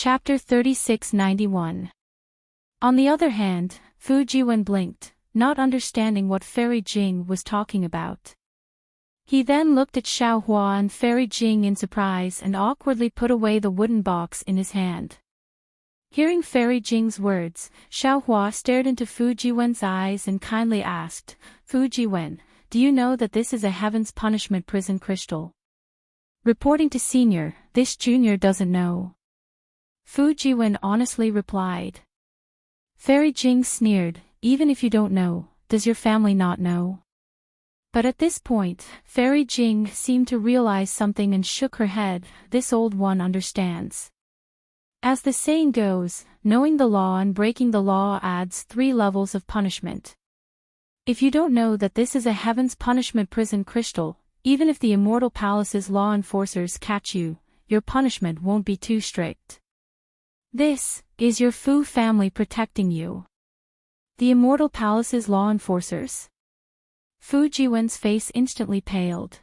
Chapter 3691. On the other hand, Fu Jiwen blinked, not understanding what Fairy Jing was talking about. He then looked at Xiaohua and Fairy Jing in surprise and awkwardly put away the wooden box in his hand. Hearing Fairy Jing's words, Xiaohua stared into Fu Jiwen's eyes and kindly asked, "Fu Jiwen, do you know that this is a Heaven's Punishment prison crystal?" Reporting to Senior, this Junior doesn't know. Fu Jiwen honestly replied. Fairy Jing sneered, "Even if you don't know, does your family not know?" But at this point, Fairy Jing seemed to realize something and shook her head. This old one understands. As the saying goes, knowing the law and breaking the law adds 3 levels of punishment. If you don't know that this is a Heaven's Punishment prison crystal, even if the Immortal Palace's law enforcers catch you, your punishment won't be too strict. This is your Fu family protecting you. The Immortal Palace's law enforcers? Fu Jiwen's face instantly paled.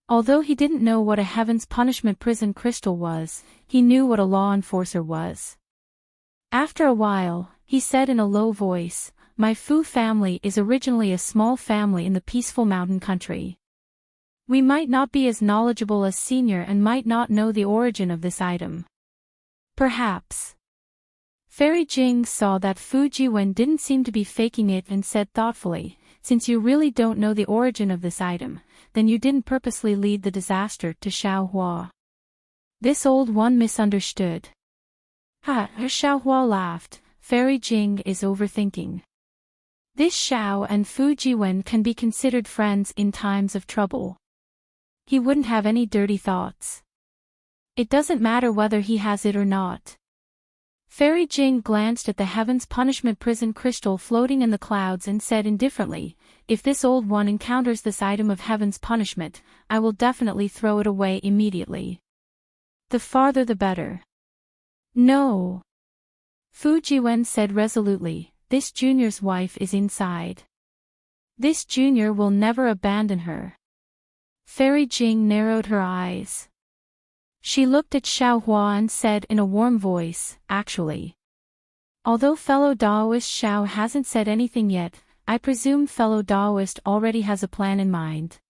Although he didn't know what a Heaven's Punishment prison crystal was, he knew what a law enforcer was. After a while, he said in a low voice, "My Fu family is originally a small family in the peaceful mountain country. We might not be as knowledgeable as Senior and might not know the origin of this item. Perhaps." Fairy Jing saw that Fu Jiwen didn't seem to be faking it and said thoughtfully, "Since you really don't know the origin of this item, then you didn't purposely lead the disaster to Xiaohua." This old one misunderstood. "Ha!" Xiaohua laughed, "Fairy Jing is overthinking. This Xiao and Fu Jiwen can be considered friends in times of trouble. He wouldn't have any dirty thoughts. It doesn't matter whether he has it or not." Fairy Jing glanced at the Heaven's Punishment prison crystal floating in the clouds and said indifferently, "If this old one encounters this item of Heaven's Punishment, I will definitely throw it away immediately. The farther the better." "No." Fu Jiwen said resolutely, "This Junior's wife is inside. This Junior will never abandon her." Fairy Jing narrowed her eyes. She looked at Xiaohua and said in a warm voice, "Actually, although fellow Daoist Xiao hasn't said anything yet, I presume fellow Daoist already has a plan in mind.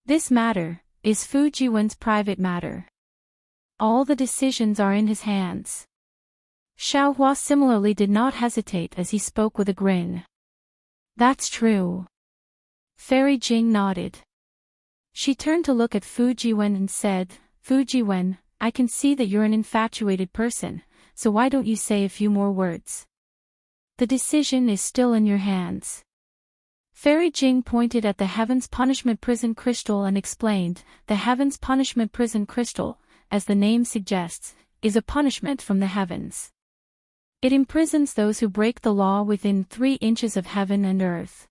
This matter is Fu Jiwen's private matter. All the decisions are in his hands." Xiaohua similarly did not hesitate as he spoke with a grin. "That's true." Fairy Jing nodded. She turned to look at Fu Jiwen and said, "Fu Jiwen, I can see that you're an infatuated person, so why don't you say a few more words? The decision is still in your hands." Fairy Jing pointed at the Heaven's Punishment prison crystal and explained, "The Heaven's Punishment prison crystal, as the name suggests, is a punishment from the heavens. It imprisons those who break the law within 3 inches of heaven and earth.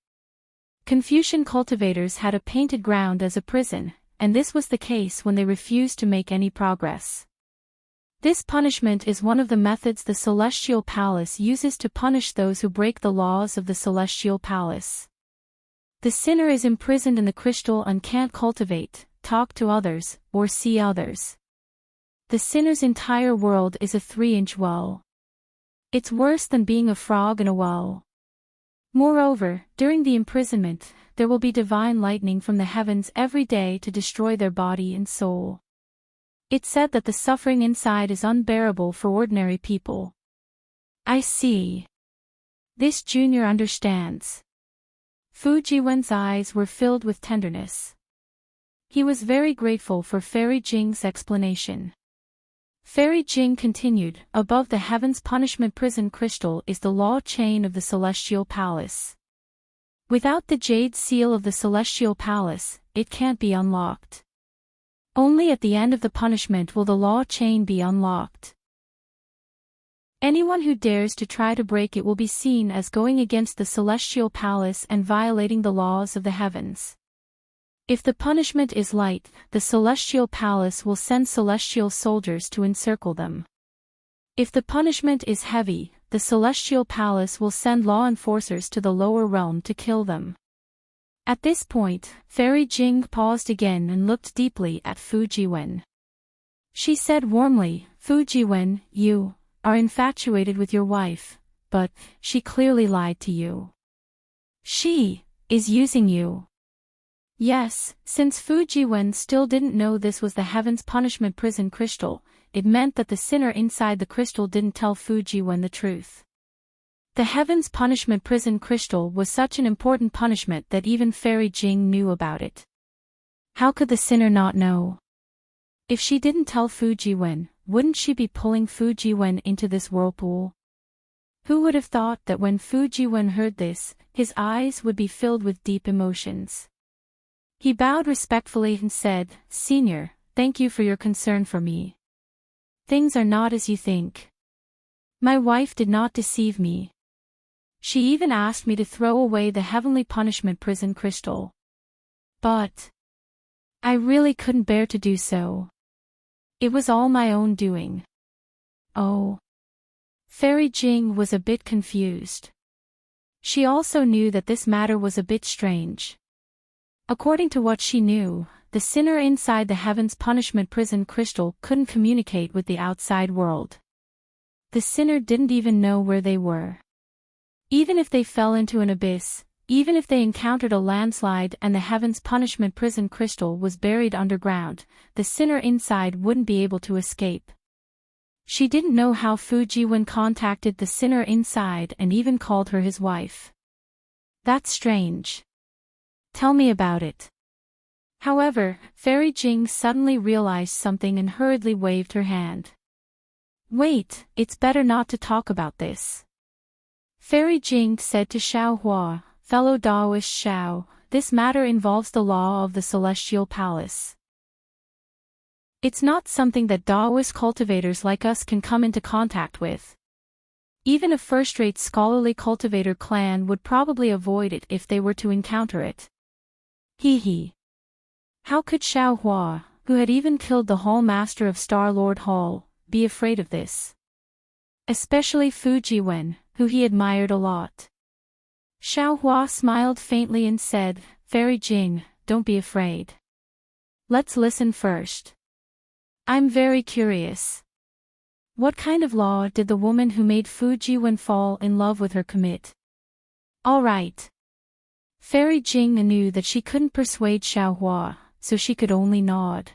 Confucian cultivators had a painted ground as a prison, and this was the case when they refused to make any progress. This punishment is one of the methods the Celestial Palace uses to punish those who break the laws of the Celestial Palace. The sinner is imprisoned in the crystal and can't cultivate, talk to others, or see others. The sinner's entire world is a 3-inch well. It's worse than being a frog in a well. Moreover, during the imprisonment, there will be divine lightning from the heavens every day to destroy their body and soul. It's said that the suffering inside is unbearable for ordinary people." "I see. This Junior understands." Fu Jiwen's eyes were filled with tenderness. He was very grateful for Fairy Jing's explanation. Fairy Jing continued, "Above the Heaven's Punishment prison crystal is the law chain of the Celestial Palace. Without the jade seal of the Celestial Palace, it can't be unlocked. Only at the end of the punishment will the law chain be unlocked. Anyone who dares to try to break it will be seen as going against the Celestial Palace and violating the laws of the heavens. If the punishment is light, the Celestial Palace will send celestial soldiers to encircle them. If the punishment is heavy, the Celestial Palace will send law enforcers to the lower realm to kill them." At this point, Fairy Jing paused again and looked deeply at Fu Jiwen. She said warmly, Fujiwen, you are infatuated with your wife, but she clearly lied to you. She is using you. Yes, since Fujiwen still didn't know this was the Heaven's Punishment Prison crystal, it meant that the sinner inside the crystal didn't tell Fujiwen the truth. The Heaven's Punishment Prison crystal was such an important punishment that even Fairy Jing knew about it. How could the sinner not know? If she didn't tell Fujiwen, wouldn't she be pulling Fujiwen into this whirlpool? Who would have thought that when Fujiwen heard this, his eyes would be filled with deep emotions? He bowed respectfully and said, "Senior, thank you for your concern for me. Things are not as you think. My wife did not deceive me. She even asked me to throw away the Heavenly Punishment Prison crystal. But I really couldn't bear to do so. It was all my own doing." Oh. Fairy Jing was a bit confused. She also knew that this matter was a bit strange. According to what she knew, the sinner inside the Heaven's Punishment Prison crystal couldn't communicate with the outside world. The sinner didn't even know where they were. Even if they fell into an abyss, even if they encountered a landslide and the Heaven's Punishment Prison crystal was buried underground, the sinner inside wouldn't be able to escape. She didn't know how Fujiwen contacted the sinner inside and even called her his wife. That's strange. Tell me about it. However, Fairy Jing suddenly realized something and hurriedly waved her hand. Wait, it's better not to talk about this. Fairy Jing said to Xiao Hua, "Fellow Daoist Xiao, this matter involves the law of the Celestial Palace. It's not something that Daoist cultivators like us can come into contact with. Even a first-rate scholarly cultivator clan would probably avoid it if they were to encounter it." Hee. How could Xiao Hua, who had even killed the Hall Master of Star-Lord Hall, be afraid of this? Especially Fujiwen, who he admired a lot. Xiao Hua smiled faintly and said, "Fairy Jing, don't be afraid. Let's listen first. I'm very curious. What kind of law did the woman who made Fujiwen fall in love with her commit?" All right. Fairy Jing knew that she couldn't persuade Xiao Hua, so she could only nod.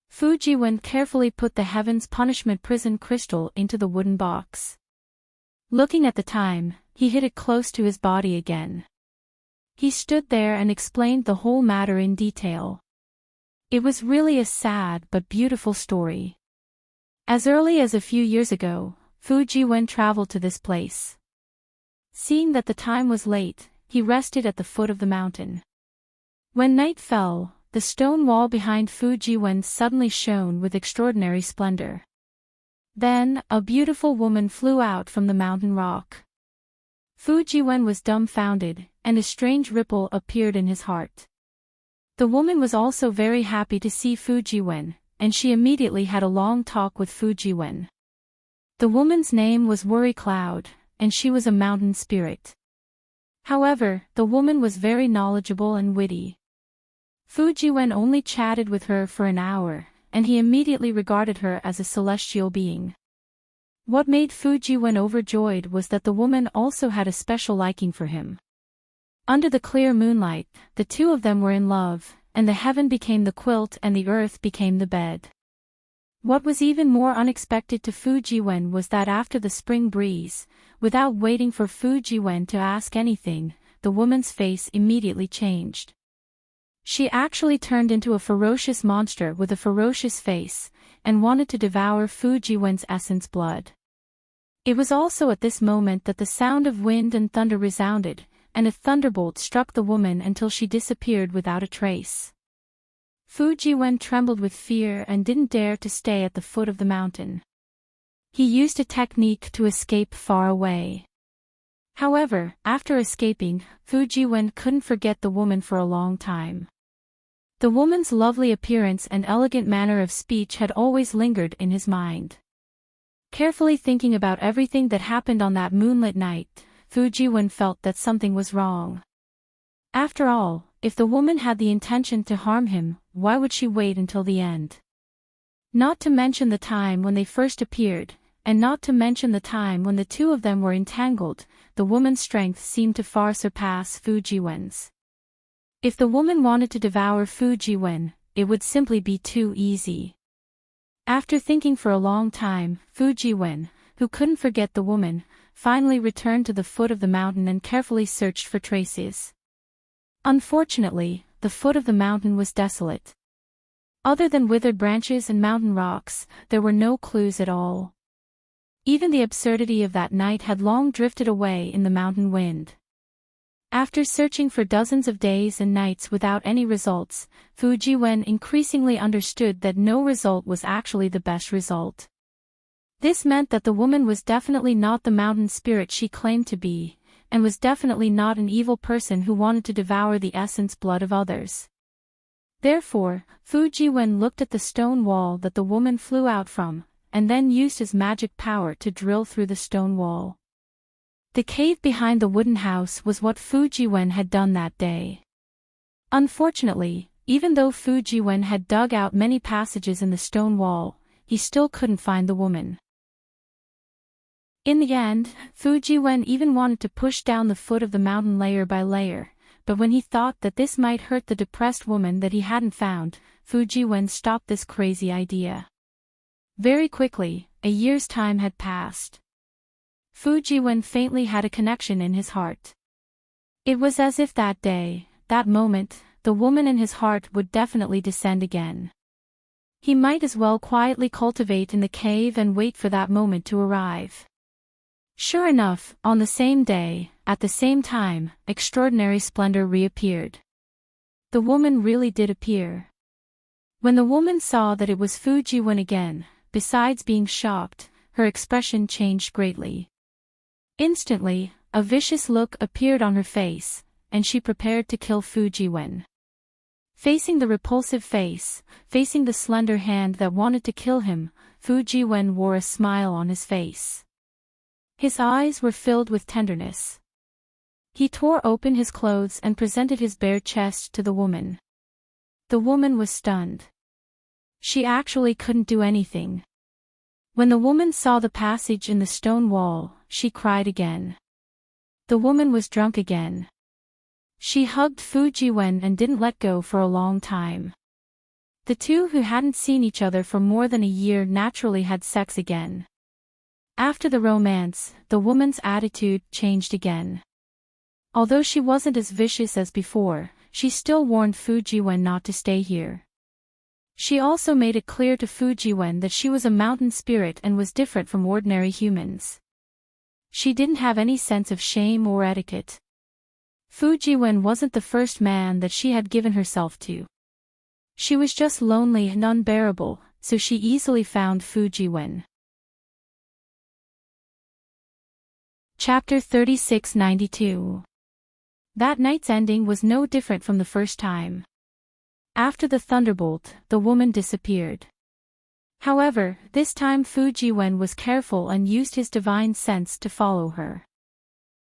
Fujiwen carefully put the Heaven's Punishment Prison crystal into the wooden box. Looking at the time, he hid it close to his body again. He stood there and explained the whole matter in detail. It was really a sad but beautiful story. As early as a few years ago, Fujiwen traveled to this place. Seeing that the time was late, he rested at the foot of the mountain. When night fell, the stone wall behind Fujiwen suddenly shone with extraordinary splendor. Then, a beautiful woman flew out from the mountain rock. Fujiwen was dumbfounded, and a strange ripple appeared in his heart. The woman was also very happy to see Fujiwen, and she immediately had a long talk with Fujiwen. The woman's name was Worry Cloud, and she was a mountain spirit. However, the woman was very knowledgeable and witty. Fujiwen only chatted with her for an hour, and he immediately regarded her as a celestial being. What made Fujiwen overjoyed was that the woman also had a special liking for him. Under the clear moonlight, the two of them were in love, and the heaven became the quilt and the earth became the bed. What was even more unexpected to Fujiwen was that after the spring breeze, without waiting for Fujiwen to ask anything, the woman's face immediately changed. She actually turned into a ferocious monster with a ferocious face, and wanted to devour Fujiwen's essence blood. It was also at this moment that the sound of wind and thunder resounded, and a thunderbolt struck the woman until she disappeared without a trace. Fujiwen trembled with fear and didn't dare to stay at the foot of the mountain. He used a technique to escape far away. However, after escaping, Fujiwen couldn't forget the woman for a long time. The woman's lovely appearance and elegant manner of speech had always lingered in his mind. Carefully thinking about everything that happened on that moonlit night, Fujiwen felt that something was wrong. After all, if the woman had the intention to harm him, why would she wait until the end? Not to mention the time when they first appeared, and not to mention the time when the two of them were entangled, the woman's strength seemed to far surpass Fujiwen's. If the woman wanted to devour Fujiwen, it would simply be too easy. After thinking for a long time, Fujiwen, who couldn't forget the woman, finally returned to the foot of the mountain and carefully searched for traces. Unfortunately, the foot of the mountain was desolate. Other than withered branches and mountain rocks, there were no clues at all. Even the absurdity of that night had long drifted away in the mountain wind. After searching for dozens of days and nights without any results, Fujiwen increasingly understood that no result was actually the best result. This meant that the woman was definitely not the mountain spirit she claimed to be, and was definitely not an evil person who wanted to devour the essence blood of others. Therefore, Fujiwen looked at the stone wall that the woman flew out from, and then used his magic power to drill through the stone wall. The cave behind the wooden house was what Fujiwen had done that day. Unfortunately, even though Fujiwen had dug out many passages in the stone wall, he still couldn't find the woman. In the end, Fujiwen even wanted to push down the foot of the mountain layer by layer, but when he thought that this might hurt the depressed woman that he hadn't found, Fujiwen stopped this crazy idea. Very quickly, a year's time had passed. Fujiwen faintly had a connection in his heart. It was as if that day, that moment, the woman in his heart would definitely descend again. He might as well quietly cultivate in the cave and wait for that moment to arrive. Sure enough, on the same day, at the same time, extraordinary splendor reappeared. The woman really did appear. When the woman saw that it was Fujiwen again, besides being shocked, her expression changed greatly. Instantly, a vicious look appeared on her face, and she prepared to kill Fujiwen. Facing the repulsive face, facing the slender hand that wanted to kill him, Fujiwen wore a smile on his face. His eyes were filled with tenderness. He tore open his clothes and presented his bare chest to the woman. The woman was stunned. She actually couldn't do anything. When the woman saw the passage in the stone wall, she cried again. The woman was drunk again. She hugged Fujiwen and didn't let go for a long time. The two who hadn't seen each other for more than a year naturally had sex again. After the romance, the woman's attitude changed again. Although she wasn't as vicious as before, she still warned Fujiwen not to stay here. She also made it clear to Fujiwen that she was a mountain spirit and was different from ordinary humans. She didn't have any sense of shame or etiquette. Fujiwen wasn't the first man that she had given herself to. She was just lonely and unbearable, so she easily found Fujiwen. Chapter 3692. That night's ending was no different from the first time. After the thunderbolt, the woman disappeared. However, this time Fujiwen was careful and used his divine sense to follow her.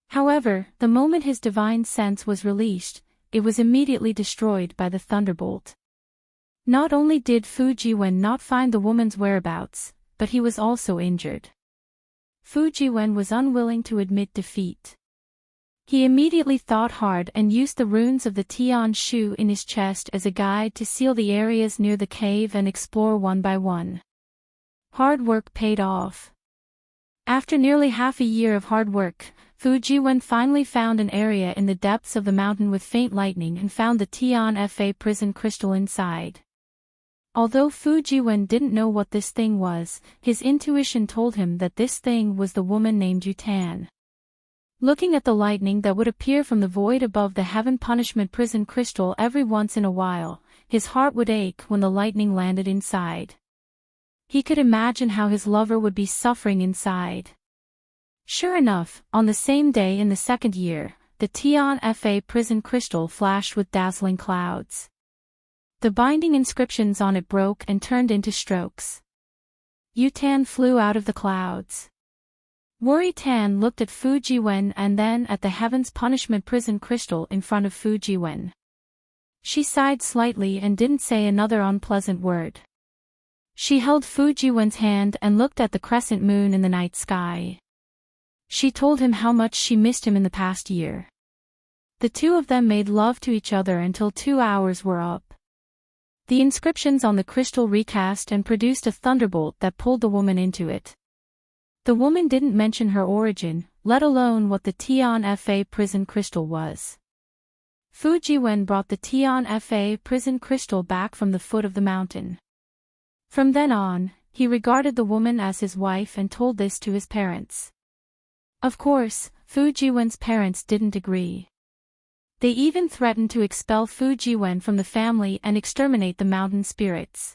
However, the moment his divine sense was released, it was immediately destroyed by the thunderbolt. Not only did Fujiwen not find the woman's whereabouts, but he was also injured. Fujiwen was unwilling to admit defeat. He immediately thought hard and used the runes of the Tian Shu in his chest as a guide to seal the areas near the cave and explore one by one. Hard work paid off. After nearly half a year of hard work, Fujiwen finally found an area in the depths of the mountain with faint lightning and found the Tian Fa prison crystal inside. Although Fujiwen didn't know what this thing was, his intuition told him that this thing was the woman named Yutan. Looking at the lightning that would appear from the void above the heaven punishment prison crystal every once in a while, his heart would ache when the lightning landed inside. He could imagine how his lover would be suffering inside. Sure enough, on the same day in the second year, the Tian Fa prison crystal flashed with dazzling clouds. The binding inscriptions on it broke and turned into strokes. Yutan flew out of the clouds. Worry Tan looked at Fujiwen and then at the Heaven's Punishment prison crystal in front of Fujiwen. She sighed slightly and didn't say another unpleasant word. She held Fu Jiwen's hand and looked at the crescent moon in the night sky. She told him how much she missed him in the past year. The two of them made love to each other until 2 hours were up. The inscriptions on the crystal recast and produced a thunderbolt that pulled the woman into it. The woman didn't mention her origin, let alone what the Tian Fa prison crystal was. Fu Jiwen brought the Tian Fa prison crystal back from the foot of the mountain. From then on, he regarded the woman as his wife and told this to his parents. Of course, Fu Jiwen's parents didn't agree. They even threatened to expel Fu Jiwen from the family and exterminate the mountain spirits.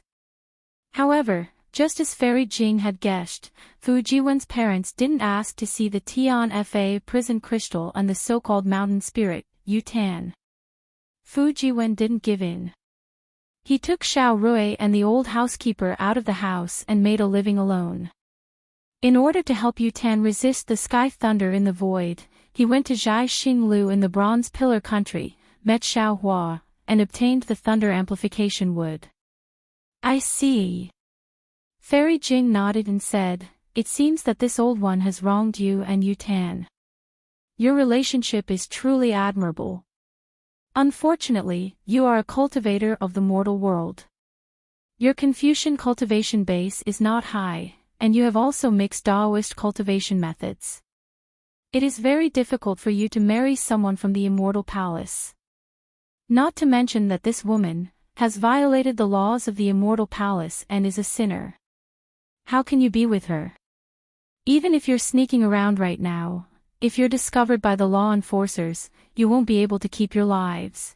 However, just as Fairy Jing had guessed, Fu Jiwen's parents didn't ask to see the Tian Fa prison crystal and the so-called mountain spirit, Yu Tan. Fu Jiwen didn't give in. He took Xiao Rui and the old housekeeper out of the house and made a living alone. In order to help Yu Tan resist the sky thunder in the void, he went to Zhai Xinglu in the Bronze Pillar country, met Xiao Hua, and obtained the thunder amplification wood. I see. Fairy Jing nodded and said, it seems that this old one has wronged you and Yu Tan. Your relationship is truly admirable. Unfortunately, you are a cultivator of the mortal world. Your Confucian cultivation base is not high, and you have also mixed Taoist cultivation methods. It is very difficult for you to marry someone from the Immortal Palace. Not to mention that this woman has violated the laws of the Immortal Palace and is a sinner. How can you be with her? Even if you're sneaking around right now, if you're discovered by the law enforcers, you won't be able to keep your lives.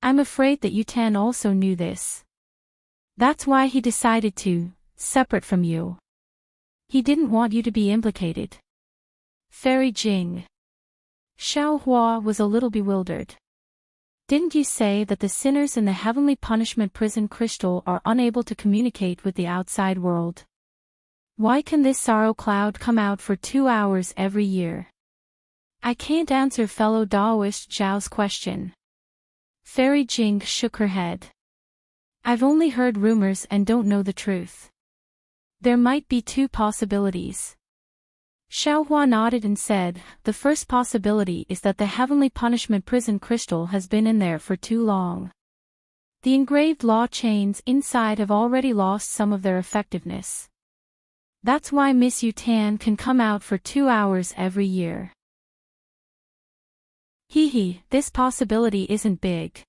I'm afraid that Yu Tan also knew this. That's why he decided to separate from you. He didn't want you to be implicated. Fairy Jing. Xiao Hua was a little bewildered. Didn't you say that the sinners in the heavenly punishment prison crystal are unable to communicate with the outside world? Why can this sorrow cloud come out for 2 hours every year? I can't answer fellow Taoist Zhao's question. Fairy Jing shook her head. I've only heard rumors and don't know the truth. There might be 2 possibilities. Xiao Hua nodded and said, the first possibility is that the heavenly punishment prison crystal has been in there for too long. The engraved law chains inside have already lost some of their effectiveness. That's why Miss Yu Tan can come out for 2 hours every year. Hee, this possibility isn't big.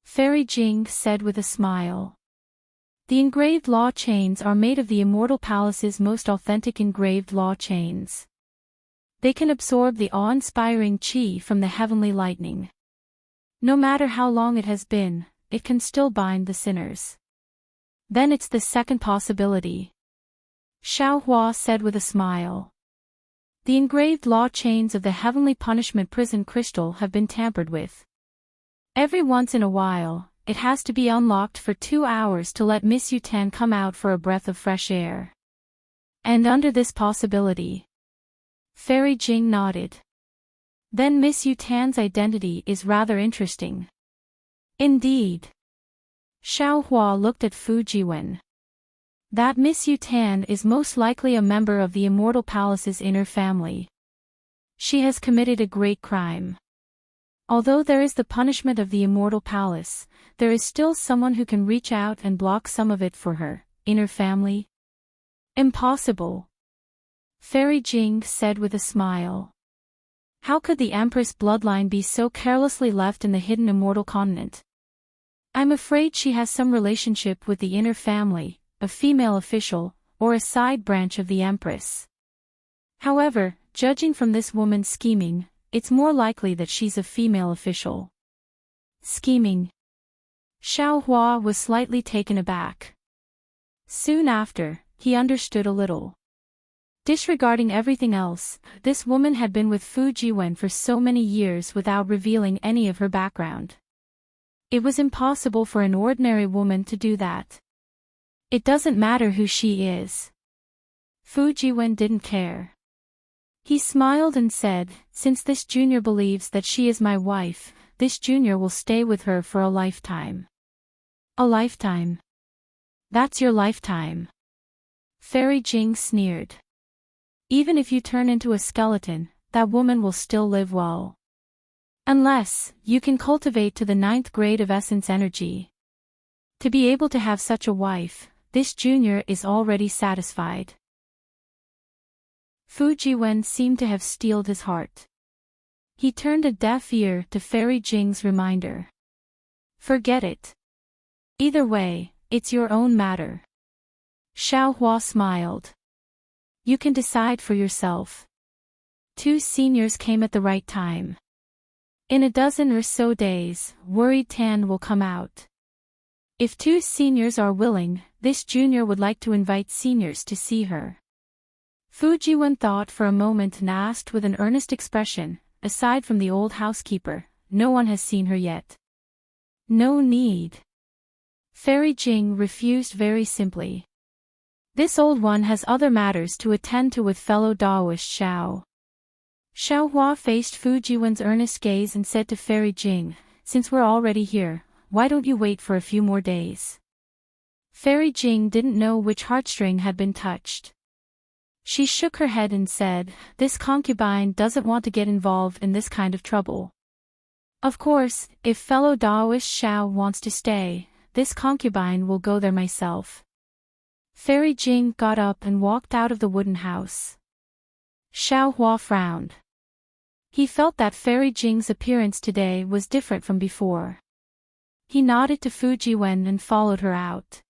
Fairy Jing said with a smile. The engraved law chains are made of the Immortal Palace's most authentic engraved law chains. They can absorb the awe-inspiring qi from the heavenly lightning. No matter how long it has been, it can still bind the sinners. Then it's the second possibility. Xiao Hua said with a smile. The engraved law chains of the heavenly punishment prison crystal have been tampered with. Every once in a while, it has to be unlocked for 2 hours to let Miss Yu Tan come out for a breath of fresh air. And under this possibility, Fairy Jing nodded. Then Miss Yu Tan's identity is rather interesting. Indeed. Xiao Hua looked at Fu Jiwen. That Miss Yu Tan is most likely a member of the Immortal Palace's inner family. She has committed a great crime. Although there is the punishment of the Immortal Palace, there is still someone who can reach out and block some of it for her inner family. Impossible. Fairy Jing said with a smile. How could the Empress bloodline be so carelessly left in the hidden immortal continent? I'm afraid she has some relationship with the inner family, a female official, or a side branch of the Empress. However, judging from this woman's scheming, it's more likely that she's a female official. Scheming. Xiao Hua was slightly taken aback. Soon after, he understood a little. Disregarding everything else, this woman had been with Fu Jiwen for so many years without revealing any of her background. It was impossible for an ordinary woman to do that. It doesn't matter who she is. Fu Jiwen didn't care. He smiled and said, since this junior believes that she is my wife, this junior will stay with her for a lifetime. A lifetime. That's your lifetime. Fairy Jing sneered. Even if you turn into a skeleton, that woman will still live well. Unless, you can cultivate to the 9th grade of essence energy. To be able to have such a wife, this junior is already satisfied. Fu Jiwen seemed to have steeled his heart. He turned a deaf ear to Fairy Jing's reminder. Forget it. Either way, it's your own matter. Xiao Hua smiled. You can decide for yourself. 2 seniors came at the right time. In a dozen or so days, Worried Tan will come out. If 2 seniors are willing, this junior would like to invite seniors to see her. Fu Jiwen thought for a moment and asked with an earnest expression, aside from the old housekeeper, no one has seen her yet. No need. Fairy Jing refused very simply. This old one has other matters to attend to with fellow Daoist Xiao. Xiao Hua faced Fu Jiwen's earnest gaze and said to Fairy Jing, since we're already here, why don't you wait for a few more days? Fairy Jing didn't know which heartstring had been touched. She shook her head and said, this concubine doesn't want to get involved in this kind of trouble. Of course, if fellow Daoist Xiao wants to stay, this concubine will go there myself. Fairy Jing got up and walked out of the wooden house. Xiao Hua frowned. He felt that Fairy Jing's appearance today was different from before. He nodded to Fu Jiwen and followed her out.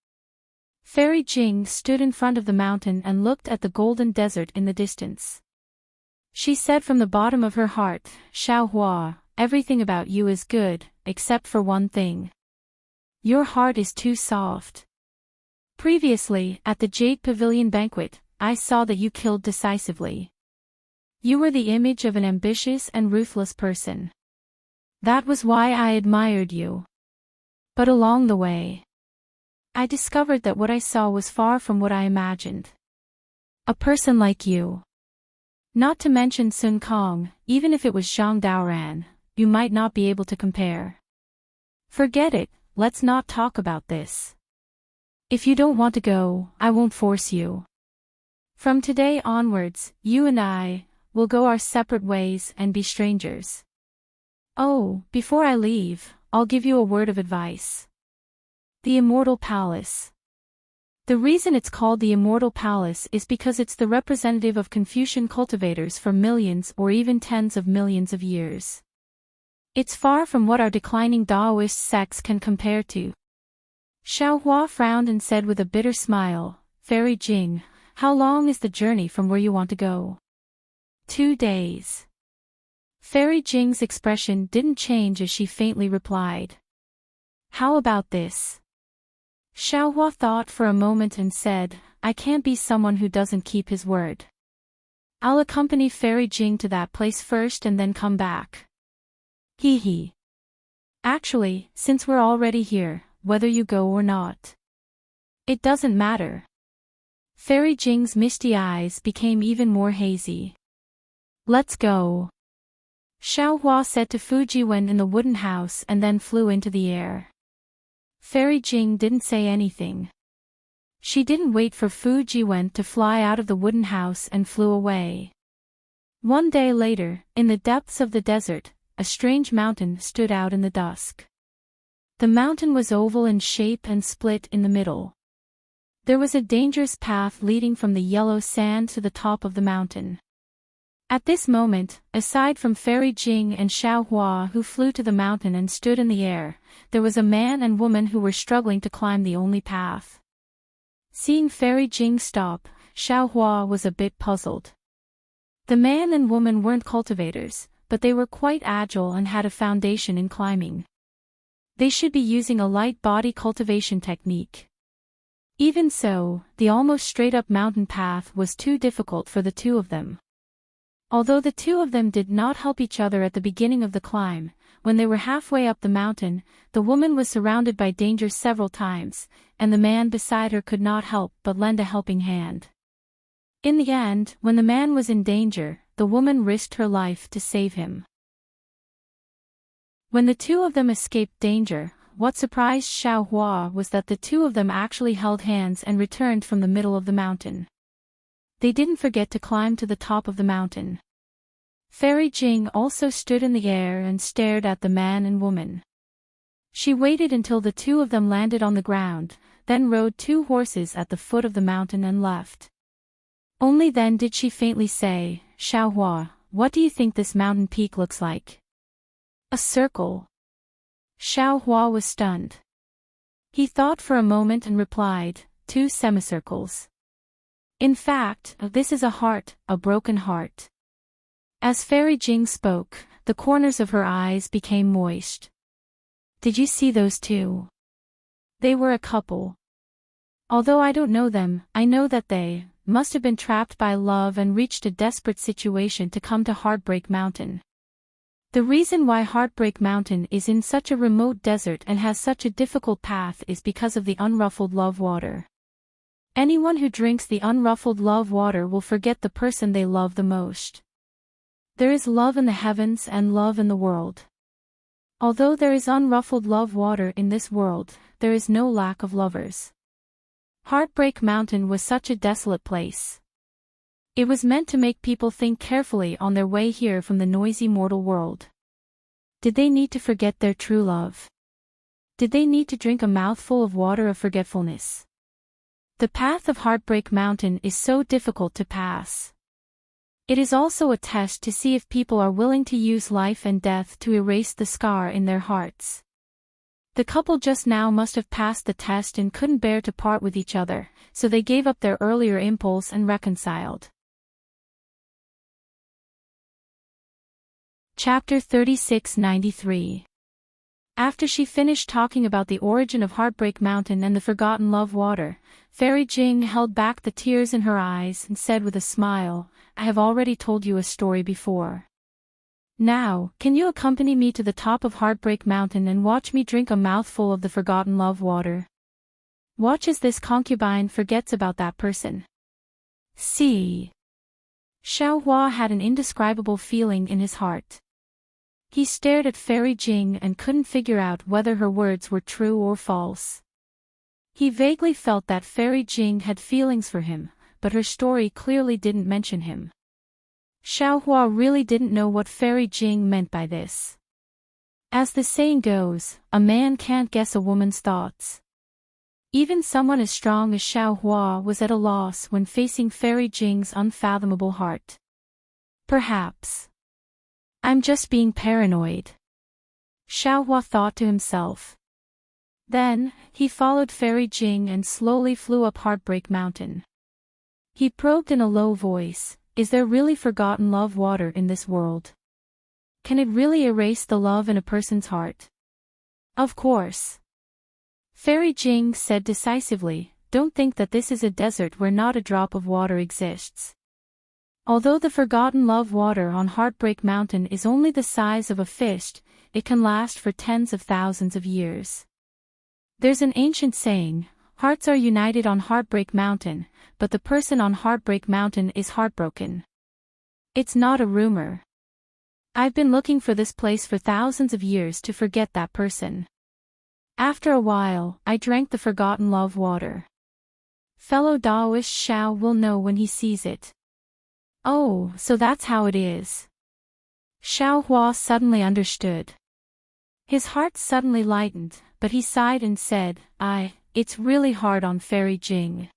Fairy Jing stood in front of the mountain and looked at the golden desert in the distance. She said from the bottom of her heart, Xiao Hua, everything about you is good, except for one thing. Your heart is too soft. Previously, at the Jade Pavilion banquet, I saw that you killed decisively. You were the image of an ambitious and ruthless person. That was why I admired you. But along the way, I discovered that what I saw was far from what I imagined. A person like you. Not to mention Sun Kong, even if it was Zhang Daoran, you might not be able to compare. Forget it, let's not talk about this. If you don't want to go, I won't force you. From today onwards, you and I will go our separate ways and be strangers. Oh, before I leave, I'll give you a word of advice. The Immortal Palace. The reason it's called the Immortal Palace is because it's the representative of Confucian cultivators for millions or even tens of millions of years. It's far from what our declining Daoist sects can compare to. Xiao Hua frowned and said with a bitter smile, Fairy Jing, how long is the journey from where you want to go? 2 days. Fairy Jing's expression didn't change as she faintly replied. How about this? Xiao Hua thought for a moment and said, I can't be someone who doesn't keep his word. I'll accompany Fairy Jing to that place first and then come back. Hee hee. Actually, since we're already here, whether you go or not, it doesn't matter. Fairy Jing's misty eyes became even more hazy. Let's go. Xiao Hua said to Fu Jiwen in the wooden house and then flew into the air. Fairy Jing didn't say anything. She didn't wait for Fu Jiwen to fly out of the wooden house and flew away. One day later, in the depths of the desert, a strange mountain stood out in the dusk. The mountain was oval in shape and split in the middle. There was a dangerous path leading from the yellow sand to the top of the mountain. At this moment, aside from Fairy Jing and Xiao Hua who flew to the mountain and stood in the air, there was a man and woman who were struggling to climb the only path. Seeing Fairy Jing stop, Xiao Hua was a bit puzzled. The man and woman weren't cultivators, but they were quite agile and had a foundation in climbing. They should be using a light body cultivation technique. Even so, the almost straight-up mountain path was too difficult for the two of them. Although the two of them did not help each other at the beginning of the climb, when they were halfway up the mountain, the woman was surrounded by danger several times, and the man beside her could not help but lend a helping hand. In the end, when the man was in danger, the woman risked her life to save him. When the two of them escaped danger, what surprised Xiaohua was that the two of them actually held hands and returned from the middle of the mountain. They didn't forget to climb to the top of the mountain. Fairy Jing also stood in the air and stared at the man and woman. She waited until the two of them landed on the ground, then rode two horses at the foot of the mountain and left. Only then did she faintly say, "Xiaohua, what do you think this mountain peak looks like?" "A circle." Xiaohua was stunned. He thought for a moment and replied, "Two semicircles. In fact, this is a heart, a broken heart." As Fairy Jing spoke, the corners of her eyes became moist. "Did you see those two? They were a couple. Although I don't know them, I know that they must have been trapped by love and reached a desperate situation to come to Heartbreak Mountain. The reason why Heartbreak Mountain is in such a remote desert and has such a difficult path is because of the unruffled love water. Anyone who drinks the unruffled love water will forget the person they love the most. There is love in the heavens and love in the world. Although there is unruffled love water in this world, there is no lack of lovers. Heartbreak Mountain was such a desolate place. It was meant to make people think carefully on their way here from the noisy mortal world. Did they need to forget their true love? Did they need to drink a mouthful of water of forgetfulness? The path of Heartbreak Mountain is so difficult to pass. It is also a test to see if people are willing to use life and death to erase the scar in their hearts. The couple just now must have passed the test and couldn't bear to part with each other, so they gave up their earlier impulse and reconciled. Chapter 3693. After she finished talking about the origin of Heartbreak Mountain and the forgotten love water, Fairy Jing held back the tears in her eyes and said with a smile, "I have already told you a story before. Now, can you accompany me to the top of Heartbreak Mountain and watch me drink a mouthful of the forgotten love water? Watch as this concubine forgets about that person." See. Xiaohua had an indescribable feeling in his heart. He stared at Fairy Jing and couldn't figure out whether her words were true or false. He vaguely felt that Fairy Jing had feelings for him, but her story clearly didn't mention him. Xiaohua really didn't know what Fairy Jing meant by this. As the saying goes, a man can't guess a woman's thoughts. Even someone as strong as Xiaohua was at a loss when facing Fairy Jing's unfathomable heart. Perhaps I'm just being paranoid, Xiaohua thought to himself. Then, he followed Fairy Jing and slowly flew up Heartbreak Mountain. He probed in a low voice, "Is there really forgotten love water in this world? Can it really erase the love in a person's heart?" "Of course." Fairy Jing said decisively, "Don't think that this is a desert where not a drop of water exists. Although the forgotten love water on Heartbreak Mountain is only the size of a fist, it can last for tens of thousands of years. There's an ancient saying, hearts are united on Heartbreak Mountain, but the person on Heartbreak Mountain is heartbroken. It's not a rumor. I've been looking for this place for thousands of years to forget that person. After a while, I drank the forgotten love water. Fellow Daoist Xiao will know when he sees it." "Oh, so that's how it is." Xiaohua suddenly understood. His heart suddenly lightened, but he sighed and said, It's really hard on Fairy Jing.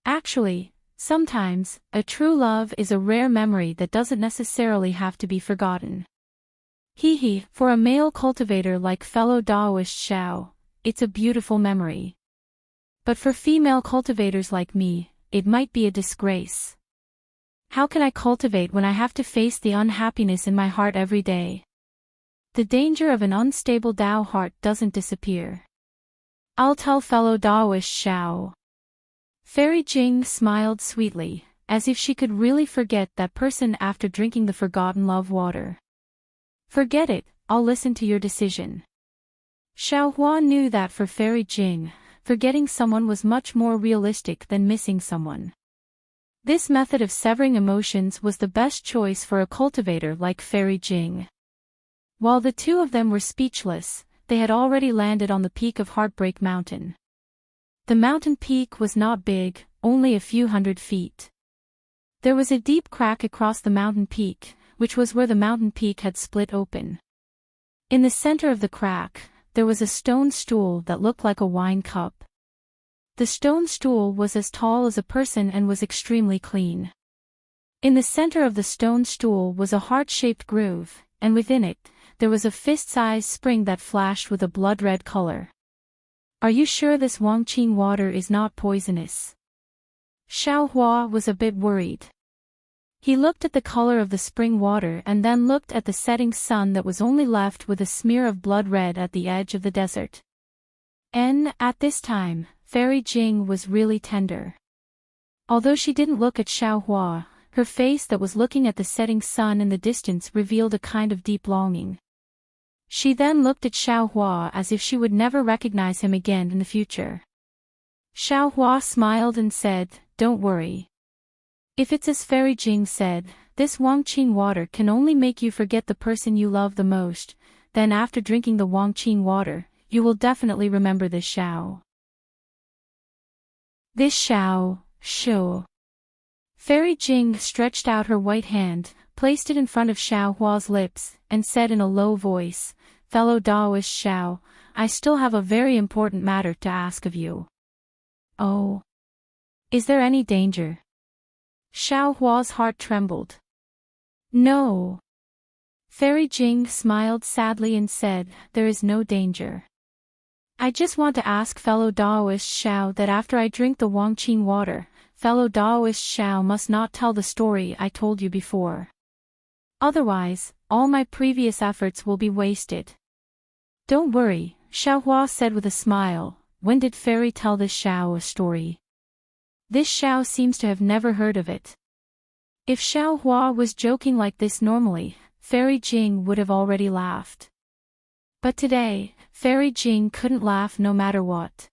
Actually, sometimes, a true love is a rare memory that doesn't necessarily have to be forgotten. Hee, for a male cultivator like fellow Daoist Xiao, it's a beautiful memory. But for female cultivators like me, it might be a disgrace. How can I cultivate when I have to face the unhappiness in my heart every day? The danger of an unstable Dao heart doesn't disappear. I'll tell fellow Daoist Xiao. Fairy Jing smiled sweetly, as if she could really forget that person after drinking the forgotten love water. Forget it, I'll listen to your decision. Xiaohua knew that for Fairy Jing, forgetting someone was much more realistic than missing someone. This method of severing emotions was the best choice for a cultivator like Fairy Jing. While the two of them were speechless, they had already landed on the peak of Heartbreak Mountain. The mountain peak was not big, only a few 100 feet. There was a deep crack across the mountain peak, which was where the mountain peak had split open. In the center of the crack, there was a stone stool that looked like a wine cup. The stone stool was as tall as a person and was extremely clean. In the center of the stone stool was a heart-shaped groove, and within it, there was a fist-sized spring that flashed with a blood-red color. Are you sure this Wangqing water is not poisonous? Xiaohua was a bit worried. He looked at the color of the spring water and then looked at the setting sun that was only left with a smear of blood red at the edge of the desert. At this time, Fairy Jing was really tender. Although she didn't look at Xiaohua, her face that was looking at the setting sun in the distance revealed a kind of deep longing. She then looked at Xiaohua as if she would never recognize him again in the future. Xiaohua smiled and said, "Don't worry. If it's as Fairy Jing said, this Wangqing water can only make you forget the person you love the most, then after drinking the Wangqing water, you will definitely remember this Xiao. This Xiao, Shu." Fairy Jing stretched out her white hand, placed it in front of Xiaohua's lips, and said in a low voice, "Fellow Daoist Xiao, I still have a very important matter to ask of you." "Oh. Is there any danger?" Xiaohua's heart trembled. "No." Fairy Jing smiled sadly and said, "There is no danger. I just want to ask fellow Daoist Xiao that after I drink the Wangqing water, fellow Daoist Xiao must not tell the story I told you before. Otherwise, all my previous efforts will be wasted." "Don't worry," Xiaohua said with a smile. "When did Fairy tell this Xiao a story? This Xiao seems to have never heard of it." If Xiaohua was joking like this normally, Fairy Jing would have already laughed. But today, Fairy Jing couldn't laugh no matter what.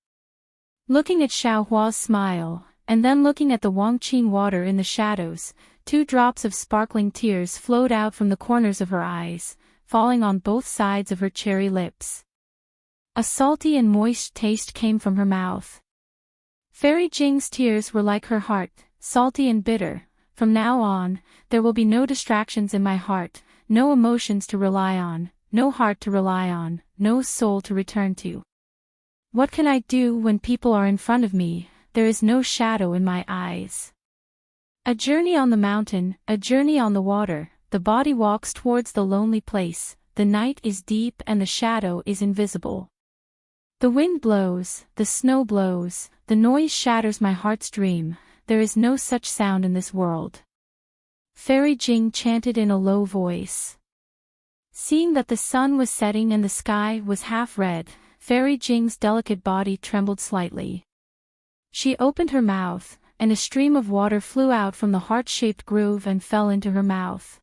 Looking at Xiaohua's smile, and then looking at the Wangqing water in the shadows, 2 drops of sparkling tears flowed out from the corners of her eyes, falling on both sides of her cherry lips. A salty and moist taste came from her mouth. Fairy Jing's tears were like her heart, salty and bitter. From now on, there will be no distractions in my heart, no emotions to rely on, no heart to rely on, no soul to return to. What can I do when people are in front of me? There is no shadow in my eyes. A journey on the mountain, a journey on the water, the body walks towards the lonely place, the night is deep and the shadow is invisible. The wind blows, the snow blows, the noise shatters my heart's dream, there is no such sound in this world. Fairy Jing chanted in a low voice. Seeing that the sun was setting and the sky was half red, Fairy Jing's delicate body trembled slightly. She opened her mouth, and a stream of water flew out from the heart-shaped groove and fell into her mouth.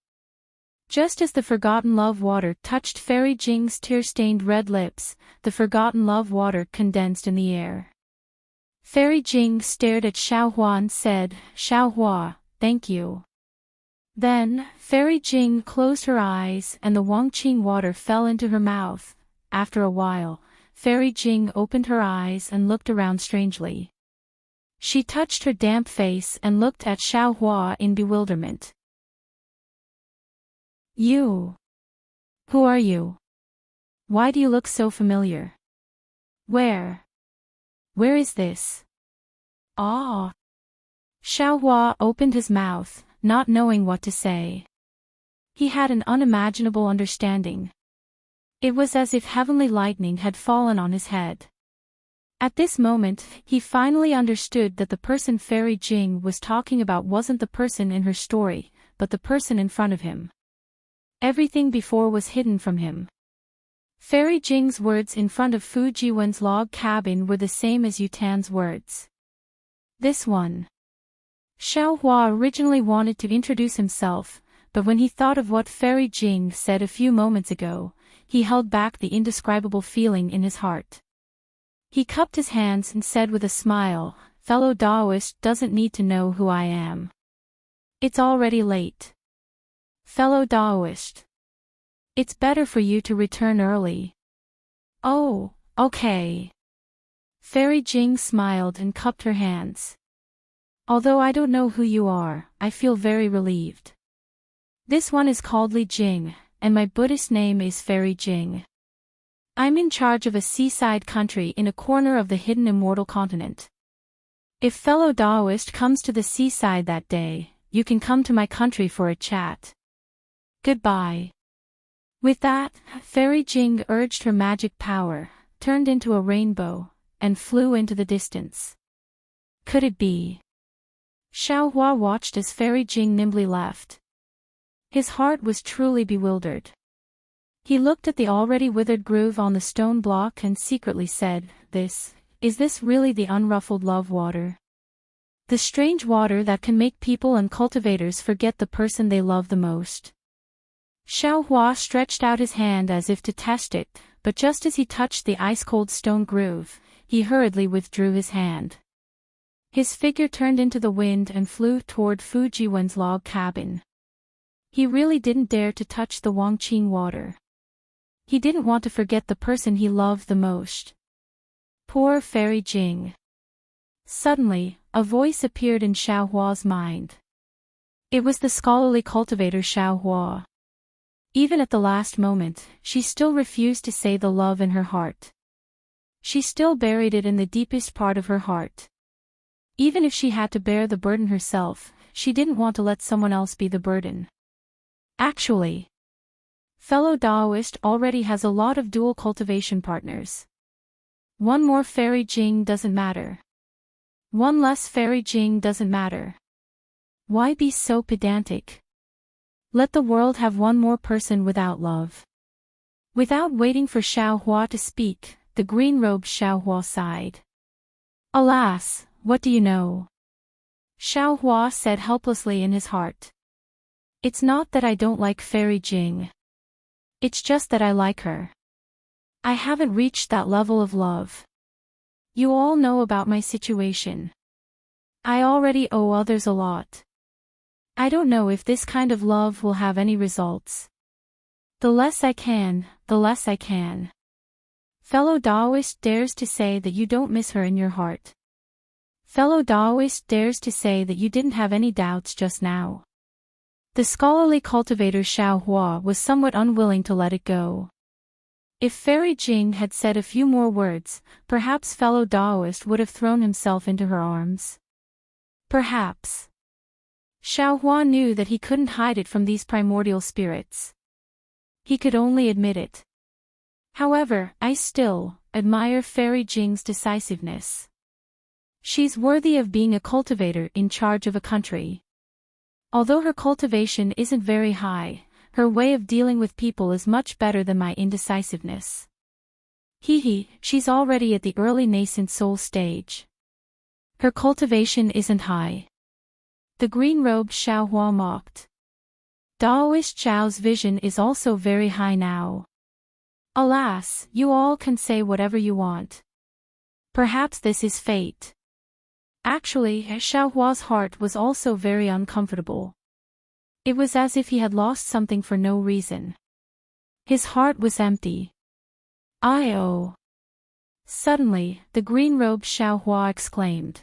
Just as the forgotten love water touched Fairy Jing's tear-stained red lips, the forgotten love water condensed in the air. Fairy Jing stared at Xiaohua and said, "Xiaohua, thank you." Then, Fairy Jing closed her eyes and the Wangqing water fell into her mouth. After a while, Fairy Jing opened her eyes and looked around strangely. She touched her damp face and looked at Xiaohua in bewilderment. "You? Who are you? Why do you look so familiar? Where is this?" "Ah." Xiaohua opened his mouth, not knowing what to say. He had an unimaginable understanding. It was as if heavenly lightning had fallen on his head. At this moment, he finally understood that the person Fairy Jing was talking about wasn't the person in her story, but the person in front of him. Everything before was hidden from him. Fairy Jing's words in front of Fu Jiwen's log cabin were the same as Yutan's words. This one. Xiaohua originally wanted to introduce himself, but when he thought of what Fairy Jing said a few moments ago, he held back the indescribable feeling in his heart. He cupped his hands and said with a smile, "Fellow Daoist doesn't need to know who I am. It's already late. Fellow Daoist. It's better for you to return early." Oh, okay. Fairy Jing smiled and cupped her hands. Although I don't know who you are, I feel very relieved. This one is called Li Jing, and my Buddhist name is Fairy Jing. I'm in charge of a seaside country in a corner of the hidden immortal continent. If fellow Daoist comes to the seaside that day, you can come to my country for a chat. Goodbye. With that, Fairy Jing urged her magic power, turned into a rainbow, and flew into the distance. Could it be? Xiaohua watched as Fairy Jing nimbly left. His heart was truly bewildered. He looked at the already withered groove on the stone block and secretly said, Is this really the unruffled love water? The strange water that can make people and cultivators forget the person they love the most. Xiaohua stretched out his hand as if to test it, but just as he touched the ice-cold stone groove, he hurriedly withdrew his hand. His figure turned into the wind and flew toward Fujiwen's log cabin. He really didn't dare to touch the Wangqing water. He didn't want to forget the person he loved the most. Poor Fairy Jing. Suddenly, a voice appeared in Xiaohua's mind. It was the scholarly cultivator Xiaohua. Even at the last moment, she still refused to say the love in her heart. She still buried it in the deepest part of her heart. Even if she had to bear the burden herself, she didn't want to let someone else be the burden. Actually, fellow Daoist already has a lot of dual cultivation partners. One more Fairy Jing doesn't matter. One less Fairy Jing doesn't matter. Why be so pedantic? Let the world have one more person without love. Without waiting for Xiaohua to speak, the green-robed Xiaohua sighed. Alas, what do you know? Xiaohua said helplessly in his heart. It's not that I don't like Fairy Jing. It's just that I like her. I haven't reached that level of love. You all know about my situation. I already owe others a lot. I don't know if this kind of love will have any results. The less I can, the less I can. Fellow Daoist dares to say that you don't miss her in your heart. Fellow Daoist dares to say that you didn't have any doubts just now. The scholarly cultivator Xiaohua was somewhat unwilling to let it go. If Fairy Jing had said a few more words, perhaps fellow Daoist would have thrown himself into her arms. Perhaps. Xiaohua knew that he couldn't hide it from these primordial spirits. He could only admit it. However, I still admire Fairy Jing's decisiveness. She's worthy of being a cultivator in charge of a country. Although her cultivation isn't very high, her way of dealing with people is much better than my indecisiveness. She's already at the early nascent soul stage. Her cultivation isn't high. The green-robed Xiaohua mocked. Daoist Zhao's vision is also very high now. Alas, you all can say whatever you want. Perhaps this is fate. Actually, Xiaohua's heart was also very uncomfortable. It was as if he had lost something for no reason. His heart was empty. I-oh. Suddenly, the green-robed Xiaohua exclaimed.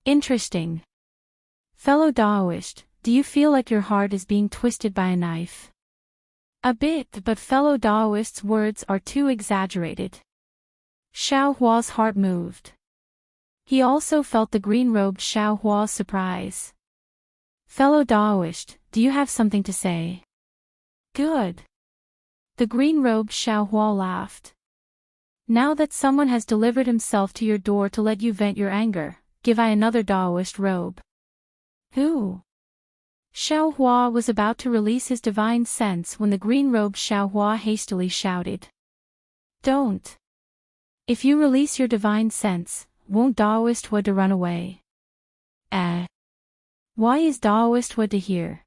Interesting. Fellow Daoist, do you feel like your heart is being twisted by a knife? A bit, but fellow Daoist's words are too exaggerated. Xiaohua's heart moved. He also felt the green-robed Xiaohua's surprise. Fellow Daoist, do you have something to say? Good. The green-robed Xiaohua laughed. Now that someone has delivered himself to your door to let you vent your anger, give I another Daoist robe. Who? Xiaohua was about to release his divine sense when the green-robed Xiaohua hastily shouted. Don't. If you release your divine sense, won't Daoist Hua to run away? Why is Daoist Hua to hear?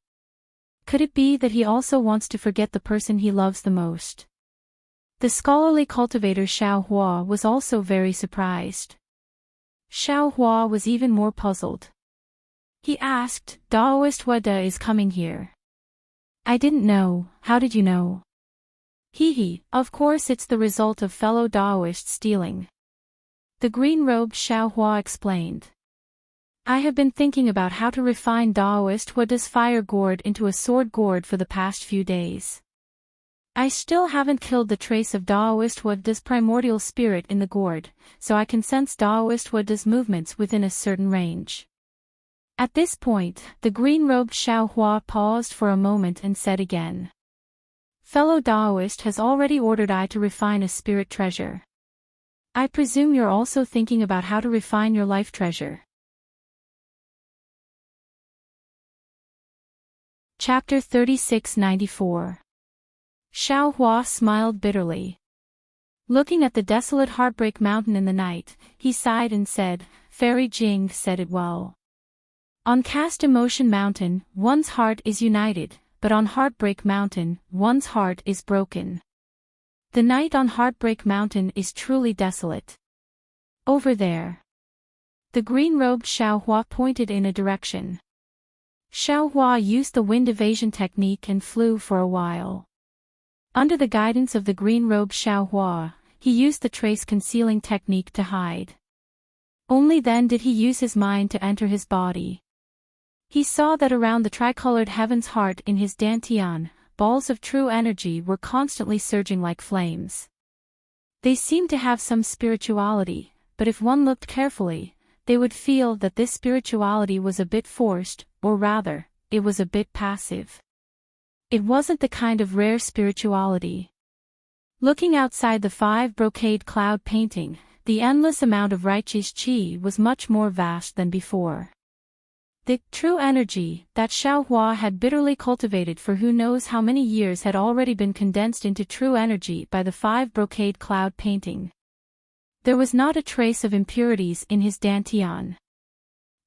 Could it be that he also wants to forget the person he loves the most? The scholarly cultivator Xiaohua was also very surprised. Xiaohua was even more puzzled. He asked, Daoist Hua is coming here. I didn't know, how did you know? Hee, of course it's the result of fellow Daoists stealing. The green-robed Xiaohua explained. I have been thinking about how to refine Daoist Huada's fire gourd into a sword gourd for the past few days. I still haven't killed the trace of Daoist Huada's primordial spirit in the gourd, so I can sense Daoist Huada's movements within a certain range. At this point, the green-robed Xiaohua paused for a moment and said again. Fellow Daoist has already ordered I to refine a spirit treasure. I presume you're also thinking about how to refine your life treasure. Chapter 3694. Xiaohua smiled bitterly. Looking at the desolate Heartbreak Mountain in the night, he sighed and said, Fairy Jing said it well. On Cast Emotion Mountain, one's heart is united, but on Heartbreak Mountain, one's heart is broken. The night on Heartbreak Mountain is truly desolate. Over there. The green-robed Xiaohua pointed in a direction. Xiaohua used the wind evasion technique and flew for a while. Under the guidance of the green-robed Xiaohua, he used the trace concealing technique to hide. Only then did he use his mind to enter his body. He saw that around the tricolored heaven's heart in his dantian, balls of true energy were constantly surging like flames. They seemed to have some spirituality, but if one looked carefully, they would feel that this spirituality was a bit forced, or rather, it was a bit passive. It wasn't the kind of rare spirituality. Looking outside the 5 brocade cloud painting, the endless amount of righteous qi was much more vast than before. The true energy that Xiaohua had bitterly cultivated for who knows how many years had already been condensed into true energy by the 5 brocade cloud painting. There was not a trace of impurities in his dantian.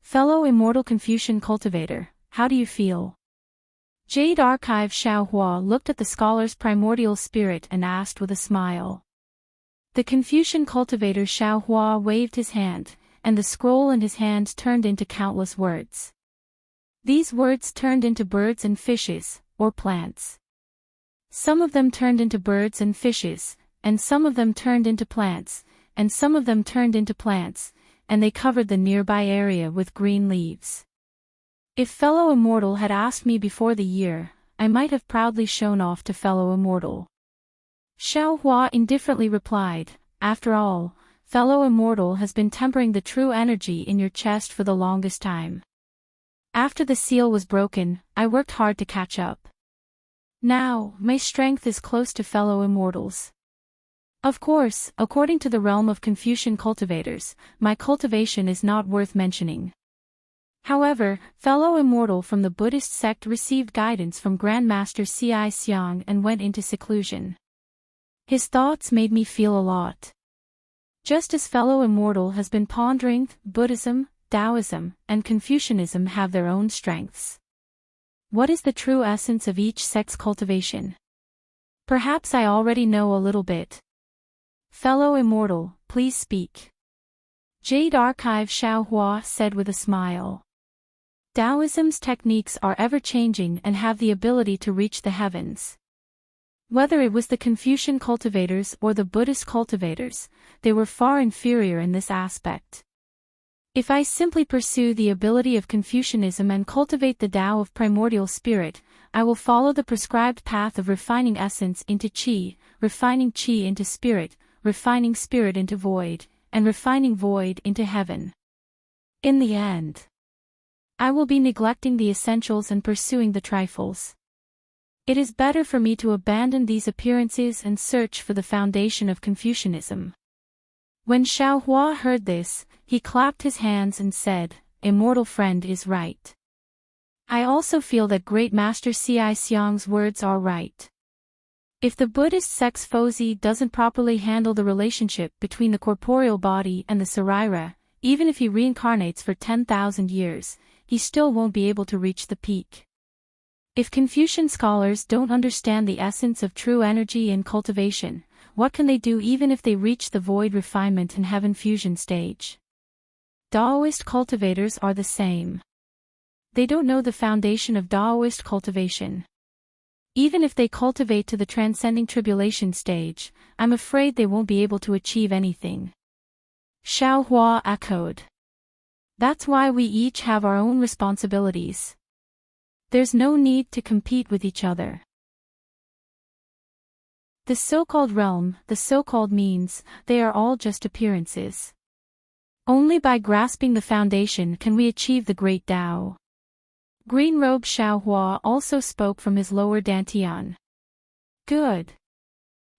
Fellow immortal Confucian cultivator, how do you feel? Jade Archive Xiaohua looked at the scholar's primordial spirit and asked with a smile. The Confucian cultivator Xiaohua waved his hand, and the scroll in his hand turned into countless words. These words turned into birds and fishes, or plants. Some of them turned into birds and fishes, and some of them turned into plants, and some of them turned into plants, and they covered the nearby area with green leaves. If fellow immortal had asked me before the year, I might have proudly shown off to fellow immortal. Xiaohua indifferently replied, after all, fellow immortal has been tempering the true energy in your chest for the longest time. After the seal was broken, I worked hard to catch up. Now, my strength is close to fellow immortals. Of course, according to the realm of Confucian cultivators, my cultivation is not worth mentioning. However, fellow immortal from the Buddhist sect received guidance from Grandmaster Ci Xiang and went into seclusion. His thoughts made me feel a lot. Just as fellow immortal has been pondering, Buddhism, Taoism, and Confucianism have their own strengths. What is the true essence of each sect's cultivation? Perhaps I already know a little bit. Fellow immortal, please speak. Jade Archive Xiaohua said with a smile. Taoism's techniques are ever-changing and have the ability to reach the heavens. Whether it was the Confucian cultivators or the Buddhist cultivators, they were far inferior in this aspect. If I simply pursue the ability of Confucianism and cultivate the Tao of primordial spirit, I will follow the prescribed path of refining essence into qi, refining qi into spirit, refining spirit into void, and refining void into heaven. In the end, I will be neglecting the essentials and pursuing the trifles. It is better for me to abandon these appearances and search for the foundation of Confucianism. When Xiaohua heard this, he clapped his hands and said, Immortal friend is right. I also feel that Great Master Ci Xiang's words are right. If the Buddhist sect's Fozi doesn't properly handle the relationship between the corporeal body and the Sarira, even if he reincarnates for 10,000 years, he still won't be able to reach the peak. If Confucian scholars don't understand the essence of true energy in cultivation, what can they do even if they reach the void refinement and heaven fusion stage? Taoist cultivators are the same. They don't know the foundation of Taoist cultivation. Even if they cultivate to the transcending tribulation stage, I'm afraid they won't be able to achieve anything. Xiaohua echoed. That's why we each have our own responsibilities. There's no need to compete with each other. The so-called realm, the so-called means, they are all just appearances. Only by grasping the foundation can we achieve the great Tao. Green Robe Xiaohua also spoke from his lower dantian. Good.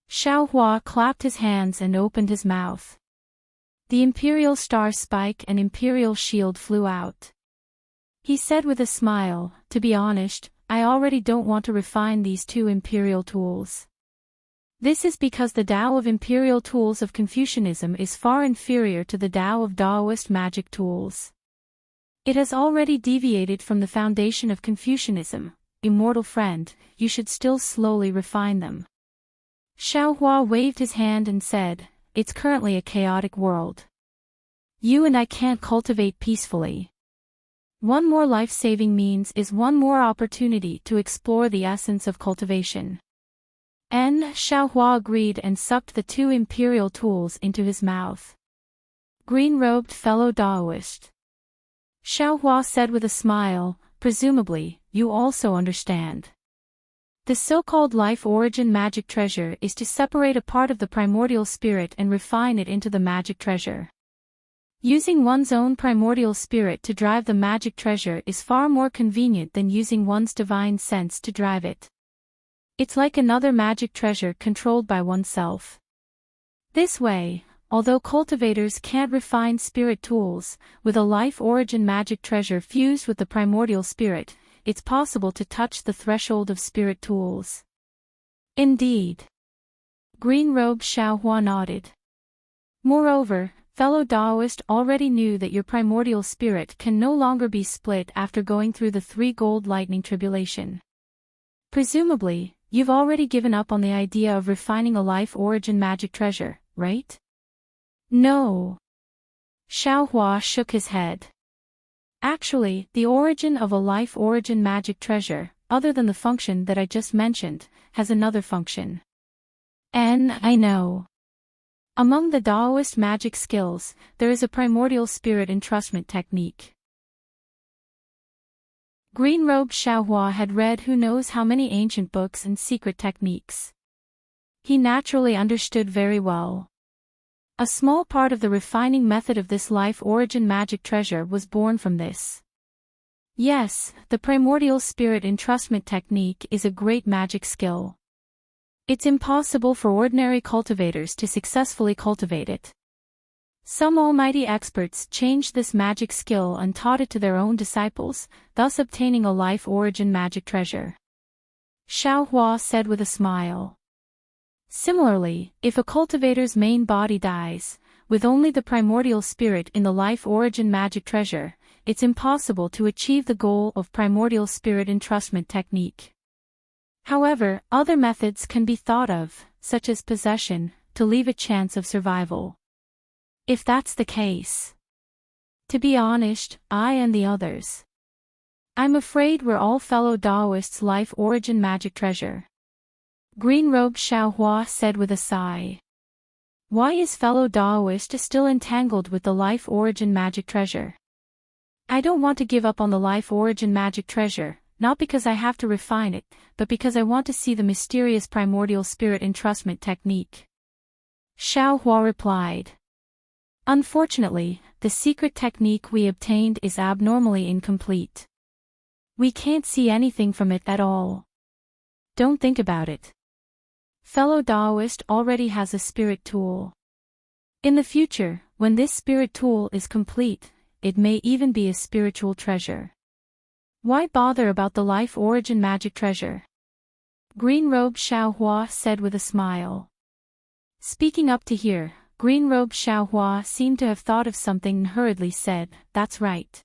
Xiaohua clapped his hands and opened his mouth. The Imperial Star Spike and Imperial Shield flew out. He said with a smile, to be honest, I already don't want to refine these two Imperial tools. This is because the Tao of Imperial tools of Confucianism is far inferior to the Tao of Taoist magic tools. It has already deviated from the foundation of Confucianism. Immortal friend, you should still slowly refine them. Xiaohua waved his hand and said, it's currently a chaotic world. You and I can't cultivate peacefully. One more life-saving means is one more opportunity to explore the essence of cultivation. Xiaohua agreed and sucked the two imperial tools into his mouth. Green-robed fellow Taoist. Xiaohua said with a smile, presumably, you also understand. The so-called life origin magic treasure is to separate a part of the primordial spirit and refine it into the magic treasure. Using one's own primordial spirit to drive the magic treasure is far more convenient than using one's divine sense to drive it. It's like another magic treasure controlled by oneself. This way, although cultivators can't refine spirit tools, with a life origin magic treasure fused with the primordial spirit, it's possible to touch the threshold of spirit tools. Indeed. Green Robe Xiaohua nodded. Moreover, fellow Taoist already knew that your primordial spirit can no longer be split after going through the three gold lightning tribulation. Presumably, you've already given up on the idea of refining a life origin magic treasure, right? No. Xiaohua shook his head. Actually, the origin of a life origin magic treasure, other than the function that I just mentioned, has another function. I know. Among the Taoist magic skills, there is a primordial spirit entrustment technique. Green Robe Xiaohua had read who knows how many ancient books and secret techniques. He naturally understood very well. A small part of the refining method of this life origin magic treasure was born from this. Yes, the primordial spirit entrustment technique is a great magic skill. It's impossible for ordinary cultivators to successfully cultivate it. Some almighty experts changed this magic skill and taught it to their own disciples, thus obtaining a life origin magic treasure. Xiaohua said with a smile. Similarly, if a cultivator's main body dies, with only the primordial spirit in the life origin magic treasure, it's impossible to achieve the goal of primordial spirit entrustment technique. However, other methods can be thought of, such as possession, to leave a chance of survival. If that's the case. To be honest, I and the others. I'm afraid we're all fellow Taoists' life origin magic treasure. Green Robe Xiaohua said with a sigh. Why is fellow Taoist still entangled with the life origin magic treasure? I don't want to give up on the life origin magic treasure, not because I have to refine it, but because I want to see the mysterious primordial spirit entrustment technique. Xiaohua replied. Unfortunately, the secret technique we obtained is abnormally incomplete. We can't see anything from it at all. Don't think about it. Fellow Taoist already has a spirit tool. In the future, when this spirit tool is complete, it may even be a spiritual treasure. Why bother about the life origin magic treasure? Green Robe Xiaohua said with a smile. Speaking up to here, Green Robe Xiaohua seemed to have thought of something and hurriedly said, that's right.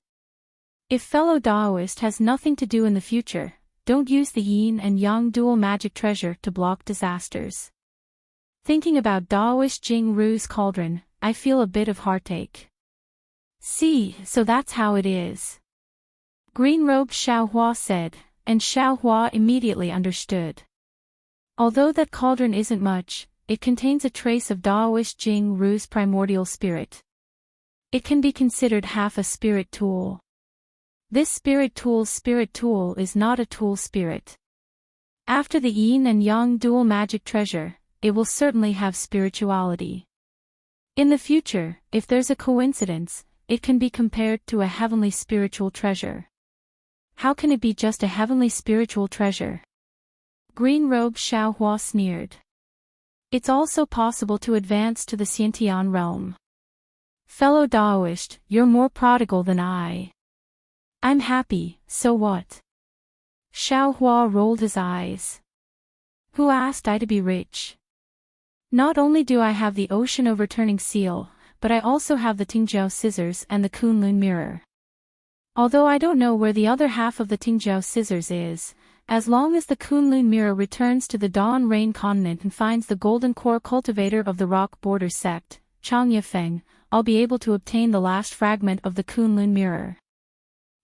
If fellow Taoist has nothing to do in the future, don't use the yin and yang dual magic treasure to block disasters. Thinking about Taoist Jing Ru's cauldron, I feel a bit of heartache. See, so that's how it is. Green Robe Xiaohua said, and Xiaohua immediately understood. Although that cauldron isn't much, it contains a trace of Daoist Jing Ru's primordial spirit. It can be considered half a spirit tool. This spirit tool is not a tool spirit. After the yin and yang dual magic treasure, it will certainly have spirituality. In the future, if there's a coincidence, it can be compared to a heavenly spiritual treasure. How can it be just a heavenly spiritual treasure? Green-robed Xiaohua sneered. It's also possible to advance to the Xiantian realm. Fellow Daoist, you're more prodigal than I. I'm happy, so what? Xiaohua rolled his eyes. Who asked I to be rich? Not only do I have the ocean overturning seal, but I also have the Tingjiao scissors and the Kunlun mirror. Although I don't know where the other half of the Tingjiao scissors is, as long as the Kunlun mirror returns to the Dawn Rain continent and finds the golden core cultivator of the rock border sect, Chang Yifeng, I'll be able to obtain the last fragment of the Kunlun mirror.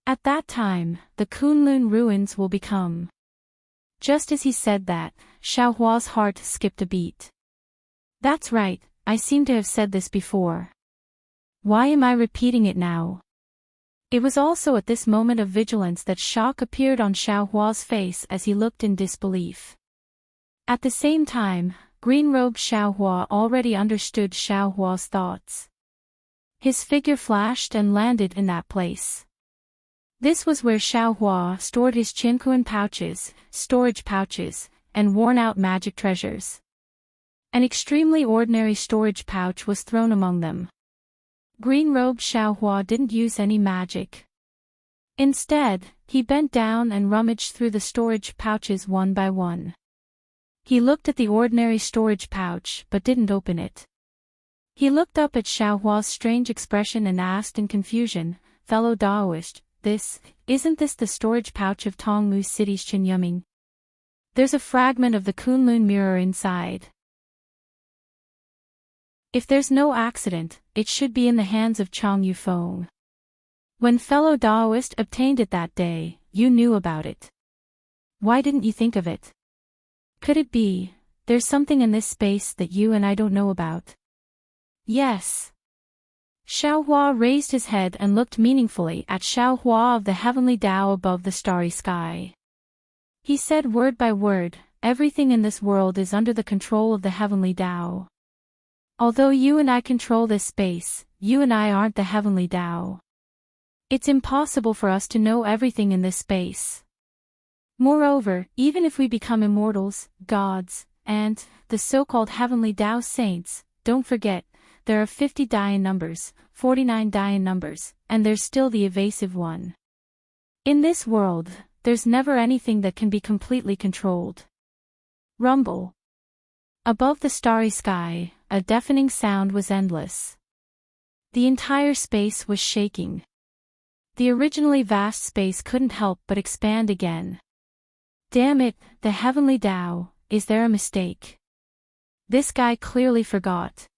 At that time, the Kunlun ruins will become. Just as he said that, Xiaohua's heart skipped a beat. That's right, I seem to have said this before. Why am I repeating it now? It was also at this moment of vigilance that shock appeared on Xiaohua's face as he looked in disbelief. At the same time, green-robed Xiaohua already understood Xiaohua's thoughts. His figure flashed and landed in that place. This was where Xiaohua stored his Qinkuan pouches, storage pouches, and worn-out magic treasures. An extremely ordinary storage pouch was thrown among them. Green-robed Xiaohua didn't use any magic. Instead, he bent down and rummaged through the storage pouches one by one. He looked at the ordinary storage pouch but didn't open it. He looked up at Xiaohua's strange expression and asked in confusion, "Fellow Daoist, isn't this the storage pouch of Tongmu City's Qinyuming? There's a fragment of the Kunlun mirror inside. If there's no accident, it should be in the hands of Chang Yufeng. When fellow Daoist obtained it that day, you knew about it. Why didn't you think of it? Could it be, there's something in this space that you and I don't know about?" Yes. Xiaohua raised his head and looked meaningfully at Xiaohua of the heavenly Tao above the starry sky. He said word by word, "Everything in this world is under the control of the heavenly Tao. Although you and I control this space, you and I aren't the heavenly Tao. It's impossible for us to know everything in this space. Moreover, even if we become immortals, gods, and the so-called heavenly Tao saints, don't forget, there are 50 Dayan numbers, 49 Dayan numbers, and there's still the evasive one. In this world, there's never anything that can be completely controlled." Rumble. Above the starry sky, a deafening sound was endless. The entire space was shaking. The originally vast space couldn't help but expand again. Damn it, the heavenly Tao, is there a mistake? This guy clearly forgot.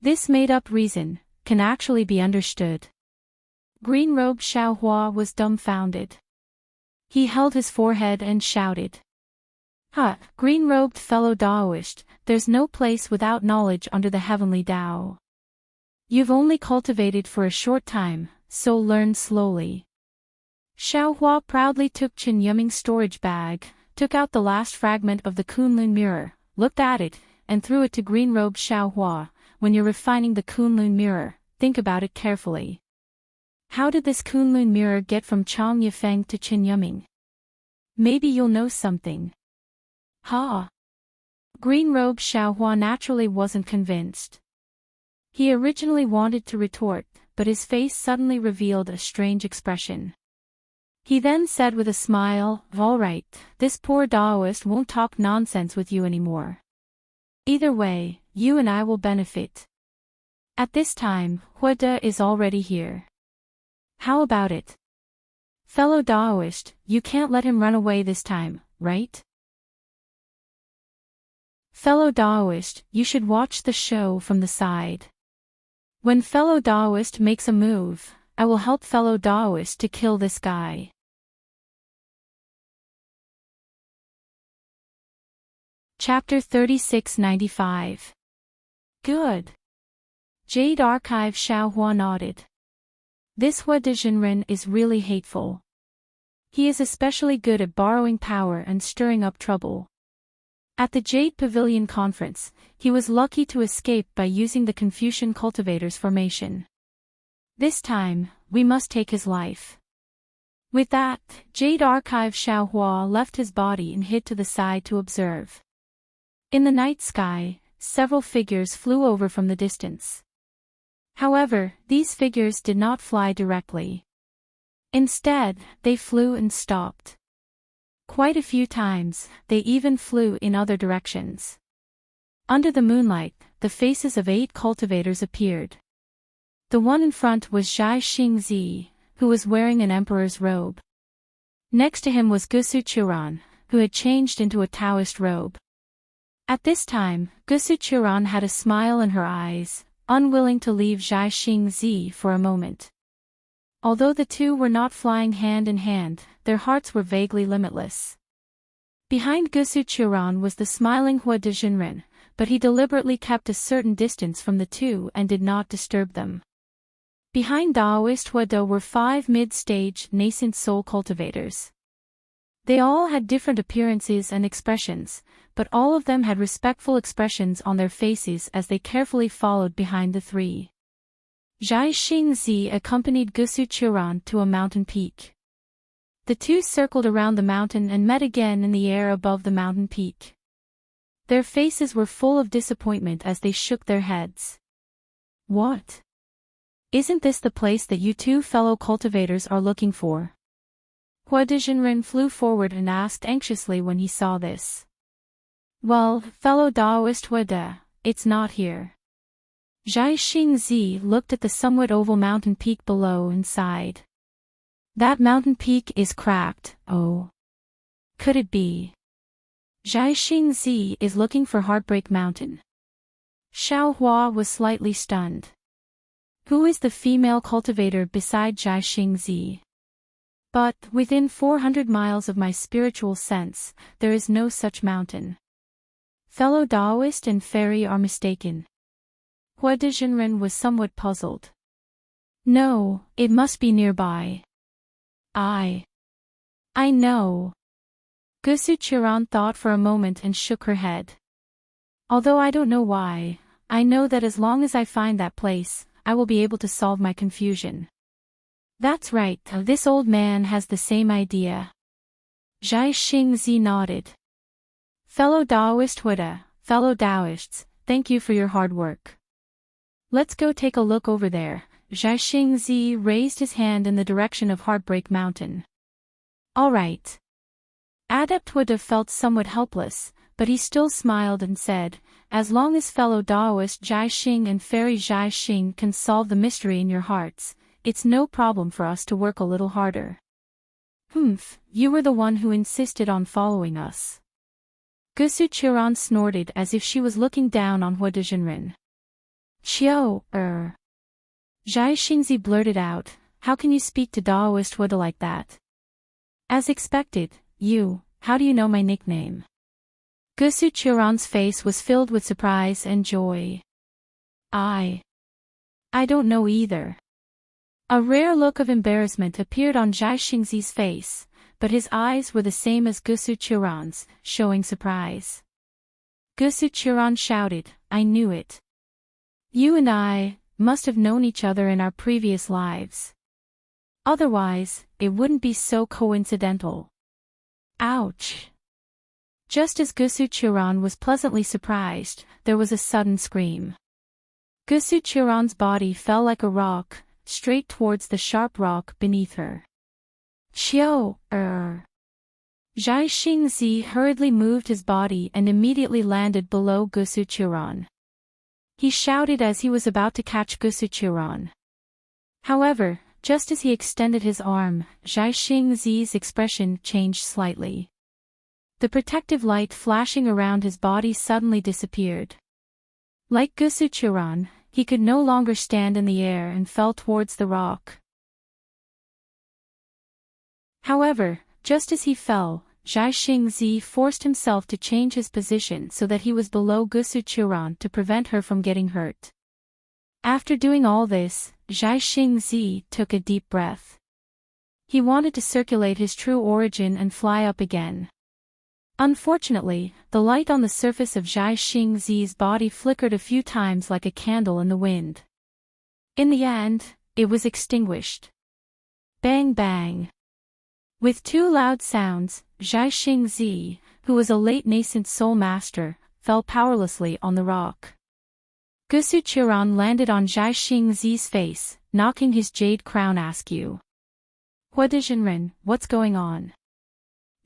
This made-up reason can actually be understood. Green-robed Xiaohua was dumbfounded. He held his forehead and shouted. Green-robed fellow Daoist, there's no place without knowledge under the heavenly Tao. You've only cultivated for a short time, so learn slowly. Xiaohua proudly took Chen Yuming's storage bag, took out the last fragment of the Kunlun mirror, looked at it, and threw it to green-robed Xiaohua. When you're refining the Kunlun mirror, think about it carefully. How did this Kunlun mirror get from Chang Yifeng to Chen Yuming? Maybe you'll know something. Green-robed Xiaohua naturally wasn't convinced. He originally wanted to retort, but his face suddenly revealed a strange expression. He then said with a smile, "All right, this poor Daoist won't talk nonsense with you anymore. Either way, you and I will benefit. At this time, Huada is already here. How about it? Fellow Daoist, you can't let him run away this time, right? Fellow Daoist, you should watch the show from the side. When fellow Daoist makes a move, I will help fellow Daoist to kill this guy." Chapter 3695. Good. Jade Archive. Xiaohua nodded. This Hua Dezhenren is really hateful. He is especially good at borrowing power and stirring up trouble. At the Jade Pavilion conference, he was lucky to escape by using the Confucian cultivator's formation. This time, we must take his life. With that, Jade Archive Xiaohua left his body and hid to the side to observe. In the night sky, several figures flew over from the distance. However, these figures did not fly directly. Instead, they flew and stopped. Quite a few times, they even flew in other directions. Under the moonlight, the faces of 8 cultivators appeared. The one in front was Zhai Xingzi, who was wearing an emperor's robe. Next to him was Gusu Churan, who had changed into a Taoist robe. At this time, Gusu Churan had a smile in her eyes, unwilling to leave Zhai Xingzi for a moment. Although the two were not flying hand in hand, their hearts were vaguely limitless. Behind Gusu Churan was the smiling Hua Dezhenren, but he deliberately kept a certain distance from the two and did not disturb them. Behind Daoist Hua De were 5 mid-stage nascent soul cultivators. They all had different appearances and expressions, but all of them had respectful expressions on their faces as they carefully followed behind the 3. Zhai Xingzi accompanied Gusu Churan to a mountain peak. The two circled around the mountain and met again in the air above the mountain peak. Their faces were full of disappointment as they shook their heads. What? Isn't this the place that you 2 fellow cultivators are looking for? Hua Dezhenren flew forward and asked anxiously when he saw this. Well, fellow Daoist Hua De, it's not here. Zhai Xingzi looked at the somewhat oval mountain peak below and sighed. That mountain peak is cracked, oh. Could it be? Zhai Xingzi is looking for Heartbreak Mountain. Xiaohua was slightly stunned. Who is the female cultivator beside Zhai Xingzi? But, within 400 miles of my spiritual sense, there is no such mountain. Fellow Daoist and fairy are mistaken. Hua Dezhenren was somewhat puzzled. No, it must be nearby. I know. Gusu Churan thought for a moment and shook her head. Although I don't know why, I know that as long as I find that place, I will be able to solve my confusion. That's right, this old man has the same idea. Zhai Xingzi nodded. Fellow Daoist Hua De, fellow Daoists, thank you for your hard work. Let's go take a look over there. Zhai Xingzi raised his hand in the direction of Heartbreak Mountain. All right. Adept Hua De felt somewhat helpless, but he still smiled and said, as long as fellow Daoist Zhai Xing and fairy Zhai Xing can solve the mystery in your hearts, it's no problem for us to work a little harder. Humph, you were the one who insisted on following us. Gusu Churan snorted as if she was looking down on Hua Dezhenren. Zhai Xingzi blurted out, how can you speak to Daoist Hua De like that? As expected, how do you know my nickname? Gusu Churan's face was filled with surprise and joy. I don't know either. A rare look of embarrassment appeared on Zhai Xingzi's face, but his eyes were the same as Gusu Churan's, showing surprise. Gusu Churan shouted, I knew it. You and I must have known each other in our previous lives. Otherwise, it wouldn't be so coincidental. Ouch! Just as Gusu Churan was pleasantly surprised, there was a sudden scream. Gusu Churan's body fell like a rock, straight towards the sharp rock beneath her. Zhai Xingzi hurriedly moved his body and immediately landed below Gusu Churan. He shouted as he was about to catch Gusu Churan. However, just as he extended his arm, Zhai Xingzi's expression changed slightly. The protective light flashing around his body suddenly disappeared. Like Gusu Churan, he could no longer stand in the air and fell towards the rock. However, just as he fell, Zhai Xingzi forced himself to change his position so that he was below Gusu Qiran to prevent her from getting hurt. After doing all this, Zhai Xingzi took a deep breath. He wanted to circulate his true origin and fly up again. Unfortunately, the light on the surface of Zhai Xingzi's body flickered a few times like a candle in the wind. In the end, it was extinguished. Bang bang. With two loud sounds, Zhai Xingzi, who was a late nascent soul master, fell powerlessly on the rock. Gusu Qiran landed on Zhai Xingzi's face, knocking his jade crown askew. Huadizhenren, what's going on?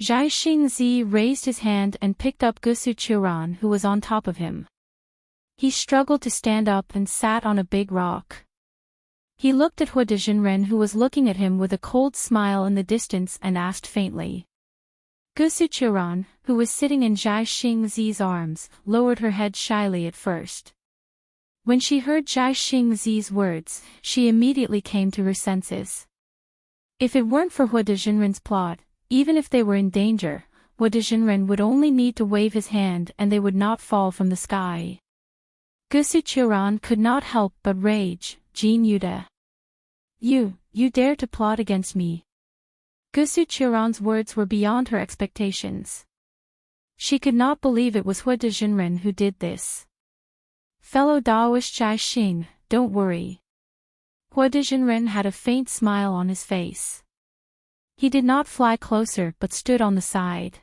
Zhai Xingzi raised his hand and picked up Gusu Qiran, who was on top of him. He struggled to stand up and sat on a big rock. He looked at Huadizhenren, who was looking at him with a cold smile in the distance, and asked faintly. Gusu Qiran, who was sitting in Zhai Xingzi's arms, lowered her head shyly at first. When she heard Zhai Xingzi's words, she immediately came to her senses. If it weren't for Huadizhenren's plot, even if they were in danger, Huadizhenren would only need to wave his hand and they would not fall from the sky. Gusu Qiran could not help but rage. Jin Yuda. You dare to plot against me. Gusu Qiran's words were beyond her expectations. She could not believe it was Huadizhenren who did this. Fellow Daoist Zhai Xing, don't worry. Huadizhenren had a faint smile on his face. He did not fly closer but stood on the side.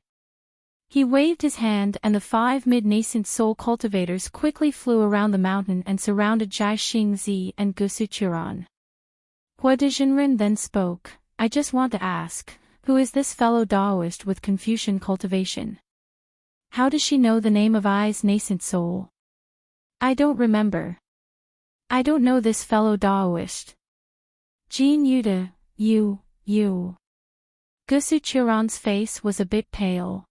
He waved his hand and the 5 mid-nascent soul cultivators quickly flew around the mountain and surrounded Zhai Xingzi and Gusu Qiran. Huadizhenren then spoke, I just want to ask, who is this fellow Daoist with Confucian cultivation? How does she know the name of I's nascent soul? I don't remember. I don't know this fellow Daoist. Jin Yuda, you. Gusu Qiran's face was a bit pale.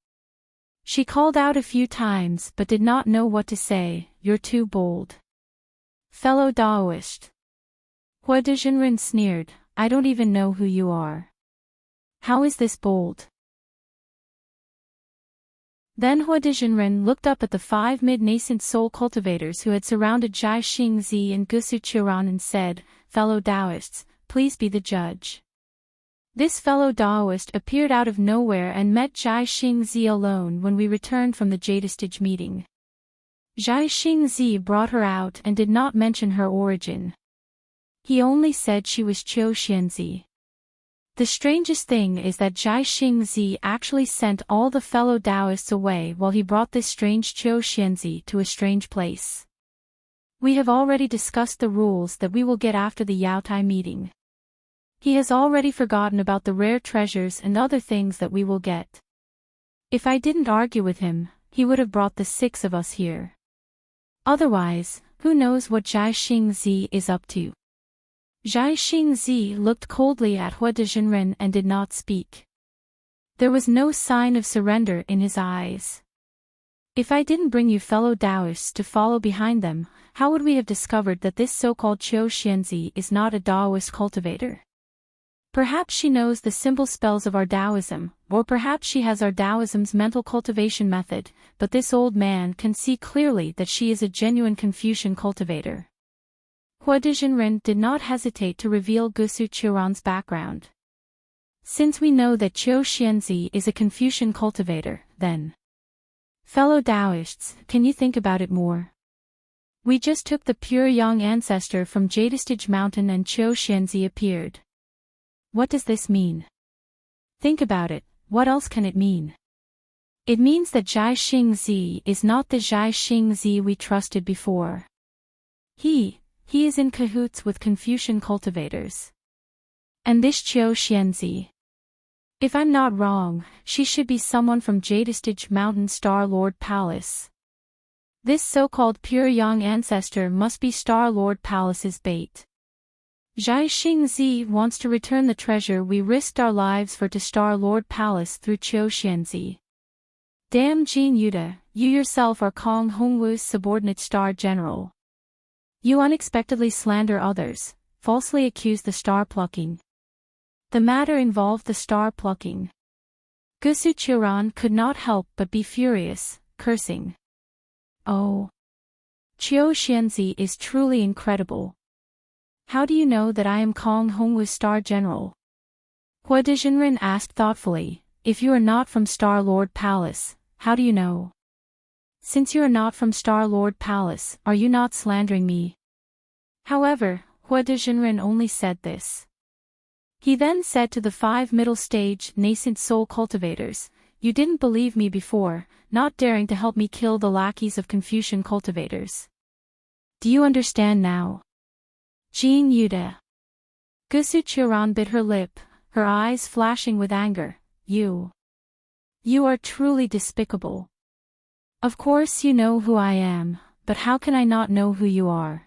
She called out a few times but did not know what to say. You're too bold. Fellow Daoist. Huadizhenren sneered, I don't even know who you are. How is this bold? Then Huadizhenren looked up at the 5 mid-nascent soul cultivators who had surrounded Zhai Xingzi and Gusu Qiran and said, Fellow Daoists, please be the judge. This fellow Daoist appeared out of nowhere and met Zhai Xingzi alone when we returned from the Jadestage meeting. Zhai Xingzi brought her out and did not mention her origin. He only said she was Qiu Xianzi. The strangest thing is that Zhai Xingzi actually sent all the fellow Daoists away while he brought this strange Qiu Xianzi to a strange place. We have already discussed the rules that we will get after the Yaotai meeting. He has already forgotten about the rare treasures and other things that we will get. If I didn't argue with him, he would have brought the 6 of us here. Otherwise, who knows what Zhai Xingzi is up to? Zhai Xingzi looked coldly at Huadizhenren and did not speak. There was no sign of surrender in his eyes. If I didn't bring you fellow Daoists to follow behind them, how would we have discovered that this so-called Qiu Xianzi is not a Daoist cultivator? Perhaps she knows the simple spells of our Taoism, or perhaps she has our Taoism's mental cultivation method, but this old man can see clearly that she is a genuine Confucian cultivator. Huadizhenren did not hesitate to reveal Gusu Qiran's background. Since we know that Qiu Xianzi is a Confucian cultivator, then. Fellow Taoists, can you think about it more? We just took the pure young ancestor from Jadestage Mountain and Qiu Xianzi appeared. What does this mean? Think about it, what else can it mean? It means that Zhai Xingzi is not the Zhai Xingzi we trusted before. He is in cahoots with Confucian cultivators. And this Qiu Xianzi. If I'm not wrong, she should be someone from Jadestage Mountain Star-Lord Palace. This so-called pure young ancestor must be Star-Lord Palace's bait. Zhai Xingzi wants to return the treasure we risked our lives for to Star-Lord Palace through Qiu Xianzi. Damn Jin Yuda, you yourself are Kong Hongwu's subordinate Star General. You unexpectedly slander others, falsely accuse the star plucking. The matter involved the star plucking. Gusuchiran could not help but be furious, cursing. Oh. Chiu Xianzi is truly incredible. How do you know that I am Kong Hongwu's Star General? Hua Dezhenren asked thoughtfully, if you are not from Star Lord Palace, how do you know? Since you are not from Star Lord Palace, are you not slandering me? However, Hua Dezhenren only said this. He then said to the 5 middle-stage nascent soul cultivators, you didn't believe me before, not daring to help me kill the lackeys of Confucian cultivators. Do you understand now? Jin Yude. Gusuchiran bit her lip, her eyes flashing with anger. You are truly despicable. Of course you know who I am, but how can I not know who you are?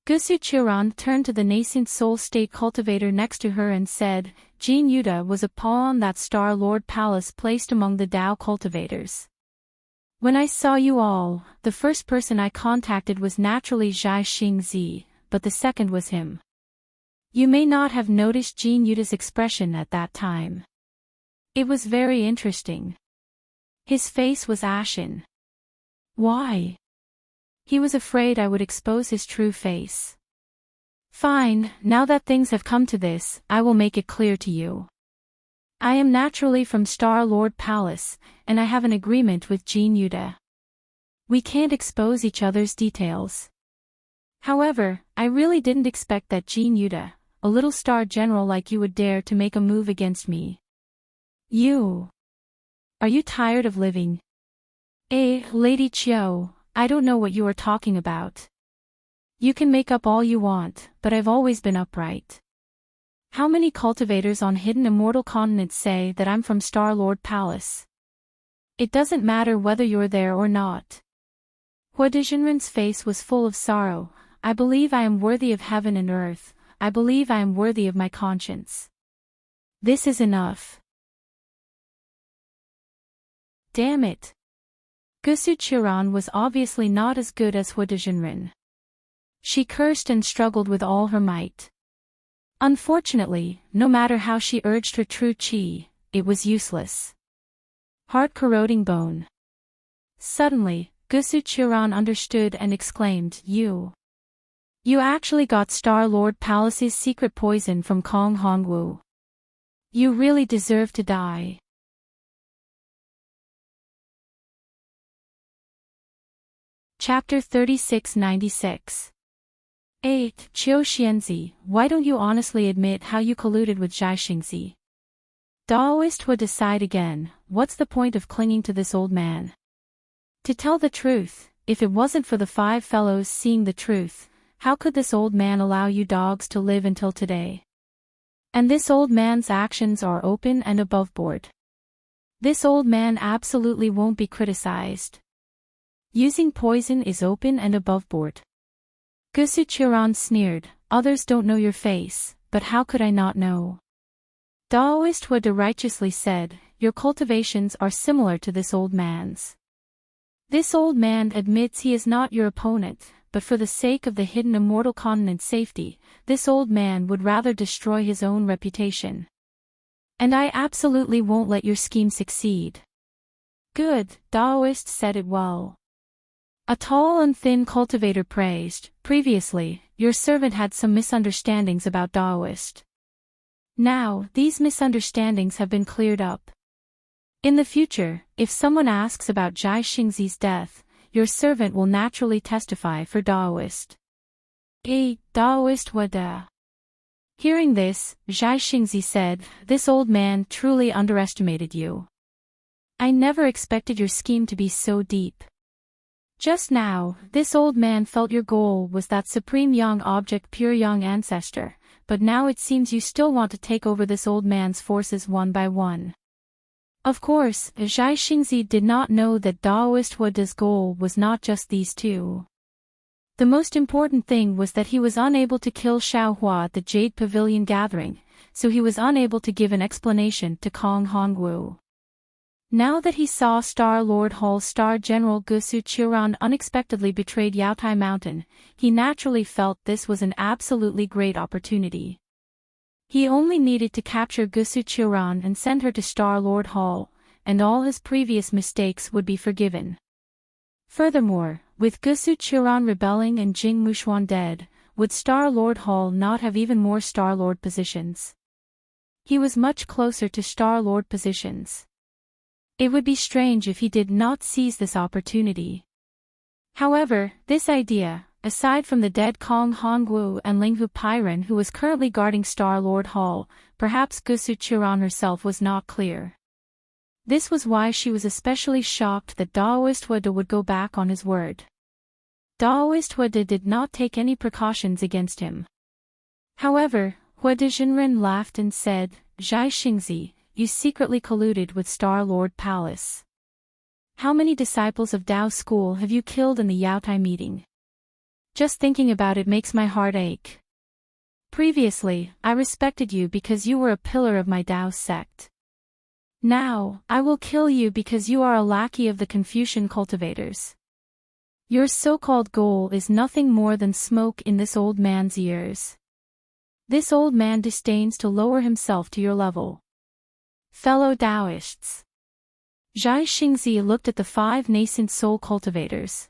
Gusuchiran turned to the nascent soul state cultivator next to her and said, Jin Yude was a pawn that Star Lord Palace placed among the Tao cultivators. When I saw you all, the first person I contacted was naturally Zhai Xingzi, but the second was him. You may not have noticed Jin Yude's expression at that time. It was very interesting. His face was ashen. Why? He was afraid I would expose his true face. Fine, now that things have come to this, I will make it clear to you. I am naturally from Star Lord Palace, and I have an agreement with Jin Yude. We can't expose each other's details. However, I really didn't expect that Jin Yude, a little star general like you, would dare to make a move against me. Are you tired of living? Lady Chiu, I don't know what you are talking about. You can make up all you want, but I've always been upright. How many cultivators on hidden immortal continents say that I'm from Star Lord Palace? It doesn't matter whether you're there or not. Hua Dezhenren's face was full of sorrow. I believe I am worthy of heaven and earth. I believe I am worthy of my conscience. This is enough. Damn it. Gusuchiran was obviously not as good as Hua Dezhenren. She cursed and struggled with all her might. Unfortunately, no matter how she urged her true chi, it was useless. Heart-corroding bone. Suddenly, Gusuchiran understood and exclaimed, You actually got Star Lord Palace's secret poison from Kong Hongwu. You really deserve to die. Chapter 3696. 8. Chiu Xianzi, why don't you honestly admit how you colluded with Zhai Xingzi? Daoist would decide again, what's the point of clinging to this old man? To tell the truth, if it wasn't for the 5 fellows seeing the truth, how could this old man allow you dogs to live until today? And this old man's actions are open and above board. This old man absolutely won't be criticized. Using poison is open and above board. Gusuchiran sneered, others don't know your face, but how could I not know? Daoist Hua righteously said, your cultivations are similar to this old man's. This old man admits he is not your opponent, but for the sake of the hidden immortal continent's safety, this old man would rather destroy his own reputation. And I absolutely won't let your scheme succeed. Good, Daoist said it well. A tall and thin cultivator praised, previously, your servant had some misunderstandings about Daoist. Now, these misunderstandings have been cleared up. In the future, if someone asks about Zhai Xingzi's death, your servant will naturally testify for Daoist. Daoist Wada. Hearing this, Zhai Xingzi said, this old man truly underestimated you. I never expected your scheme to be so deep. Just now, this old man felt your goal was that supreme young object, pure young ancestor, but now it seems you still want to take over this old man's forces one by one. Of course, Zhai Xingzi did not know that Daoist Wada's goal was not just these two. The most important thing was that he was unable to kill Xiaohua at the Jade Pavilion gathering, so he was unable to give an explanation to Kong Hongwu. Now that he saw Star Lord Hall's Star General Gusuchiran unexpectedly betrayed Yaotai Mountain, he naturally felt this was an absolutely great opportunity. He only needed to capture Gusu Churan and send her to Star-Lord Hall, and all his previous mistakes would be forgiven. Furthermore, with Gusu Churan rebelling and Jing Mushuan dead, would Star-Lord Hall not have even more Star-Lord positions? He was much closer to Star-Lord positions. It would be strange if he did not seize this opportunity. However, this idea, aside from the dead Kong Hongwu and Linghu Pairen who was currently guarding Star-Lord Hall, perhaps Gusu Churan herself was not clear. This was why she was especially shocked that Daoist Huada would go back on his word. Daoist Huada did not take any precautions against him. However, Huada Jinren laughed and said, "Zhai Xingzi, you secretly colluded with Star-Lord Palace. How many disciples of Dao School have you killed in the Yaotai meeting? Just thinking about it makes my heart ache. Previously, I respected you because you were a pillar of my Dao sect. Now, I will kill you because you are a lackey of the Confucian cultivators. Your so-called goal is nothing more than smoke in this old man's ears. This old man disdains to lower himself to your level. Fellow Taoists." Zhai Xingzi looked at the 5 nascent soul cultivators.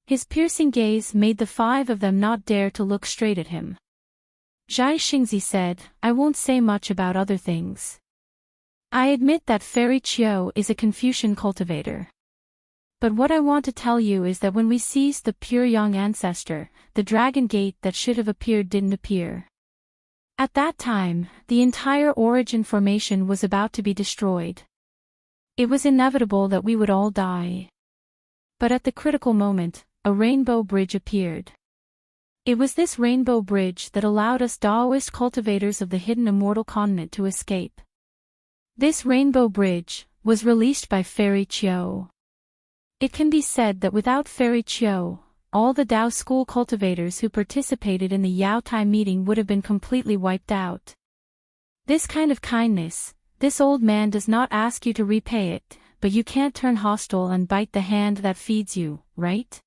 His piercing gaze made the 5 of them not dare to look straight at him. Zhai Xingzi said, "I won't say much about other things. I admit that Fairy Qiu is a Confucian cultivator. But what I want to tell you is that when we seized the pure young ancestor, the dragon gate that should have appeared didn't appear. At that time, the entire origin formation was about to be destroyed. It was inevitable that we would all die. But at the critical moment, a rainbow bridge appeared. It was this rainbow bridge that allowed us Daoist cultivators of the hidden immortal continent to escape. This rainbow bridge was released by Fairy Qiu. It can be said that without Fairy Qiu, all the Dao school cultivators who participated in the Yaotai meeting would have been completely wiped out. This kind of kindness, this old man does not ask you to repay it, but you can't turn hostile and bite the hand that feeds you, right?"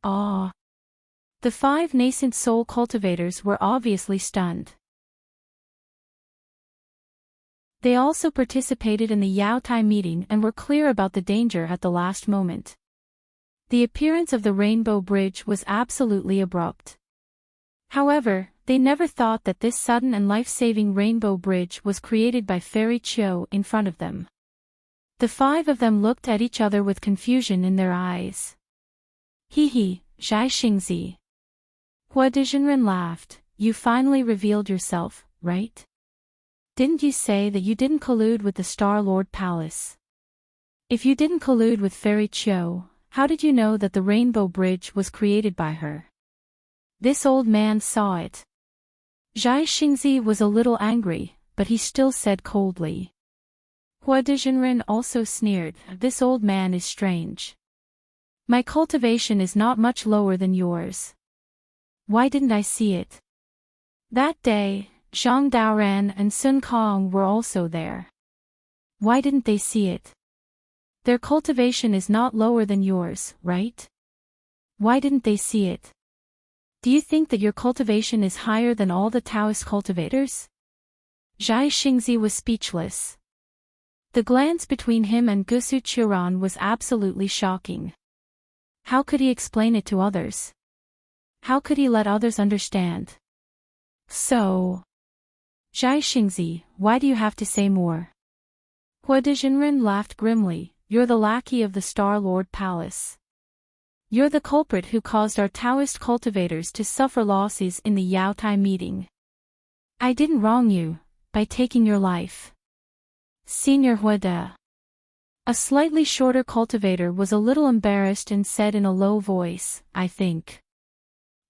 Ah. The 5 nascent soul cultivators were obviously stunned. They also participated in the Yaotai meeting and were clear about the danger at the last moment. The appearance of the rainbow bridge was absolutely abrupt. However, they never thought that this sudden and life-saving rainbow bridge was created by Fairy Qiu in front of them. The 5 of them looked at each other with confusion in their eyes. "He, Zhai Xingzi." Hua Dizhenren laughed, "You finally revealed yourself, right? Didn't you say that you didn't collude with the Star-Lord Palace? If you didn't collude with Fairy Qiu, how did you know that the rainbow bridge was created by her?" This old man saw it. Zhai Xingzi was a little angry, but he still said coldly. Hua Dizhenren also sneered, "This old man is strange. My cultivation is not much lower than yours. Why didn't I see it?" That day, Zhang Daoran and Sun Kong were also there. Why didn't they see it? Their cultivation is not lower than yours, right? Why didn't they see it? Do you think that your cultivation is higher than all the Taoist cultivators? Zhai Xingzi was speechless. The glance between him and Gusu Churan was absolutely shocking. How could he explain it to others? How could he let others understand? So, Zhai Xingzi, why do you have to say more? Hua Dizhenren laughed grimly. "You're the lackey of the Star-Lord Palace. You're the culprit who caused our Taoist cultivators to suffer losses in the Yaotai meeting. I didn't wrong you by taking your life." Senior Huada. A slightly shorter cultivator was a little embarrassed and said in a low voice, "I think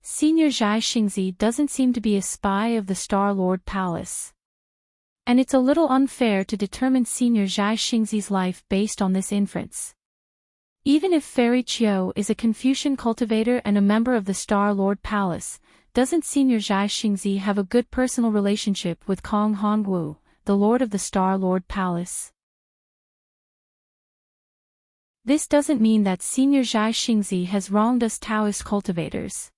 Senior Zhai Xingzi doesn't seem to be a spy of the Star-Lord Palace. And it's a little unfair to determine Senior Zhai Xingzi's life based on this inference. Even if Fairy Qiu is a Confucian cultivator and a member of the Star-Lord Palace, doesn't Senior Zhai Xingzi have a good personal relationship with Kong Hongwu, the Lord of the Star-Lord Palace? This doesn't mean that Senior Zhai Xingzi has wronged us Taoist cultivators.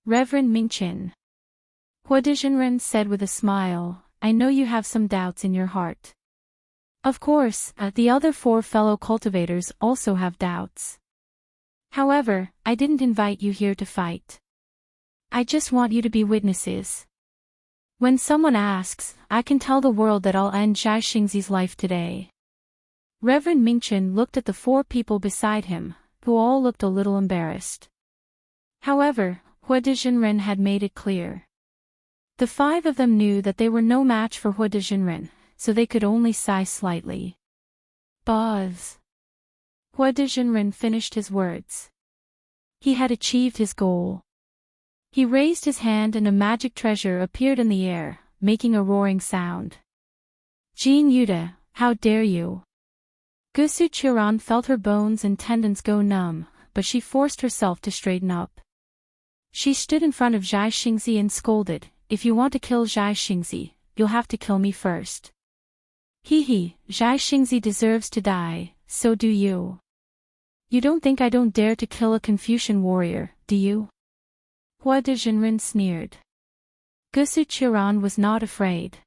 Reverend Mingqin. Hua Dezhenren said with a smile, I know you have some doubts in your heart. Of course, the other 4 fellow cultivators also have doubts. However, I didn't invite you here to fight. I just want you to be witnesses. When someone asks, I can tell the world that I'll end Zhai Xingzi's life today. Reverend Mingchen looked at the 4 people beside him, who all looked a little embarrassed. However, Hua Dezhenren had made it clear. The 5 of them knew that they were no match for Hua Dezhenren, so they could only sigh slightly. Buzz. Hua Dezhenren finished his words. He had achieved his goal. He raised his hand and a magic treasure appeared in the air, making a roaring sound. Jing Yude, how dare you! Gusu Qiran felt her bones and tendons go numb, but she forced herself to straighten up. She stood in front of Zhai Xingzi and scolded, if you want to kill Zhai Xingzi, you'll have to kill me first. Zhai Xingzi deserves to die, so do you. You don't think I don't dare to kill a Confucian warrior, do you? Hua Dezhenren sneered. Gusu Qiran was not afraid.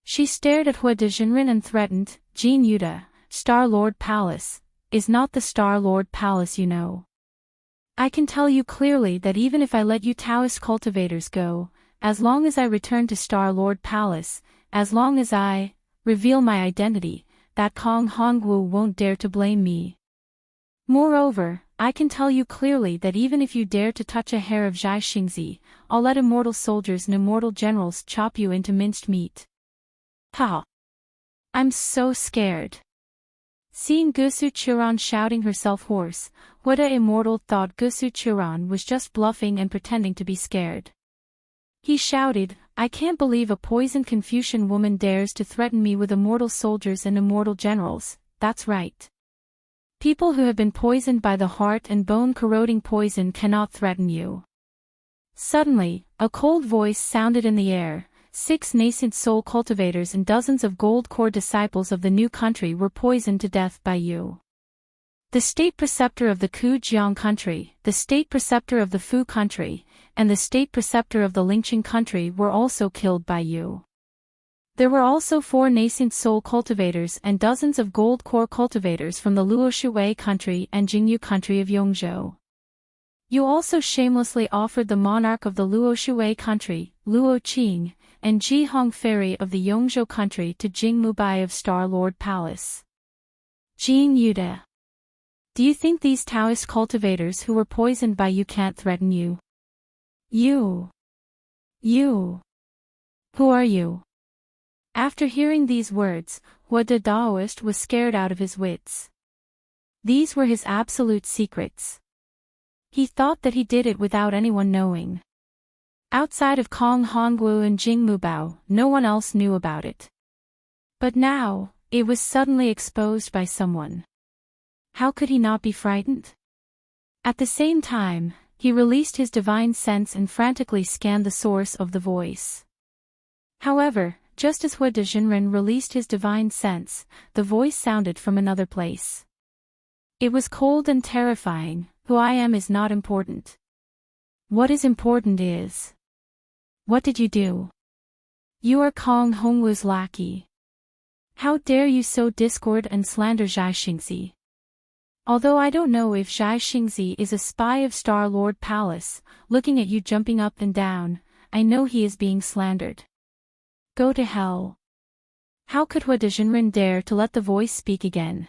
She stared at Hua Dezhenren and threatened, Jing Yude, Star-Lord Palace, is not the Star-Lord Palace you know. I can tell you clearly that even if I let you Taoist cultivators go, as long as I return to Star-Lord Palace, as long as I reveal my identity, that Kong Hongwu won't dare to blame me. Moreover, I can tell you clearly that even if you dare to touch a hair of Zhai Xingzi, I'll let immortal soldiers and immortal generals chop you into minced meat. Ha! I'm so scared. Seeing Gusu Qiran shouting herself hoarse, Hua De Immortal thought Gusu Qiran was just bluffing and pretending to be scared. He shouted, I can't believe a poisoned Confucian woman dares to threaten me with immortal soldiers and immortal generals, that's right. People who have been poisoned by the heart and bone-corroding poison cannot threaten you. Suddenly, a cold voice sounded in the air. 6 nascent soul cultivators and dozens of gold core disciples of the new country were poisoned to death by you. The state preceptor of the Kujiang country, the state preceptor of the Fu country, and the state preceptor of the Lingqing country were also killed by you. There were also 4 nascent soul cultivators and dozens of gold core cultivators from the Luoshui country and Jingyu country of Yongzhou. You also shamelessly offered the monarch of the Luoshui country, Luo Qing, and Ji Hong Ferry of the Yongzhou country to Jing Mubai of Star-Lord Palace. Jing Yude. Do you think these Taoist cultivators who were poisoned by you can't threaten you? You. Who are you? After hearing these words, Hua De Daoist was scared out of his wits. These were his absolute secrets. He thought that he did it without anyone knowing. Outside of Kong Hongwu and Jing Mubao, no one else knew about it. But now, it was suddenly exposed by someone. How could he not be frightened? At the same time, he released his divine sense and frantically scanned the source of the voice. However, just as Hua Dezhenren released his divine sense, the voice sounded from another place. It was cold and terrifying. Who I am is not important. What is important is... What did you do? You are Kong Hongwu's lackey. How dare you sow discord and slander Zhai Xingzi? Although I don't know if Zhai Xingzi is a spy of Star-Lord Palace, looking at you jumping up and down, I know he is being slandered. Go to hell. How could Hua Dezhenren dare to let the voice speak again?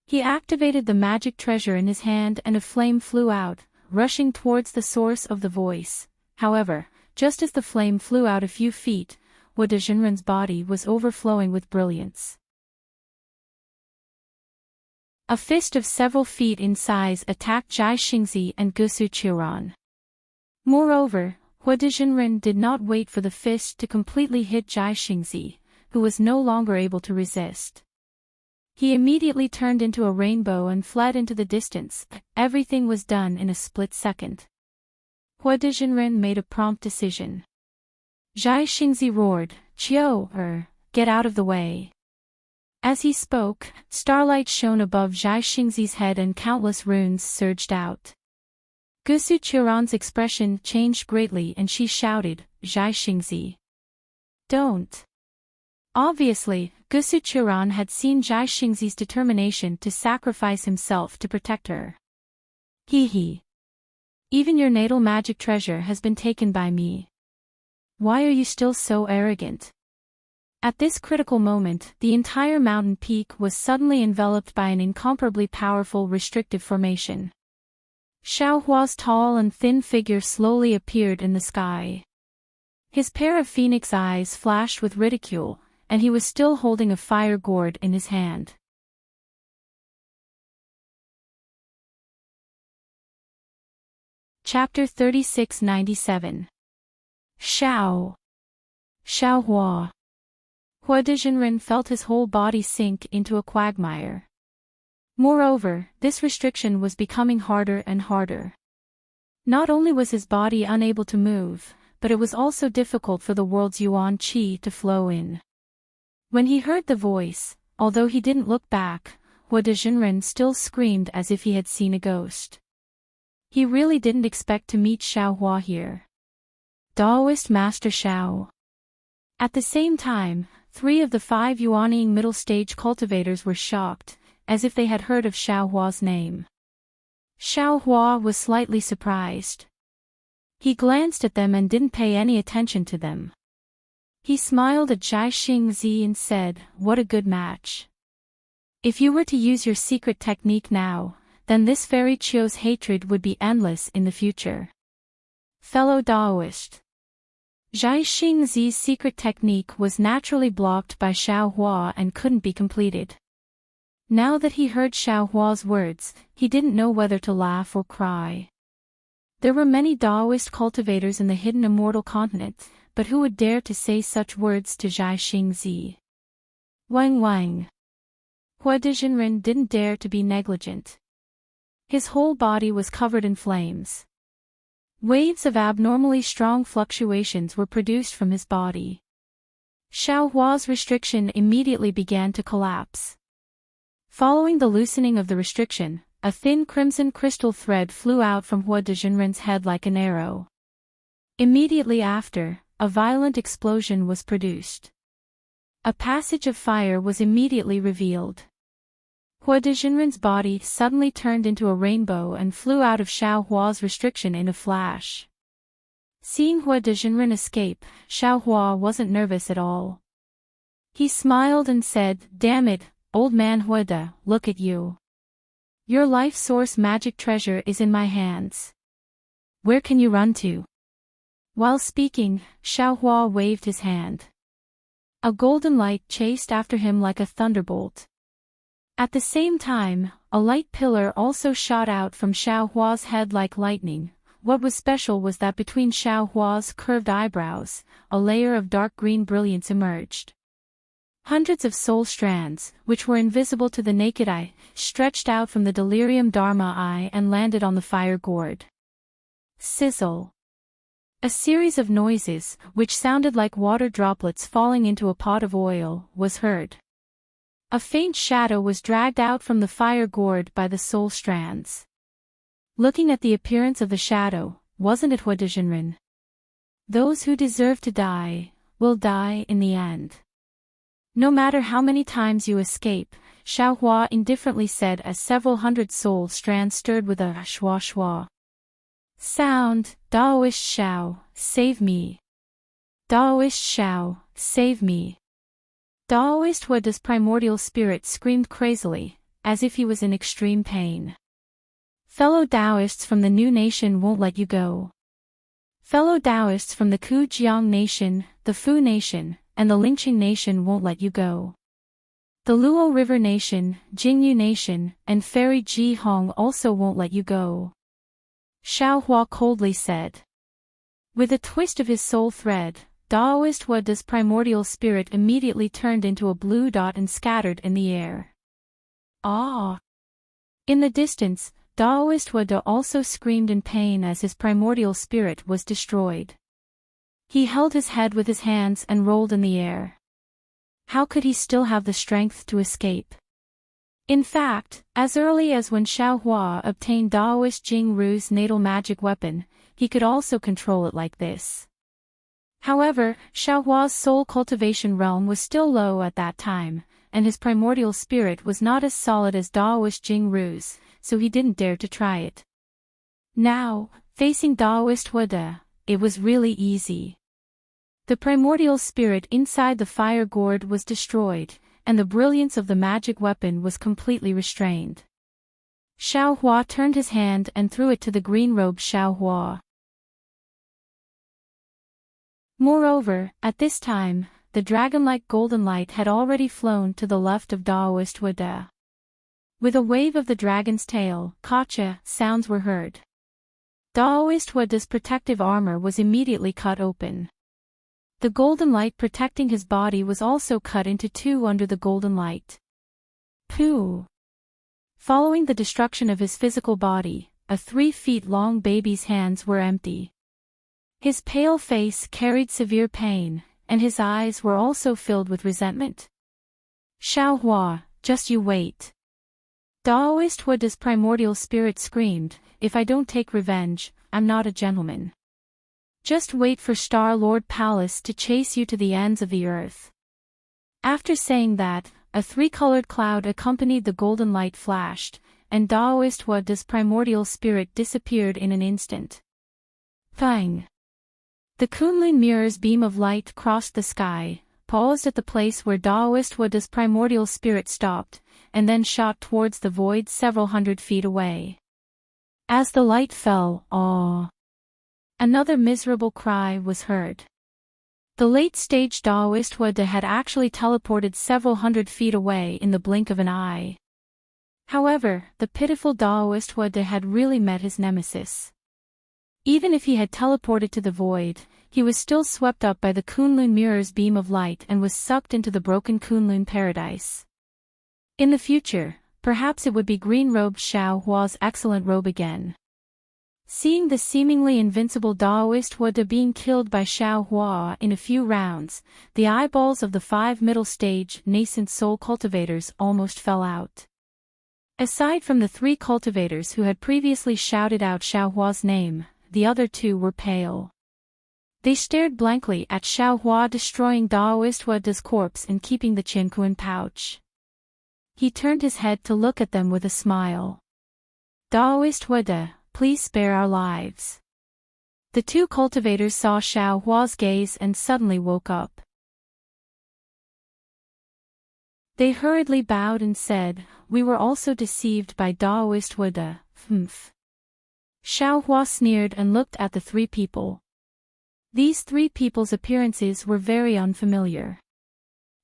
He activated the magic treasure in his hand and a flame flew out, rushing towards the source of the voice. However, just as the flame flew out a few feet, Hua Dezhenren's body was overflowing with brilliance. A fist of several feet in size attacked Zhai Xingzi and Gusu Qiran. Moreover, Hua Dezhenren did not wait for the fist to completely hit Zhai Xingzi, who was no longer able to resist. He immediately turned into a rainbow and fled into the distance. Everything was done in a split second. Hua Dezhenren made a prompt decision. Zhai Xingzi roared, "Qiu, get out of the way." As he spoke, starlight shone above Zhai Xingzi's head and countless runes surged out. Gusu Qiran's expression changed greatly and she shouted, Zhai Xingzi. Don't. Obviously, Gusu Qiran had seen Zhai Xingzi's determination to sacrifice himself to protect her. Hee hee. Even your natal magic treasure has been taken by me. Why are you still so arrogant? At this critical moment, the entire mountain peak was suddenly enveloped by an incomparably powerful restrictive formation. Xiaohua's tall and thin figure slowly appeared in the sky. His pair of phoenix eyes flashed with ridicule, and he was still holding a fire gourd in his hand. Chapter 3697. Xiaohua. Hua Dezhenren felt his whole body sink into a quagmire. Moreover, this restriction was becoming harder and harder. Not only was his body unable to move, but it was also difficult for the world's yuan qi to flow in. When he heard the voice, although he didn't look back, Hua Dezhenren still screamed as if he had seen a ghost. He really didn't expect to meet Xiaohua here. Daoist Master Xiao. At the same time, 3 of the 5 Yuanying middle-stage cultivators were shocked, as if they had heard of Xiaohua's name. Xiaohua was slightly surprised. He glanced at them and didn't pay any attention to them. He smiled at Zhai Xingzi and said, "What a good match. If you were to use your secret technique now, then this fairy Chio's hatred would be endless in the future." Fellow Daoist. Zhai Xingzi's secret technique was naturally blocked by Xiaohua and couldn't be completed. Now that he heard Xiaohua's words, he didn't know whether to laugh or cry. There were many Daoist cultivators in the hidden immortal continent, but who would dare to say such words to Zhai Xingzi? Wang Wang. Hua Dezhenren didn't dare to be negligent. His whole body was covered in flames. Waves of abnormally strong fluctuations were produced from his body. Xiaohua's restriction immediately began to collapse. Following the loosening of the restriction, a thin crimson crystal thread flew out from Hua Dezhenren's head like an arrow. Immediately after, a violent explosion was produced. A passage of fire was immediately revealed. Hua Dezhenren's body suddenly turned into a rainbow and flew out of Xiaohua's restriction in a flash. Seeing Hua Dezhenren escape, Xiaohua wasn't nervous at all. He smiled and said, "Damn it, old man Huada, look at you. Your life source magic treasure is in my hands. Where can you run to?" While speaking, Xiaohua waved his hand. A golden light chased after him like a thunderbolt. At the same time, a light pillar also shot out from Xiaohua's head like lightning. What was special was that between Xiaohua's curved eyebrows, a layer of dark green brilliance emerged. Hundreds of soul strands, which were invisible to the naked eye, stretched out from the delirium dharma eye and landed on the fire gourd. Sizzle. A series of noises, which sounded like water droplets falling into a pot of oil, was heard. A faint shadow was dragged out from the fire gourd by the soul strands. Looking at the appearance of the shadow, wasn't it Hua Dezhenren? Those who deserve to die, will die in the end. No matter how many times you escape, Xiaohua indifferently said as several hundred soul strands stirred with a shua shua sound. Daoist Xiao, save me. Daoist Xiao, save me. Daoist Huada's primordial spirit screamed crazily, as if he was in extreme pain. Fellow Daoists from the New Nation won't let you go. Fellow Daoists from the Kujiang Nation, the Fu Nation, and the Lingqing Nation won't let you go. The Luo River Nation, Jingyu Nation, and Fairy Ji Hong also won't let you go. Xiaohua coldly said. With a twist of his soul thread, Daoist Huada's primordial spirit immediately turned into a blue dot and scattered in the air. Ah! In the distance, Daoist Huada also screamed in pain as his primordial spirit was destroyed. He held his head with his hands and rolled in the air. How could he still have the strength to escape? In fact, as early as when Xiaohua obtained Daoist Jing Ru's natal magic weapon, he could also control it like this. However, Xiaohua's soul cultivation realm was still low at that time, and his primordial spirit was not as solid as Daoist Jing Ru's, so he didn't dare to try it. Now, facing Daoist Huada, it was really easy. The primordial spirit inside the fire gourd was destroyed, and the brilliance of the magic weapon was completely restrained. Xiaohua turned his hand and threw it to the green-robed Xiaohua. Moreover, at this time, the dragon-like golden light had already flown to the left of Daoist Huada. With a wave of the dragon's tail, "Kacha" sounds were heard. Daoist Huada's protective armor was immediately cut open. The golden light protecting his body was also cut into two under the golden light. Pooh! Following the destruction of his physical body, a 3-feet-long baby's hands were empty. His pale face carried severe pain, and his eyes were also filled with resentment. "Xiaohua, just you wait." Daoist Huada's primordial spirit screamed, "If I don't take revenge, I'm not a gentleman. Just wait for Star-Lord Palace to chase you to the ends of the earth." After saying that, a 3-colored cloud accompanied the golden light flashed, and Daoist Huada's primordial spirit disappeared in an instant. Bang! The Kunlun mirror's beam of light crossed the sky, paused at the place where Daoist Huada's primordial spirit stopped, and then shot towards the void several hundred feet away. As the light fell, another miserable cry was heard. The late-stage Daoist Huada had actually teleported several hundred feet away in the blink of an eye. However, the pitiful Daoist Huada had really met his nemesis. Even if he had teleported to the void, he was still swept up by the Kunlun mirror's beam of light and was sucked into the broken Kunlun paradise. In the future, perhaps it would be green-robed Xiaohua's excellent robe again. Seeing the seemingly invincible Daoist Huada being killed by Xiaohua in a few rounds, the eyeballs of the 5 middle-stage nascent soul cultivators almost fell out. Aside from the 3 cultivators who had previously shouted out Xiaohua's name, the other 2 were pale. They stared blankly at Xiaohua destroying Daoist Huada's corpse and keeping the Qinkuan pouch. He turned his head to look at them with a smile. "Daoist Huada, please spare our lives." The 2 cultivators saw Xiaohua's gaze and suddenly woke up. They hurriedly bowed and said, "We were also deceived by Daoist Huada, humph." Xiaohua sneered and looked at the 3 people. These 3 people's appearances were very unfamiliar.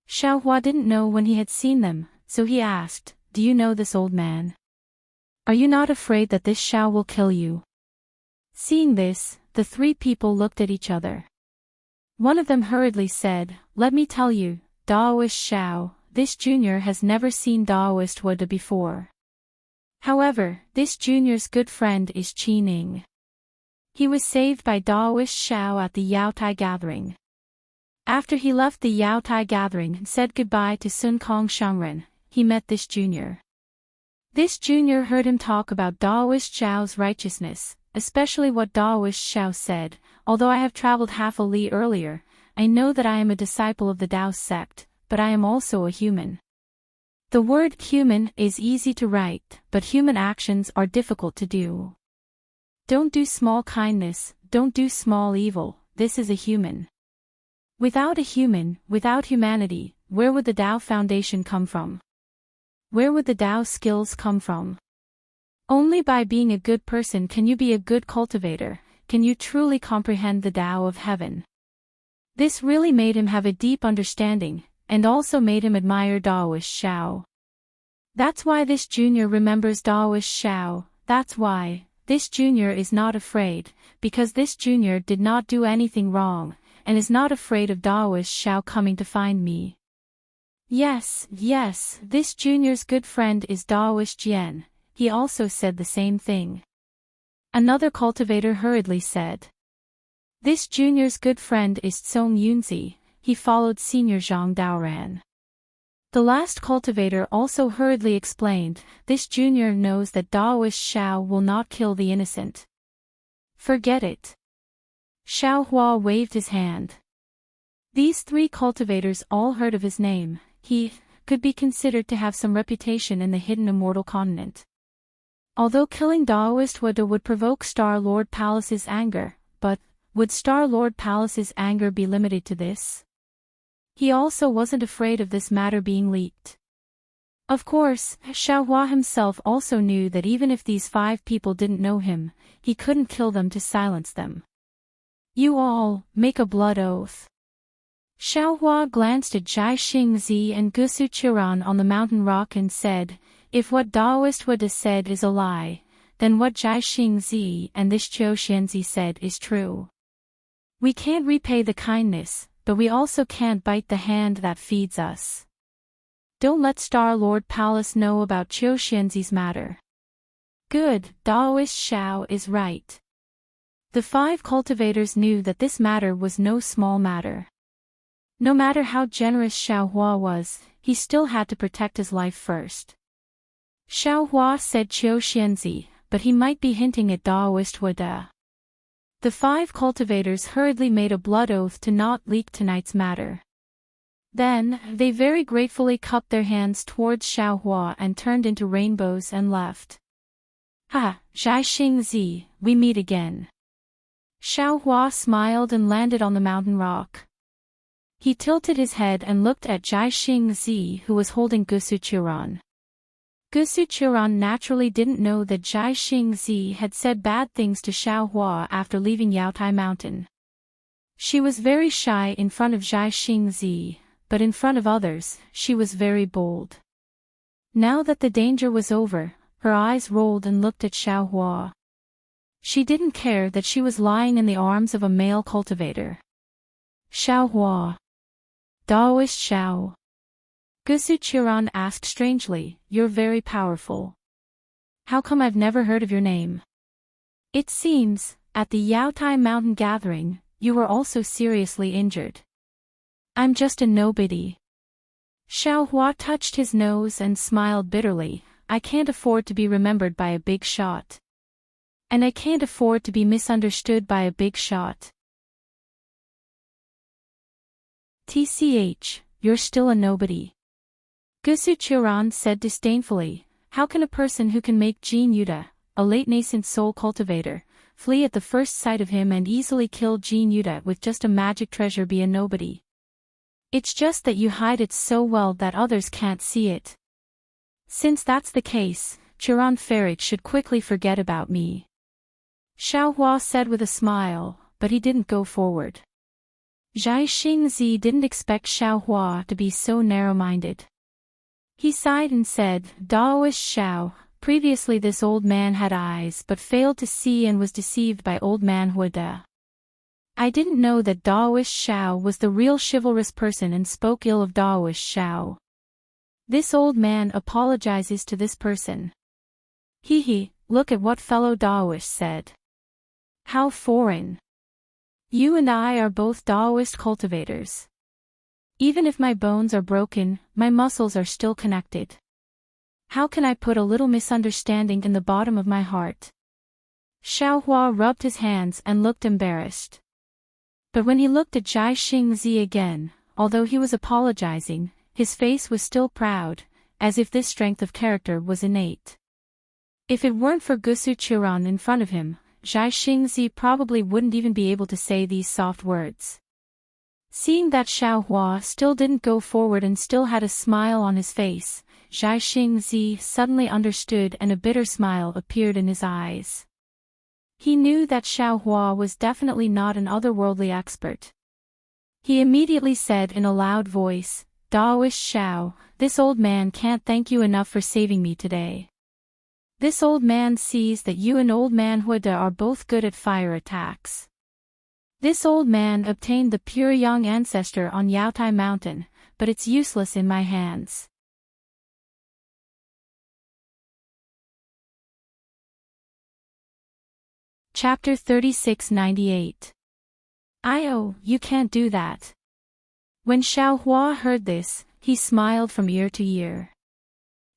Xiaohua didn't know when he had seen them, so he asked, "Do you know this old man? Are you not afraid that this Xiao will kill you?" Seeing this, the 3 people looked at each other. One of them hurriedly said, "Let me tell you, Daoist Xiao, this junior has never seen Daoist Huada before. However, this junior's good friend is Qi Ning. He was saved by Daoist Xiao at the Yaotai gathering. After he left the Yaotai gathering and said goodbye to Sun Kong Shangren, he met this junior. This junior heard him talk about Daoist Xiao's righteousness, especially what Daoist Xiao said, "Although I have traveled half a li earlier, I know that I am a disciple of the Dao sect, but I am also a human." The word human is easy to write, but human actions are difficult to do. Don't do small kindness, don't do small evil, this is a human. Without a human, without humanity, where would the Dao foundation come from? Where would the Dao skills come from? Only by being a good person can you be a good cultivator, can you truly comprehend the Dao of heaven. This really made him have a deep understanding, and also made him admire Daoist Xiao. That's why this junior remembers Daoist Xiao, that's why, this junior is not afraid, because this junior did not do anything wrong, and is not afraid of Daoist Xiao coming to find me. Yes, this junior's good friend is Daoist Jian, he also said the same thing. Another cultivator hurriedly said. This junior's good friend is Tsong Yunzi, he followed Senior Zhang Daoran. The last cultivator also hurriedly explained, this junior knows that Daoist Xiao will not kill the innocent. Forget it. Xiao Hua waved his hand. These three cultivators all heard of his name. He could be considered to have some reputation in the hidden immortal continent. Although killing Daoist Wada would provoke Star-Lord Palace's anger, but would Star-Lord Palace's anger be limited to this? He also wasn't afraid of this matter being leaked. Of course, Xiao Hua himself also knew that even if these 5 people didn't know him, he couldn't kill them to silence them. You all, make a blood oath. Xiao Hua glanced at Jai Xingzi and Gusu Qiran on the mountain rock and said, if what Daoist Wada said is a lie, then what Jai Xingzi and this Qiu Xianzi said is true. We can't repay the kindness, but we also can't bite the hand that feeds us. Don't let Star-Lord Palace know about Qiu Xianzi's matter. Good, Daoist Xiao is right. The 5 cultivators knew that this matter was no small matter. No matter how generous Xiao Hua was, he still had to protect his life first. Xiao Hua said Qiu Xianzi, but he might be hinting at Daoist Wada. The 5 cultivators hurriedly made a blood oath to not leak tonight's matter. Then, they very gratefully cupped their hands towards Xiao Hua and turned into rainbows and left. Ha, Jai Xingzi, we meet again. Xiao Hua smiled and landed on the mountain rock. He tilted his head and looked at Jai Xingzi, who was holding Gusu Qiran. Gusu Qiran naturally didn't know that Jai Xingzi had said bad things to Xiao Hua after leaving Yaotai Mountain. She was very shy in front of Jai Xingzi, but in front of others, she was very bold. Now that the danger was over, her eyes rolled and looked at Xiao Hua. She didn't care that she was lying in the arms of a male cultivator. Xiao Hua. Daoist Xiao. Gusu Qiran asked strangely, you're very powerful. How come I've never heard of your name? It seems, at the Yaotai Mountain gathering, you were also seriously injured. I'm just a nobody. Xiao Hua touched his nose and smiled bitterly, I can't afford to be remembered by a big shot. And I can't afford to be misunderstood by a big shot. TCH, you're still a nobody. Gusu Qiran said disdainfully, how can a person who can make Jin Yuta, a late nascent soul cultivator, flee at the first sight of him and easily kill Jin Yuta with just a magic treasure be a nobody? It's just that you hide it so well that others can't see it. Since that's the case, Qiran Ferit should quickly forget about me. Xiao Hua said with a smile, but he didn't go forward. Jai Xingzi didn't expect Xiao Hua to be so narrow-minded. He sighed and said, Daoist Xiao, previously this old man had eyes but failed to see and was deceived by old man Huada. I didn't know that Daoist Xiao was the real chivalrous person and spoke ill of Daoist Xiao. This old man apologizes to this person. He, look at what fellow Daoist said. How foreign. You and I are both Daoist cultivators. Even if my bones are broken, my muscles are still connected. How can I put a little misunderstanding in the bottom of my heart? Xiao Hua rubbed his hands and looked embarrassed. But when he looked at Jai Xingzi again, although he was apologizing, his face was still proud, as if this strength of character was innate. If it weren't for Gusu Qiran in front of him, Jai Xingzi probably wouldn't even be able to say these soft words. Seeing that Xiao Hua still didn't go forward and still had a smile on his face, Jai Xingzi suddenly understood and a bitter smile appeared in his eyes. He knew that Xiao Hua was definitely not an otherworldly expert. He immediately said in a loud voice, Daoist Xiao, this old man can't thank you enough for saving me today. This old man sees that you and old man Huada are both good at fire attacks. This old man obtained the pure young ancestor on Yaotai Mountain, but it's useless in my hands. Chapter 3698. You can't do that. When Xiao Hua heard this, he smiled from ear to ear.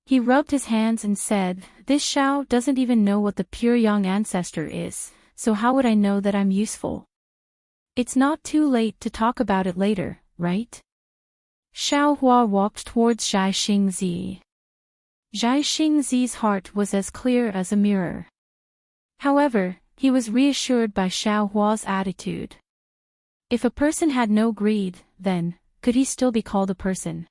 He rubbed his hands and said, "This Shao doesn't even know what the pure young ancestor is, so how would I know that I'm useful? It's not too late to talk about it later, right?" Shao Hua walked towards Zhai Xingzi. Zhai Xingzi's heart was as clear as a mirror. However, he was reassured by Shao Hua's attitude. If a person had no greed, then, could he still be called a person?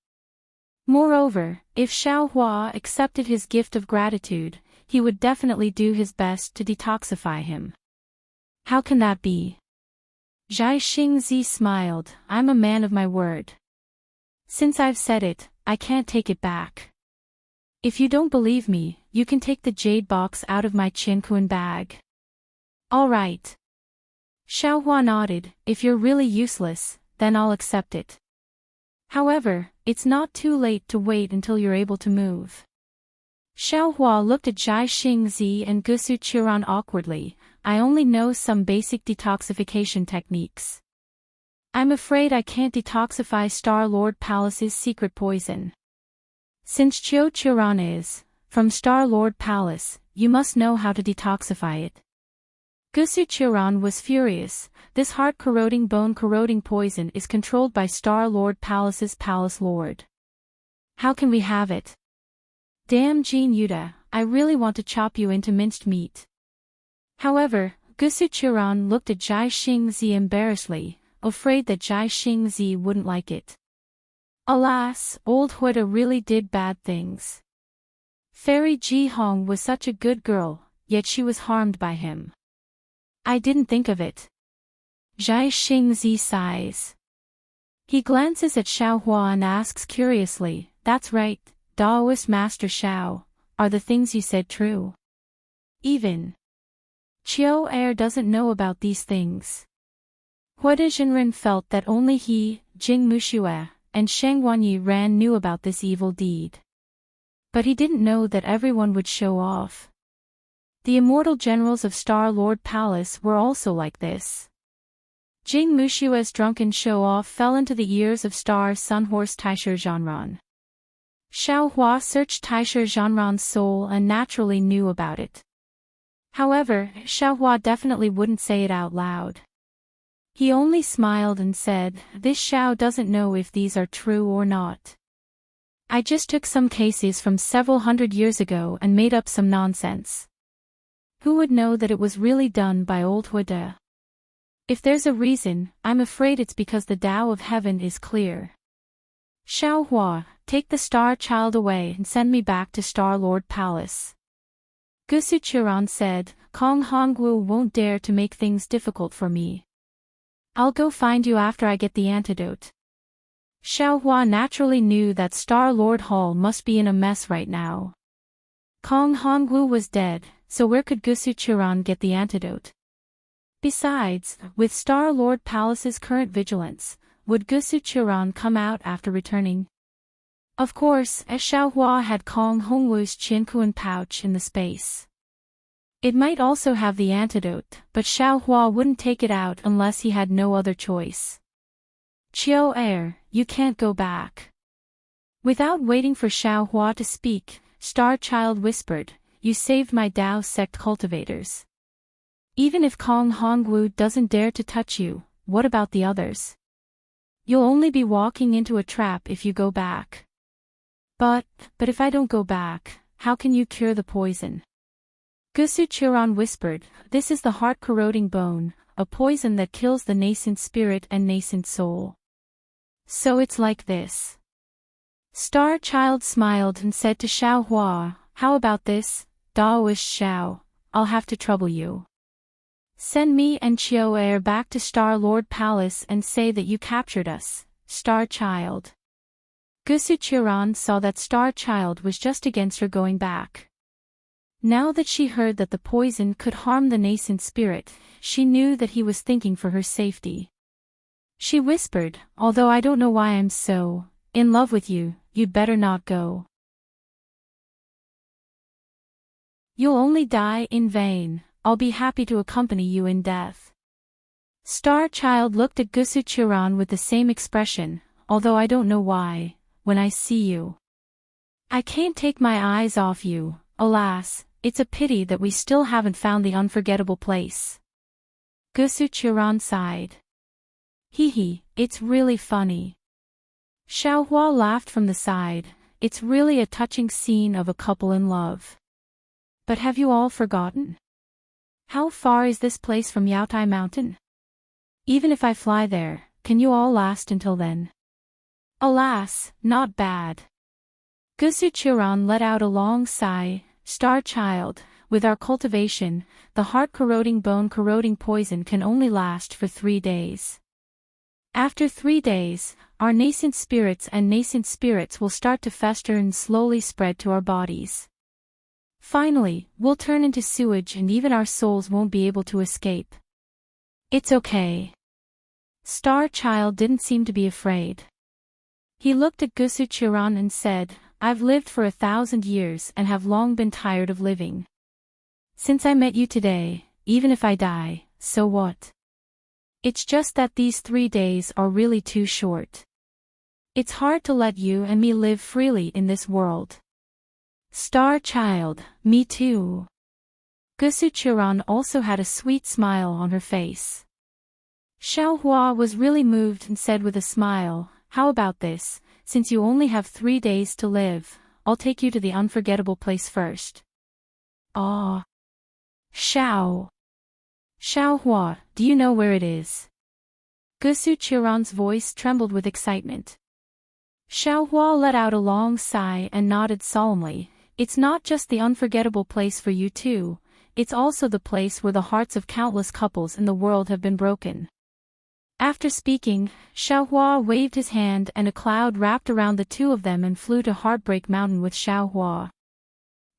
Moreover, if Shao Hua accepted his gift of gratitude, he would definitely do his best to detoxify him. How can that be? Zhai Xingzi smiled, "I'm a man of my word. Since I've said it, I can't take it back. If you don't believe me, you can take the jade box out of my Qianquan bag." "All right." Shao Hua nodded, "If you're really useless, then I'll accept it. However, it's not too late to wait until you're able to move." Shao Hua looked at Zhai Xingzi and Gusu Qiran awkwardly. "I only know some basic detoxification techniques. I'm afraid I can't detoxify Star Lord Palace's secret poison. Since Qiu Qiran is from Star Lord Palace, you must know how to detoxify it." Gusu Qiran was furious. "This heart-corroding, bone-corroding poison is controlled by Star Lord Palace's Palace Lord. How can we have it? Damn Jin Yuta, I really want to chop you into minced meat." However, Gusu Qiran looked at Zhai Xingzi embarrassedly, afraid that Zhai Xingzi wouldn't like it. Alas, old Huida really did bad things. Fairy Ji Hong was such a good girl, yet she was harmed by him. "I didn't think of it." Zhai Xingzi sighs. He glances at Shao Hua and asks curiously, "That's right, Daoist Master Shao, are the things you said true? Even Qiu Er doesn't know about these things." Huida Zhenren felt that only he, Jing Muxue, and Sheng Wanyi Ran knew about this evil deed. But he didn't know that everyone would show off. The immortal generals of Star Lord Palace were also like this. Jing Mushue's drunken show-off fell into the ears of Star Sunhorse Taisher Zhanran. Shao Hua searched Taisher Zhanran's soul and naturally knew about it. However, Shao Hua definitely wouldn't say it out loud. He only smiled and said, "This Shao doesn't know if these are true or not. I just took some cases from several hundred years ago and made up some nonsense. Who would know that it was really done by old Huida? If there's a reason, I'm afraid it's because the Tao of Heaven is clear. Shao Hua, take the Star Child away and send me back to Star Lord Palace." Gusu Qiran said, "Kong Hongwu won't dare to make things difficult for me. I'll go find you after I get the antidote." Shao Hua naturally knew that Star Lord Hall must be in a mess right now. Kong Hongwu was dead, so where could Gusu Qiran get the antidote? Besides, with Star Lord Palace's current vigilance, would Gusu Qiran come out after returning? Of course, as Shao Hua had Kong Hongwu's Qianquan pouch in the space. It might also have the antidote, but Shao Hua wouldn't take it out unless he had no other choice. "Qiu Er, you can't go back." Without waiting for Shao Hua to speak, Star Child whispered, "You saved my Dao sect cultivators. Even if Kong Hongwu doesn't dare to touch you, what about the others? You'll only be walking into a trap if you go back." But if I don't go back, how can you cure the poison?" Gusu Qiran whispered, "This is the heart-corroding bone, a poison that kills the nascent spirit and nascent soul. So it's like this." Star Child smiled and said to Shao Hua, "How about this, Daoist Shao, I'll have to trouble you. Send me and Qiu Er back to Star Lord Palace and say that you captured us, Star Child." Gusu Qiran saw that Star Child was just against her going back. Now that she heard that the poison could harm the nascent spirit, she knew that he was thinking for her safety. She whispered, "Although I don't know why I'm so in love with you, you'd better not go. You'll only die in vain. I'll be happy to accompany you in death." Star Child looked at Gusu Qiran with the same expression, "Although I don't know why, when I see you. I can't take my eyes off you, alas, it's a pity that we still haven't found the unforgettable place. Gusu sighed. Hee, it's really funny. Xiaohua laughed from the side, it's really a touching scene of a couple in love. But have you all forgotten? How far is this place from Yaotai Mountain? Even if I fly there, can you all last until then? Alas, not bad. Gusu let out a long sigh. Star Child, with our cultivation, the heart-corroding bone-corroding poison can only last for 3 days. After 3 days, our nascent spirits will start to fester and slowly spread to our bodies. Finally, we'll turn into sewage and even our souls won't be able to escape. It's okay. Star Child didn't seem to be afraid. He looked at Gusu and said, I've lived for 1,000 years and have long been tired of living. Since I met you today, even if I die, so what? It's just that these 3 days are really too short. It's hard to let you and me live freely in this world. Star Child, me too. Gusu also had a sweet smile on her face. Xiaohua was really moved and said with a smile, how about this? Since you only have 3 days to live, I'll take you to the unforgettable place first. Ah. Xiaohua, do you know where it is? Gusu voice trembled with excitement. Xiaohua let out a long sigh and nodded solemnly. It's not just the unforgettable place for you two, it's also the place where the hearts of countless couples in the world have been broken. After speaking, Xiaohua waved his hand and a cloud wrapped around the two of them and flew to Heartbreak Mountain with Xiaohua.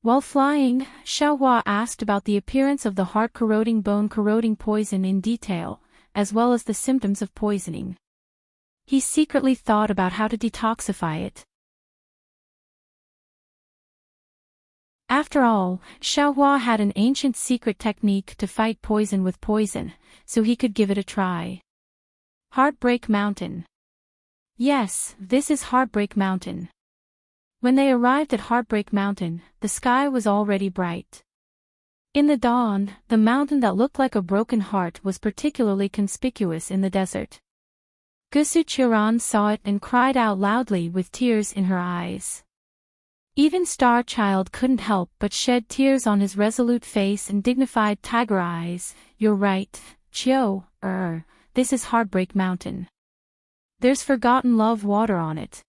While flying, Xiaohua asked about the appearance of the heart-corroding bone-corroding poison in detail, as well as the symptoms of poisoning. He secretly thought about how to detoxify it. After all, Xiaohua had an ancient secret technique to fight poison with poison, so he could give it a try. Heartbreak Mountain. Yes, this is Heartbreak Mountain. When they arrived at Heartbreak Mountain, the sky was already bright. In the dawn, the mountain that looked like a broken heart was particularly conspicuous in the desert. Gusu saw it and cried out loudly with tears in her eyes. Even Star Child couldn't help but shed tears on his resolute face and dignified tiger eyes. You're right, Chio, this is Heartbreak Mountain. There's forgotten love water on it.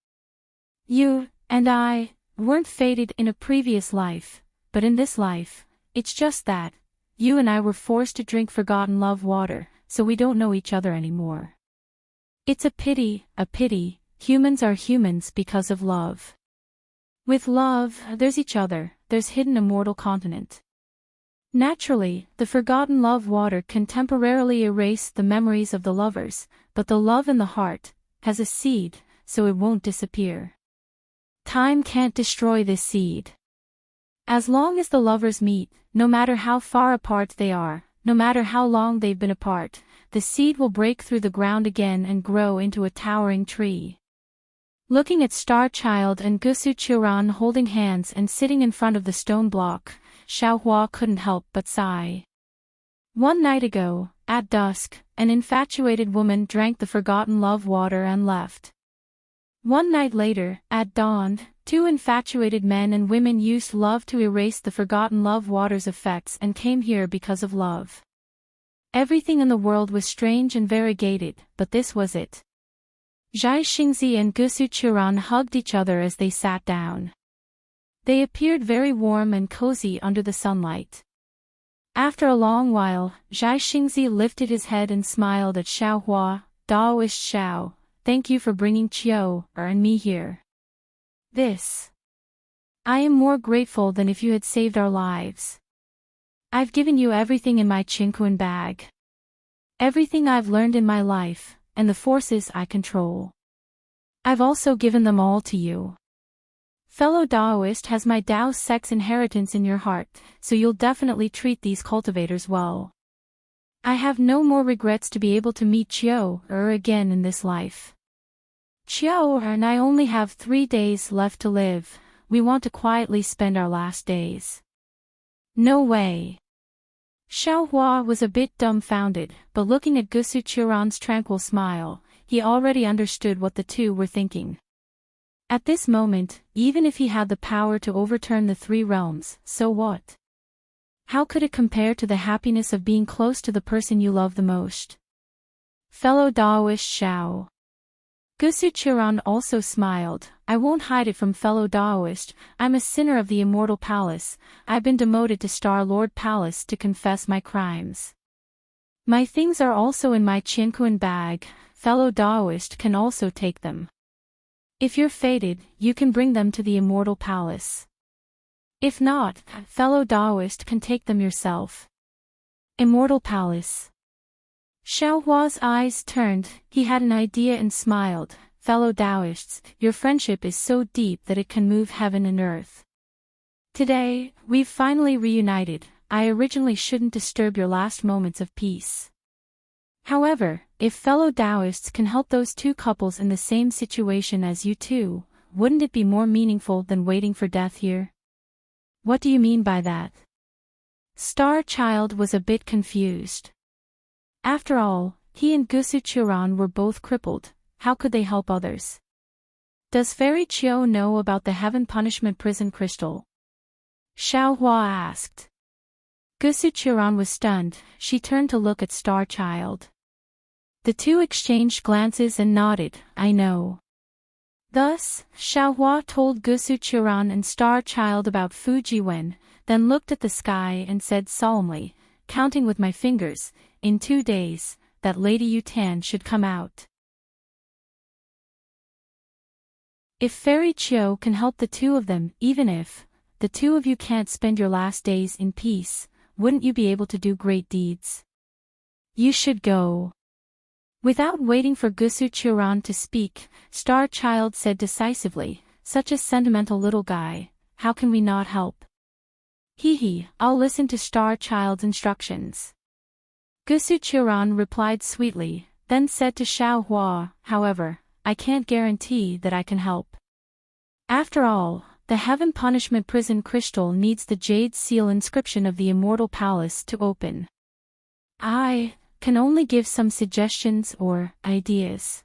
You and I weren't fated in a previous life, but in this life, it's just that you and I were forced to drink forgotten love water, so we don't know each other anymore. It's a pity, humans are humans because of love. With love, there's each other, there's hidden immortal continent. Naturally, the forgotten love water can temporarily erase the memories of the lovers, but the love in the heart has a seed, so it won't disappear. Time can't destroy this seed. As long as the lovers meet, no matter how far apart they are, no matter how long they've been apart, the seed will break through the ground again and grow into a towering tree. Looking at Star Child and Gusu holding hands and sitting in front of the stone block, Xiaohua couldn't help but sigh. One night ago, at dusk, an infatuated woman drank the forgotten love water and left. One night later, at dawn, 2 infatuated men and women used love to erase the forgotten love water's effects and came here because of love. Everything in the world was strange and variegated, but this was it. Zhai Xingzi and Gusu hugged each other as they sat down. They appeared very warm and cozy under the sunlight. After a long while, Zhai Xingzi lifted his head and smiled at Xiaohua. Daoist Xiao, thank you for bringing Chio and me here. I am more grateful than if you had saved our lives. I've given you everything in my Qingquan bag. Everything I've learned in my life, and the forces I control. I've also given them all to you. Fellow Daoist has my Dao sex inheritance in your heart, so you'll definitely treat these cultivators well. I have no more regrets to be able to meet Chio again in this life. Xiao and I only have 3 days left to live. We want to quietly spend our last days. No way. Xiaohua was a bit dumbfounded, but looking at Gusu Churan's tranquil smile, he already understood what the two were thinking. At this moment, even if he had the power to overturn the 3 realms, so what? How could it compare to the happiness of being close to the person you love the most? Fellow Daoist Xiao. Gusu Churan also smiled. I won't hide it from fellow Daoist, I'm a sinner of the Immortal Palace. I've been demoted to Star Lord Palace to confess my crimes. My things are also in my Qianquan bag, fellow Daoist can also take them. If you're fated, you can bring them to the Immortal Palace. If not, fellow Daoist can take them yourself. Immortal Palace. Xiaohua's eyes turned, he had an idea and smiled. Fellow Taoists, your friendship is so deep that it can move heaven and earth. Today, we've finally reunited. I originally shouldn't disturb your last moments of peace. However, if fellow Taoists can help those 2 couples in the same situation as you two, wouldn't it be more meaningful than waiting for death here? What do you mean by that? Star Child was a bit confused. After all, he and Gusu Churan were both crippled, how could they help others? Does Fairy Chiu know about the Heaven Punishment Prison Crystal? Xiaohua asked. Gusu Churan was stunned, she turned to look at Star Child. The two exchanged glances and nodded, I know. Thus, Xiaohua told Gusu Churan and Star Child about Fujiwen, then looked at the sky and said solemnly, counting with my fingers, in 2 days, that Lady Yutan should come out. If Fairy Chiu can help the 2 of them, even if the 2 of you can't spend your last days in peace, wouldn't you be able to do great deeds? You should go. Without waiting for Gusu Churan to speak, Star Child said decisively, such a sentimental little guy, how can we not help? Hee, I'll listen to Star Child's instructions. Gusu Churan replied sweetly, then said to Xiaohua, however, I can't guarantee that I can help. After all, the Heaven Punishment Prison Crystal needs the Jade Seal inscription of the Immortal Palace to open. I can only give some suggestions or ideas.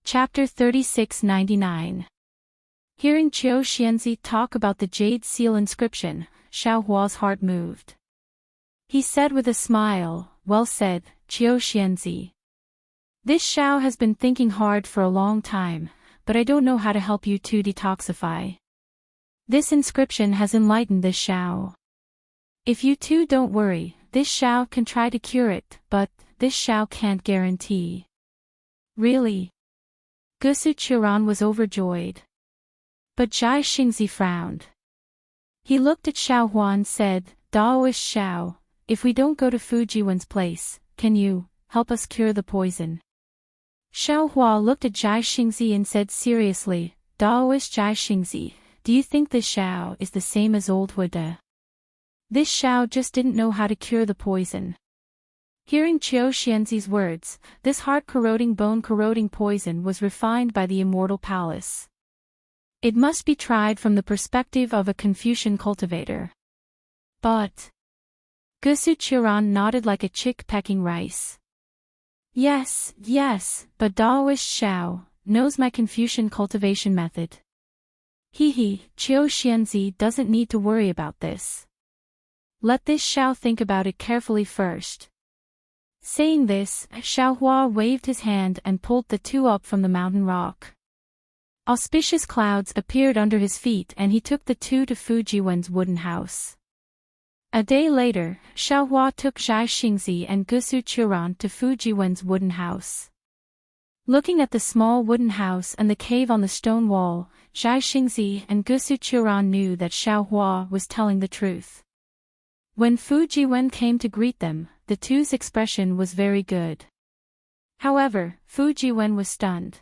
Chapter 3699. Hearing Qiu Xianzi talk about the Jade Seal inscription, Xiaohua's heart moved. He said with a smile, well said, Qiu Xianzi. This Xiao has been thinking hard for a long time, but I don't know how to help you two detoxify. This inscription has enlightened this Xiao. If you two don't worry, this Xiao can try to cure it, but this Xiao can't guarantee. Really? Gusu Churan was overjoyed. But Zhai Xingzi frowned. He looked at Xiaohua and said, Daoist Xiao, if we don't go to Fujiwen's place, can you help us cure the poison? Xiaohua looked at Zhai Xingzi and said seriously, Daoist Zhai Xingzi, do you think this Xiao is the same as old Huda? This Xiao just didn't know how to cure the poison. Hearing Qiu Xianzi's words, this heart-corroding bone-corroding poison was refined by the Immortal Palace. It must be tried from the perspective of a Confucian cultivator. But Gusu Churan nodded like a chick pecking rice. Yes, but Daoist Xiao knows my Confucian cultivation method. Qiu Xianzi doesn't need to worry about this. Let this Xiao think about it carefully first. Saying this, Xiaohua waved his hand and pulled the two up from the mountain rock. Auspicious clouds appeared under his feet and he took the two to Fujiwen's wooden house. A day later, Xiaohua took Zhai Xingzi and Gusu Churan to Fujiwen's wooden house. Looking at the small wooden house and the cave on the stone wall, Zhai Xingzi and Gusu Churan knew that Xiaohua was telling the truth. When Fujiwen came to greet them, the two's expression was very good. However, Fujiwen was stunned.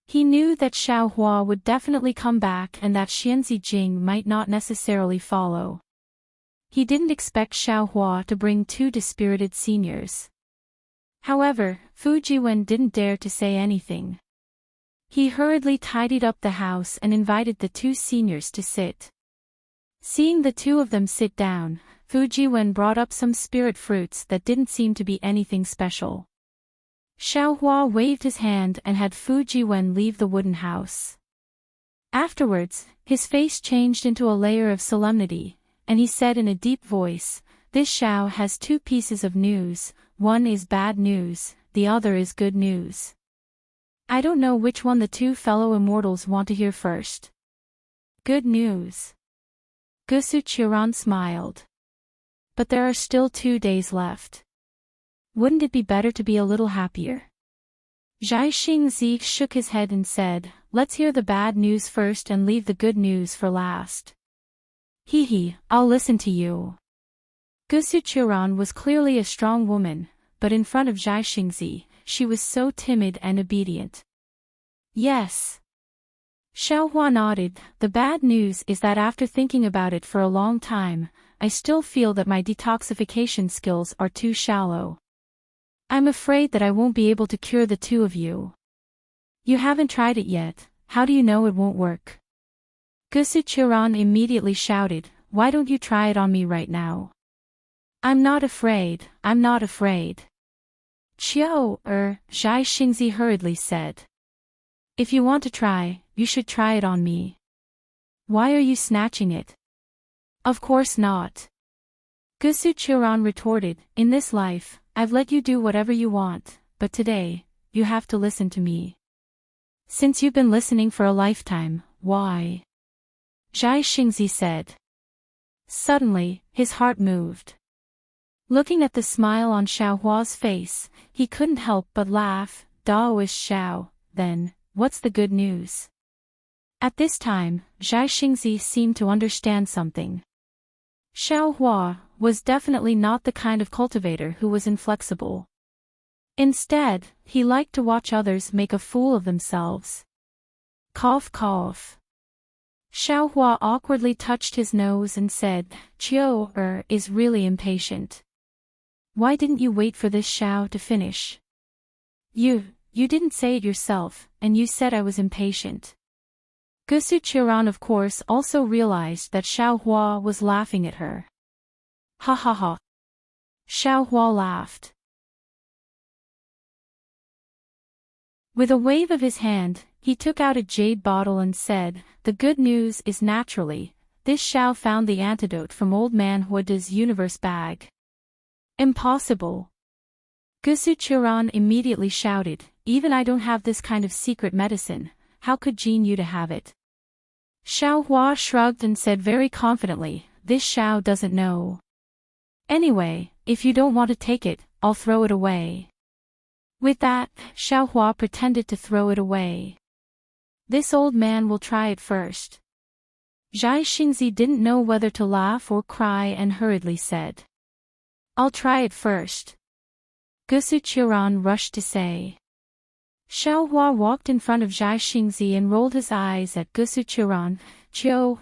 He knew that Xiaohua would definitely come back and that Xianzi Jing might not necessarily follow. He didn't expect Xiaohua to bring two dispirited seniors. However, Fu Jiwen didn't dare to say anything. He hurriedly tidied up the house and invited the two seniors to sit. Seeing the two of them sit down, Fu Jiwen brought up some spirit fruits that didn't seem to be anything special. Xiaohua waved his hand and had Fu Jiwen leave the wooden house. Afterwards, his face changed into a layer of solemnity, and he said in a deep voice, "This Xiao has two pieces of news, one is bad news, the other is good news. I don't know which one the two fellow immortals want to hear first." "Good news." Gusu Qiran smiled. "But there are still 2 days left. Wouldn't it be better to be a little happier?" Zhai Xingzi shook his head and said, "Let's hear the bad news first and leave the good news for last." "Hee, I'll listen to you." Gusu Qiran was clearly a strong woman, but in front of Zhai Xingzi, she was so timid and obedient. "Yes." Xiaohua nodded. "The bad news is that after thinking about it for a long time, I still feel that my detoxification skills are too shallow. I'm afraid that I won't be able to cure the two of you." "You haven't tried it yet, how do you know it won't work?" Gusu Qiran immediately shouted, "Why don't you try it on me right now?" I'm not afraid. Zhai Xingzi hurriedly said. "If you want to try, you should try it on me." "Why are you snatching it?" "Of course not." Gusu Qiran retorted, "In this life, I've let you do whatever you want, but today, you have to listen to me." "Since you've been listening for a lifetime, why?" Zhai Xingzi said. Suddenly, his heart moved. Looking at the smile on Xiaohua's face, he couldn't help but laugh. "Daoist Xiao, then, what's the good news?" At this time, Zhai Xingzi seemed to understand something. Xiaohua was definitely not the kind of cultivator who was inflexible. Instead, he liked to watch others make a fool of themselves. Cough cough. Xiaohua awkwardly touched his nose and said, "Qiu is really impatient. Why didn't you wait for this Xiao to finish?" You didn't say it yourself, and you said I was impatient." Gusu Qiran of course also realized that Xiaohua was laughing at her. "Ha ha ha." Xiaohua laughed. With a wave of his hand, he took out a jade bottle and said, "The good news is naturally, this Xiao found the antidote from Old Man Huada's universe bag." "Impossible." Gusu Qiran immediately shouted, "Even I don't have this kind of secret medicine, how could Jin Yuta have it?" Xiaohua shrugged and said very confidently, "This Xiao doesn't know. Anyway, if you don't want to take it, I'll throw it away." With that, Xiaohua pretended to throw it away. "This old man will try it first." Zhai Xingzi didn't know whether to laugh or cry and hurriedly said, "I'll try it first." Gusu Qiran rushed to say. Xiaohua walked in front of Zhai Xingzi and rolled his eyes at Gusu Qiran. "Qiu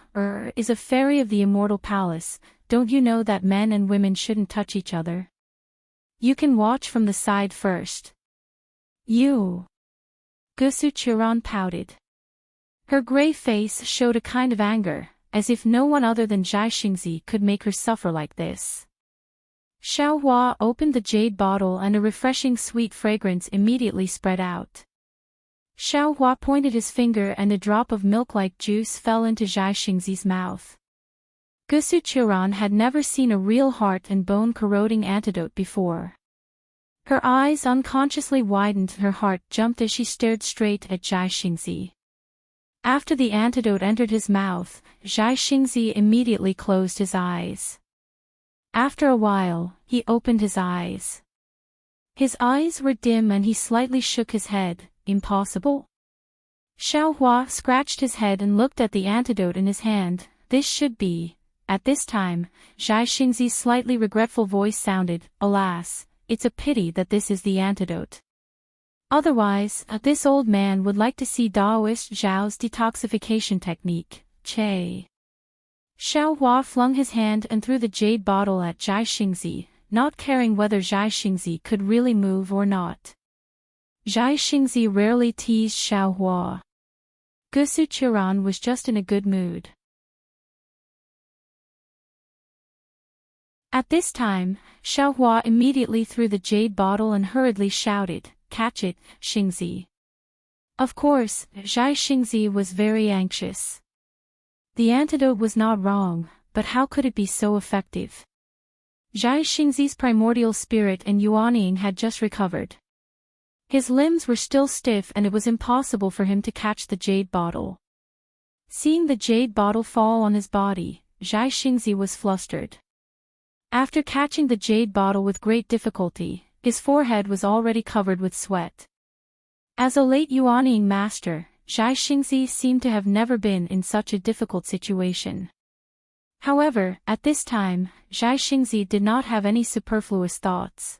is a fairy of the immortal palace, don't you know that men and women shouldn't touch each other? You can watch from the side first." "You." Gusu Qiran pouted. Her gray face showed a kind of anger, as if no one other than Zhai Xingzi could make her suffer like this. Xiaohua opened the jade bottle and a refreshing sweet fragrance immediately spread out. Xiaohua pointed his finger and a drop of milk-like juice fell into Zhai Xingzi's mouth. Gusu Qiran had never seen a real heart and bone-corroding antidote before. Her eyes unconsciously widened and her heart jumped as she stared straight at Zhai Xingzi. After the antidote entered his mouth, Zhai Xingzi immediately closed his eyes. After a while, he opened his eyes. His eyes were dim and he slightly shook his head. "Impossible?" Xiaohua scratched his head and looked at the antidote in his hand. "This should be." At this time, Zhai Xingzi's slightly regretful voice sounded, "Alas, it's a pity that this is the antidote. Otherwise, this old man would like to see Daoist Zhao's detoxification technique." Che. Xiao Hua flung his hand and threw the jade bottle at Zhai Xingzi, not caring whether Zhai Xingzi could really move or not. Zhai Xingzi rarely teased Xiao Hua. Gusu Qiran was just in a good mood. At this time, Xiao Hua immediately threw the jade bottle and hurriedly shouted, "Catch it, Xingzi." Of course, Zhai Xingzi was very anxious. The antidote was not wrong, but how could it be so effective? Zhai Xingzi's primordial spirit and Yuanying had just recovered. His limbs were still stiff and it was impossible for him to catch the jade bottle. Seeing the jade bottle fall on his body, Zhai Xingzi was flustered. After catching the jade bottle with great difficulty, his forehead was already covered with sweat. As a late Yuanying master, Zhai Xingzi seemed to have never been in such a difficult situation. However, at this time, Zhai Xingzi did not have any superfluous thoughts.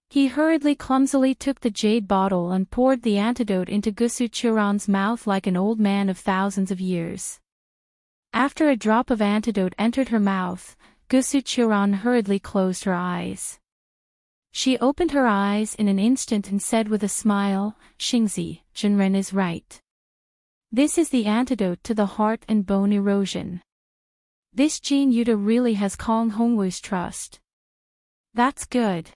He hurriedly clumsily took the jade bottle and poured the antidote into Gusu Qiran's mouth like an old man of thousands of years. After a drop of antidote entered her mouth, Gusu Qiran hurriedly closed her eyes. She opened her eyes in an instant and said with a smile, "Xingzi, Zhenren is right. This is the antidote to the heart and bone erosion. This Jin Yuta really has Kong Hongwu's trust." "That's good."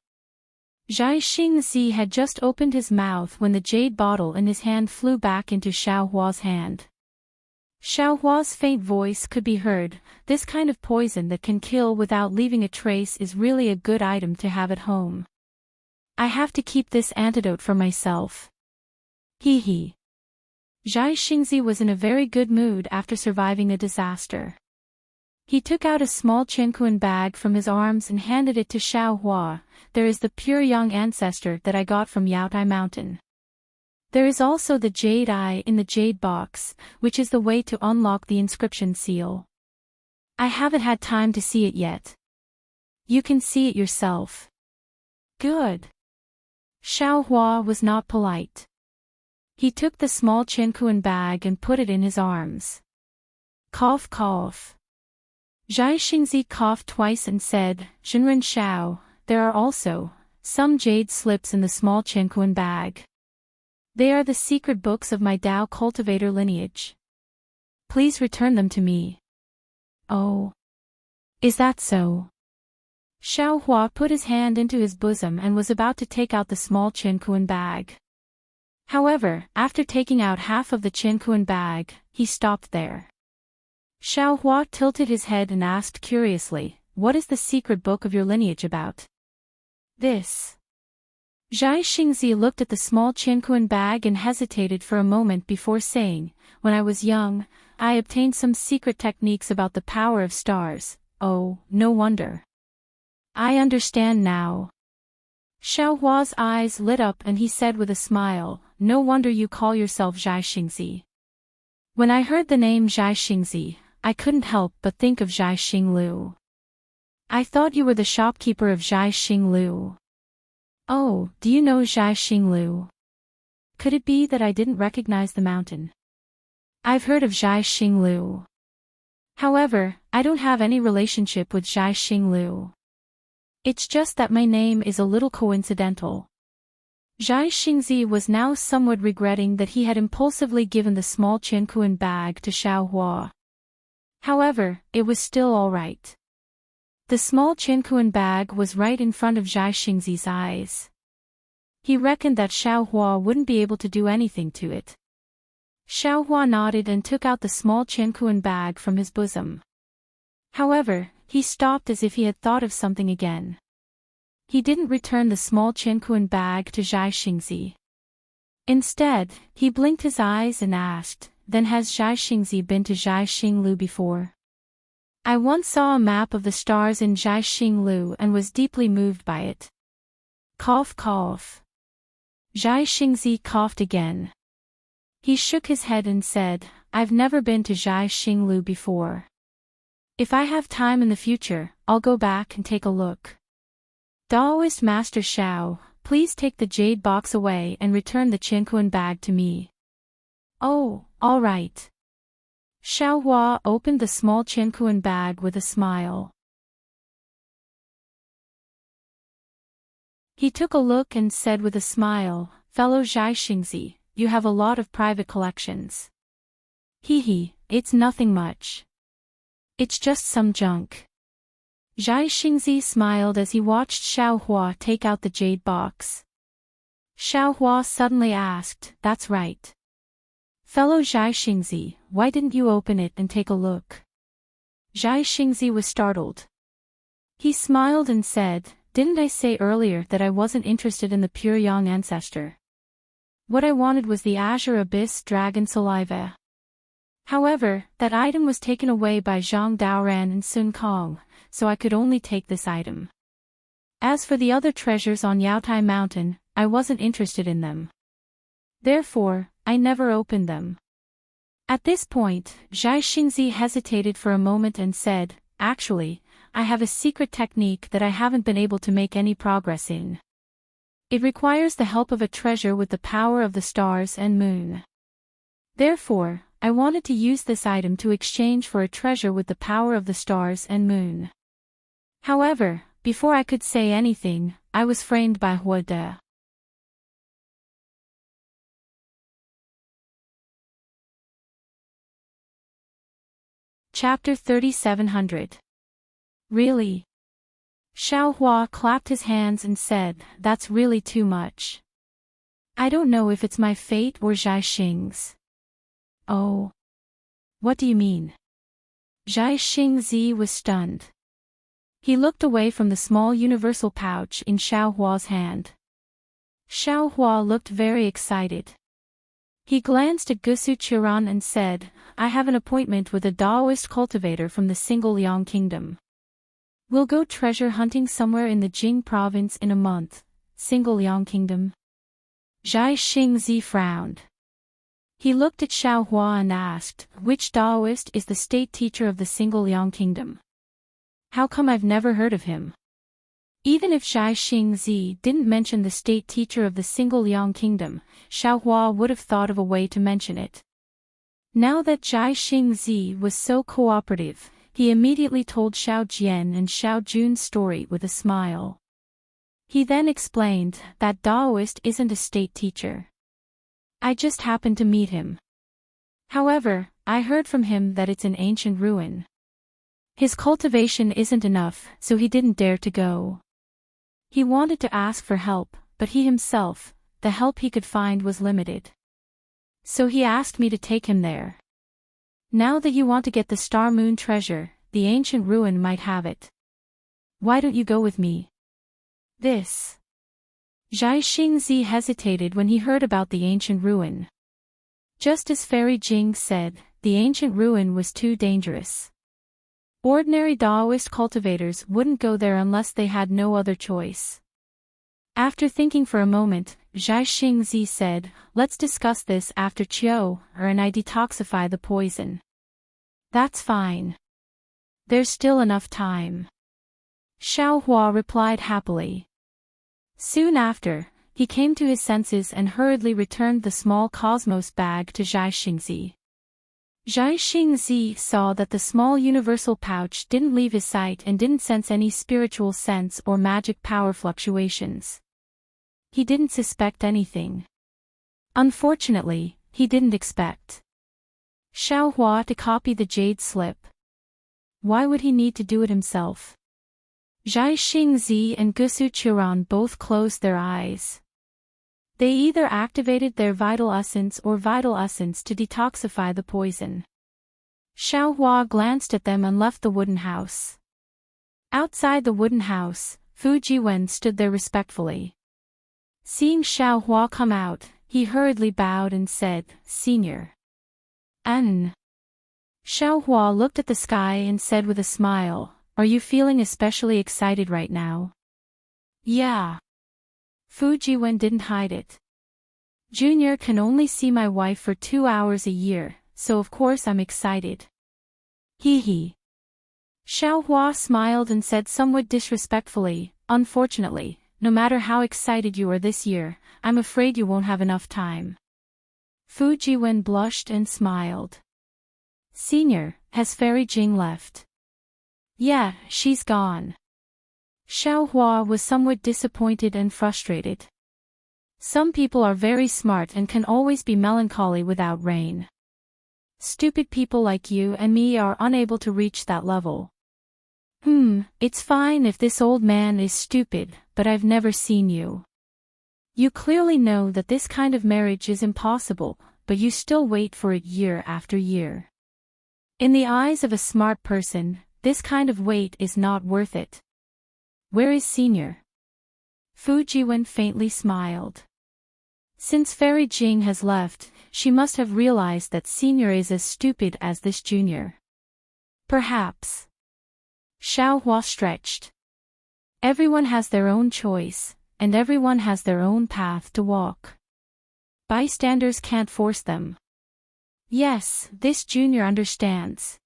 Zhai Xingzi had just opened his mouth when the jade bottle in his hand flew back into Xiao Hua's hand. Xiao Hua's faint voice could be heard, "This kind of poison that can kill without leaving a trace is really a good item to have at home. I have to keep this antidote for myself." Hee hee. Zhai Xingzi was in a very good mood after surviving a disaster. He took out a small Qianquan bag from his arms and handed it to Xiao Hua. "There is the pure young ancestor that I got from Yaotai Mountain. There is also the jade eye in the jade box, which is the way to unlock the inscription seal. I haven't had time to see it yet. You can see it yourself." "Good." Xiao Hua was not polite. He took the small Qianquan bag and put it in his arms. Cough cough. Zhai Xingzi coughed twice and said, "Zhenren Xiao, there are also some jade slips in the small Qianquan bag. They are the secret books of my Dao cultivator lineage. Please return them to me." "Oh. Is that so?" Xiao Hua put his hand into his bosom and was about to take out the small Qianquan bag. However, after taking out half of the Qianquan bag, he stopped there. Xiao Hua tilted his head and asked curiously, "What is the secret book of your lineage about?" "This." Zhai Xingzi looked at the small Qianquan bag and hesitated for a moment before saying, "When I was young, I obtained some secret techniques about the power of stars." "Oh, no wonder. I understand now." Xiao Hua's eyes lit up and he said with a smile, "No wonder you call yourself Zhai Xingzi. When I heard the name Zhai Xingzi, I couldn't help but think of Zhai Xinglu. I thought you were the shopkeeper of Zhai Xinglu." "Oh, do you know Zhai Xinglu? Could it be that I didn't recognize the mountain? I've heard of Zhai Xinglu. However, I don't have any relationship with Zhai Xinglu. It's just that my name is a little coincidental." Zhai Xingzi was now somewhat regretting that he had impulsively given the small Qianquan bag to Xiao Hua. However, it was still all right. The small Qianquan bag was right in front of Zhai Xingzi's eyes. He reckoned that Xiao Hua wouldn't be able to do anything to it. Xiao Hua nodded and took out the small Qianquan bag from his bosom. However, he stopped as if he had thought of something again. He didn't return the small Qianquan bag to Zhai Xingzi. Instead, he blinked his eyes and asked, "Then has Zhai Xingzi been to Zhai Xinglu before? I once saw a map of the stars in Zhai Xinglu and was deeply moved by it." Cough cough. Zhai Xingzi coughed again. He shook his head and said, "I've never been to Zhai Xinglu before. If I have time in the future, I'll go back and take a look. Daoist Master Xiao, please take the jade box away and return the Qianquan bag to me." "Oh, all right." Xiaohua opened the small Qiankuan bag with a smile. He took a look and said with a smile, "Fellow Zhai Xingzi, you have a lot of private collections." "Hee, it's nothing much. It's just some junk." Zhai Xingzi smiled as he watched Xiaohua take out the jade box. Xiaohua suddenly asked, "That's right. Fellow Zhai Xingzi, why didn't you open it and take a look?" Zhai Xingzi was startled. He smiled and said, "Didn't I say earlier that I wasn't interested in the pure young ancestor? What I wanted was the Azure Abyss Dragon Saliva. However, that item was taken away by Zhang Daoran and Sun Kong, so I could only take this item. As for the other treasures on Yaotai Mountain, I wasn't interested in them. Therefore, I never opened them." At this point, Zhai Xingzi hesitated for a moment and said, "Actually, I have a secret technique that I haven't been able to make any progress in. It requires the help of a treasure with the power of the stars and moon. Therefore, I wanted to use this item to exchange for a treasure with the power of the stars and moon." However, before I could say anything, I was framed by Hua De. Chapter 3700. Really? Xiaohua clapped his hands and said, "That's really too much. I don't know if it's my fate or Zhai Xing's." "Oh. What do you mean?" Zhai Xingzi was stunned. He looked away from the small universal pouch in Xiaohua's hand. Xiaohua looked very excited. He glanced at Gusu Qiran and said, "I have an appointment with a Daoist cultivator from the Single Liang Kingdom. We'll go treasure hunting somewhere in the Jing province in a month." Single Liang Kingdom? Zhai Xingzi frowned. He looked at Xiaohua and asked, "Which Daoist is the state teacher of the Single Liang Kingdom? How come I've never heard of him?" Even if Zhai Xingzi didn't mention the state teacher of the Single Liang Kingdom, Xiaohua would have thought of a way to mention it. Now that Zhai Xingzi was so cooperative, he immediately told Xiao Jian and Xiao Jun's story with a smile. He then explained that Daoist isn't a state teacher. "I just happened to meet him. However, I heard from him that it's an ancient ruin. His cultivation isn't enough, so he didn't dare to go. He wanted to ask for help, but he himself, the help he could find was limited. So he asked me to take him there. Now that you want to get the Star Moon treasure, the ancient ruin might have it. Why don't you go with me?" This. Zhai Xingzi hesitated when he heard about the ancient ruin. Just as Fairy Jing said, the ancient ruin was too dangerous. Ordinary Daoist cultivators wouldn't go there unless they had no other choice. After thinking for a moment, Zhai Xingzi said, "Let's discuss this after Qiu and I detoxify the poison." "That's fine. There's still enough time." Xiaohua replied happily. Soon after, he came to his senses and hurriedly returned the small cosmos bag to Zhai Xingzi. Zhai Xingzi saw that the small universal pouch didn't leave his sight and didn't sense any spiritual sense or magic power fluctuations. He didn't suspect anything. Unfortunately, he didn't expect Xiaohua to copy the jade slip. Why would he need to do it himself? Zhai Xingzi and Gusu Qiran both closed their eyes. They either activated their vital essence or vital essence to detoxify the poison. Xiaohua glanced at them and left the wooden house. Outside the wooden house, Fu Jiwen stood there respectfully. Seeing Xiaohua come out, he hurriedly bowed and said, "Senior." Xiaohua looked at the sky and said with a smile, "Are you feeling especially excited right now?" "Yeah." Fu Jiwen didn't hide it. "Junior can only see my wife for 2 hours a year, so of course I'm excited." Hee. Xiaohua smiled and said somewhat disrespectfully, "Unfortunately, no matter how excited you are this year, I'm afraid you won't have enough time." Fu Jiwen blushed and smiled. Senior, has Fairy Jing left? Yeah, she's gone. Xiaohua was somewhat disappointed and frustrated. Some people are very smart and can always be melancholy without rain. Stupid people like you and me are unable to reach that level. It's fine if this old man is stupid, but I've never seen you. You clearly know that this kind of marriage is impossible, but you still wait for it year after year. In the eyes of a smart person, this kind of wait is not worth it. Where is Senior? Fu Jiwen faintly smiled. Since Fairy Jing has left, she must have realized that Senior is as stupid as this junior. Perhaps. Xiaohua stretched. Everyone has their own choice, and everyone has their own path to walk. Bystanders can't force them. Yes, this junior understands.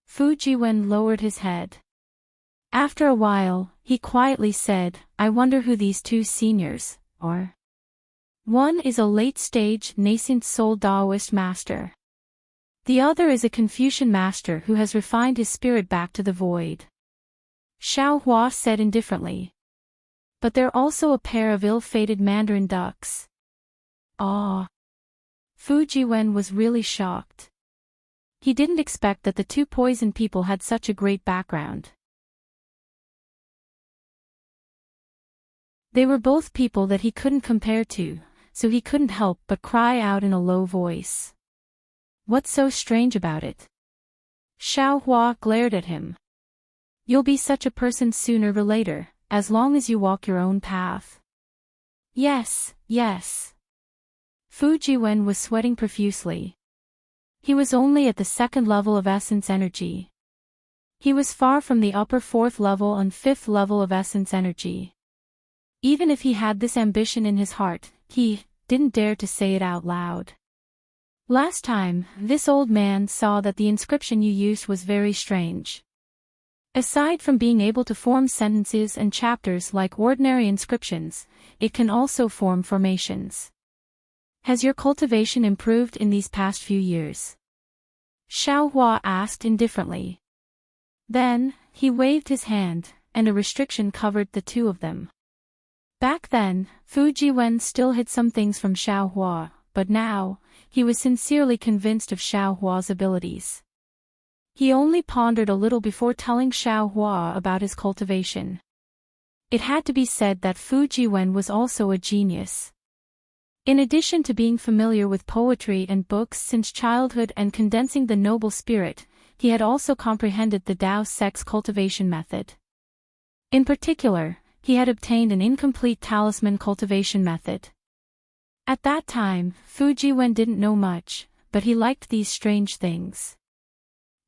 Fu Jiwen lowered his head. After a while, he quietly said, I wonder who these two seniors are. One is a late-stage nascent soul Taoist master. The other is a Confucian master who has refined his spirit back to the void. Xiaohua said indifferently. But they're also a pair of ill-fated Mandarin ducks. Ah. Fu Jiwen was really shocked. He didn't expect that the two poison people had such a great background. They were both people that he couldn't compare to, so he couldn't help but cry out in a low voice. What's so strange about it? Xiaohua glared at him. You'll be such a person sooner or later, as long as you walk your own path. Yes, yes. Fu Jiwen was sweating profusely. He was only at the second level of essence energy. He was far from the upper fourth level and fifth level of essence energy. Even if he had this ambition in his heart, he didn't dare to say it out loud. Last time, this old man saw that the inscription you used was very strange. Aside from being able to form sentences and chapters like ordinary inscriptions, it can also form formations. Has your cultivation improved in these past few years? Xiaohua asked indifferently. Then, he waved his hand, and a restriction covered the two of them. Back then, Fu Jiwen still hid some things from Xiaohua, but now, he was sincerely convinced of Xiaohua's abilities. He only pondered a little before telling Xiaohua about his cultivation. It had to be said that Fu Jiwen was also a genius. In addition to being familiar with poetry and books since childhood and condensing the noble spirit, he had also comprehended the Tao sex cultivation method. In particular, he had obtained an incomplete talisman cultivation method. At that time, Fu Jiwen didn't know much, but he liked these strange things.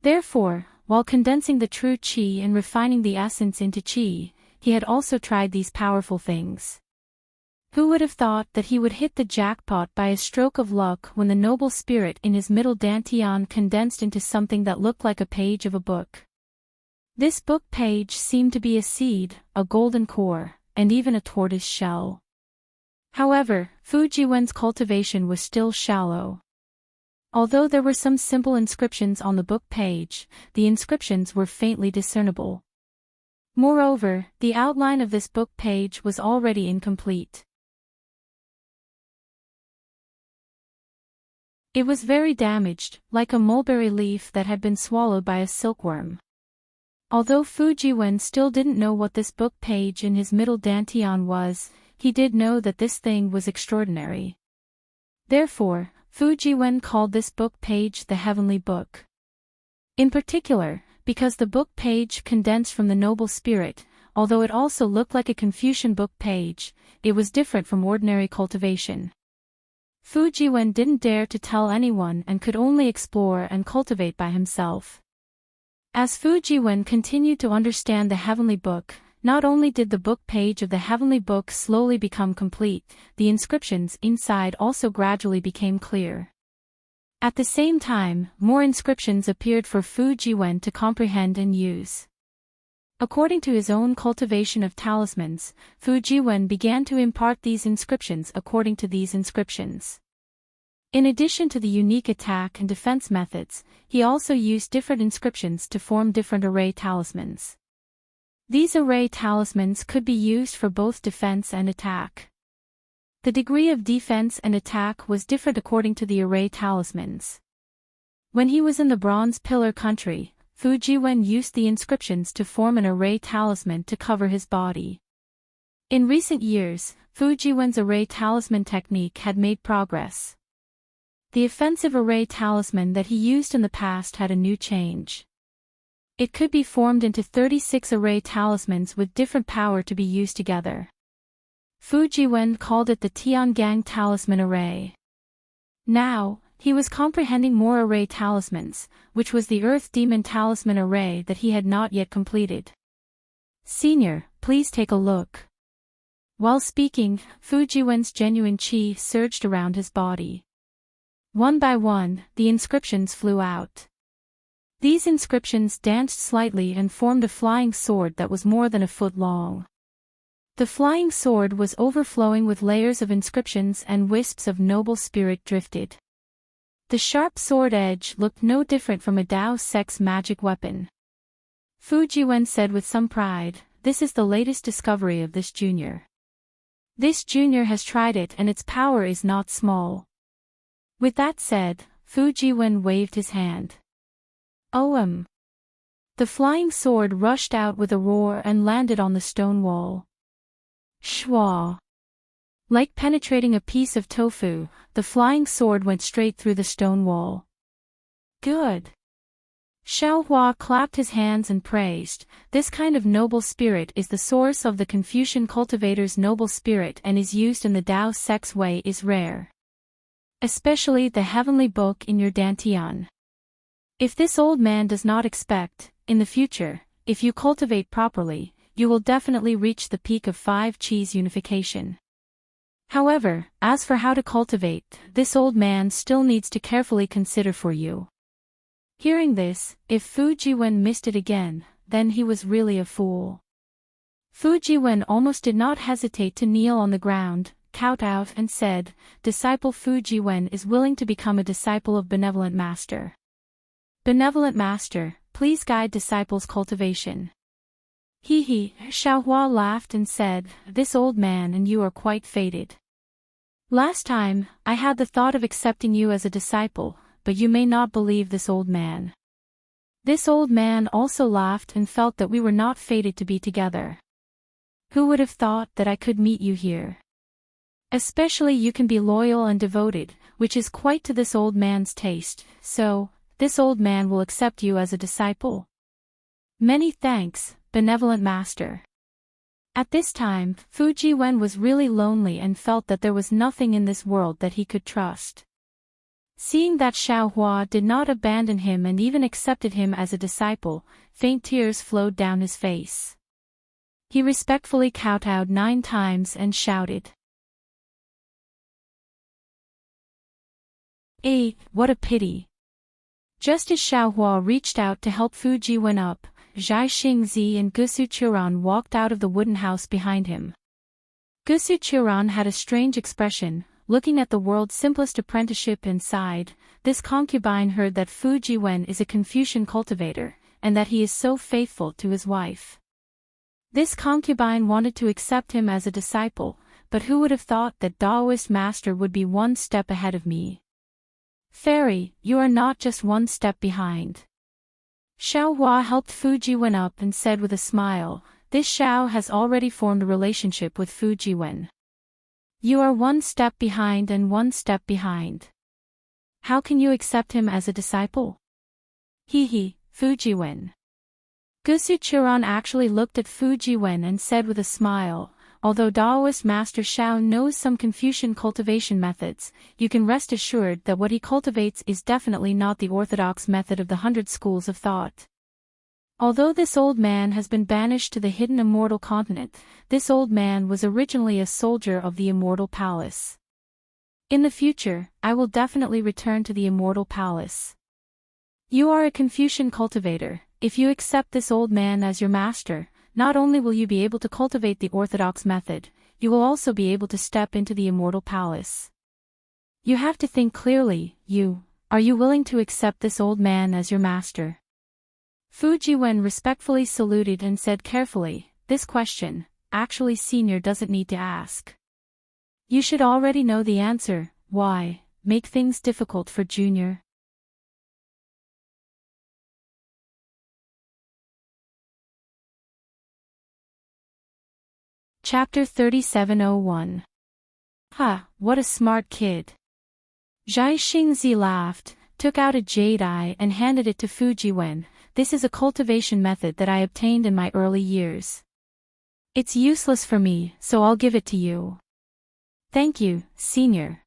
Therefore, while condensing the true qi and refining the essence into qi, he had also tried these powerful things. Who would have thought that he would hit the jackpot by a stroke of luck when the noble spirit in his middle dantian condensed into something that looked like a page of a book? This book page seemed to be a seed, a golden core, and even a tortoise shell. However, Fu Jiwen's cultivation was still shallow. Although there were some simple inscriptions on the book page, the inscriptions were faintly discernible. Moreover, the outline of this book page was already incomplete. It was very damaged, like a mulberry leaf that had been swallowed by a silkworm. Although Fu Jiwen still didn't know what this book page in his middle dantian was, he did know that this thing was extraordinary. Therefore, Fu Jiwen called this book page the Heavenly Book. In particular, because the book page condensed from the noble spirit, although it also looked like a Confucian book page, it was different from ordinary cultivation. Fu Jiwen didn't dare to tell anyone and could only explore and cultivate by himself. As Fu Jiwen continued to understand the Heavenly Book, not only did the book page of the Heavenly Book slowly become complete, the inscriptions inside also gradually became clear. At the same time, more inscriptions appeared for Fu Jiwen to comprehend and use. According to his own cultivation of talismans, Fu Jiwen began to impart these inscriptions according to these inscriptions. In addition to the unique attack and defense methods, he also used different inscriptions to form different array talismans. These array talismans could be used for both defense and attack. The degree of defense and attack was different according to the array talismans. When he was in the Bronze Pillar country, Fujiwen used the inscriptions to form an array talisman to cover his body. In recent years, Fujiwen's array talisman technique had made progress. The offensive array talisman that he used in the past had a new change. It could be formed into 36 array talismans with different power to be used together. Fujiwen called it the Tiangang Talisman Array. Now, he was comprehending more array talismans, which was the Earth Demon Talisman Array that he had not yet completed. "Senior, please take a look." While speaking, Fujiwen's genuine chi surged around his body. One by one, the inscriptions flew out. These inscriptions danced slightly and formed a flying sword that was more than a foot long. The flying sword was overflowing with layers of inscriptions and wisps of noble spirit drifted. The sharp sword edge looked no different from a Dao Sex magic weapon. Fujiwen said with some pride, "This is the latest discovery of this junior. This junior has tried it and its power is not small." With that said, Fujiwen waved his hand. The flying sword rushed out with a roar and landed on the stone wall. Shwa! Like penetrating a piece of tofu, the flying sword went straight through the stone wall. "Good!" Xiaohua clapped his hands and praised, "This kind of noble spirit is the source of the Confucian cultivator's noble spirit and is used in the Dao Sex way is rare. Especially the heavenly book in your dantian. If this old man does not expect, in the future, if you cultivate properly, you will definitely reach the peak of 5 Chi's unification. However, as for how to cultivate, this old man still needs to carefully consider for you." Hearing this, if Fujiwen missed it again, then he was really a fool. Fujiwen almost did not hesitate to kneel on the ground, kowtowed and said, "Disciple Fujiwen is willing to become a disciple of Benevolent Master. Benevolent Master, please guide disciples' cultivation." "Hee," Xiaohua laughed and said, "This old man and you are quite fated. Last time, I had the thought of accepting you as a disciple, but you may not believe this old man." This old man also laughed and felt that we were not fated to be together. "Who would have thought that I could meet you here? Especially you can be loyal and devoted, which is quite to this old man's taste, so, this old man will accept you as a disciple." "Many thanks, Benevolent Master." At this time, Fujiwen was really lonely and felt that there was nothing in this world that he could trust. Seeing that Xiaohua did not abandon him and even accepted him as a disciple, faint tears flowed down his face. He respectfully kowtowed 9 times and shouted, What a pity." Just as Xiaohua reached out to help Fujiwen up, Zhai Xingzi and Gusu Churan walked out of the wooden house behind him. Gusu Churan had a strange expression, looking at the world's simplest apprenticeship inside. This concubine heard that Fujiwen is a Confucian cultivator, and that he is so faithful to his wife. This concubine wanted to accept him as a disciple, but who would have thought that Daoist master would be 1 step ahead of me? "Fairy, you are not just 1 step behind." Xiaohua helped Fujiwen up and said with a smile, "This Xiao has already formed a relationship with Fujiwen. You are 1 step behind and 1 step behind. How can you accept him as a disciple?" Fujiwen. Gusu Churan actually looked at Fujiwen and said with a smile, "Although Daoist Master Xiao knows some Confucian cultivation methods, you can rest assured that what he cultivates is definitely not the orthodox method of the 100 schools of thought. Although this old man has been banished to the hidden immortal continent, this old man was originally a soldier of the immortal palace. In the future, I will definitely return to the immortal palace. You are a Confucian cultivator. If you accept this old man as your master, not only will you be able to cultivate the orthodox method, you will also be able to step into the immortal palace. You have to think clearly, are you willing to accept this old man as your master? Fu Jiwen respectfully saluted and said carefully, this question, actually senior doesn't need to ask. You should already know the answer, why make things difficult for junior? Chapter 3701. Ha, what a smart kid. Zhai Xingzi laughed, took out a jade eye and handed it to Fu Jiwen. This is a cultivation method that I obtained in my early years. It's useless for me, so I'll give it to you. Thank you, senior.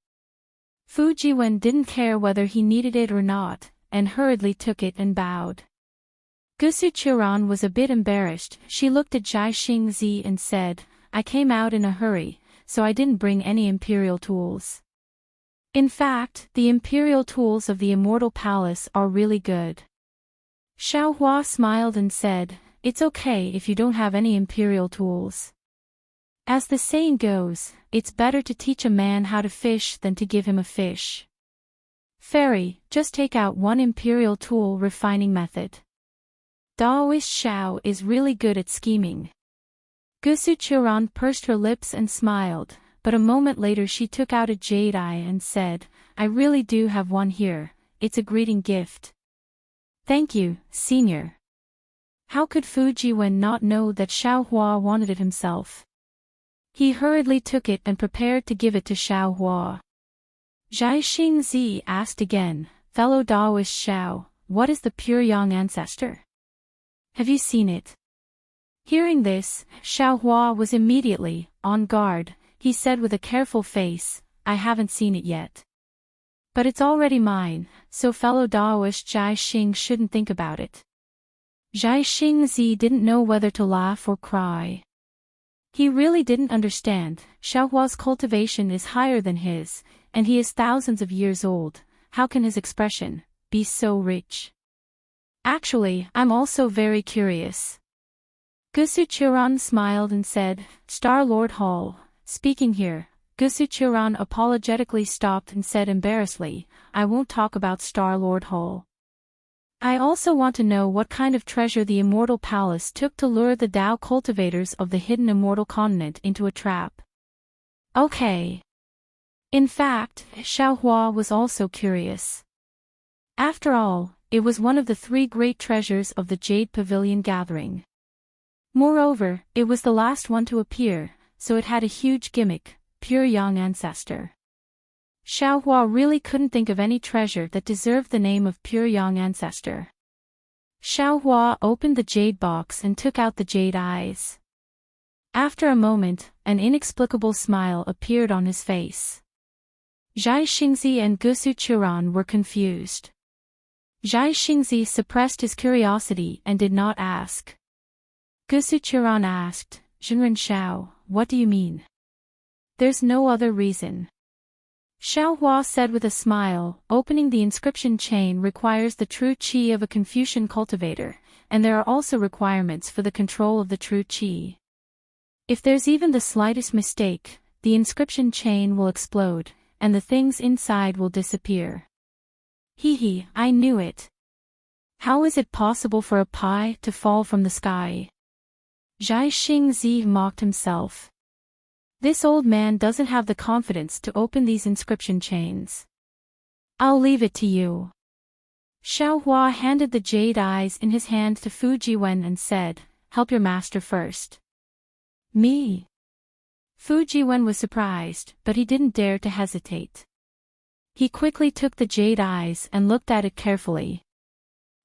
Fu Jiwen didn't care whether he needed it or not, and hurriedly took it and bowed. Gusu Qiran was a bit embarrassed. She looked at Zhai Xingzi and said, I came out in a hurry, so I didn't bring any imperial tools. In fact, the imperial tools of the Immortal Palace are really good. Xiao Hua smiled and said, it's okay if you don't have any imperial tools. As the saying goes, it's better to teach a man how to fish than to give him a fish. Fairy, just take out one imperial tool refining method. Daoist Xiao is really good at scheming. Gusu Qiran pursed her lips and smiled, but a moment later she took out a jade eye and said, I really do have one here, it's a greeting gift. Thank you, senior. How could Fu Jiwen not know that Xiao Hua wanted it himself? He hurriedly took it and prepared to give it to Xiao Hua. Zhai Xingzi asked again, fellow Daoist Xiao, what is the pure young ancestor? Have you seen it? Hearing this, Xiao Hua was immediately on guard. He said with a careful face, I haven't seen it yet. But it's already mine, so fellow Daoist Zhai Xing shouldn't think about it. Zhai Xingzi didn't know whether to laugh or cry. He really didn't understand. Xiao Hua's cultivation is higher than his, and he is thousands of years old. How can his expression be so rich? Actually, I'm also very curious. Gusu Qiran smiled and said, Star Lord Hall, speaking here. Gusu Qiran apologetically stopped and said embarrassedly, I won't talk about Star Lord Hall. I also want to know what kind of treasure the Immortal Palace took to lure the Dao cultivators of the hidden Immortal Continent into a trap. Okay. In fact, Xiao Hua was also curious. After all, it was one of the 3 great treasures of the Jade Pavilion gathering. Moreover, it was the last one to appear, so it had a huge gimmick, pure young ancestor. Xiao Hua really couldn't think of any treasure that deserved the name of pure young ancestor. Xiao Hua opened the jade box and took out the jade eyes. After a moment, an inexplicable smile appeared on his face. Zhai Xingzi and Gusu Qiran were confused. Zhai Xingzi suppressed his curiosity and did not ask. Gusu Qiran asked, Zhenren Xiao, what do you mean? There's no other reason. Xiao Hua said with a smile, opening the inscription chain requires the true qi of a Confucian cultivator, and there are also requirements for the control of the true qi. If there's even the slightest mistake, the inscription chain will explode, and the things inside will disappear. Hee, I knew it. How is it possible for a pie to fall from the sky? Zhai Xingzi mocked himself. This old man doesn't have the confidence to open these inscription chains. I'll leave it to you. Xiao Hua handed the jade eyes in his hand to Fu Jiwen and said, help your master first. Me? Fu Jiwen was surprised, but he didn't dare to hesitate. He quickly took the jade eyes and looked at it carefully.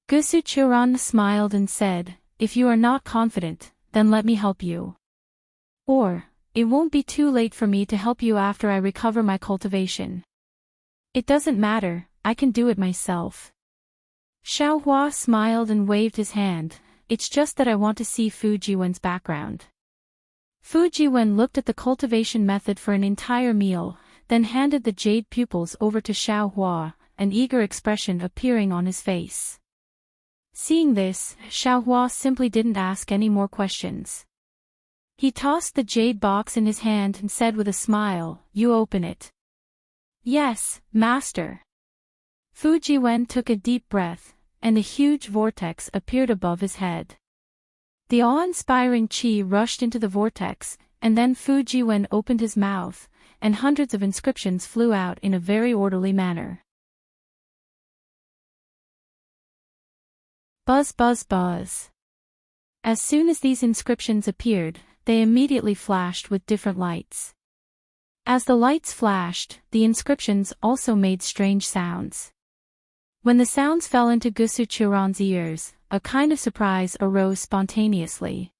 Gusu Qiran smiled and said, if you are not confident, then let me help you. Or, it won't be too late for me to help you after I recover my cultivation. It doesn't matter, I can do it myself. Xiao Hua smiled and waved his hand, it's just that I want to see Fu Jiwen's background. Fu Jiwen looked at the cultivation method for an entire meal, then handed the jade pupils over to Xiao Hua, an eager expression appearing on his face. Seeing this, Xiao Hua simply didn't ask any more questions. He tossed the jade box in his hand and said with a smile, you open it. Yes, master. Fu Jiwen took a deep breath, and a huge vortex appeared above his head. The awe-inspiring qi rushed into the vortex, and then Fu Jiwen opened his mouth, and hundreds of inscriptions flew out in a very orderly manner. Buzz buzz buzz. As soon as these inscriptions appeared, they immediately flashed with different lights. As the lights flashed, the inscriptions also made strange sounds. When the sounds fell into Gusu Churan's ears, a kind of surprise arose spontaneously.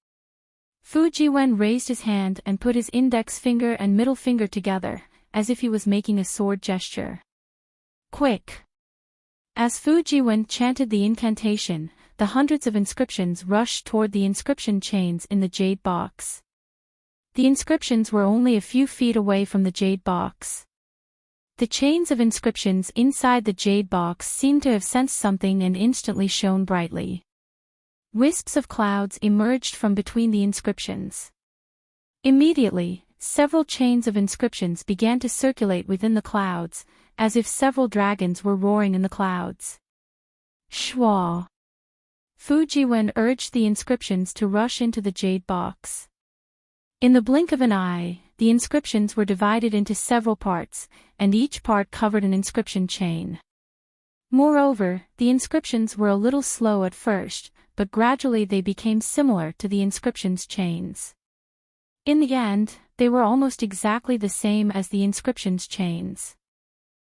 Fu Jiwen raised his hand and put his index finger and middle finger together, as if he was making a sword gesture. Quick! As Fu Jiwen chanted the incantation, the hundreds of inscriptions rushed toward the inscription chains in the jade box. The inscriptions were only a few feet away from the jade box. The chains of inscriptions inside the jade box seemed to have sensed something and instantly shone brightly. Wisps of clouds emerged from between the inscriptions. Immediately, several chains of inscriptions began to circulate within the clouds, as if several dragons were roaring in the clouds. Shwa! Fu Jiwen urged the inscriptions to rush into the jade box. In the blink of an eye, the inscriptions were divided into several parts, and each part covered an inscription chain. Moreover, the inscriptions were a little slow at first, but gradually they became similar to the inscriptions' chains. In the end, they were almost exactly the same as the inscriptions' chains.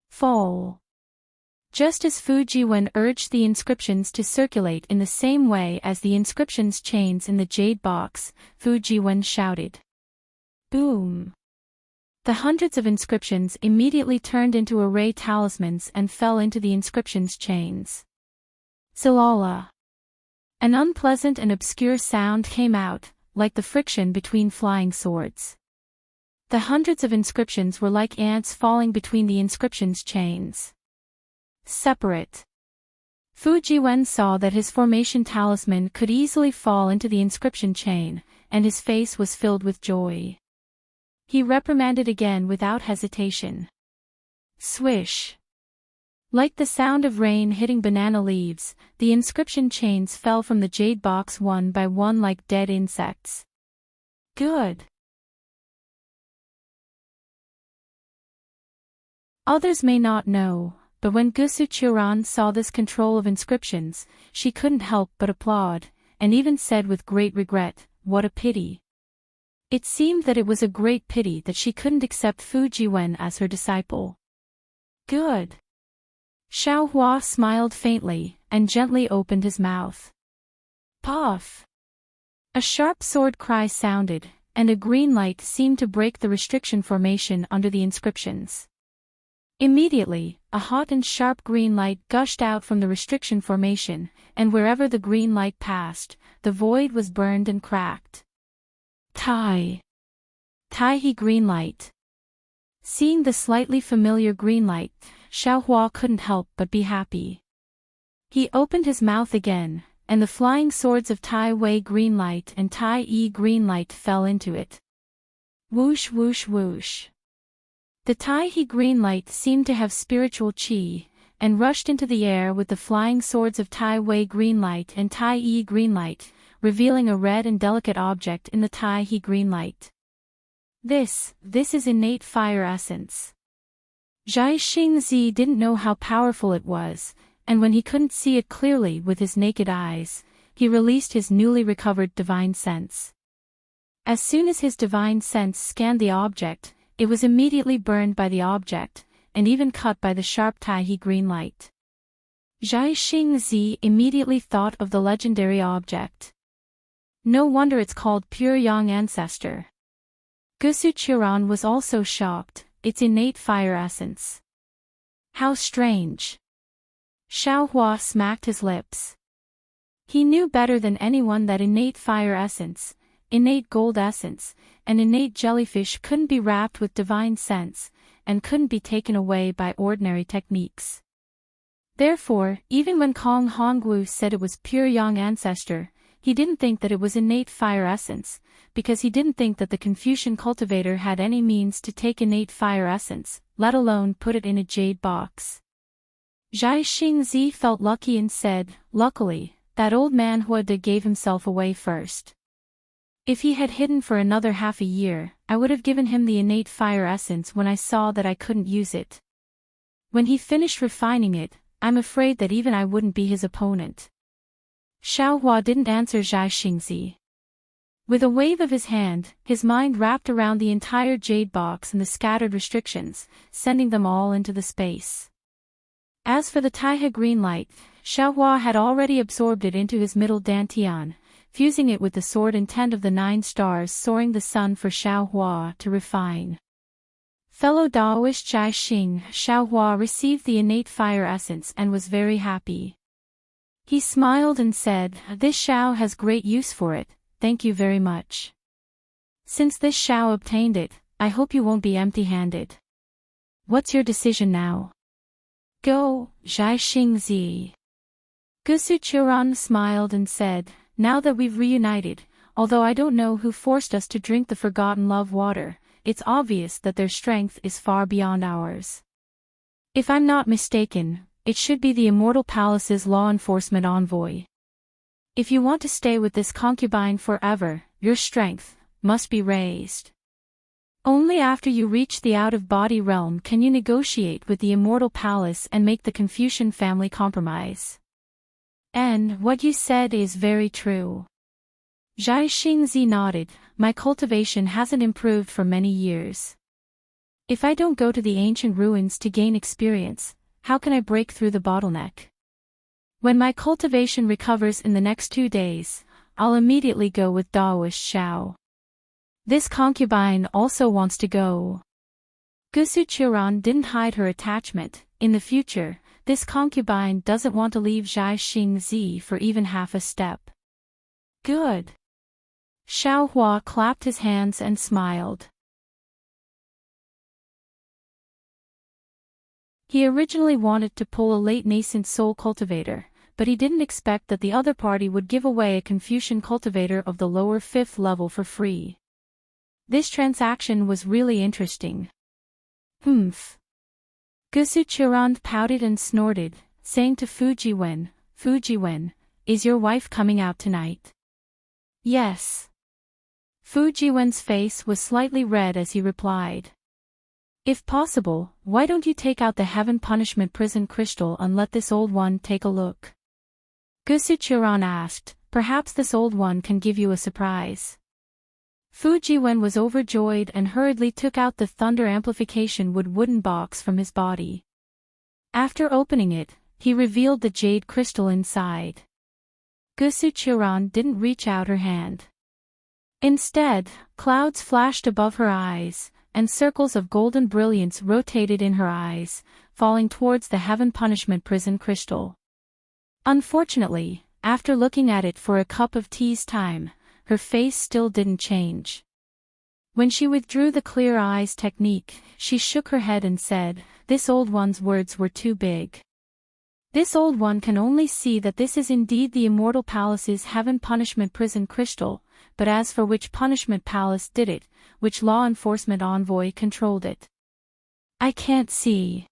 Fall. Just as Fu Jiwen urged the inscriptions to circulate in the same way as the inscriptions' chains in the jade box, Fu Jiwen shouted. Boom! The hundreds of inscriptions immediately turned into array talismans and fell into the inscriptions' chains. Zilala. An unpleasant and obscure sound came out, like the friction between flying swords. The hundreds of inscriptions were like ants falling between the inscriptions' chains. Separate. Fu Jiwen saw that his formation talisman could easily fall into the inscription chain, and his face was filled with joy. He reprimanded again without hesitation. Swish. Like the sound of rain hitting banana leaves, the inscription chains fell from the jade box one by one like dead insects. Good. Others may not know, but when Gusu Churan saw this control of inscriptions, she couldn't help but applaud, and even said with great regret, "What a pity." It seemed that it was a great pity that she couldn't accept Fu Jiwen as her disciple. Good. Xiao Hua smiled faintly, and gently opened his mouth. Puff! A sharp sword cry sounded, and a green light seemed to break the restriction formation under the inscriptions. Immediately, a hot and sharp green light gushed out from the restriction formation, and wherever the green light passed, the void was burned and cracked. Tai he green light. Seeing the slightly familiar green light, Xiao Hua couldn't help but be happy. He opened his mouth again, and the flying swords of Tai Wei green light and Tai Yi green light fell into it. Whoosh whoosh whoosh. The Tai He green light seemed to have spiritual qi, and rushed into the air with the flying swords of Tai Wei green light and Tai Yi green light, revealing a red and delicate object in the Tai He green light. This is innate fire essence. Zhai Xingzi didn't know how powerful it was, and when he couldn't see it clearly with his naked eyes, he released his newly recovered divine sense. As soon as his divine sense scanned the object, it was immediately burned by the object, and even cut by the sharp Tai He green light. Zhai Xingzi immediately thought of the legendary object. No wonder it's called Pure Yang Ancestor. Gusu Churan was also shocked, its innate fire essence. How strange. Xiao Hua smacked his lips. He knew better than anyone that innate fire essence, innate gold essence, and innate jellyfish couldn't be wrapped with divine sense, and couldn't be taken away by ordinary techniques. Therefore, even when Kong Hongwu said it was pure Yang Ancestor, he didn't think that it was innate fire essence, because he didn't think that the Confucian cultivator had any means to take innate fire essence, let alone put it in a jade box. Zhai Xingzi felt lucky and said, "Luckily, that old man Huade gave himself away first. If he had hidden for another half a year, I would have given him the innate fire essence when I saw that I couldn't use it. When he finished refining it, I'm afraid that even I wouldn't be his opponent." Xiaohua didn't answer Zhai Xingzi. With a wave of his hand, his mind wrapped around the entire jade box and the scattered restrictions, sending them all into the space. As for the Taihe green light, Xiaohua had already absorbed it into his middle dantian, fusing it with the sword intent of the 9 stars soaring the sun for Xiaohua to refine. Fellow Daoist Zhai Xing, Xiaohua received the innate fire essence and was very happy. He smiled and said, "This Xiao has great use for it, thank you very much. Since this Xiao obtained it, I hope you won't be empty-handed. What's your decision now?" "Go, Zhai Xingzi." Gusu Churan smiled and said, "Now that we've reunited, although I don't know who forced us to drink the forgotten love water, it's obvious that their strength is far beyond ours. If I'm not mistaken, it should be the Immortal Palace's law enforcement envoy. If you want to stay with this concubine forever, your strength must be raised. Only after you reach the out-of-body realm can you negotiate with the Immortal Palace and make the Confucian family compromise. And what you said is very true." Zhai Xingzi nodded, "My cultivation hasn't improved for many years. If I don't go to the ancient ruins to gain experience, how can I break through the bottleneck? When my cultivation recovers in the next 2 days, I'll immediately go with Daoist Xiao. This concubine also wants to go." Gusu Churan didn't hide her attachment. In the future, this concubine doesn't want to leave Zhai Xingzi for even half a step. "Good." Xiaohua clapped his hands and smiled. He originally wanted to pull a late nascent soul cultivator, but he didn't expect that the other party would give away a Confucian cultivator of the lower 5th level for free. This transaction was really interesting. Humph. Gusu Churan pouted and snorted, saying to Fujiwen, "Fujiwen, is your wife coming out tonight?" "Yes." Fujiwen's face was slightly red as he replied. "If possible, why don't you take out the Heaven Punishment Prison crystal and let this old one take a look?" Gusu Churan asked, "Perhaps this old one can give you a surprise." Fujiwen was overjoyed and hurriedly took out the thunder amplification wood wooden box from his body. After opening it, he revealed the jade crystal inside. Gusu Churan didn't reach out her hand. Instead, clouds flashed above her eyes, and circles of golden brilliance rotated in her eyes, falling towards the Heaven Punishment Prison crystal. Unfortunately, after looking at it for a cup of tea's time, her face still didn't change. When she withdrew the clear eyes technique, she shook her head and said, "This old one's words were too big. This old one can only see that this is indeed the Immortal Palace's Heaven Punishment Prison crystal, but as for which punishment palace did it, which law enforcement envoy controlled it, I can't see."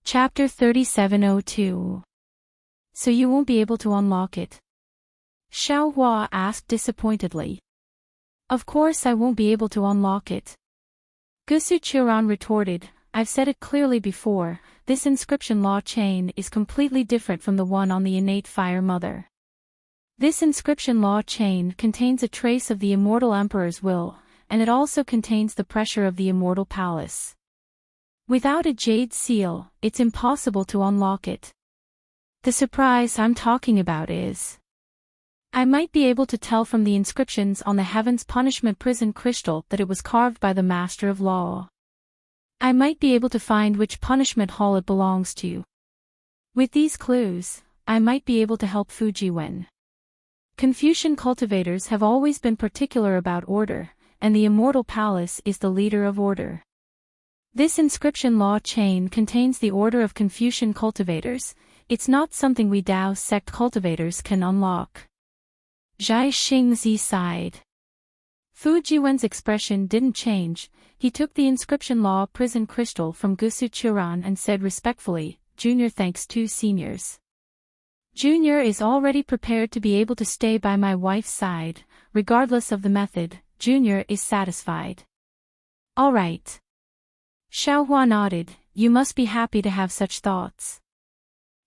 Chapter 3702. "So you won't be able to unlock it?" Xiaohua asked disappointedly. "Of course I won't be able to unlock it." Gusu Churan retorted, "I've said it clearly before, this inscription law chain is completely different from the one on the innate fire mother. This inscription law chain contains a trace of the immortal emperor's will, and it also contains the pressure of the immortal palace. Without a jade seal, it's impossible to unlock it. The surprise I'm talking about is, I might be able to tell from the inscriptions on the Heaven's Punishment Prison crystal that it was carved by the Master of Law. I might be able to find which punishment hall it belongs to. With these clues, I might be able to help Fujiwen. Confucian cultivators have always been particular about order, and the Immortal Palace is the leader of order. This inscription law chain contains the order of Confucian cultivators. It's not something we Dao sect cultivators can unlock. Zhai Xingzi sighed. Fu Jiwen's expression didn't change. He took the inscription law prison crystal from Gusu Churan and said respectfully, Junior thanks to seniors. Junior is already prepared to be able to stay by my wife's side, regardless of the method. Junior is satisfied. All right. Xiaohua nodded. You must be happy to have such thoughts.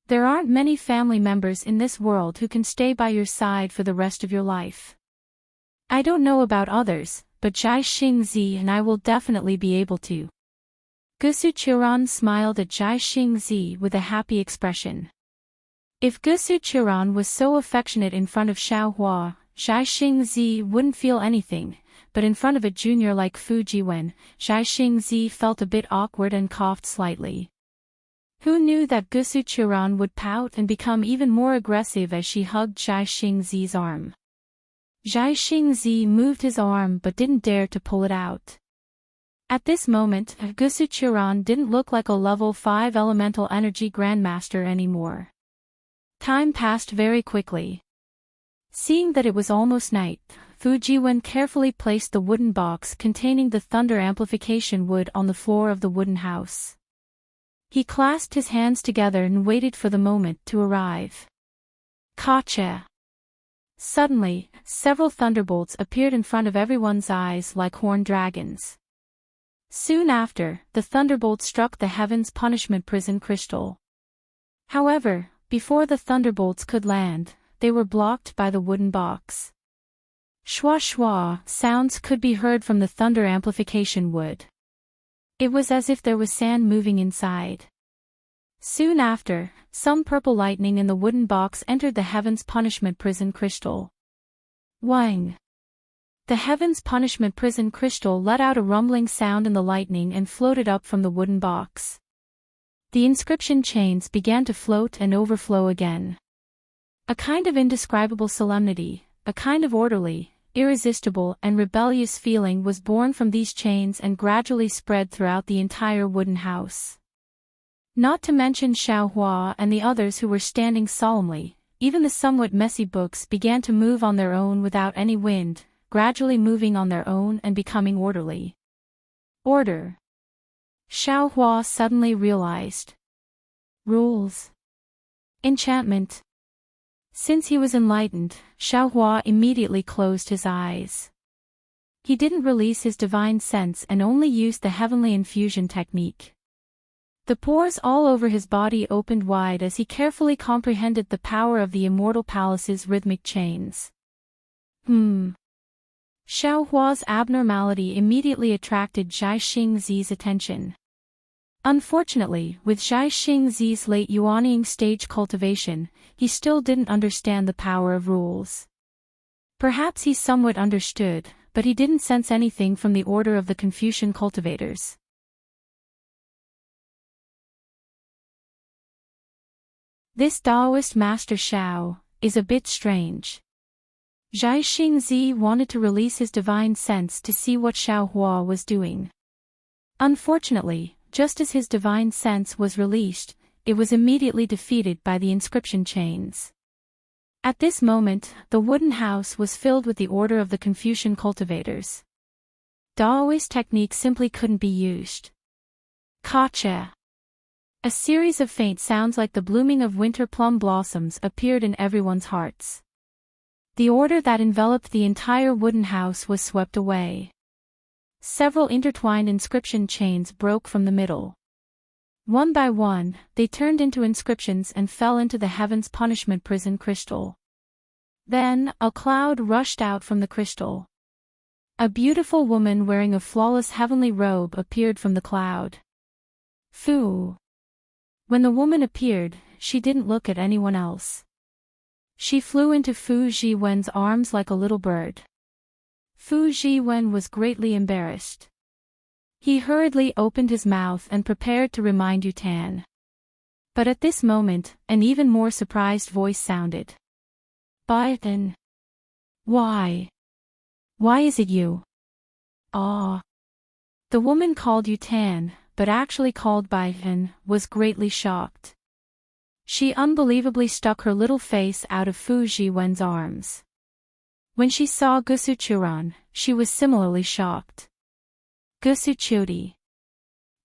There aren't many family members in this world who can stay by your side for the rest of your life. I don't know about others, but Zhai Xingzi and I will definitely be able to. Gusu Churan smiled at Zhai Xingzi with a happy expression. If Gusu Churan was so affectionate in front of Xiaohua, Zhai Xingzi wouldn't feel anything, but in front of a junior like Fu Jiwen, Zhai Xingzi felt a bit awkward and coughed slightly. Who knew that Gusu Churan would pout and become even more aggressive as she hugged Zhai Xingzi's arm? Zhai Xingzi moved his arm but didn't dare to pull it out. At this moment, Gusu Churan didn't look like a level 5 elemental energy grandmaster anymore. Time passed very quickly. Seeing that it was almost night, Fu Jiwen carefully placed the wooden box containing the thunder amplification wood on the floor of the wooden house. He clasped his hands together and waited for the moment to arrive. Gotcha! Suddenly, several thunderbolts appeared in front of everyone's eyes like horned dragons. Soon after, the thunderbolt struck the heaven's punishment prison crystal. However, before the thunderbolts could land, they were blocked by the wooden box. Shwa shwa sounds could be heard from the thunder amplification wood. It was as if there was sand moving inside. Soon after, some purple lightning in the wooden box entered the heaven's punishment prison crystal. Wang! The heaven's punishment prison crystal let out a rumbling sound in the lightning and floated up from the wooden box. The inscription chains began to float and overflow again. A kind of indescribable solemnity, a kind of orderly, irresistible and rebellious feeling was born from these chains and gradually spread throughout the entire wooden house. Not to mention Xiaohua and the others who were standing solemnly, even the somewhat messy books began to move on their own without any wind, gradually moving on their own and becoming orderly. Order. Xiaohua suddenly realized. Rules. Enchantment. Since he was enlightened, Xiaohua immediately closed his eyes. He didn't release his divine sense and only used the heavenly infusion technique. The pores all over his body opened wide as he carefully comprehended the power of the immortal palace's rhythmic chains. Xiaohua's abnormality immediately attracted Zhai Xingzi's attention. Unfortunately, with Zhai Xingzi's late yuanying stage cultivation, he still didn't understand the power of rules. Perhaps he somewhat understood, but he didn't sense anything from the order of the Confucian cultivators. This Taoist Master Xiao is a bit strange. Zhai Xingzi wanted to release his divine sense to see what Xiaohua was doing. Unfortunately, just as his divine sense was released, it was immediately defeated by the inscription chains. At this moment, the wooden house was filled with the order of the Confucian cultivators. Taoist technique simply couldn't be used. Gotcha! A series of faint sounds like the blooming of winter plum blossoms appeared in everyone's hearts. The order that enveloped the entire wooden house was swept away. Several intertwined inscription chains broke from the middle. One by one, they turned into inscriptions and fell into the heaven's punishment prison crystal. Then, a cloud rushed out from the crystal. A beautiful woman wearing a flawless heavenly robe appeared from the cloud. Fu! When the woman appeared, she didn't look at anyone else. She flew into Fu Jiwen's arms like a little bird. Fu Jiwen was greatly embarrassed. He hurriedly opened his mouth and prepared to remind Yutan. But at this moment, an even more surprised voice sounded. Baitan. Why? Why is it you? Ah. The woman called Yutan, but actually called Baitan, was greatly shocked. She unbelievably stuck her little face out of Fu Jiwen's arms. When she saw Gusuchuran, she was similarly shocked. Gusuchuri.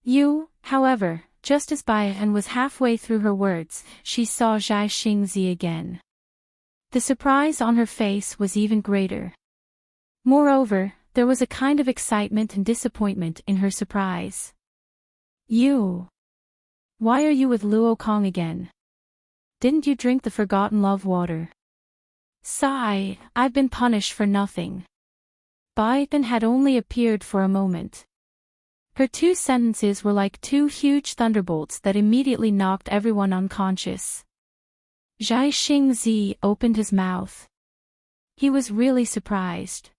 You, however, just as Baiyan was halfway through her words, she saw Zhai Xingzi again. The surprise on her face was even greater. Moreover, there was a kind of excitement and disappointment in her surprise. You. Why are you with Luo Kong again? Didn't you drink the forgotten love water? Sigh, I've been punished for nothing. Baiyan had only appeared for a moment. Her two sentences were like two huge thunderbolts that immediately knocked everyone unconscious. Zhai Xingzi opened his mouth. He was really surprised.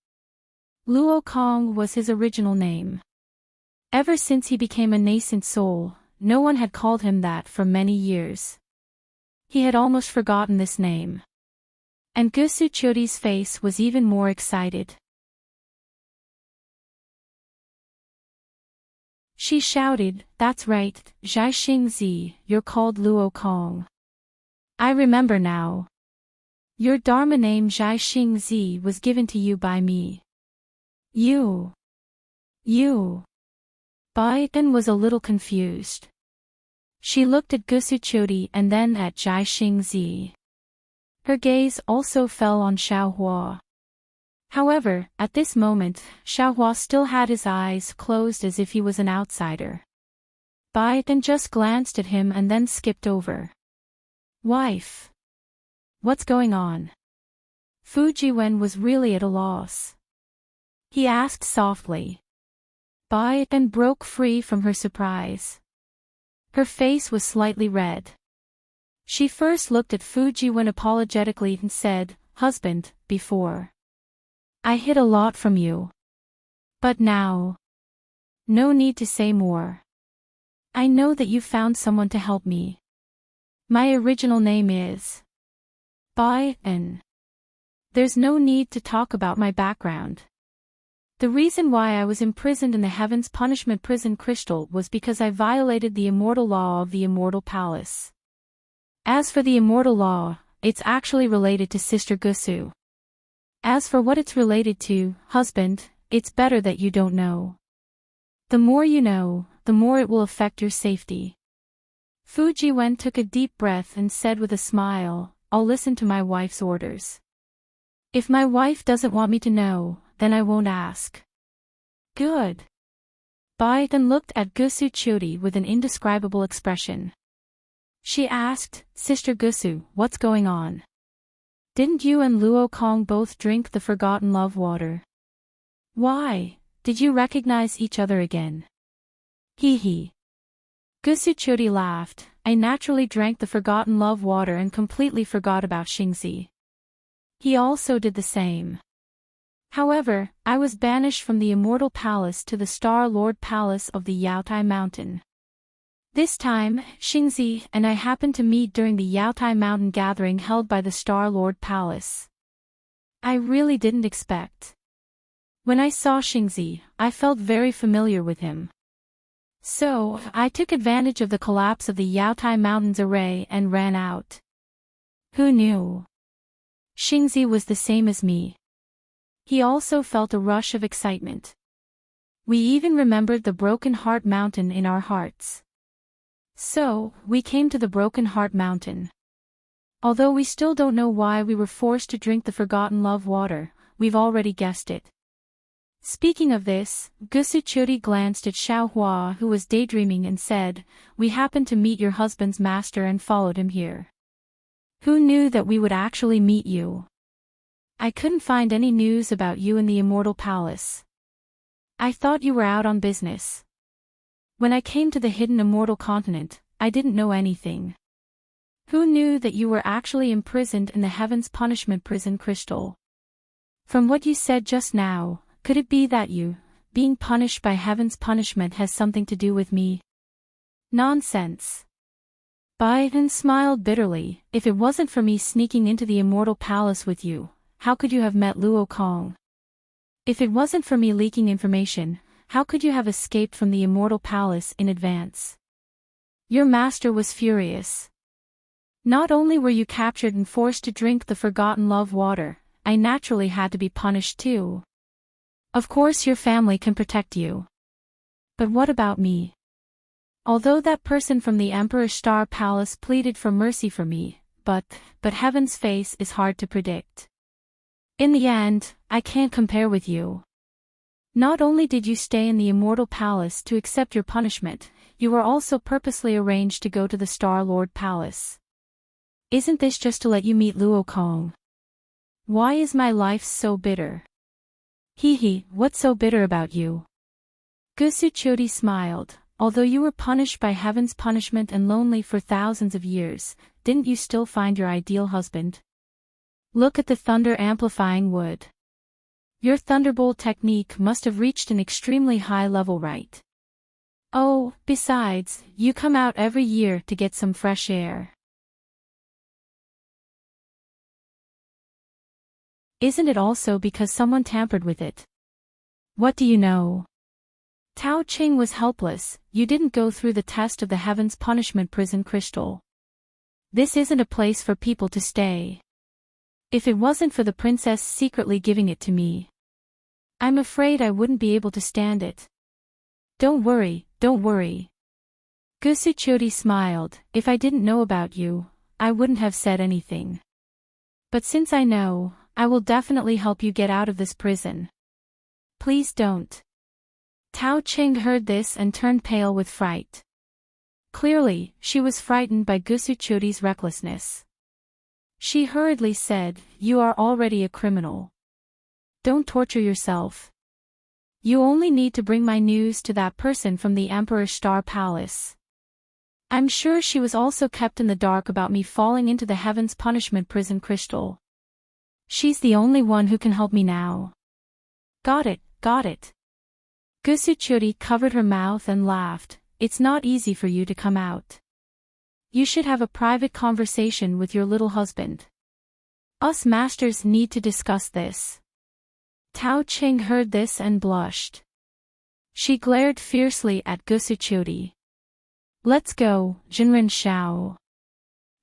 Luo Kong was his original name. Ever since he became a nascent soul, no one had called him that for many years. He had almost forgotten this name. And Gusuchuri's face was even more excited. She shouted, "That's right, Zhai Xingzi, you're called Luo Kong. I remember now. Your Dharma name Zhai Xingzi was given to you by me. You. Baiyan was a little confused. She looked at Gusuchuri and then at Zhai Xingzi. Her gaze also fell on Xiaohua. However, at this moment, Xiaohua still had his eyes closed as if he was an outsider. Baiyan just glanced at him and then skipped over. Wife. What's going on? Fujiwen was really at a loss. He asked softly. Baiyan broke free from her surprise. Her face was slightly red. She first looked at Fujiwen apologetically and said, "Husband, before. I hid a lot from you. But now. No need to say more. I know that you found someone to help me. My original name is Baiyan. There's no need to talk about my background. The reason why I was imprisoned in the Heaven's Punishment Prison Crystal was because I violated the immortal law of the Immortal Palace. As for the immortal law, it's actually related to Sister Gusu. As for what it's related to, husband, it's better that you don't know. The more you know, the more it will affect your safety." Fujiwen took a deep breath and said with a smile, "I'll listen to my wife's orders. If my wife doesn't want me to know, then I won't ask." Good. Baiyan looked at Gusuchuri with an indescribable expression. She asked, "Sister Gusu, what's going on? Didn't you and Luo Kong both drink the forgotten love water? Why, did you recognize each other again?" Hee. Gusuchuri laughed. "I naturally drank the forgotten love water and completely forgot about Xingzi. He also did the same. However, I was banished from the Immortal Palace to the Star Lord Palace of the Yaotai Mountain. This time, Xingzi and I happened to meet during the Yaotai Mountain gathering held by the Star Lord Palace. I really didn't expect. When I saw Xingzi, I felt very familiar with him. So, I took advantage of the collapse of the Yaotai Mountain's array and ran out. Who knew? Xingzi was the same as me. He also felt a rush of excitement. We even remembered the Broken Heart Mountain in our hearts. So, we came to the Broken Heart Mountain. Although we still don't know why we were forced to drink the forgotten love water, we've already guessed it." Speaking of this, Gusuchuri glanced at Xiaohua, who was daydreaming, and said, "We happened to meet your husband's master and followed him here. Who knew that we would actually meet you? I couldn't find any news about you in the Immortal Palace. I thought you were out on business. When I came to the hidden Immortal Continent, I didn't know anything. Who knew that you were actually imprisoned in the Heaven's Punishment Prison Crystal? From what you said just now, could it be that you, being punished by Heaven's punishment, has something to do with me?" Nonsense. Baiyan smiled bitterly. "If it wasn't for me sneaking into the Immortal Palace with you, how could you have met Luo Kong? If it wasn't for me leaking information, how could you have escaped from the Immortal Palace in advance? Your master was furious. Not only were you captured and forced to drink the forgotten love water, I naturally had to be punished too. Of course your family can protect you. But what about me? Although that person from the Emperor's Star Palace pleaded for mercy for me, but heaven's face is hard to predict. In the end, I can't compare with you. Not only did you stay in the Immortal Palace to accept your punishment, you were also purposely arranged to go to the Star-Lord Palace. Isn't this just to let you meet Luo Kong? Why is my life so bitter? Hee, what's so bitter about you? Gusuchodi smiled. Although you were punished by heaven's punishment and lonely for thousands of years, didn't you still find your ideal husband? Look at the thunder amplifying wood. Your thunderbolt technique must have reached an extremely high level, right? Oh, besides, you come out every year to get some fresh air. Isn't it also because someone tampered with it? What do you know? Tao Qing was helpless. You didn't go through the test of the Heaven's Punishment Prison Crystal. This isn't a place for people to stay. If it wasn't for the princess secretly giving it to me, I'm afraid I wouldn't be able to stand it. Don't worry. Gusuchodi smiled. If I didn't know about you, I wouldn't have said anything. But since I know, I will definitely help you get out of this prison. Please don't. Tao Qing heard this and turned pale with fright. Clearly, she was frightened by Gusuchodi's recklessness. She hurriedly said, "You are already a criminal. Don't torture yourself. You only need to bring my news to that person from the Emperor's Star Palace. I'm sure she was also kept in the dark about me falling into the Heaven's Punishment Prison Crystal. She's the only one who can help me now." Got it. Gusuchodi covered her mouth and laughed. It's not easy for you to come out. You should have a private conversation with your little husband. Us masters need to discuss this. Tao Qing heard this and blushed. She glared fiercely at Gusuchodi. Let's go, Jinren Xiao.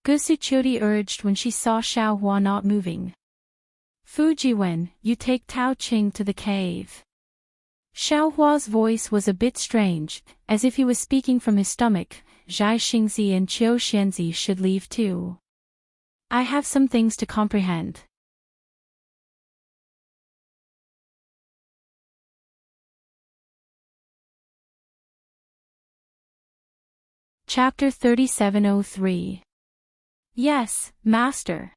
Gusuchodi urged when she saw Xiaohua not moving. Fujiwen, you take Tao Qing to the cave. Xiaohua's voice was a bit strange, as if he was speaking from his stomach. Zhai Xingzi and Qiu Xianzi should leave too. I have some things to comprehend. Chapter 3703. Yes, Master.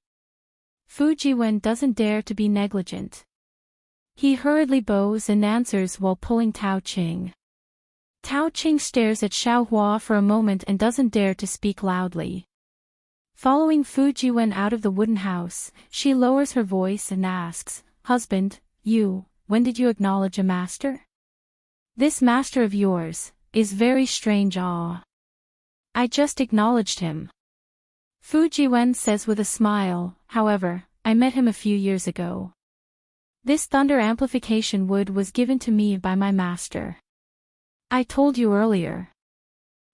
Fujiwen doesn't dare to be negligent. He hurriedly bows and answers while pulling Tao Qing. Tao Qing stares at Xiaohua for a moment and doesn't dare to speak loudly. Following Fujiwen out of the wooden house, she lowers her voice and asks, "Husband, when did you acknowledge a master? This master of yours is very strange." I just acknowledged him. Fujiwen says with a smile. However, I met him a few years ago. This thunder amplification wood was given to me by my master. I told you earlier.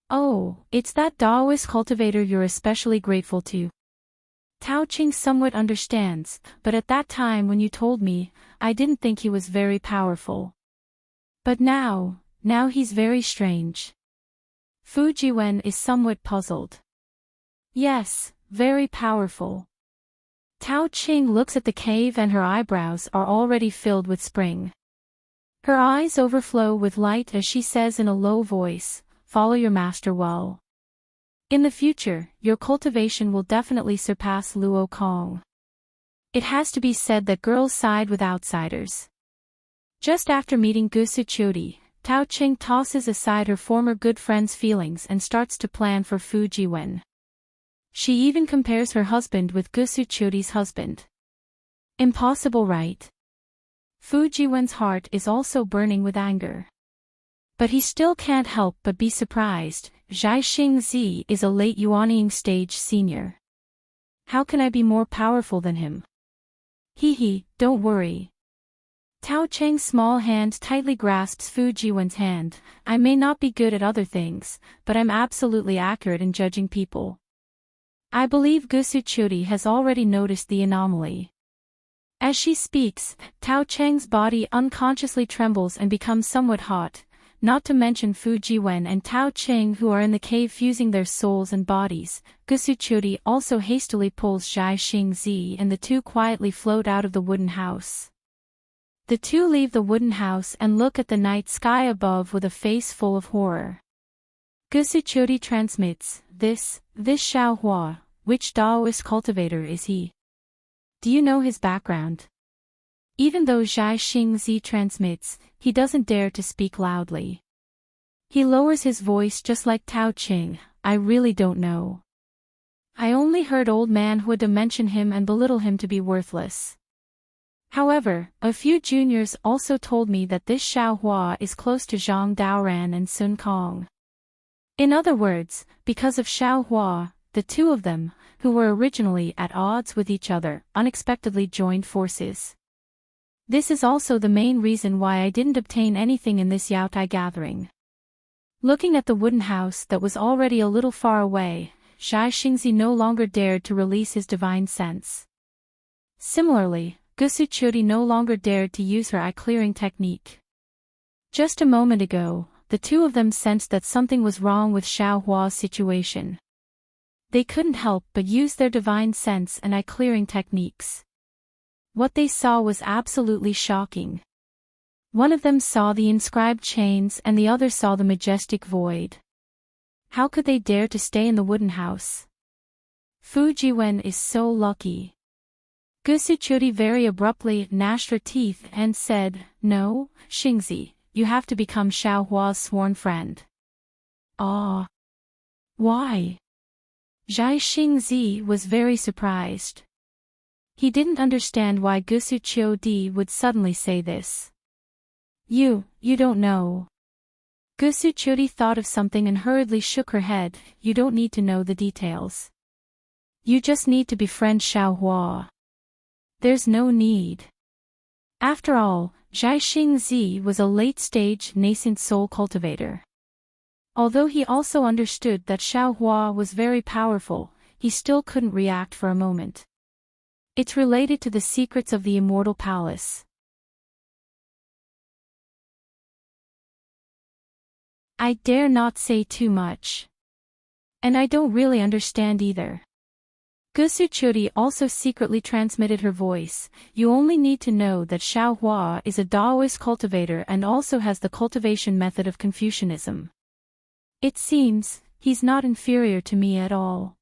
Oh, it's that Taoist cultivator you're especially grateful to. Tao Qing somewhat understands, but at that time when you told me, I didn't think he was very powerful. But now he's very strange. Fujiwen is somewhat puzzled. Yes, very powerful. Tao Qing looks at the cave and her eyebrows are already filled with spring. Her eyes overflow with light as she says in a low voice, "Follow your master well. In the future, your cultivation will definitely surpass Luo Kong." It has to be said that girls side with outsiders. Just after meeting Gusuchodi, Tao Qing tosses aside her former good friend's feelings and starts to plan for Fujiwen. She even compares her husband with Gusuchodi's husband. Impossible, right? Fujiwen's heart is also burning with anger. But he still can't help but be surprised. Zhai Xingzi is a late Yuanying stage senior. How can I be more powerful than him? Don't worry. Tao Cheng's small hand tightly grasps Fujiwen's hand. I may not be good at other things, but I'm absolutely accurate in judging people. I believe Gusuchodi has already noticed the anomaly. As she speaks, Tao Cheng's body unconsciously trembles and becomes somewhat hot, not to mention Fu Jiwen and Tao Cheng who are in the cave fusing their souls and bodies. Gusuchuri also hastily pulls Zhai Xingzi and the two quietly float out of the wooden house. The two leave the wooden house and look at the night sky above with a face full of horror. Gusuchuri transmits, this Xiao Hua, which Taoist cultivator is he? Do you know his background? Even though Zhai Xingzi transmits, he doesn't dare to speak loudly. He lowers his voice just like Tao Ching, I really don't know. I only heard old man Huda mention him and belittle him to be worthless. However, a few juniors also told me that this Xiao Hua is close to Zhang Daoran and Sun Kong. In other words, because of Xiao Hua, the two of them, who were originally at odds with each other, unexpectedly joined forces. This is also the main reason why I didn't obtain anything in this Yaotai gathering. Looking at the wooden house that was already a little far away, Zhai Xingzi no longer dared to release his divine sense. Similarly, Gusuchuri no longer dared to use her eye-clearing technique. Just a moment ago, the two of them sensed that something was wrong with Xiao Hua's situation. They couldn't help but use their divine sense and eye-clearing techniques. What they saw was absolutely shocking. One of them saw the inscribed chains and the other saw the majestic void. How could they dare to stay in the wooden house? Fu Jiwen is so lucky. Gusuchuri very abruptly gnashed her teeth and said, No, Xingzi, you have to become Xiao Hua's sworn friend. Ah. Why? Zhai Xingzi was very surprised. He didn't understand why Gusuchuri would suddenly say this. You don't know. Gusuchuri thought of something and hurriedly shook her head, you don't need to know the details. You just need to befriend Xiao Hua. There's no need. After all, Zhai Xingzi was a late-stage nascent soul cultivator. Although he also understood that Xiao Hua was very powerful, he still couldn't react for a moment. It's related to the secrets of the Immortal Palace. I dare not say too much. And I don't really understand either. Gusuchuri also secretly transmitted her voice, you only need to know that Xiao Hua is a Taoist cultivator and also has the cultivation method of Confucianism. It seems, he's not inferior to me at all.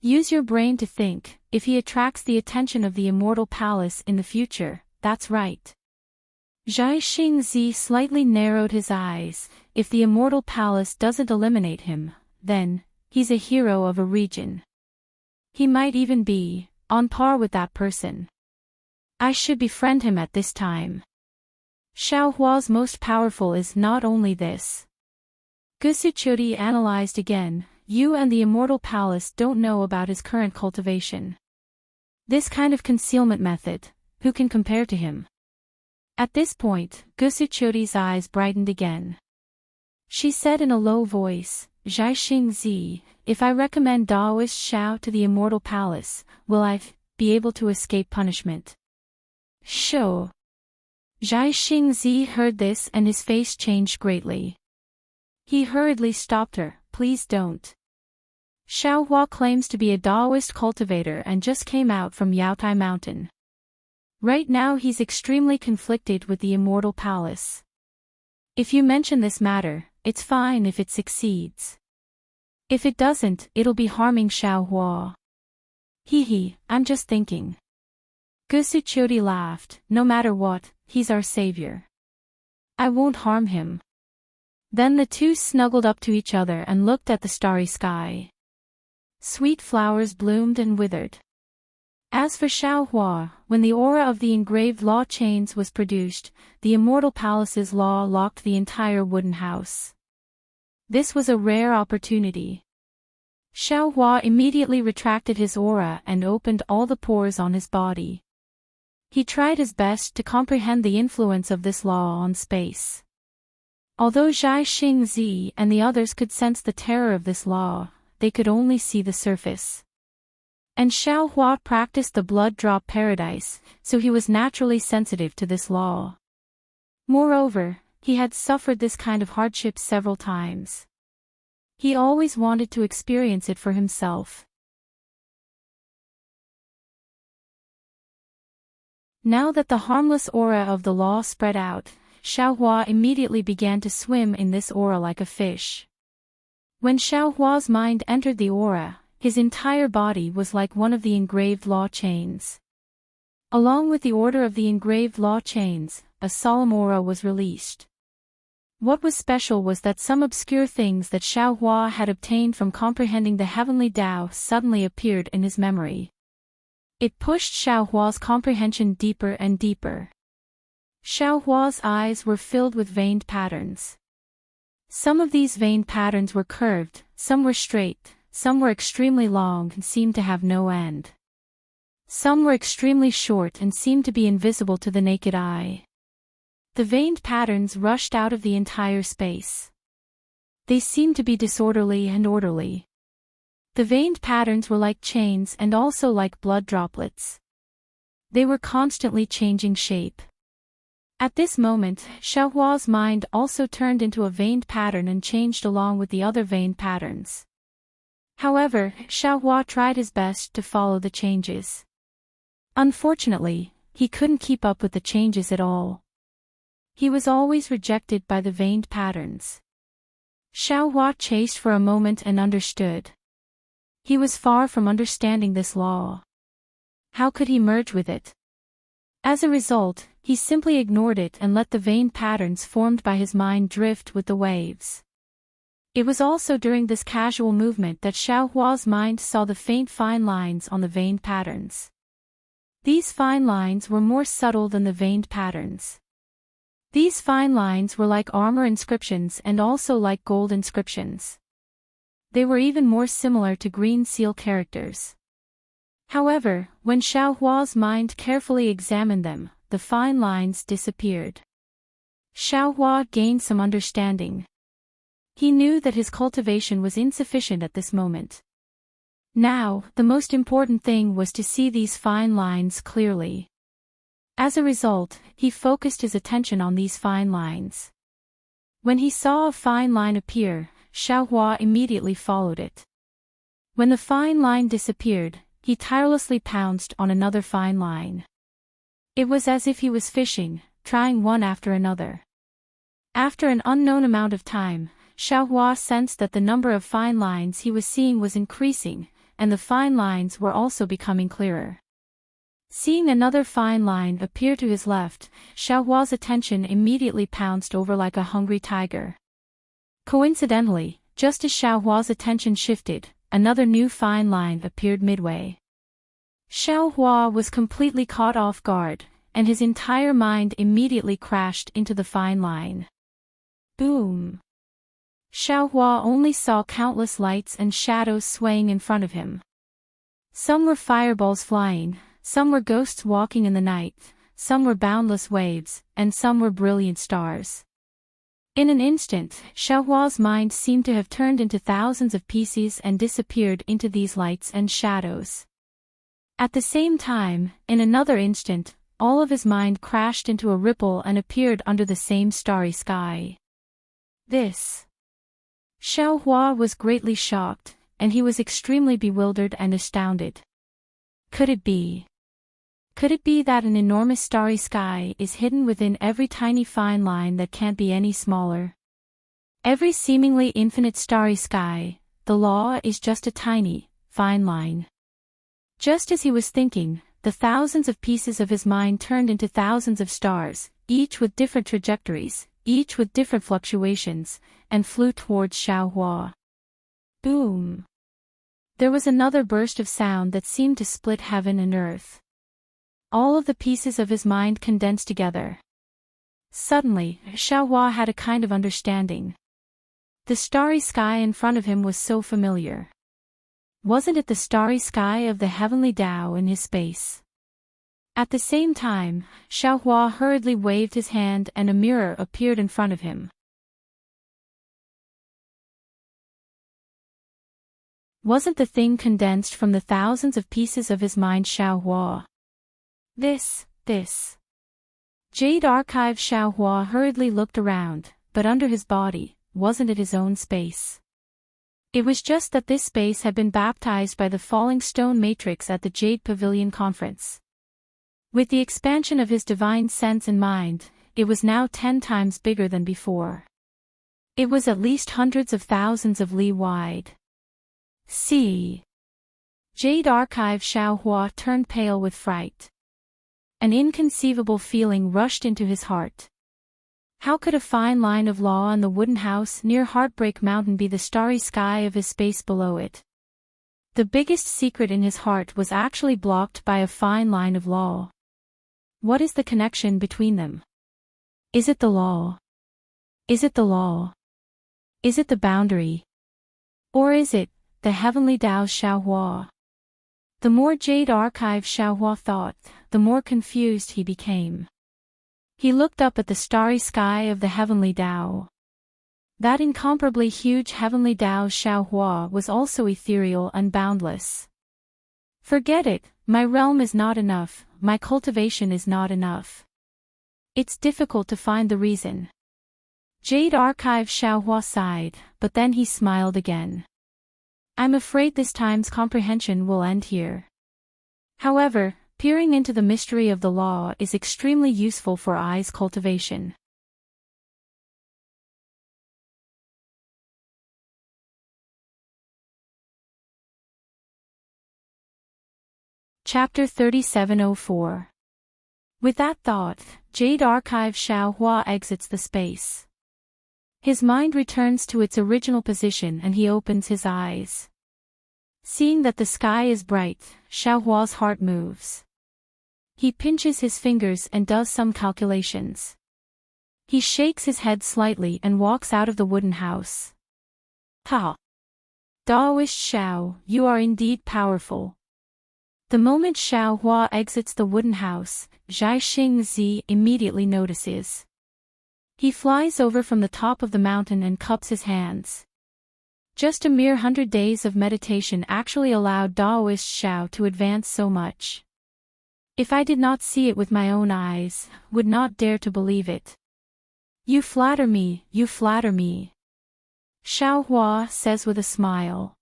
Use your brain to think, if he attracts the attention of the Immortal Palace in the future, that's right. Zhai Xingzi slightly narrowed his eyes, if the Immortal Palace doesn't eliminate him, then, he's a hero of a region. He might even be, on par with that person. I should befriend him at this time. Xiao Hua's most powerful is not only this. Gusuchuri analyzed again, you and the Immortal Palace don't know about his current cultivation. This kind of concealment method, who can compare to him? At this point, Gusuchuri's eyes brightened again. She said in a low voice, Zhai Xingzi, if I recommend Taoist Xiao to the Immortal Palace, will I be able to escape punishment? Sure. Zhai Xingzi heard this and his face changed greatly. He hurriedly stopped her, please don't. Xiao Hua claims to be a Taoist cultivator and just came out from Yaotai Mountain. Right now he's extremely conflicted with the Immortal Palace. If you mention this matter, it's fine if it succeeds. If it doesn't, it'll be harming Xiao Hua. Hee, I'm just thinking. Gusuchuri laughed, no matter what, he's our savior. I won't harm him. Then the two snuggled up to each other and looked at the starry sky. Sweet flowers bloomed and withered. As for Xiao Hua, when the aura of the engraved law chains was produced, the Immortal Palace's law locked the entire wooden house. This was a rare opportunity. Xiao Hua immediately retracted his aura and opened all the pores on his body. He tried his best to comprehend the influence of this law on space. Although Zhai Xingzi and the others could sense the terror of this law, they could only see the surface. And Xiaohua practiced the blood drop paradise, so he was naturally sensitive to this law. Moreover, he had suffered this kind of hardship several times. He always wanted to experience it for himself. Now that the harmless aura of the law spread out, Xiaohua immediately began to swim in this aura like a fish. When Xiaohua's mind entered the aura, his entire body was like one of the engraved law chains. Along with the order of the engraved law chains, a solemn aura was released. What was special was that some obscure things that Xiaohua had obtained from comprehending the heavenly Tao suddenly appeared in his memory. It pushed Xiaohua's comprehension deeper and deeper. Xiaohua's eyes were filled with veined patterns. Some of these veined patterns were curved, some were straight, some were extremely long and seemed to have no end. Some were extremely short and seemed to be invisible to the naked eye. The veined patterns rushed out of the entire space. They seemed to be disorderly and orderly. The veined patterns were like chains and also like blood droplets. They were constantly changing shape. At this moment, Xiaohua's mind also turned into a veined pattern and changed along with the other veined patterns. However, Xiaohua tried his best to follow the changes. Unfortunately, he couldn't keep up with the changes at all. He was always rejected by the veined patterns. Xiaohua chased for a moment and understood. He was far from understanding this law. How could he merge with it? As a result, he simply ignored it and let the veined patterns formed by his mind drift with the waves. It was also during this casual movement that Xiaohua's mind saw the faint fine lines on the veined patterns. These fine lines were more subtle than the veined patterns. These fine lines were like armor inscriptions and also like gold inscriptions. They were even more similar to green seal characters. However, when Xiaohua's mind carefully examined them, the fine lines disappeared. Xiaohua gained some understanding. He knew that his cultivation was insufficient at this moment. Now, the most important thing was to see these fine lines clearly. As a result, he focused his attention on these fine lines. When he saw a fine line appear, Xiaohua immediately followed it. When the fine line disappeared, he tirelessly pounced on another fine line. It was as if he was fishing, trying one after another. After an unknown amount of time, Xiaohua sensed that the number of fine lines he was seeing was increasing, and the fine lines were also becoming clearer. Seeing another fine line appear to his left, Xiaohua's attention immediately pounced over like a hungry tiger. Coincidentally, just as Xiaohua's attention shifted, another new fine line appeared midway. Xiaohua was completely caught off guard, and his entire mind immediately crashed into the fine line. Boom! Xiaohua only saw countless lights and shadows swaying in front of him. Some were fireballs flying, some were ghosts walking in the night, some were boundless waves, and some were brilliant stars. In an instant, Xiaohua's mind seemed to have turned into thousands of pieces and disappeared into these lights and shadows. At the same time, in another instant, all of his mind crashed into a ripple and appeared under the same starry sky. This. Xiaohua was greatly shocked, and he was extremely bewildered and astounded. Could it be? Could it be that an enormous starry sky is hidden within every tiny fine line that can't be any smaller? Every seemingly infinite starry sky, the law is just a tiny, fine line. Just as he was thinking, the thousands of pieces of his mind turned into thousands of stars, each with different trajectories, each with different fluctuations, and flew towards Xiaohua. Boom! There was another burst of sound that seemed to split heaven and earth. All of the pieces of his mind condensed together. Suddenly, Xiaohua had a kind of understanding. The starry sky in front of him was so familiar. Wasn't it the starry sky of the heavenly Tao in his space? At the same time, Xiaohua hurriedly waved his hand and a mirror appeared in front of him. Wasn't the thing condensed from the thousands of pieces of his mind Xiaohua? This. Jade Archive Xiaohua hurriedly looked around, but under his body, wasn't it his own space? It was just that this space had been baptized by the falling stone matrix at the Jade Pavilion conference. With the expansion of his divine sense and mind, it was now 10 times bigger than before. It was at least hundreds of thousands of li wide. See. Jade Archive Xiaohua turned pale with fright. An inconceivable feeling rushed into his heart. How could a fine line of law on the wooden house near Heartbreak Mountain be the starry sky of his space below it? The biggest secret in his heart was actually blocked by a fine line of law. What is the connection between them? Is it the law? Is it the law? Is it the boundary? Or is it the heavenly Tao Xiaohua? The more Jade Archive Xiaohua thought, the more confused he became. He looked up at the starry sky of the heavenly Tao. That incomparably huge heavenly Tao Xiaohua was also ethereal and boundless. Forget it, my realm is not enough, my cultivation is not enough. It's difficult to find the reason. Jade Archive Xiaohua sighed, but then he smiled again. I'm afraid this time's comprehension will end here. However, peering into the mystery of the law is extremely useful for eyes cultivation. Chapter 3704. With that thought, Jade Archive Xiaohua exits the space. His mind returns to its original position and he opens his eyes. Seeing that the sky is bright, Xiaohua's heart moves. He pinches his fingers and does some calculations. He shakes his head slightly and walks out of the wooden house. Ha! Daoist Xiao, you are indeed powerful. The moment Xiaohua exits the wooden house, Zhai Xingzi immediately notices. He flies over from the top of the mountain and cups his hands. Just a mere 100 days of meditation actually allowed Daoist Xiao to advance so much. If I did not see it with my own eyes, would not dare to believe it. You flatter me, you flatter me. Xiaohua says with a smile.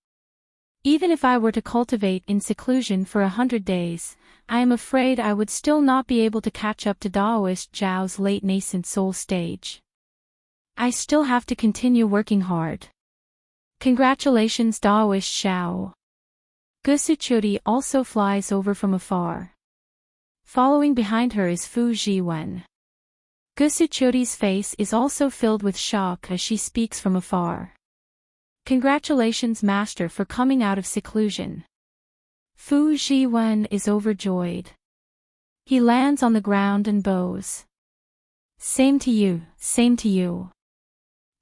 Even if I were to cultivate in seclusion for 100 days, I am afraid I would still not be able to catch up to Daoist Zhao's late nascent soul stage. I still have to continue working hard. Congratulations Daoist Xiao. Gusuchuri also flies over from afar. Following behind her is Fu Jiwen. Gusuchuri's face is also filled with shock as she speaks from afar. Congratulations Master for coming out of seclusion. Fu Jiwen is overjoyed. He lands on the ground and bows. Same to you, same to you.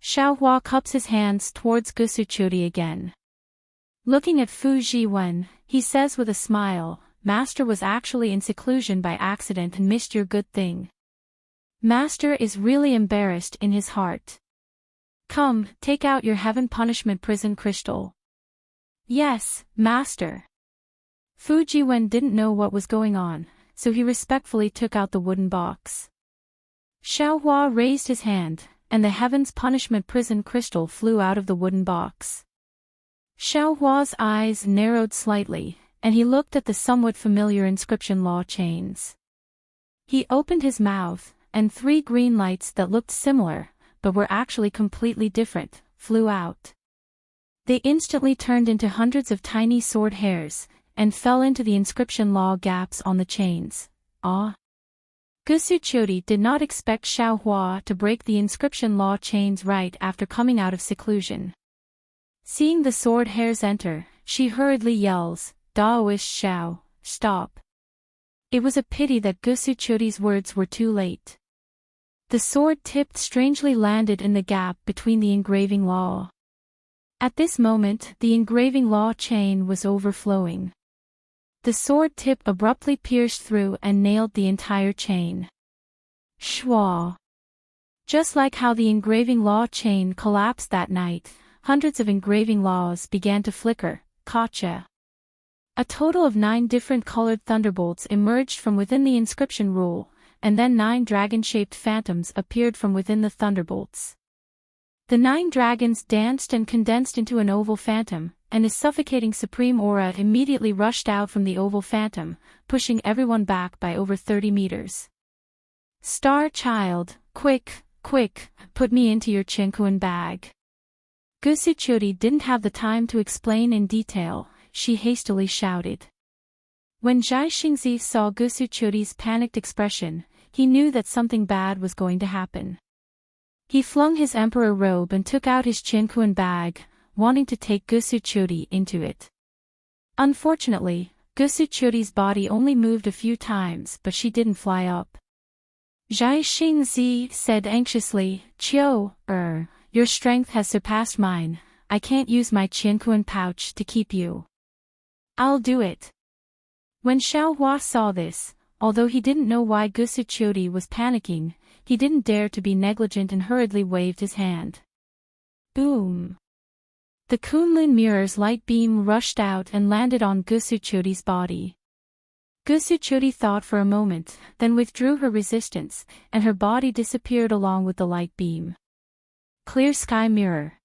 Xiaohua cups his hands towards Gusuchuri again. Looking at Fu Jiwen, he says with a smile, Master was actually in seclusion by accident and missed your good thing. Master is really embarrassed in his heart. Come, take out your heaven punishment prison crystal. Yes, Master. Fu Jiwen didn't know what was going on, so he respectfully took out the wooden box. Xiaohua raised his hand, and the heaven's punishment prison crystal flew out of the wooden box. Xiaohua's eyes narrowed slightly, and he looked at the somewhat familiar inscription law chains. He opened his mouth, and 3 green lights that looked similar, but were actually completely different, flew out. They instantly turned into hundreds of tiny sword hairs, and fell into the inscription law gaps on the chains. Ah! Gusuchuri did not expect Xiaohua to break the inscription law chains right after coming out of seclusion. Seeing the sword hairs enter, she hurriedly yells, Daoist Xiao, stop. It was a pity that Gusuchuri's words were too late. The sword tipped strangely landed in the gap between the engraving law. At this moment, the engraving law chain was overflowing. The sword tip abruptly pierced through and nailed the entire chain. Shwa! Just like how the engraving law chain collapsed that night, hundreds of engraving laws began to flicker, Gotcha. A total of 9 different colored thunderbolts emerged from within the inscription rule, and then 9 dragon-shaped phantoms appeared from within the thunderbolts. The 9 dragons danced and condensed into an oval phantom, and his suffocating supreme aura immediately rushed out from the oval phantom, pushing everyone back by over 30 meters. Star Child, quick, quick, put me into your Chinkuan bag. Gusuchuri didn't have the time to explain in detail, she hastily shouted. When Zhai Xingzi saw Gusuchuri's panicked expression, he knew that something bad was going to happen. He flung his emperor robe and took out his Chinkuan bag, wanting to take Gusuchuri into it. Unfortunately, Gusuchuri's body only moved a few times, but she didn't fly up. Zhai Xingzi said anxiously, "Qiu, your strength has surpassed mine. I can't use my Chinkuan pouch to keep you." "I'll do it." When Xiaohua saw this, although he didn't know why Gusuchuri was panicking, he didn't dare to be negligent and hurriedly waved his hand. Boom! The Kunlun mirror's light beam rushed out and landed on Gusuchuri's body. Gusuchuri thought for a moment, then withdrew her resistance, and her body disappeared along with the light beam. Clear sky mirror.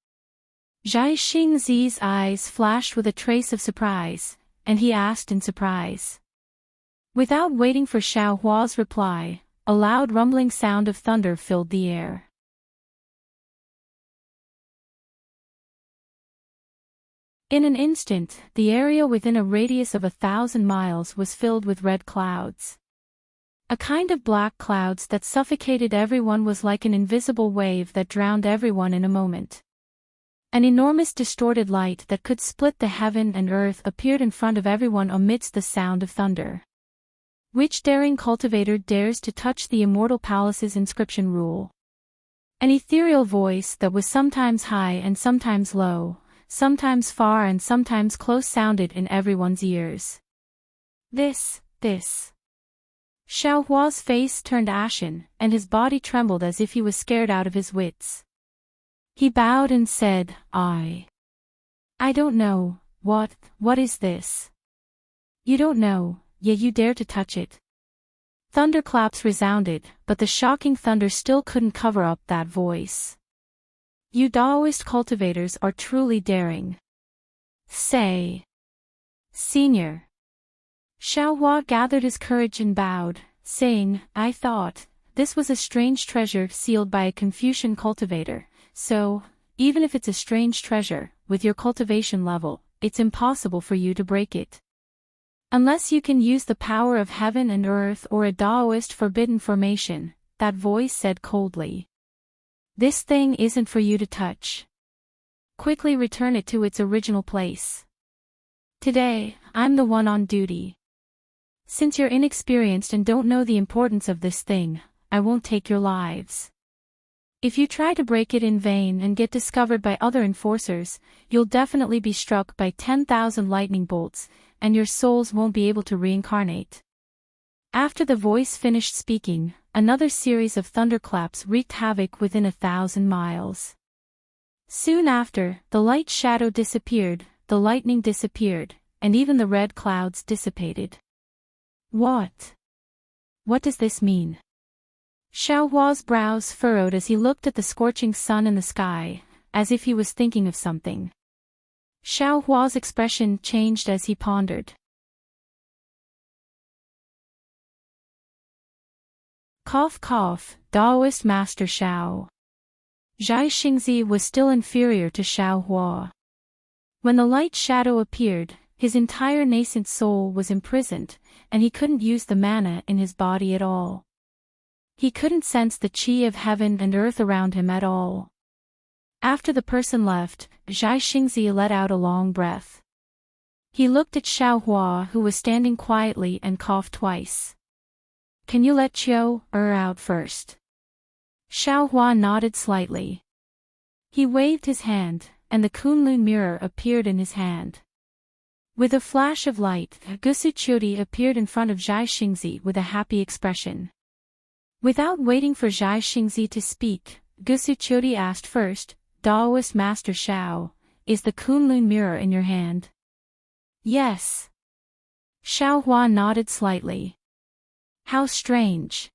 Zhai Xingzi's eyes flashed with a trace of surprise, and he asked in surprise. Without waiting for Xiaohua's reply, a loud rumbling sound of thunder filled the air. In an instant, the area within a radius of 1,000 miles was filled with red clouds. A kind of black clouds that suffocated everyone was like an invisible wave that drowned everyone in a moment. An enormous distorted light that could split the heaven and earth appeared in front of everyone amidst the sound of thunder. Which daring cultivator dares to touch the immortal palace's inscription rule? An ethereal voice that was sometimes high and sometimes low, sometimes far and sometimes close sounded in everyone's ears. This. Xiaohua's face turned ashen, and his body trembled as if he was scared out of his wits. He bowed and said, I don't know, what is this? You don't know, yet you dare to touch it. Thunderclaps resounded, but the shocking thunder still couldn't cover up that voice. You Daoist cultivators are truly daring. Say. Senior. Xiaohua gathered his courage and bowed, saying, I thought, this was a strange treasure sealed by a Confucian cultivator, so, even if it's a strange treasure, with your cultivation level, it's impossible for you to break it. Unless you can use the power of heaven and earth or a Daoist forbidden formation, that voice said coldly. This thing isn't for you to touch. Quickly return it to its original place. Today, I'm the one on duty. Since you're inexperienced and don't know the importance of this thing, I won't take your lives. If you try to break it in vain and get discovered by other enforcers, you'll definitely be struck by 10,000 lightning bolts, and your souls won't be able to reincarnate. After the voice finished speaking, another series of thunderclaps wreaked havoc within 1,000 miles. Soon after, the light shadow disappeared, the lightning disappeared, and even the red clouds dissipated. What does this mean? Xiaohua's brows furrowed as he looked at the scorching sun in the sky, as if he was thinking of something. Xiaohua's expression changed as he pondered. Cough cough, Daoist Master Xiao. Zhai Xingzi was still inferior to Xiaohua. When the light shadow appeared, his entire nascent soul was imprisoned, and he couldn't use the mana in his body at all. He couldn't sense the qi of heaven and earth around him at all. After the person left, Zhai Xingzi let out a long breath. He looked at Xiaohua, who was standing quietly, and coughed twice. Can you let Qiu out first? Xiaohua nodded slightly. He waved his hand, and the Kunlun mirror appeared in his hand. With a flash of light, Gusuchuri appeared in front of Zhai Xingzi with a happy expression. Without waiting for Zhai Xingzi to speak, Gusuchuri asked first, Daoist Master Xiao, is the Kunlun mirror in your hand? Yes. Xiaohua nodded slightly. How strange.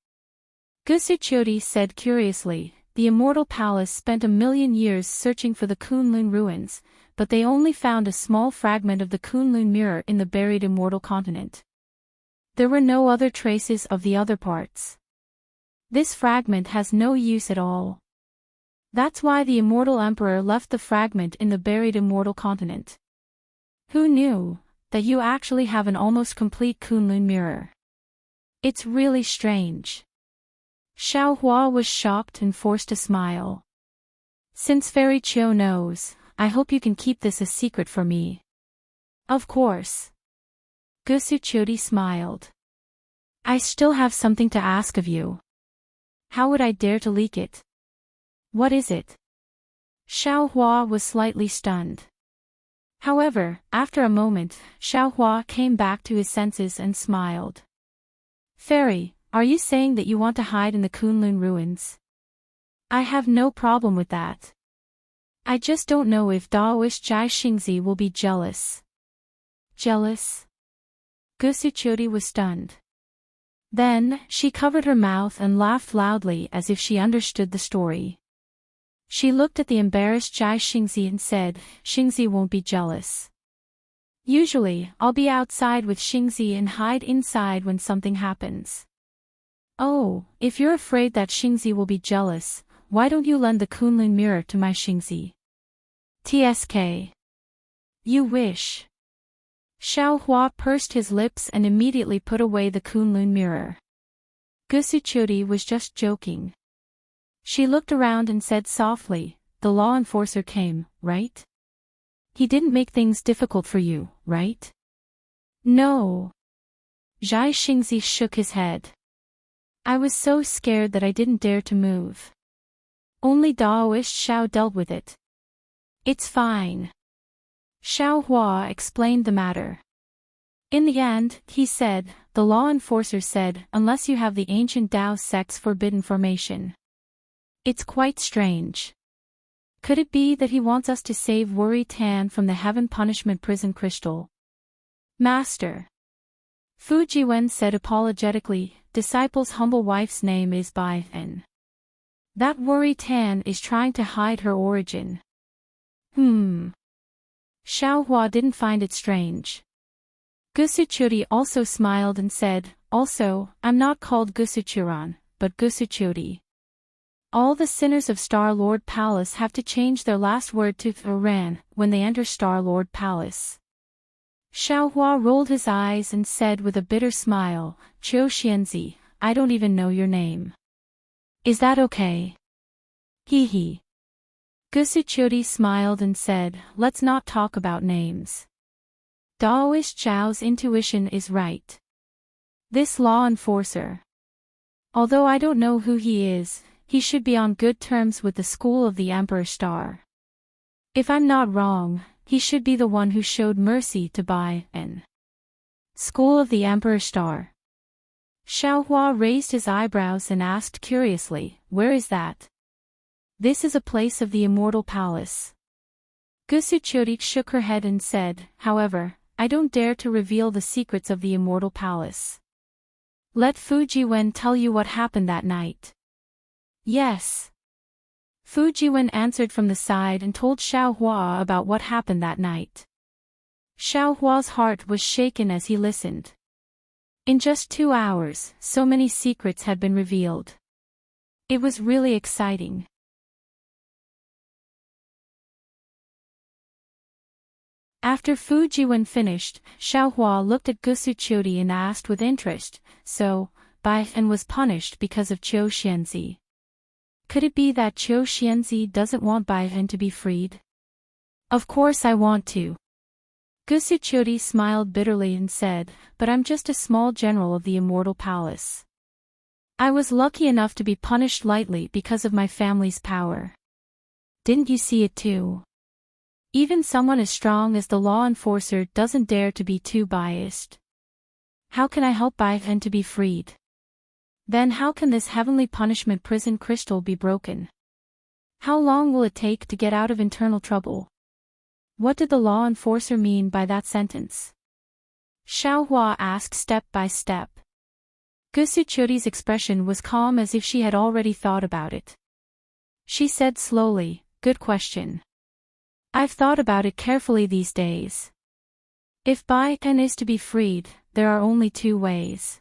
Gusuchodi said curiously, the Immortal Palace spent 1,000,000 years searching for the Kunlun ruins, but they only found a small fragment of the Kunlun mirror in the buried Immortal Continent. There were no other traces of the other parts. This fragment has no use at all. That's why the Immortal Emperor left the fragment in the buried Immortal Continent. Who knew that you actually have an almost complete Kunlun mirror? It's really strange. Xiaohua was shocked and forced a smile. Since Fairy Chiu knows, I hope you can keep this a secret for me. Of course. Gusuchodi smiled. I still have something to ask of you. How would I dare to leak it? What is it? Xiaohua was slightly stunned. However, after a moment, Xiaohua came back to his senses and smiled. Fairy, are you saying that you want to hide in the Kunlun ruins? I have no problem with that. I just don't know if Daoist Jai Xingzi will be jealous. Jealous? Gusuchodi was stunned. Then, she covered her mouth and laughed loudly as if she understood the story. She looked at the embarrassed Jai Xingzi and said, Xingzi won't be jealous. Usually, I'll be outside with Xingzi and hide inside when something happens. Oh, if you're afraid that Xingzi will be jealous, why don't you lend the Kunlun mirror to my Xingzi? TSK. You wish. Xiaohua pursed his lips and immediately put away the Kunlun mirror. Gusuchodi was just joking. She looked around and said softly, the law enforcer came, right? He didn't make things difficult for you, right? No. Jai Xingzi shook his head. I was so scared that I didn't dare to move. Only Daoist Xiao dealt with it. It's fine. Xiaohua explained the matter. In the end, he said, the law enforcer said, unless you have the ancient Dao sect's forbidden formation. It's quite strange. Could it be that he wants us to save Worry Tan from the heaven punishment prison crystal? Master. Fujiwen said apologetically, disciple's humble wife's name is Bai N. That Worry Tan is trying to hide her origin. Xiaohua didn't find it strange. Gusuchodi also smiled and said, also, I'm not called Gusuchuran, but Gusuchodi. All the sinners of Star-Lord Palace have to change their last word to Ran when they enter Star-Lord Palace. Xiaohua rolled his eyes and said with a bitter smile, Qiu Xianzi, I don't even know your name. Is that okay? Hee hee. Gusuchodi smiled and said, let's not talk about names. Daoist Zhao's intuition is right. This law enforcer. Although I don't know who he is, he should be on good terms with the School of the Emperor Star. If I'm not wrong, he should be the one who showed mercy to Bai N. School of the Emperor Star. Xiaohua raised his eyebrows and asked curiously, where is that? This is a place of the Immortal Palace. Gusuchodi shook her head and said, however, I don't dare to reveal the secrets of the Immortal Palace. Let Fujiwen tell you what happened that night. Yes. Fujiwen answered from the side and told Xiaohua about what happened that night. Xiaohua's heart was shaken as he listened. In just 2 hours, so many secrets had been revealed. It was really exciting. After Fujiwen finished, Xiaohua looked at Gusuchodi and asked with interest, so, Bai Fen was punished because of Qiu Xianzi. Could it be that Qiu Xianzi doesn't want Bai Fen to be freed? Of course I want to. Gusuchodi smiled bitterly and said, but I'm just a small general of the Immortal Palace. I was lucky enough to be punished lightly because of my family's power. Didn't you see it too? Even someone as strong as the law enforcer doesn't dare to be too biased. How can I help Bai Fen to be freed? Then how can this heavenly punishment prison crystal be broken? How long will it take to get out of internal trouble? What did the law enforcer mean by that sentence? Xiaohua asked step by step. Gusuchuri's expression was calm as if she had already thought about it. She said slowly, "Good question. I've thought about it carefully these days. If Bai-en is to be freed, there are only two ways.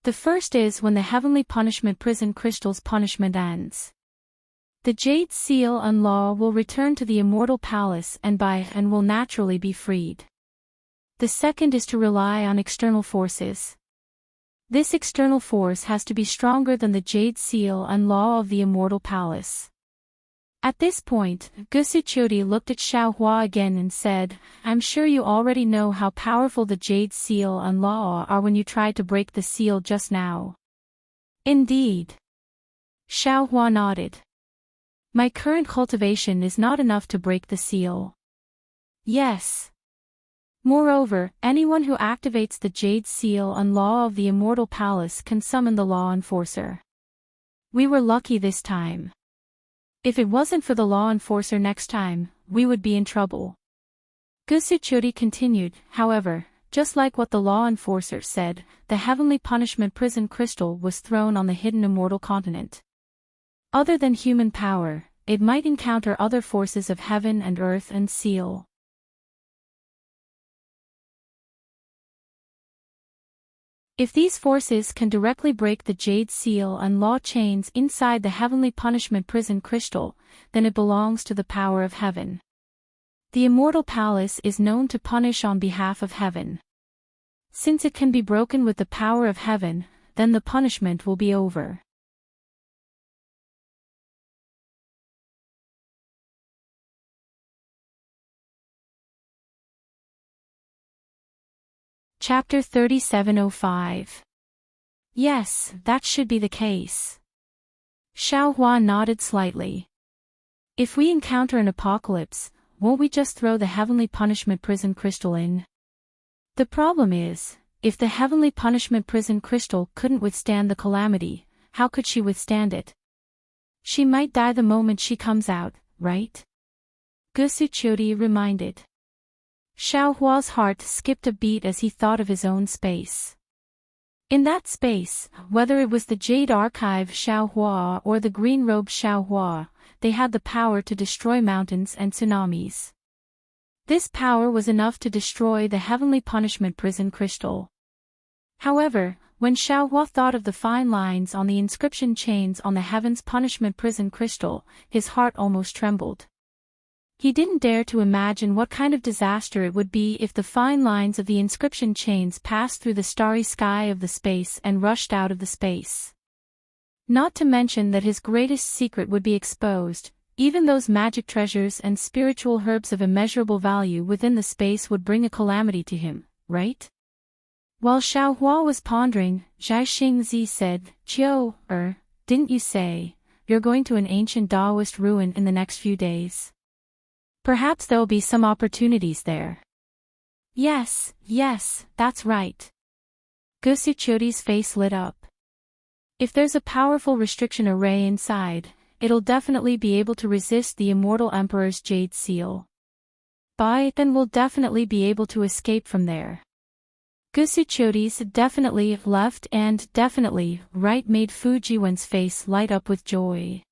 The first is when the heavenly punishment prison crystal's punishment ends. The Jade Seal and Law will return to the immortal palace and Bai-en will naturally be freed. The second is to rely on external forces. This external force has to be stronger than the Jade Seal and Law of the immortal palace." At this point, Gusuchuri looked at Xiaohua again and said, "I'm sure you already know how powerful the Jade Seal and Law are when you tried to break the seal just now." "Indeed." Xiaohua nodded. "My current cultivation is not enough to break the seal." "Yes. Moreover, anyone who activates the Jade Seal and Law of the Immortal Palace can summon the Law Enforcer. We were lucky this time. If it wasn't for the Law Enforcer next time, we would be in trouble." Gusuchuri continued, "However, just like what the Law Enforcer said, the Heavenly Punishment Prison Crystal was thrown on the hidden immortal continent. Other than human power, it might encounter other forces of heaven and earth and seal. If these forces can directly break the Jade Seal and Law chains inside the Heavenly Punishment Prison Crystal, then it belongs to the power of heaven. The Immortal Palace is known to punish on behalf of heaven. Since it can be broken with the power of heaven, then the punishment will be over." Chapter 3705. "Yes, that should be the case." Xiaohua nodded slightly. "If we encounter an apocalypse, won't we just throw the Heavenly Punishment Prison Crystal in? The problem is, if the Heavenly Punishment Prison Crystal couldn't withstand the calamity, how could she withstand it? She might die the moment she comes out, right?" Gusuchuri reminded. Xiaohua's heart skipped a beat as he thought of his own space. In that space, whether it was the Jade Archive Xiaohua or the Green Robe Xiaohua, they had the power to destroy mountains and tsunamis. This power was enough to destroy the Heavenly Punishment Prison Crystal. However, when Xiaohua thought of the fine lines on the inscription chains on the Heaven's Punishment Prison Crystal, his heart almost trembled. He didn't dare to imagine what kind of disaster it would be if the fine lines of the inscription chains passed through the starry sky of the space and rushed out of the space. Not to mention that his greatest secret would be exposed, even those magic treasures and spiritual herbs of immeasurable value within the space would bring a calamity to him, right? While Xiaohua was pondering, Zhai Xingzi said, Didn't you say, you're going to an ancient Taoist ruin in the next few days? Perhaps there'll be some opportunities there." Yes, that's right." Gusuchuri's face lit up. "If there's a powerful restriction array inside, it'll definitely be able to resist the Immortal Emperor's Jade Seal. Then we'll definitely be able to escape from there." Gusuchuri's definitely left and definitely right made Fujiwen's face light up with joy.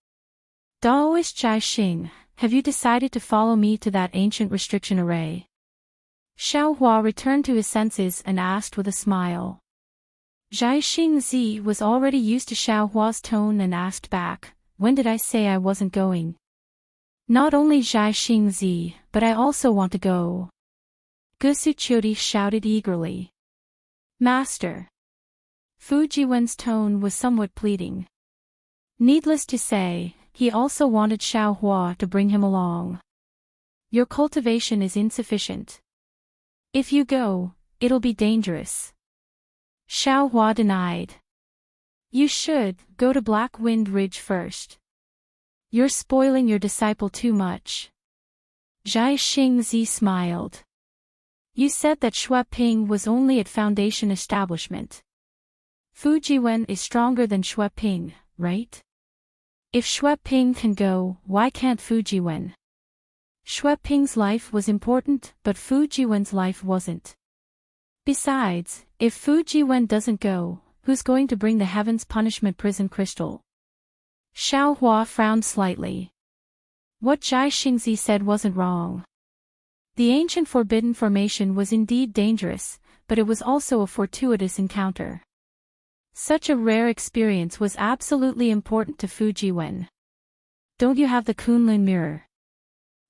"Daoist Zhai Xing, have you decided to follow me to that ancient restriction array?" Xiaohua returned to his senses and asked with a smile. Zhai Xingzi was already used to Xiaohua's tone and asked back, "When did I say I wasn't going?" "Not only Zhai Xingzi, but I also want to go." Gusuchuri shouted eagerly. "Master." Fujiwen's tone was somewhat pleading. Needless to say, he also wanted Xiaohua to bring him along. "Your cultivation is insufficient. If you go, it'll be dangerous." Xiaohua denied. "You should go to Black Wind Ridge first. You're spoiling your disciple too much." Zhai Xingzi smiled. "You said that Shueping was only at Foundation establishment. Fujiwen is stronger than Shueping, right? If Shueping can go, why can't Fujiwen?" Shueping's life was important, but Fujiwen's life wasn't. Besides, if Fu Jiwen doesn't go, who's going to bring the Heaven's Punishment Prison Crystal? Xiao Hua frowned slightly. What Zhai Xingzi said wasn't wrong. The ancient forbidden formation was indeed dangerous, but it was also a fortuitous encounter. Such a rare experience was absolutely important to Fu Jiwen. Don't you have the Kunlun mirror?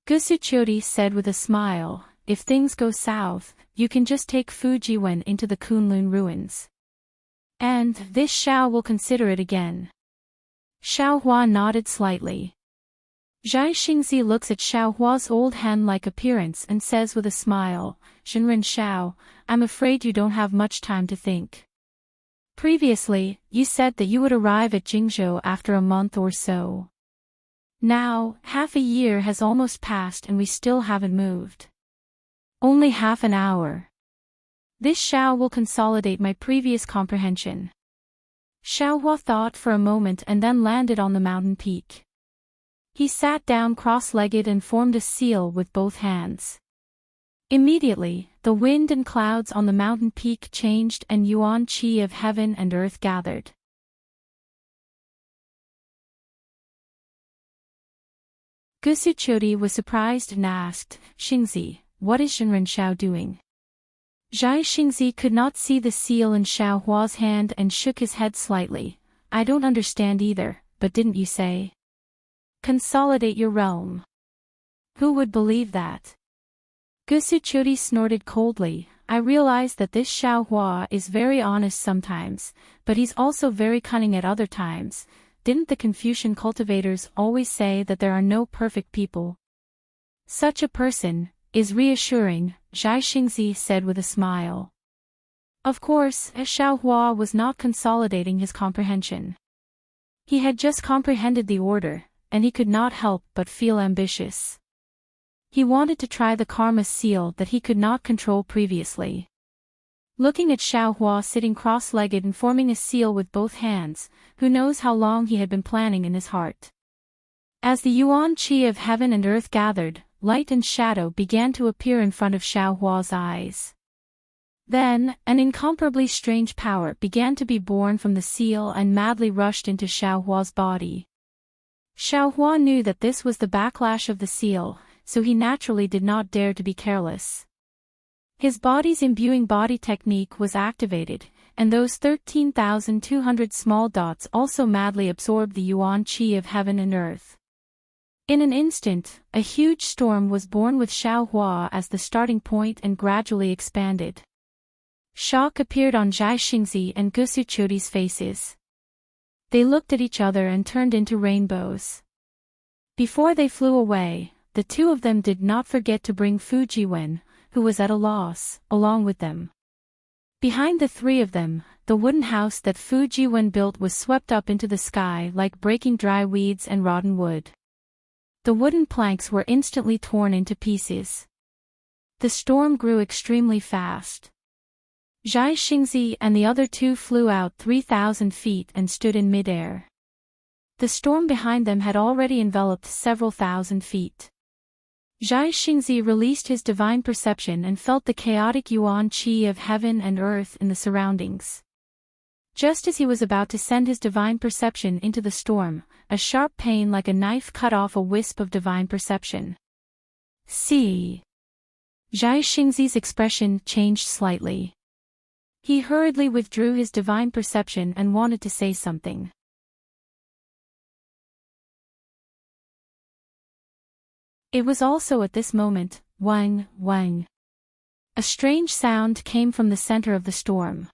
Gusuchori said with a smile, if things go south, you can just take Fu Jiwen into the Kunlun ruins. And this Xiao will consider it again. Xiao Hua nodded slightly. Zhai Xingzi looks at Xiao Hua's old hen-like appearance and says with a smile, Shenren Xiao, I'm afraid you don't have much time to think. Previously, you said that you would arrive at Jingzhou after a month or so. Now, half a year has almost passed and we still haven't moved. Only half an hour. This Xiao will consolidate my previous comprehension. Xiao Hua thought for a moment and then landed on the mountain peak. He sat down cross-legged and formed a seal with both hands. Immediately, the wind and clouds on the mountain peak changed and yuan qi of heaven and earth gathered. Gusuchori was surprised and asked, Xingzi, what is Shenren Xiao doing? Zhai Xingzi could not see the seal in Xiao Hua's hand and shook his head slightly. I don't understand either, but didn't you say? Consolidate your realm. Who would believe that? Gusuchori snorted coldly. I realize that this Xiao Hua is very honest sometimes, but he's also very cunning at other times. Didn't the Confucian cultivators always say that there are no perfect people? Such a person is reassuring, Zhai Xingzi said with a smile. Of course, Xiao Hua was not consolidating his comprehension. He had just comprehended the order, and he could not help but feel ambitious. He wanted to try the karma seal that he could not control previously. Looking at Xiao Hua sitting cross-legged and forming a seal with both hands, who knows how long he had been planning in his heart. As the yuan qi of heaven and earth gathered, light and shadow began to appear in front of Xiao Hua's eyes. Then, an incomparably strange power began to be born from the seal and madly rushed into Xiao Hua's body. Xiao Hua knew that this was the backlash of the seal, so he naturally did not dare to be careless. His body's imbuing body technique was activated, and those 13,200 small dots also madly absorbed the yuan qi of heaven and earth. In an instant, a huge storm was born with Xiao Hua as the starting point and gradually expanded. Shock appeared on Zhai Xingzi and Gusuchuri's faces. They looked at each other and turned into rainbows. Before they flew away, the two of them did not forget to bring Fu Jiwen, who was at a loss, along with them. Behind the three of them, the wooden house that Fu Jiwen built was swept up into the sky like breaking dry weeds and rotten wood. The wooden planks were instantly torn into pieces. The storm grew extremely fast. Zhai Xingzi and the other two flew out 3,000 feet and stood in midair. The storm behind them had already enveloped several thousand feet. Zhai Xingzi released his divine perception and felt the chaotic yuan qi of heaven and earth in the surroundings. Just as he was about to send his divine perception into the storm, a sharp pain like a knife cut off a wisp of divine perception. See. Zhai Xingzi's expression changed slightly. He hurriedly withdrew his divine perception and wanted to say something. It was also at this moment, wang, wang. A strange sound came from the center of the storm.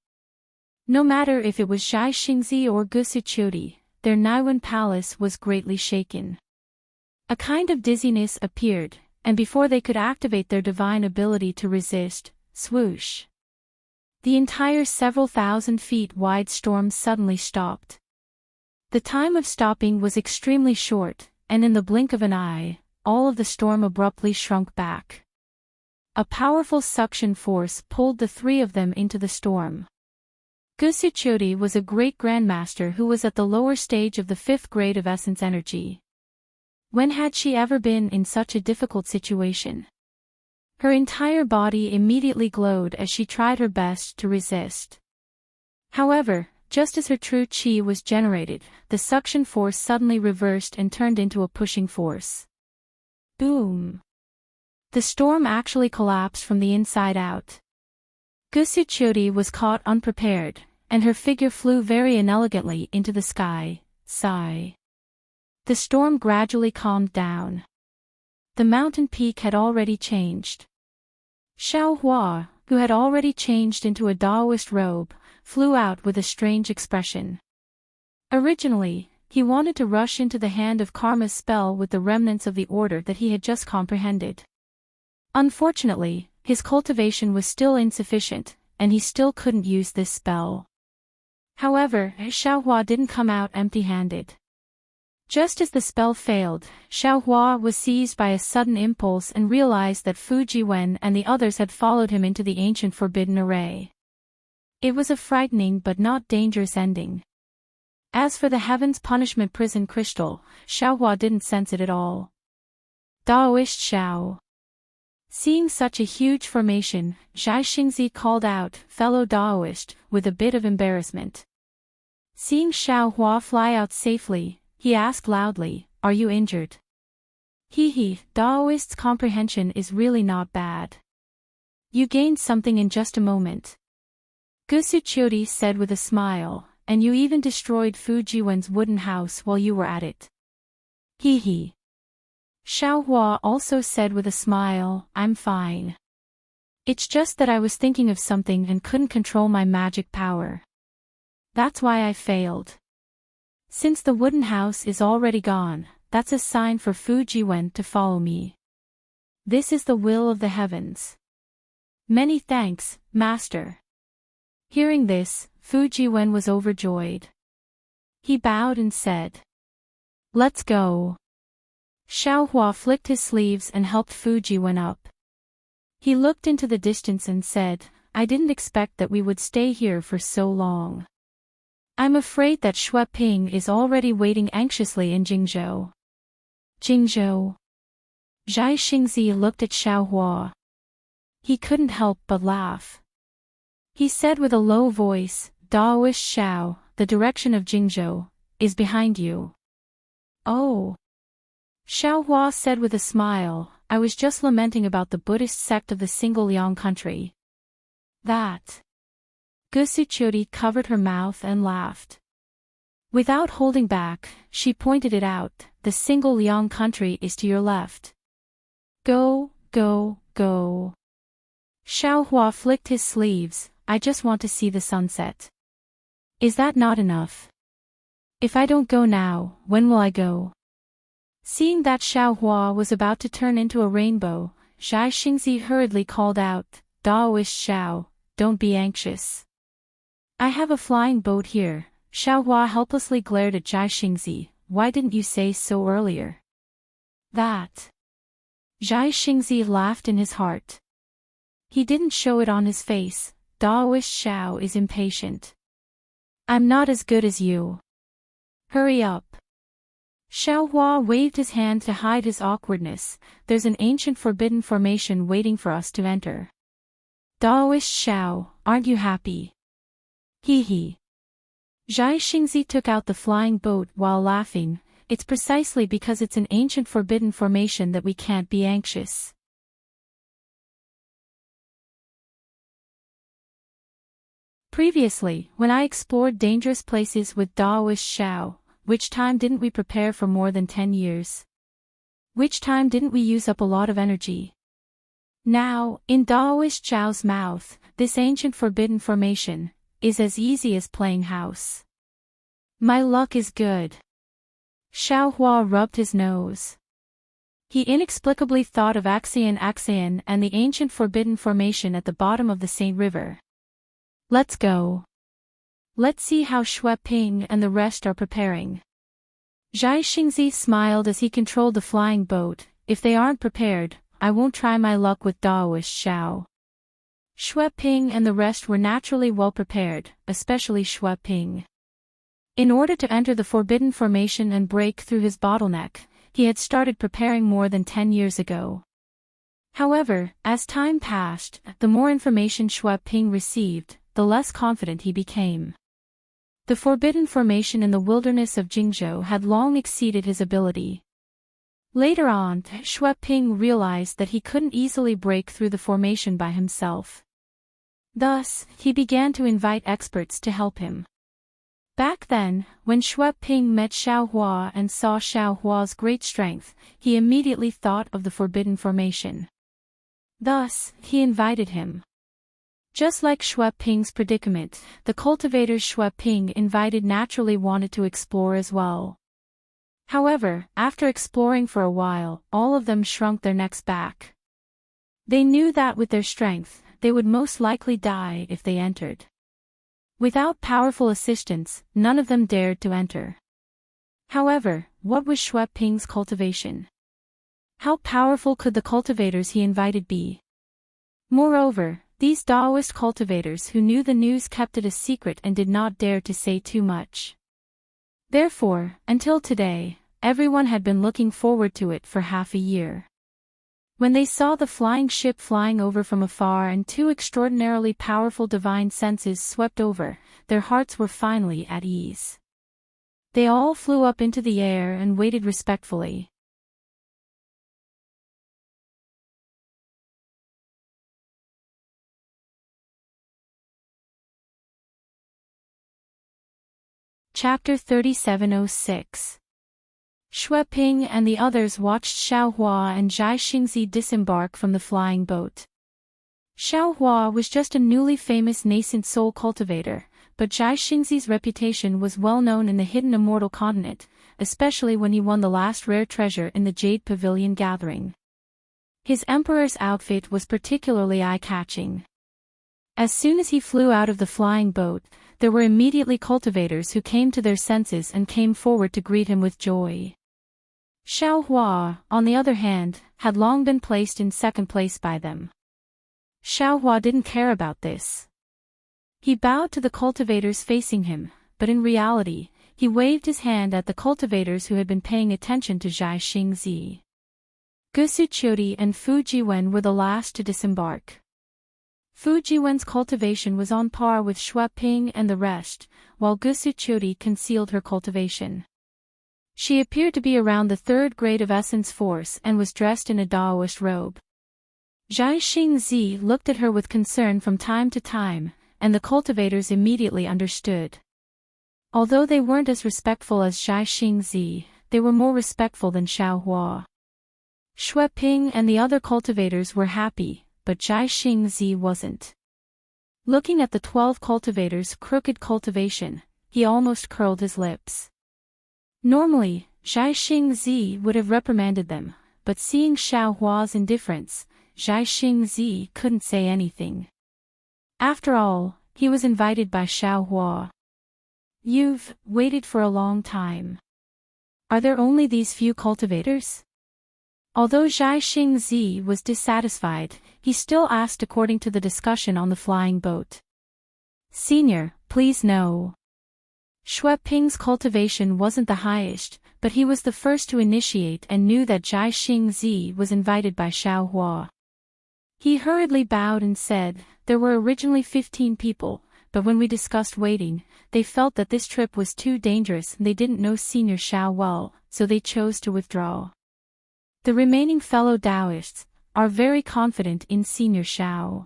No matter if it was Zhai Xingzi or Gusuchuri, their Naiwen palace was greatly shaken. A kind of dizziness appeared, and before they could activate their divine ability to resist, swoosh. The entire several thousand feet wide storm suddenly stopped. The time of stopping was extremely short, and in the blink of an eye, all of the storm abruptly shrunk back. A powerful suction force pulled the three of them into the storm. Gusuchuri was a great grandmaster who was at the lower stage of the 5th grade of essence energy. When had she ever been in such a difficult situation? Her entire body immediately glowed as she tried her best to resist. However, just as her true chi was generated, the suction force suddenly reversed and turned into a pushing force. Boom! The storm actually collapsed from the inside out. Gusuchori was caught unprepared, and her figure flew very inelegantly into the sky. Sigh. The storm gradually calmed down. The mountain peak had already changed. Xiaohua, who had already changed into a Daoist robe, flew out with a strange expression. Originally, he wanted to rush into the hand of Karma's spell with the remnants of the order that he had just comprehended. Unfortunately, his cultivation was still insufficient, and he still couldn't use this spell. However, Xiaohua didn't come out empty-handed. Just as the spell failed, Xiaohua was seized by a sudden impulse and realized that Fujiwen and the others had followed him into the ancient forbidden array. It was a frightening but not dangerous ending. As for the Heaven's Punishment Prison Crystal, Xiaohua didn't sense it at all. Daoist Xiao. Seeing such a huge formation, Zhai Xingzi called out, "Fellow Daoist," with a bit of embarrassment. Seeing Xiaohua fly out safely, he asked loudly, "Are you injured?" Daoist's comprehension is really not bad. You gained something in just a moment. Gusuchori said with a smile, and you even destroyed Fujiwen's wooden house while you were at it. Xiaohua also said with a smile, "I'm fine. It's just that I was thinking of something and couldn't control my magic power. That's why I failed. Since the wooden house is already gone, that's a sign for Fujiwen to follow me. This is the will of the heavens." "Many thanks, Master." Hearing this, Fujiwen was overjoyed. He bowed and said, "Let's go." Xiaohua flicked his sleeves and helped Fujiwen up. He looked into the distance and said, "I didn't expect that we would stay here for so long. I'm afraid that Xue Ping is already waiting anxiously in Jingzhou." Jingzhou. Zhai Xingzi looked at Xiaohua. He couldn't help but laugh. He said with a low voice, "Daoist Xiao, the direction of Jingzhou is behind you." "Oh." Xiaohua said with a smile, "I was just lamenting about the Buddhist sect of the Single Liang country." That. Gusuchori covered her mouth and laughed. Without holding back, she pointed it out, "The Single Liang country is to your left. Go, go, go." Xiaohua flicked his sleeves, "I just want to see the sunset. Is that not enough? If I don't go now, when will I go?" Seeing that Xiaohua was about to turn into a rainbow, Zhai Xingzi hurriedly called out, "Daoist Xiao, don't be anxious. I have a flying boat here." Xiaohua helplessly glared at Zhai Xingzi, "Why didn't you say so earlier?" That. Zhai Xingzi laughed in his heart. He didn't show it on his face. Daoist Xiao is impatient. "I'm not as good as you. Hurry up." Xiaohua waved his hand to hide his awkwardness. "There's an ancient forbidden formation waiting for us to enter." "Daoist Xiao, aren't you happy?" Zhai Xingzi took out the flying boat while laughing. "It's precisely because it's an ancient forbidden formation that we can't be anxious." Previously, when I explored dangerous places with Daoist Xiao, which time didn't we prepare for more than 10 years? Which time didn't we use up a lot of energy? Now, in Daoist Xiao's mouth, this ancient forbidden formation is as easy as playing house. My luck is good. Xiaohua rubbed his nose. He inexplicably thought of Axian and the ancient forbidden formation at the bottom of the Saint River. Let's go. Let's see how Xue Ping and the rest are preparing. Zhai Xingzi smiled as he controlled the flying boat. "If they aren't prepared, I won't try my luck with Daoist Xiao." Xue Ping and the rest were naturally well prepared, especially Xue Ping. In order to enter the forbidden formation and break through his bottleneck, he had started preparing more than 10 years ago. However, as time passed, the more information Xue Ping received, the less confident he became. The forbidden formation in the wilderness of Jingzhou had long exceeded his ability. Later on, Xue Ping realized that he couldn't easily break through the formation by himself. Thus, he began to invite experts to help him. Back then, when Xue Ping met Xiaohua and saw Xiaohua's great strength, he immediately thought of the forbidden formation. Thus, he invited him. Just like Xue Ping's predicament, the cultivators Xue Ping invited naturally wanted to explore as well. However, after exploring for a while, all of them shrunk their necks back. They knew that with their strength, they would most likely die if they entered. Without powerful assistance, none of them dared to enter. However, what was Xue Ping's cultivation? How powerful could the cultivators he invited be? Moreover, these Taoist cultivators who knew the news kept it a secret and did not dare to say too much. Therefore, until today, everyone had been looking forward to it for half a year. When they saw the flying ship flying over from afar and two extraordinarily powerful divine senses swept over, their hearts were finally at ease. They all flew up into the air and waited respectfully. Chapter 3706. Xue Ping and the others watched Xiaohua and Zhai Xingzi disembark from the flying boat. Xiaohua was just a newly famous nascent soul cultivator, but Zhai Xingzi's reputation was well known in the hidden immortal continent, especially when he won the last rare treasure in the Jade Pavilion gathering. His emperor's outfit was particularly eye-catching. As soon as he flew out of the flying boat, there were immediately cultivators who came to their senses and came forward to greet him with joy. Xiaohua, on the other hand, had long been placed in second place by them. Xiaohua didn't care about this. He bowed to the cultivators facing him, but in reality, he waved his hand at the cultivators who had been paying attention to Zhai Xingzi. Gusuqiudi and Fu Jiwen were the last to disembark. Fu Jiwen's cultivation was on par with Xue Ping and the rest, while Gusuqiudi concealed her cultivation. She appeared to be around the third grade of essence force and was dressed in a Taoist robe. Zhai Xingzi looked at her with concern from time to time, and the cultivators immediately understood. Although they weren't as respectful as Zhai Xingzi, they were more respectful than Xiaohua. Xue Ping and the other cultivators were happy, but Zhai Xingzi wasn't. Looking at the 12 cultivators' crooked cultivation, he almost curled his lips. Normally, Zhai Xingzi would have reprimanded them, but seeing Xiaohua's indifference, Zhai Xingzi couldn't say anything. After all, he was invited by Xiaohua. You've waited for a long time. Are there only these few cultivators? Although Zhai Xingzi was dissatisfied, he still asked according to the discussion on the flying boat. Senior, please no. Xue Ping's cultivation wasn't the highest, but he was the first to initiate and knew that Zhai Xingzi was invited by Xiaohua. He hurriedly bowed and said, there were originally 15 people, but when we discussed waiting, they felt that this trip was too dangerous and they didn't know Senior Xiao well, so they chose to withdraw. The remaining fellow Taoists are very confident in Senior Xiao.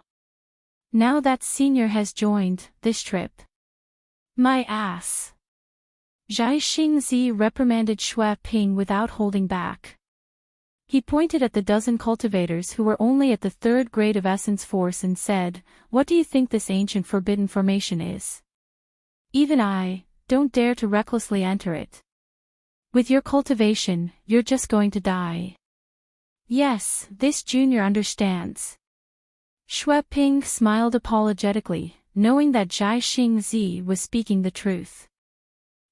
Now that Senior has joined this trip. My ass. Zhai Xingzi reprimanded Xue Ping without holding back. He pointed at the dozen cultivators who were only at the third grade of essence force and said, what do you think this ancient forbidden formation is? Even I don't dare to recklessly enter it. With your cultivation, you're just going to die. Yes, this junior understands. Xue Ping smiled apologetically, knowing that Zhai Xingzi was speaking the truth.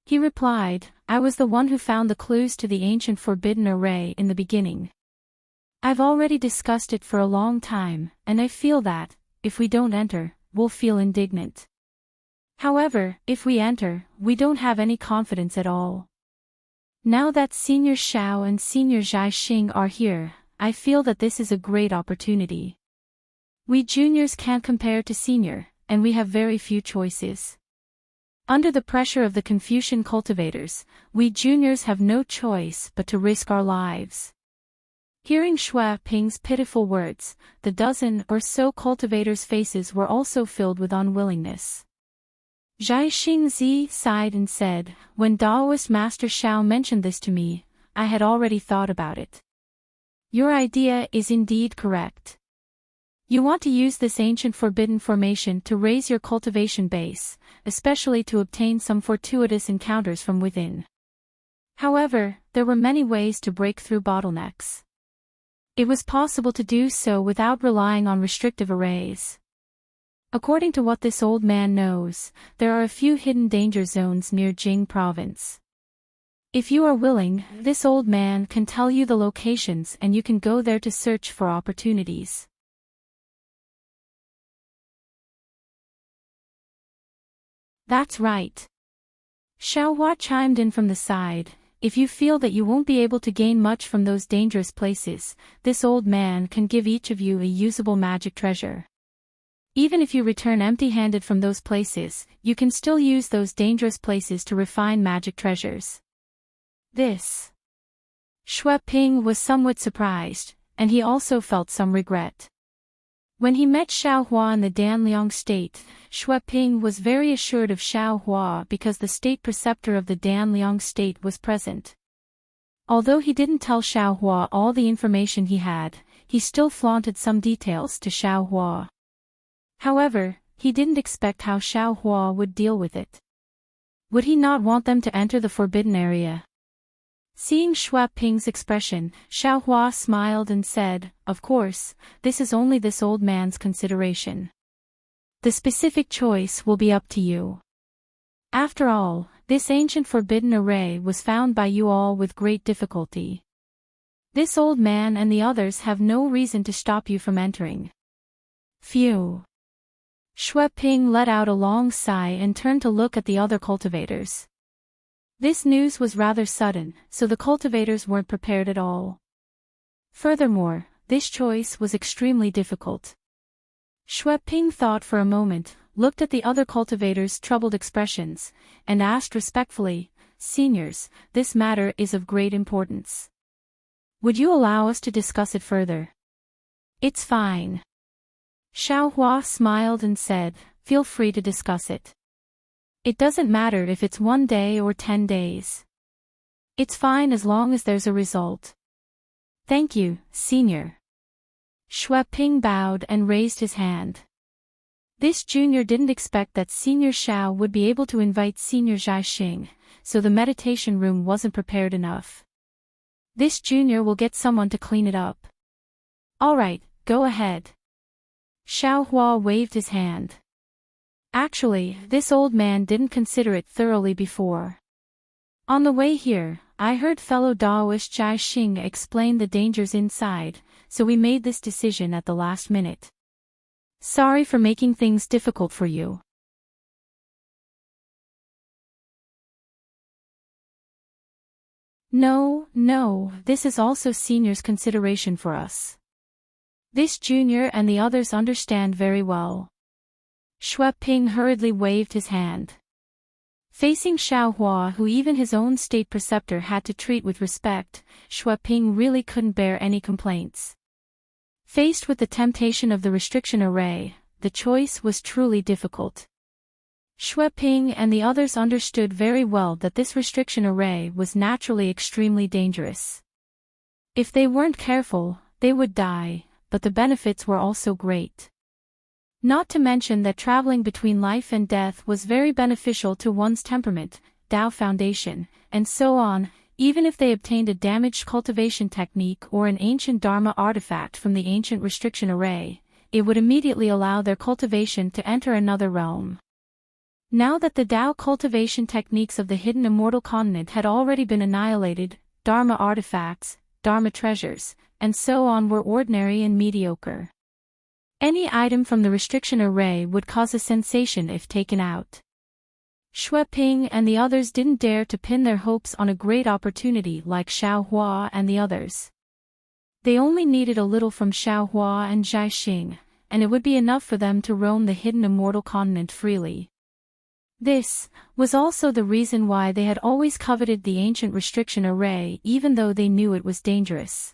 He replied, I was the one who found the clues to the ancient forbidden array in the beginning. I've already discussed it for a long time, and I feel that, if we don't enter, we'll feel indignant. However, if we enter, we don't have any confidence at all. Now that Senior Xiao and Senior Zhai Xing are here, I feel that this is a great opportunity. We juniors can't compare to senior, and we have very few choices. Under the pressure of the Confucian cultivators, we juniors have no choice but to risk our lives. Hearing Shui Ping's pitiful words, the dozen or so cultivators' faces were also filled with unwillingness. Zhai Xingzi sighed and said, "When Daoist Master Xiao mentioned this to me, I had already thought about it. Your idea is indeed correct. You want to use this ancient forbidden formation to raise your cultivation base, especially to obtain some fortuitous encounters from within. However, there were many ways to break through bottlenecks. It was possible to do so without relying on restrictive arrays. According to what this old man knows, there are a few hidden danger zones near Jing province. If you are willing, this old man can tell you the locations and you can go there to search for opportunities." "That's right." Xiao Hua chimed in from the side. "If you feel that you won't be able to gain much from those dangerous places, this old man can give each of you a usable magic treasure. Even if you return empty-handed from those places, you can still use those dangerous places to refine magic treasures." This. Shui Ping was somewhat surprised, and he also felt some regret. When he met Xiao Hua in the Danliang state, Shui Ping was very assured of Xiao Hua because the state preceptor of the Danliang state was present. Although he didn't tell Xiao Hua all the information he had, he still flaunted some details to Xiao Hua. However, he didn't expect how Xiao Hua would deal with it. Would he not want them to enter the forbidden area? Seeing Shui Ping's expression, Xiao Hua smiled and said, "Of course, this is only this old man's consideration. The specific choice will be up to you. After all, this ancient forbidden array was found by you all with great difficulty. This old man and the others have no reason to stop you from entering." Phew. Shui Ping let out a long sigh and turned to look at the other cultivators. This news was rather sudden, so the cultivators weren't prepared at all. Furthermore, this choice was extremely difficult. Shui Ping thought for a moment, looked at the other cultivators' troubled expressions, and asked respectfully, "Seniors, this matter is of great importance. Would you allow us to discuss it further?" "It's fine." Xiao Hua smiled and said, "Feel free to discuss it. It doesn't matter if it's 1 day or 10 days. It's fine as long as there's a result." "Thank you, Senior." Shui Ping bowed and raised his hand. This junior didn't expect that Senior Xiao would be able to invite Senior Zhai Xing, so the meditation room wasn't prepared enough. This junior will get someone to clean it up. "All right, go ahead." Xiao Hua waved his hand. Actually, this old man didn't consider it thoroughly before. On the way here, I heard fellow Daoist Zhai Xing explain the dangers inside, so we made this decision at the last minute. Sorry for making things difficult for you. No, this is also Senior's consideration for us. This junior and the others understand very well. Shui Ping hurriedly waved his hand. Facing Xiao Hua, who even his own state preceptor had to treat with respect, Shui Ping really couldn't bear any complaints. Faced with the temptation of the restriction array, the choice was truly difficult. Shui Ping and the others understood very well that this restriction array was naturally extremely dangerous. If they weren't careful, they would die, but the benefits were also great. Not to mention that traveling between life and death was very beneficial to one's temperament, Tao foundation, and so on. Even if they obtained a damaged cultivation technique or an ancient Dharma artifact from the ancient restriction array, it would immediately allow their cultivation to enter another realm. Now that the Tao cultivation techniques of the hidden immortal continent had already been annihilated, Dharma artifacts, Dharma treasures, and so on were ordinary and mediocre. Any item from the restriction array would cause a sensation if taken out. Shui Ping and the others didn't dare to pin their hopes on a great opportunity like Xiao Hua and the others. They only needed a little from Xiaohua and Zhaixing, and it would be enough for them to roam the hidden immortal continent freely. This was also the reason why they had always coveted the ancient restriction array even though they knew it was dangerous.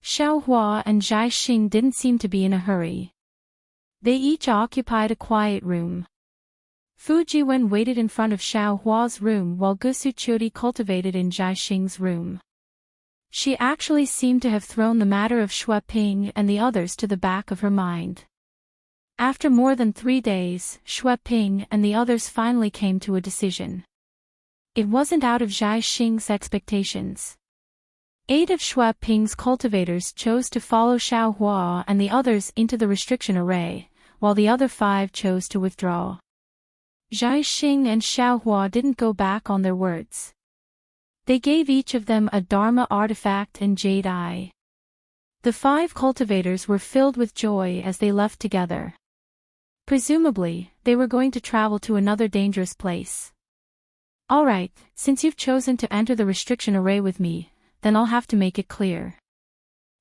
Xiaohua and Zhaixing didn't seem to be in a hurry. They each occupied a quiet room. Fu Jiwen waited in front of Xiaohua's room while Gusu Qiudi cultivated in Zhaixing's room. She actually seemed to have thrown the matter of Xue Ping and the others to the back of her mind. After more than 3 days, Xue Ping and the others finally came to a decision. It wasn't out of Zhaixing's expectations. 8 of Xue Ping's cultivators chose to follow Xiaohua and the others into the restriction array, while the other 5 chose to withdraw. Zhaixing and Xiaohua didn't go back on their words. They gave each of them a Dharma artifact and jade eye. The 5 cultivators were filled with joy as they left together. Presumably, they were going to travel to another dangerous place. Alright, since you've chosen to enter the restriction array with me, then I'll have to make it clear.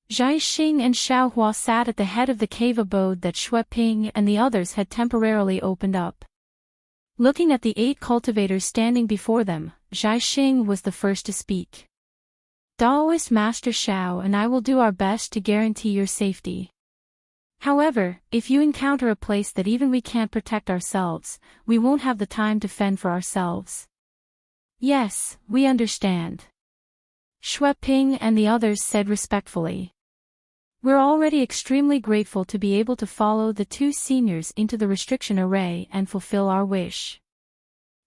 Zhaixing and Xiaohua sat at the head of the cave abode that Xue Ping and the others had temporarily opened up. Looking at the 8 cultivators standing before them, Zhaixing was the first to speak. Daoist Master Xiao and I will do our best to guarantee your safety. However, if you encounter a place that even we can't protect ourselves, we won't have the time to fend for ourselves. Yes, we understand. Xue Ping and the others said respectfully. We're already extremely grateful to be able to follow the 2 seniors into the restriction array and fulfill our wish.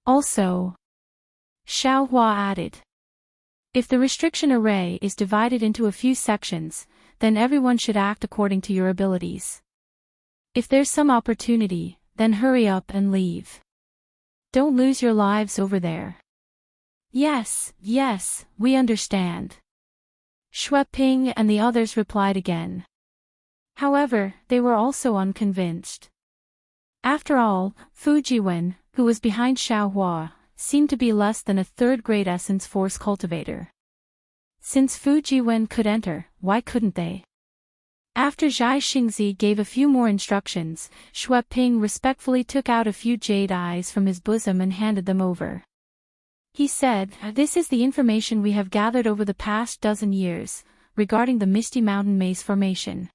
Also, Xiaohua added. If the restriction array is divided into a few sections, then everyone should act according to your abilities. If there's some opportunity, then hurry up and leave. Don't lose your lives over there. Yes, we understand. Xue Ping and the others replied again. However, they were also unconvinced. After all, Fu Jiwen, who was behind Xiaohua, seemed to be less than a 3rd-grade essence force cultivator. Since Fu Jiwen could enter, why couldn't they? After Zhaixingzi gave a few more instructions, Xue Ping respectfully took out a few jade eyes from his bosom and handed them over. He said, "This is the information we have gathered over the past dozen years, regarding the Misty Mountain Maze Formation.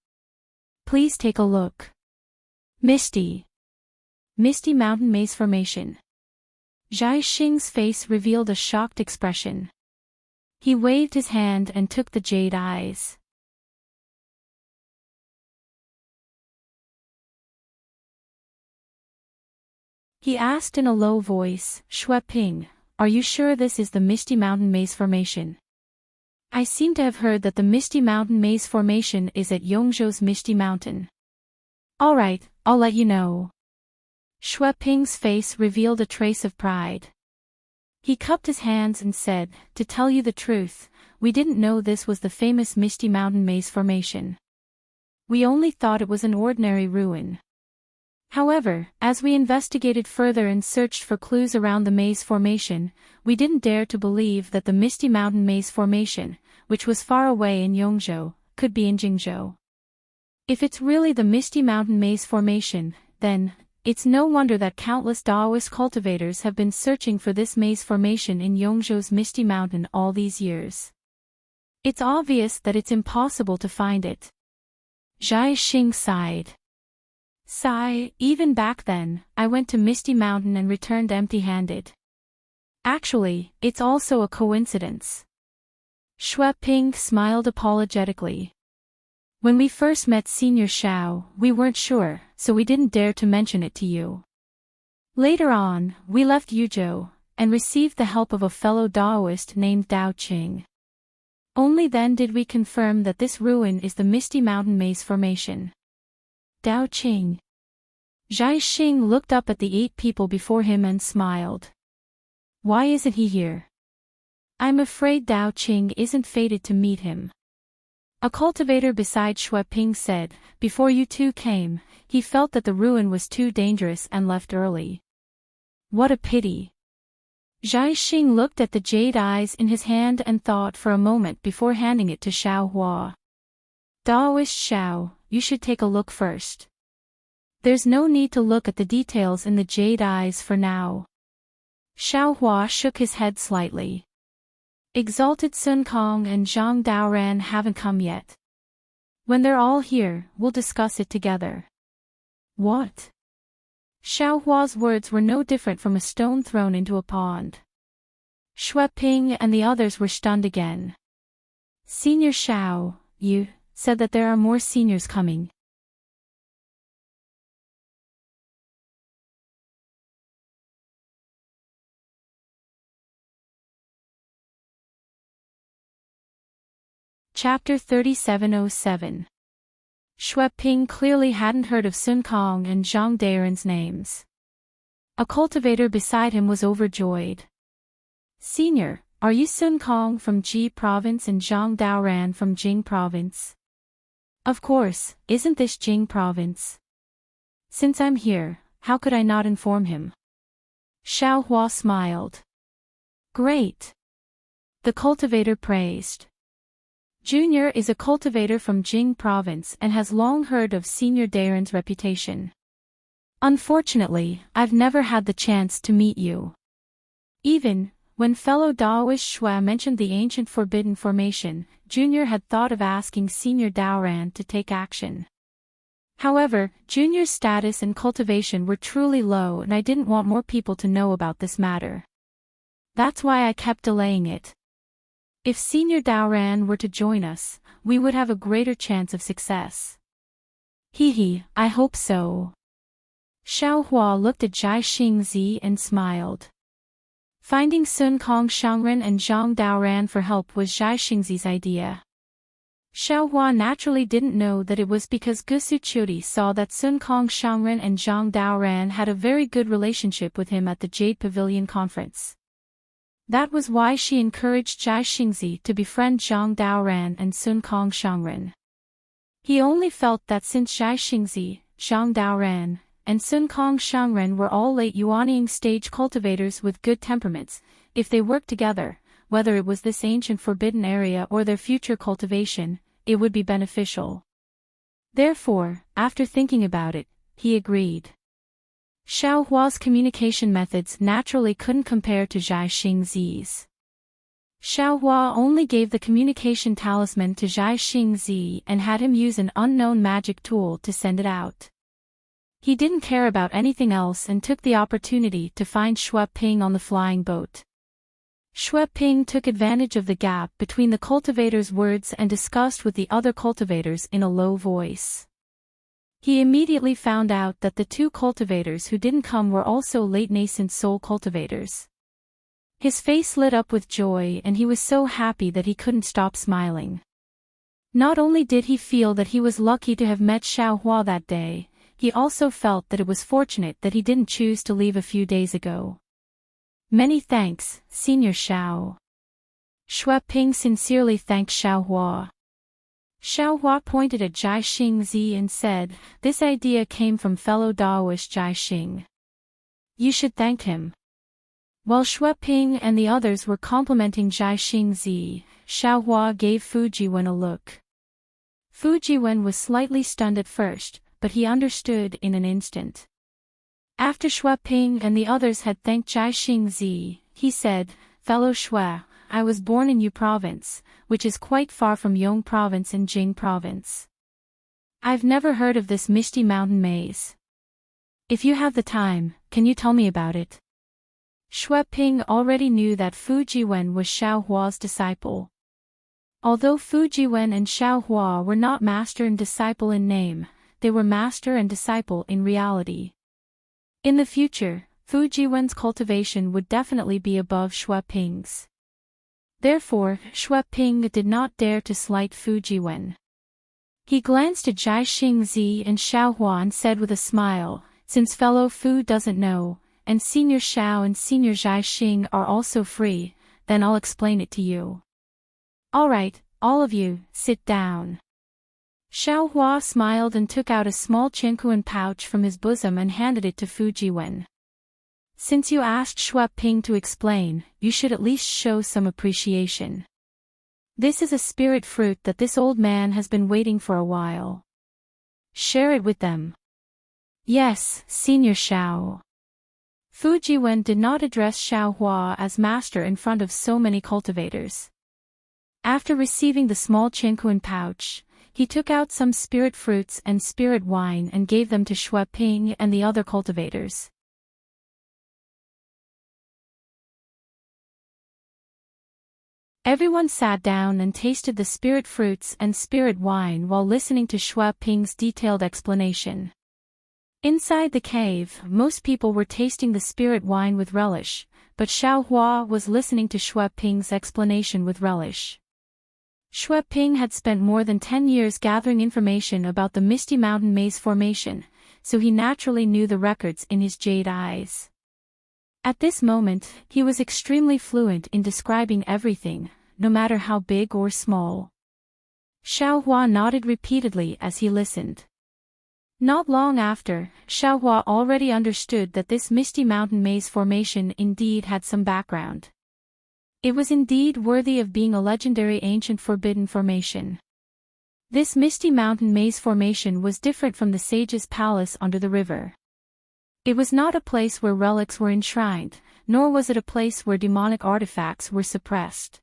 Please take a look." Misty Mountain Maze Formation. Zhaixing's face revealed a shocked expression. He waved his hand and took the jade eyes. He asked in a low voice, "Xue Ping, are you sure this is the Misty Mountain Maze Formation? I seem to have heard that the Misty Mountain Maze Formation is at Yongzhou's Misty Mountain." "Alright, I'll let you know." Xue Ping's face revealed a trace of pride. He cupped his hands and said, "To tell you the truth, we didn't know this was the famous Misty Mountain Maze Formation. We only thought it was an ordinary ruin. However, as we investigated further and searched for clues around the maze formation, we didn't dare to believe that the Misty Mountain Maze Formation, which was far away in Yongzhou, could be in Jingzhou. If it's really the Misty Mountain Maze Formation, then it's no wonder that countless Daoist cultivators have been searching for this maze formation in Yongzhou's Misty Mountain all these years. It's obvious that it's impossible to find it." Zhaixing sighed. Even back then, I went to Misty Mountain and returned empty-handed. Actually, it's also a coincidence." Xue Ping smiled apologetically. "When we first met Senior Xiao, we weren't sure, so we didn't dare to mention it to you. Later on, we left Yuzhou, and received the help of a fellow Daoist named Dao Qing. Only then did we confirm that this ruin is the Misty Mountain Maze Formation." Dao Qing. Zhaixing looked up at the 8 people before him and smiled. "Why isn't he here?" "I'm afraid Dao Qing isn't fated to meet him." A cultivator beside Xue Ping said, "Before you 2 came, he felt that the ruin was too dangerous and left early." "What a pity." Zhaixing looked at the jade eyes in his hand and thought for a moment before handing it to Xiaohua. Daoist Xiao, you should take a look first. There's no need to look at the details in the jade eyes for now. Xiao Hua shook his head slightly. Exalted Sun Kong and Zhang Daoran haven't come yet. When they're all here, we'll discuss it together. What? Xiao Hua's words were no different from a stone thrown into a pond. Xue Ping and the others were stunned again. Senior Xiao, you said that there are more seniors coming. Chapter 3707. Xue Ping clearly hadn't heard of Sun Kong and Zhang Daoran's names. A cultivator beside him was overjoyed. Senior, are you Sun Kong from Ji Province and Zhang Daoran from Jing Province? Of course, isn't this Jing Province? Since I'm here, how could I not inform him? Xiao Hua smiled. Great. The cultivator praised. Junior is a cultivator from Jing Province and has long heard of Senior Daoran's reputation. Unfortunately, I've never had the chance to meet you. Even when fellow Daoist Xue mentioned the ancient forbidden formation, Junior had thought of asking Senior Daoran to take action. However, Junior's status and cultivation were truly low and I didn't want more people to know about this matter. That's why I kept delaying it. If Senior Daoran were to join us, we would have a greater chance of success. I hope so. Xiao Hua looked at Zhai Xingzi and smiled. Finding Sun Kong Shangren and Zhang Daoran for help was Zhai Xingzi's idea. Xiao Hua naturally didn't know that it was because Gusu Churi saw that Sun Kong Shangren and Zhang Daoran had a very good relationship with him at the Jade Pavilion conference. That was why she encouraged Zhai Xingzi to befriend Zhang Daoran and Sun Kong Shangren. He only felt that since Zhai Xingzi, Zhang Daoran, and Sun Kong Shangren were all late Yuanying stage cultivators with good temperaments, if they worked together, whether it was this ancient forbidden area or their future cultivation, it would be beneficial. Therefore, after thinking about it, he agreed. Xiao Hua's communication methods naturally couldn't compare to Zhai Xingzi's. Xiao Hua only gave the communication talisman to Zhai Xingzi and had him use an unknown magic tool to send it out. He didn't care about anything else and took the opportunity to find Xue Ping on the flying boat. Xue Ping took advantage of the gap between the cultivator's words and discussed with the other cultivators in a low voice. He immediately found out that the two cultivators who didn't come were also late nascent soul cultivators. His face lit up with joy and he was so happy that he couldn't stop smiling. Not only did he feel that he was lucky to have met Xiao Hua that day, he also felt that it was fortunate that he didn't choose to leave a few days ago. Many thanks, Senior Xiao. Xue Ping sincerely thanked Xiao Hua. Xiao Hua pointed at Zhai Xingzi and said, this idea came from fellow Daoist Zhai Xing. You should thank him. While Xue Ping and the others were complimenting Zhai Xingzi, Xiao Hua gave Fujiwen a look. Fujiwen was slightly stunned at first, but he understood in an instant. After Xue Ping and the others had thanked Zhai Xingzi, he said, fellow Xue, I was born in Yu Province, which is quite far from Yong Province and Jing Province. I've never heard of this misty mountain maze. If you have the time, can you tell me about it? Xue Ping already knew that Fujiwen was Xiao Hua's disciple. Although Fujiwen and Xiao Hua were not master and disciple in name, they were master and disciple in reality. In the future, Fujiwen's cultivation would definitely be above Xue Ping's. Therefore, Xue Ping did not dare to slight Fujiwen. He glanced at Zhai Xingzi and Xiao Hua and said with a smile, since fellow Fu doesn't know, and Senior Xiao and Senior Zhai Xing are also free, then I'll explain it to you. Alright, all of you, sit down. Xiao Hua smiled and took out a small Qiankuan pouch from his bosom and handed it to Fujiwen. Since you asked Xue Ping to explain, you should at least show some appreciation. This is a spirit fruit that this old man has been waiting for a while. Share it with them. Yes, Senior Xiao. Fu Jiwen did not address Xiao Hua as master in front of so many cultivators. After receiving the small Qinquan pouch, he took out some spirit fruits and spirit wine and gave them to Xue Ping and the other cultivators. Everyone sat down and tasted the spirit fruits and spirit wine while listening to Xue Ping's detailed explanation. Inside the cave, most people were tasting the spirit wine with relish, but Xiao Hua was listening to Xue Ping's explanation with relish. Xue Ping had spent more than 10 years gathering information about the Misty Mountain Maze formation, so he naturally knew the records in his jade eyes. At this moment, he was extremely fluent in describing everything, no matter how big or small. Xiao Hua nodded repeatedly as he listened. Not long after, Xiao Hua already understood that this Misty Mountain Maze formation indeed had some background. It was indeed worthy of being a legendary ancient forbidden formation. This Misty Mountain Maze formation was different from the sage's palace under the river. It was not a place where relics were enshrined, nor was it a place where demonic artifacts were suppressed.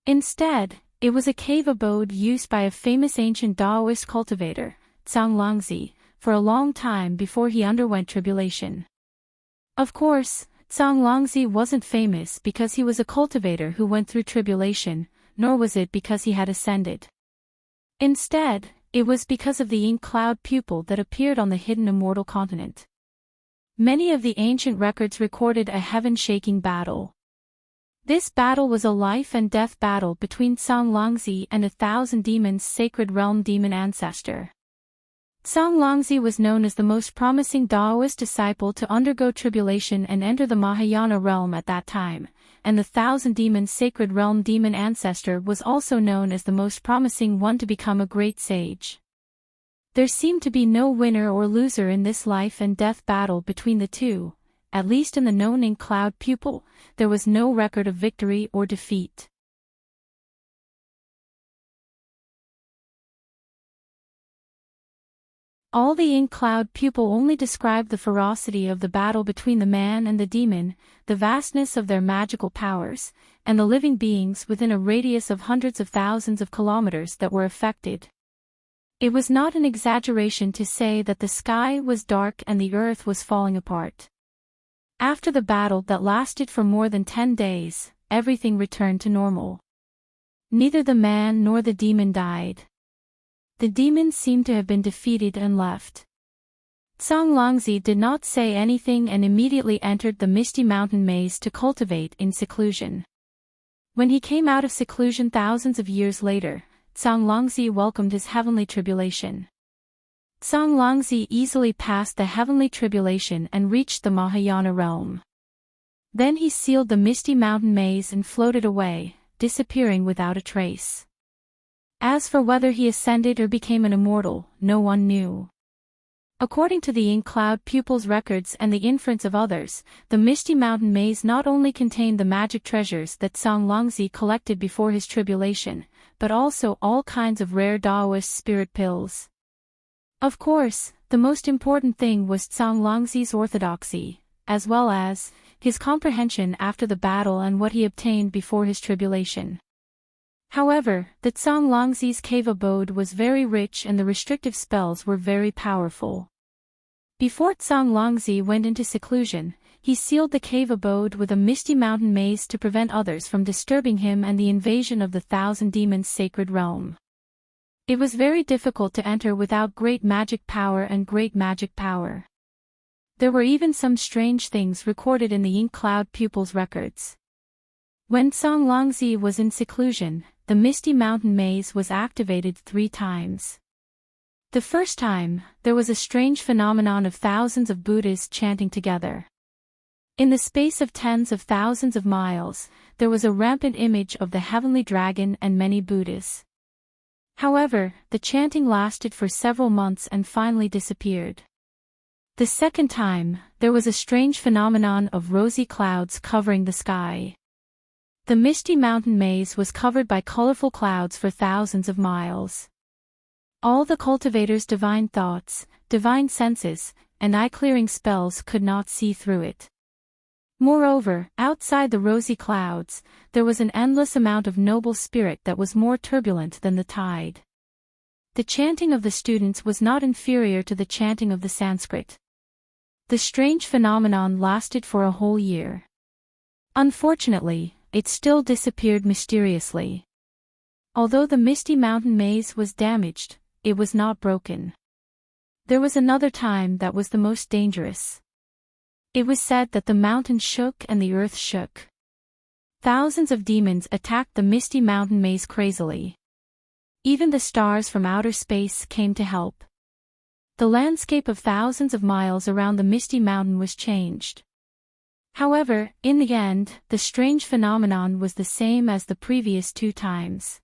Instead, it was a cave abode used by a famous ancient Taoist cultivator, Zhang Longzi, for a long time before he underwent tribulation. Of course, Zhang Longzi wasn't famous because he was a cultivator who went through tribulation, nor was it because he had ascended. Instead, it was because of the ink cloud pupil that appeared on the hidden immortal continent. Many of the ancient records recorded a heaven-shaking battle. This battle was a life and death battle between Zhang Longzi and 1,000 demons' sacred realm demon ancestor. Zhang Longzi was known as the most promising Taoist disciple to undergo tribulation and enter the Mahayana realm at that time, and the 1,000 demons' sacred realm demon ancestor was also known as the most promising one to become a great sage. There seemed to be no winner or loser in this life and death battle between the two, at least in the known ink cloud pupil, there was no record of victory or defeat. All the ink cloud pupil only described the ferocity of the battle between the man and the demon, the vastness of their magical powers, and the living beings within a radius of hundreds of thousands of kilometers that were affected. It was not an exaggeration to say that the sky was dark and the earth was falling apart. After the battle that lasted for more than 10 days, everything returned to normal. Neither the man nor the demon died. The demons seemed to have been defeated and left. Zhang Longzi did not say anything and immediately entered the Misty Mountain Maze to cultivate in seclusion. When he came out of seclusion thousands of years later, Zhang Longzi welcomed his heavenly tribulation. Zhang Longzi easily passed the heavenly tribulation and reached the Mahayana realm. Then he sealed the Misty Mountain Maze and floated away, disappearing without a trace. As for whether he ascended or became an immortal, no one knew. According to the ink cloud pupil's records and the inference of others, the Misty Mountain Maze not only contained the magic treasures that Zhang Longzi collected before his tribulation, but also all kinds of rare Taoist spirit pills. Of course, the most important thing was Zhang Longzi's orthodoxy, as well as his comprehension after the battle and what he obtained before his tribulation. However, the Zhang Longzi's cave abode was very rich and the restrictive spells were very powerful. Before Zhang Longzi went into seclusion, he sealed the cave abode with a Misty Mountain Maze to prevent others from disturbing him and the invasion of the 1,000 demons' sacred realm. It was very difficult to enter without great magic power and great magic power. There were even some strange things recorded in the ink cloud pupil's records. When Zhang Longzi was in seclusion, the Misty Mountain Maze was activated 3 times. The first time, there was a strange phenomenon of thousands of Buddhas chanting together. In the space of tens of thousands of miles, there was a rampant image of the heavenly dragon and many Buddhas. However, the chanting lasted for several months and finally disappeared. The second time, there was a strange phenomenon of rosy clouds covering the sky. The misty mountain maze was covered by colorful clouds for thousands of miles. All the cultivators' divine thoughts, divine senses, and eye-clearing spells could not see through it. Moreover, outside the rosy clouds, there was an endless amount of noble spirit that was more turbulent than the tide. The chanting of the students was not inferior to the chanting of the Sanskrit. The strange phenomenon lasted for a whole year. Unfortunately, it still disappeared mysteriously. Although the misty mountain maze was damaged, it was not broken. There was another time that was the most dangerous. It was said that the mountain shook and the earth shook. Thousands of demons attacked the misty mountain maze crazily. Even the stars from outer space came to help. The landscape of thousands of miles around the misty mountain was changed. However, in the end, the strange phenomenon was the same as the previous 2 times.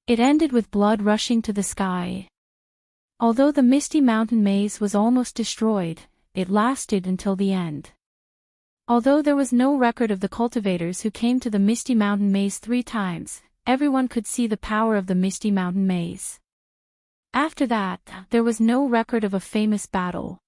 It ended with blood rushing to the sky. Although the misty mountain maze was almost destroyed, it lasted until the end. Although there was no record of the cultivators who came to the misty mountain maze 3 times, everyone could see the power of the misty mountain maze. After that, there was no record of a famous battle.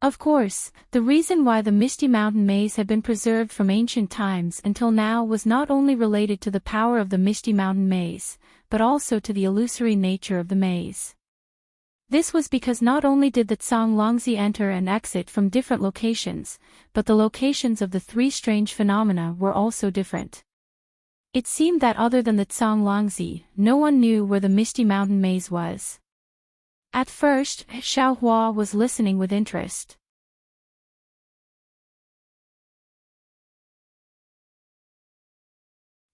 Of course, the reason why the misty mountain maze had been preserved from ancient times until now was not only related to the power of the misty mountain maze, but also to the illusory nature of the maze. This was because not only did the Tsang Longzi enter and exit from different locations, but the locations of the 3 strange phenomena were also different. It seemed that other than the Tsang Longzi, no one knew where the misty mountain maze was. At first, Xiao Hua was listening with interest.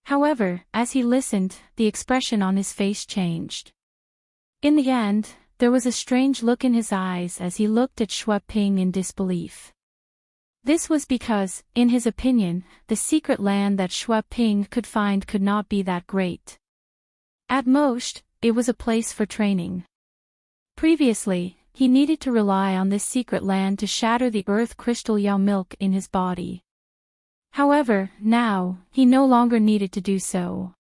However, as he listened, the expression on his face changed. In the end, there was a strange look in his eyes as he looked at Xue Ping in disbelief. This was because, in his opinion, the secret land that Xue Ping could find could not be that great. At most, it was a place for training. Previously, he needed to rely on this secret land to shatter the earth crystal Yao milk in his body. However, now, he no longer needed to do so.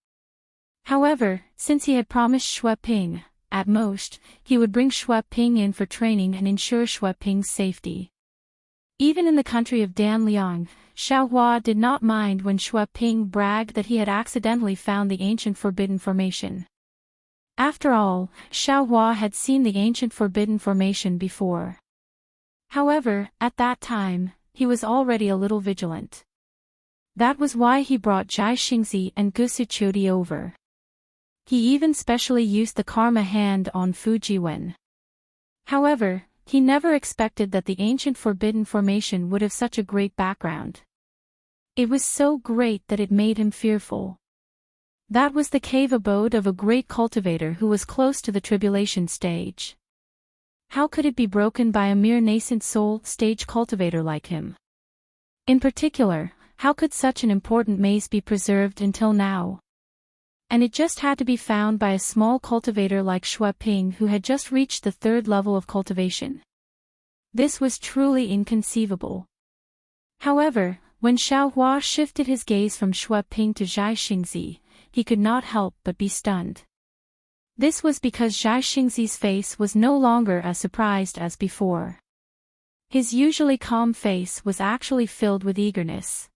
However, since he had promised Xue Ping, at most, he would bring Xue Ping in for training and ensure Xue Ping's safety. Even in the country of Danliang, Xiao Hua did not mind when Xue Ping bragged that he had accidentally found the ancient forbidden formation. After all, Xiao Hua had seen the ancient forbidden formation before. However, at that time, he was already a little vigilant. That was why he brought Jai Xingzi and Gusu Chodi over. He even specially used the karma hand on Fu Jiwen. However, he never expected that the ancient forbidden formation would have such a great background. It was so great that it made him fearful. That was the cave abode of a great cultivator who was close to the tribulation stage. How could it be broken by a mere nascent soul stage cultivator like him? In particular, how could such an important maze be preserved until now? And it just had to be found by a small cultivator like Xue Ping who had just reached the 3rd level of cultivation. This was truly inconceivable. However, when Xiao Hua shifted his gaze from Xue Ping to Jai Xingzi, he could not help but be stunned. This was because Jai Xingzi's face was no longer as surprised as before. His usually calm face was actually filled with eagerness.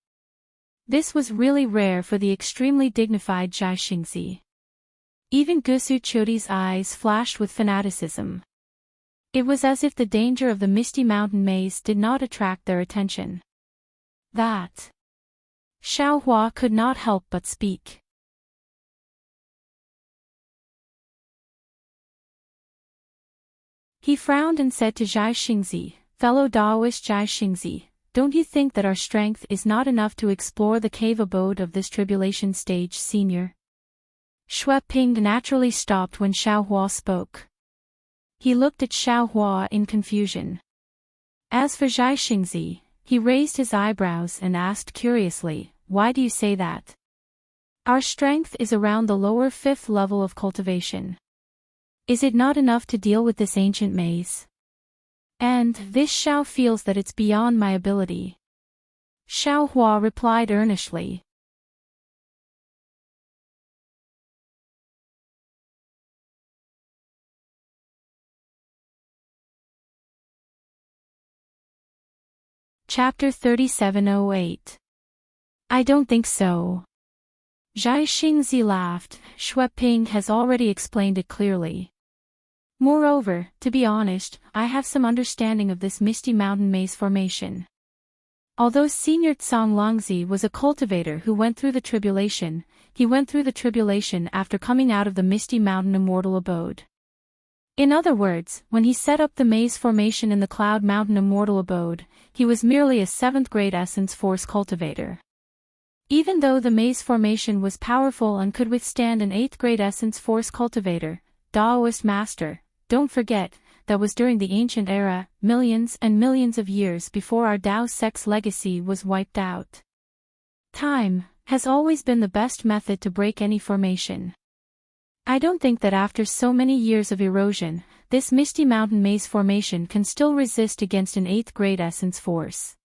This was really rare for the extremely dignified Jai Xingzi. Even Gusu Chodi's eyes flashed with fanaticism. It was as if the danger of the misty mountain maze did not attract their attention. That. Xiao Hua could not help but speak. He frowned and said to Jai Xingzi, "Fellow Daoist Jai Xingzi, don't you think that our strength is not enough to explore the cave abode of this tribulation stage, senior?" Xue Ping naturally stopped when Xiao Hua spoke. He looked at Xiao Hua in confusion. As for Jai Xingzi, he raised his eyebrows and asked curiously, "Why do you say that?" "Our strength is around the lower 5th level of cultivation. Is it not enough to deal with this ancient maze? And this Xiao feels that it's beyond my ability." Xiao Hua replied earnestly. Chapter 3708. I don't think so. Zhai Xingzi laughed. Shueping has already explained it clearly. Moreover, to be honest, I have some understanding of this misty mountain maze formation. Although Senior Tsang Longzi was a cultivator who went through the tribulation, he went through the tribulation after coming out of the misty mountain immortal abode. In other words, when he set up the maze formation in the Cloud Mountain Immortal Abode, he was merely a 7th grade essence force cultivator. Even though the maze formation was powerful and could withstand an 8th grade essence force cultivator, Daoist master, don't forget, that was during the ancient era, millions and millions of years before our Dao sect's legacy was wiped out. Time has always been the best method to break any formation. I don't think that after so many years of erosion, this misty mountain maze formation can still resist against an 8th grade essence force.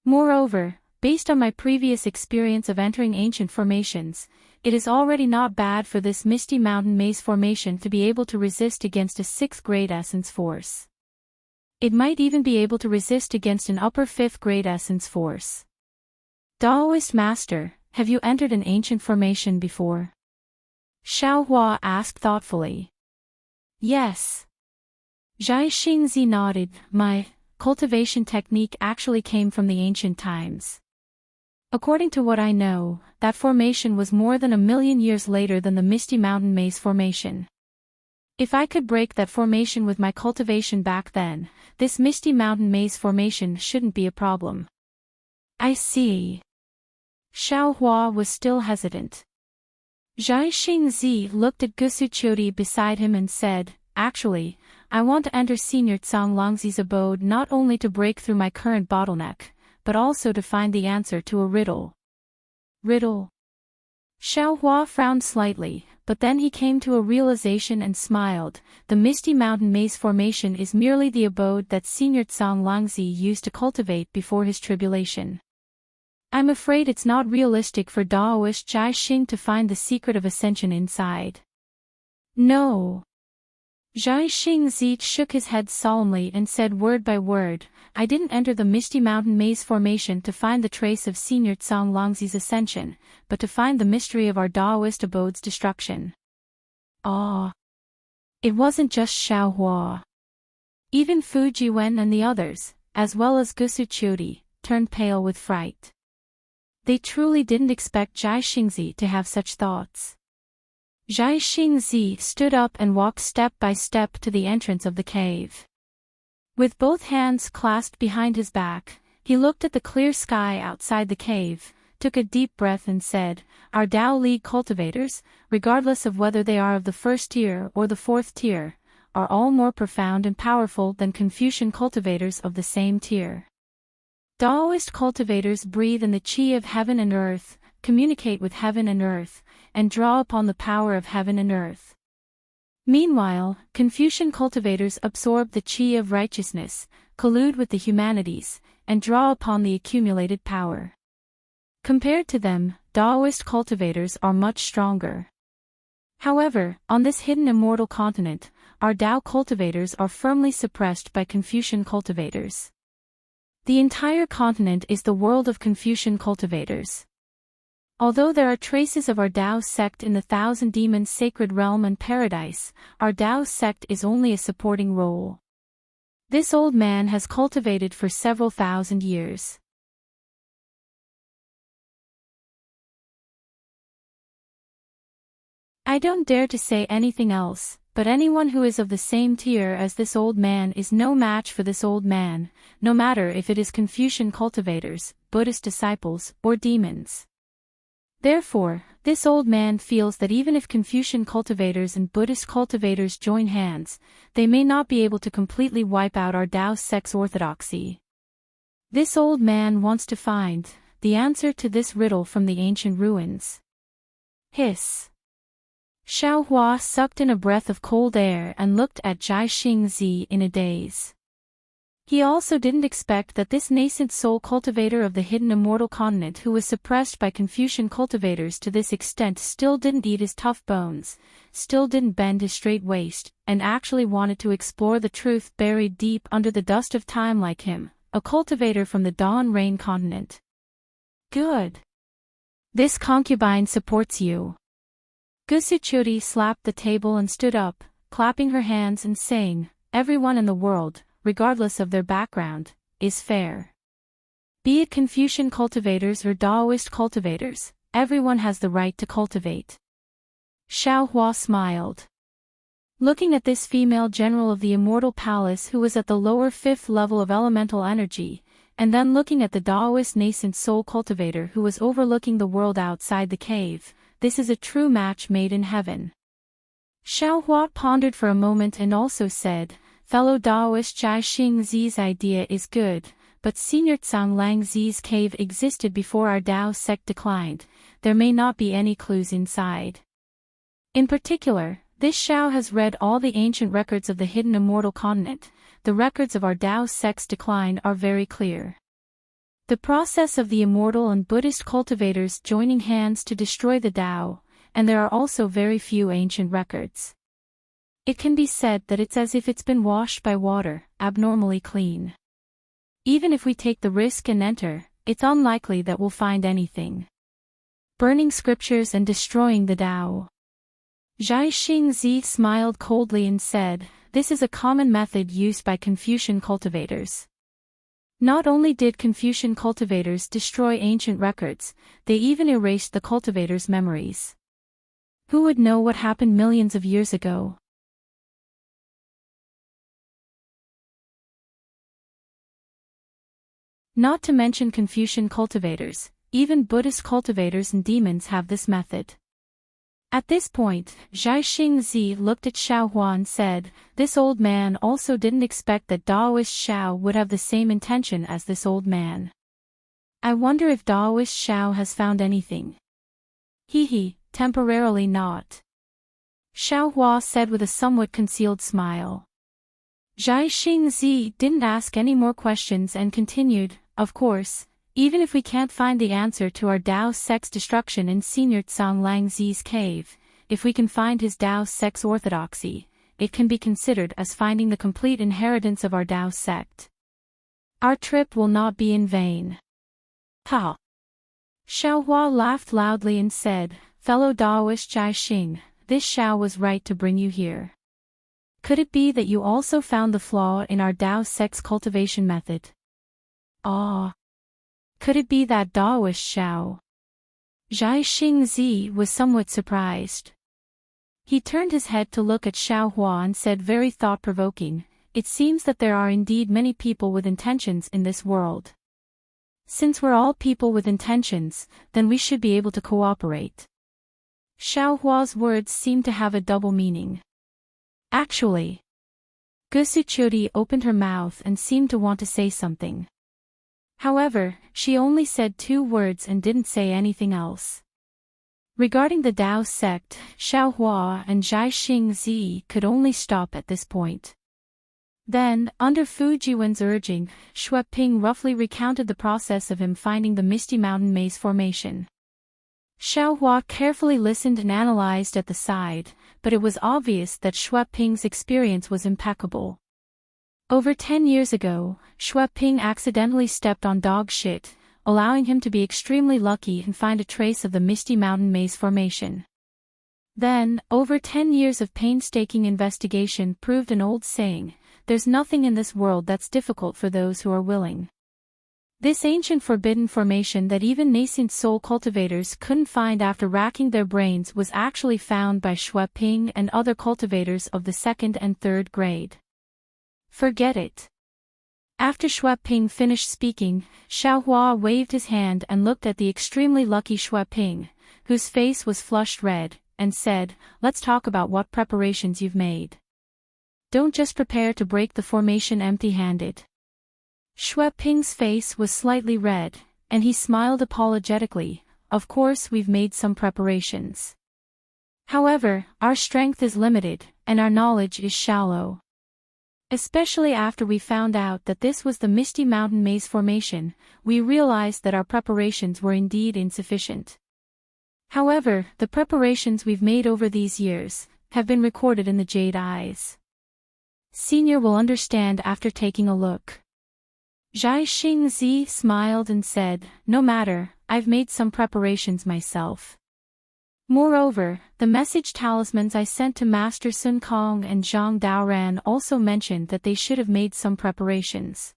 Moreover, based on my previous experience of entering ancient formations, it is already not bad for this misty mountain maze formation to be able to resist against a 6th grade essence force. It might even be able to resist against an upper 5th grade essence force. Daoist master, have you entered an ancient formation before? Xiaohua asked thoughtfully. Yes. Zhai Xingzi nodded. My cultivation technique actually came from the ancient times. According to what I know, that formation was more than 1,000,000 years later than the Misty Mountain Maze formation. If I could break that formation with my cultivation back then, this Misty Mountain Maze formation shouldn't be a problem. I see. Xiaohua was still hesitant. Zhai Xingzi looked at Gusuchuri beside him and said, Actually, I want to enter Senior Tsang Longzi's abode not only to break through my current bottleneck, but also to find the answer to a riddle. Riddle? Xiaohua frowned slightly, but then he came to a realization and smiled. The Misty Mountain Maze formation is merely the abode that Senior Tsang Longzi used to cultivate before his tribulation. I'm afraid it's not realistic for Daoist Zhai Xing to find the secret of ascension inside. No. Zhai Xingzi shook his head solemnly and said word by word, I didn't enter the Misty Mountain Maze formation to find the trace of Senior Tsang Longzi's ascension, but to find the mystery of our Daoist abode's destruction. Ah. It wasn't just Xiaohua. Even Fu Jiwen and the others, as well as Gusuchuri, turned pale with fright. They truly didn't expect Zhai Xingzi to have such thoughts. Zhai Xingzi stood up and walked step by step to the entrance of the cave. With both hands clasped behind his back, he looked at the clear sky outside the cave, took a deep breath and said, Our Dao League cultivators, regardless of whether they are of the 1st tier or the 4th tier, are all more profound and powerful than Confucian cultivators of the same tier. Daoist cultivators breathe in the qi of heaven and earth, communicate with heaven and earth, and draw upon the power of heaven and earth. Meanwhile, Confucian cultivators absorb the qi of righteousness, collude with the humanities, and draw upon the accumulated power. Compared to them, Daoist cultivators are much stronger. However, on this hidden immortal continent, our Dao cultivators are firmly suppressed by Confucian cultivators. The entire continent is the world of Confucian cultivators. Although there are traces of our Dao sect in the Thousand Demons Sacred Realm and Paradise, our Dao sect is only a supporting role. This old man has cultivated for several thousand years. I don't dare to say anything else, but anyone who is of the same tier as this old man is no match for this old man, no matter if it is Confucian cultivators, Buddhist disciples, or demons. Therefore, this old man feels that even if Confucian cultivators and Buddhist cultivators join hands, they may not be able to completely wipe out our Dao sect's orthodoxy. This old man wants to find the answer to this riddle from the ancient ruins. Hiss. Xiaohua sucked in a breath of cold air and looked at Zhai Xingzi in a daze. He also didn't expect that this nascent soul cultivator of the hidden immortal continent who was suppressed by Confucian cultivators to this extent still didn't eat his tough bones, still didn't bend his straight waist, and actually wanted to explore the truth buried deep under the dust of time like him, a cultivator from the Dawn Rain continent. Good. This concubine supports you. Gusuchuri slapped the table and stood up, clapping her hands and saying, everyone in the world, regardless of their background, is fair. Be it Confucian cultivators or Taoist cultivators, everyone has the right to cultivate. Xiaohua smiled. Looking at this female general of the Immortal Palace who was at the lower fifth level of elemental energy, and then looking at the Taoist nascent soul cultivator who was overlooking the world outside the cave, this is a true match made in heaven. Xiaohua pondered for a moment and also said, fellow Taoist Jai Xing Zi's idea is good, but Senior Tsang Lang Zi's cave existed before our Tao sect declined, there may not be any clues inside. In particular, this Xiao has read all the ancient records of the hidden immortal continent, the records of our Tao sect's decline are very clear. The process of the immortal and Buddhist cultivators joining hands to destroy the Tao, and there are also very few ancient records. It can be said that it's as if it's been washed by water, abnormally clean. Even if we take the risk and enter, it's unlikely that we'll find anything. Burning scriptures and destroying the Tao. Jai Xing Zi smiled coldly and said, this is a common method used by Confucian cultivators. Not only did Confucian cultivators destroy ancient records, they even erased the cultivators' memories. Who would know what happened millions of years ago? Not to mention Confucian cultivators, even Buddhist cultivators and demons have this method. At this point, Jai Xing Zi looked at Xiaohua and said, this old man also didn't expect that Taoist Xiao would have the same intention as this old man. I wonder if Taoist Xiao has found anything. He, temporarily not. Xiaohua said with a somewhat concealed smile. Jai Xing Zi didn't ask any more questions and continued, of course, even if we can't find the answer to our Tao sect's destruction in Senior Tsang Lang Zi's cave, if we can find his Tao sect's orthodoxy, it can be considered as finding the complete inheritance of our Tao sect. Our trip will not be in vain. Ha! Xiaohua laughed loudly and said, fellow Taoist Jai Xing, this Xiao was right to bring you here. Could it be that you also found the flaw in our Tao sect's cultivation method? Ah! Could it be that Taoist Xiao? Jai Xing Zi was somewhat surprised. He turned his head to look at Xiaohua and said very thought-provoking, it seems that there are indeed many people with intentions in this world. Since we're all people with intentions, then we should be able to cooperate. Xiaohua's words seemed to have a double meaning. Actually, Gusuchuri opened her mouth and seemed to want to say something. However, she only said 2 words and didn't say anything else. Regarding the Tao sect, Xiaohua and Jai Xing Zi could only stop at this point. Then, under Fu Jiwen's urging, Xue Ping roughly recounted the process of him finding the Misty Mountain Maze formation. Xiaohua carefully listened and analyzed at the side, but it was obvious that Xue Ping's experience was impeccable. Over 10 years ago, Xue Ping accidentally stepped on dog shit, allowing him to be extremely lucky and find a trace of the Misty Mountain Maze formation. Then, over 10 years of painstaking investigation proved an old saying, there's nothing in this world that's difficult for those who are willing. This ancient forbidden formation that even nascent soul cultivators couldn't find after racking their brains was actually found by Xue Ping and other cultivators of the 2nd and 3rd grade. Forget it. After Xue Ping finished speaking, Xiaohua waved his hand and looked at the extremely lucky Xue Ping, whose face was flushed red, and said, let's talk about what preparations you've made. Don't just prepare to break the formation empty-handed. Xue Ping's face was slightly red, and he smiled apologetically, of course we've made some preparations. However, our strength is limited, and our knowledge is shallow. Especially after we found out that this was the Misty Mountain Maze formation, we realized that our preparations were indeed insufficient. However, the preparations we've made over these years have been recorded in the Jade Eyes. Senior will understand after taking a look. Zhai Xingzi smiled and said, "No matter, I've made some preparations myself. Moreover, the message talismans I sent to Master Sun Kong and Zhang Daoran also mentioned that they should have made some preparations."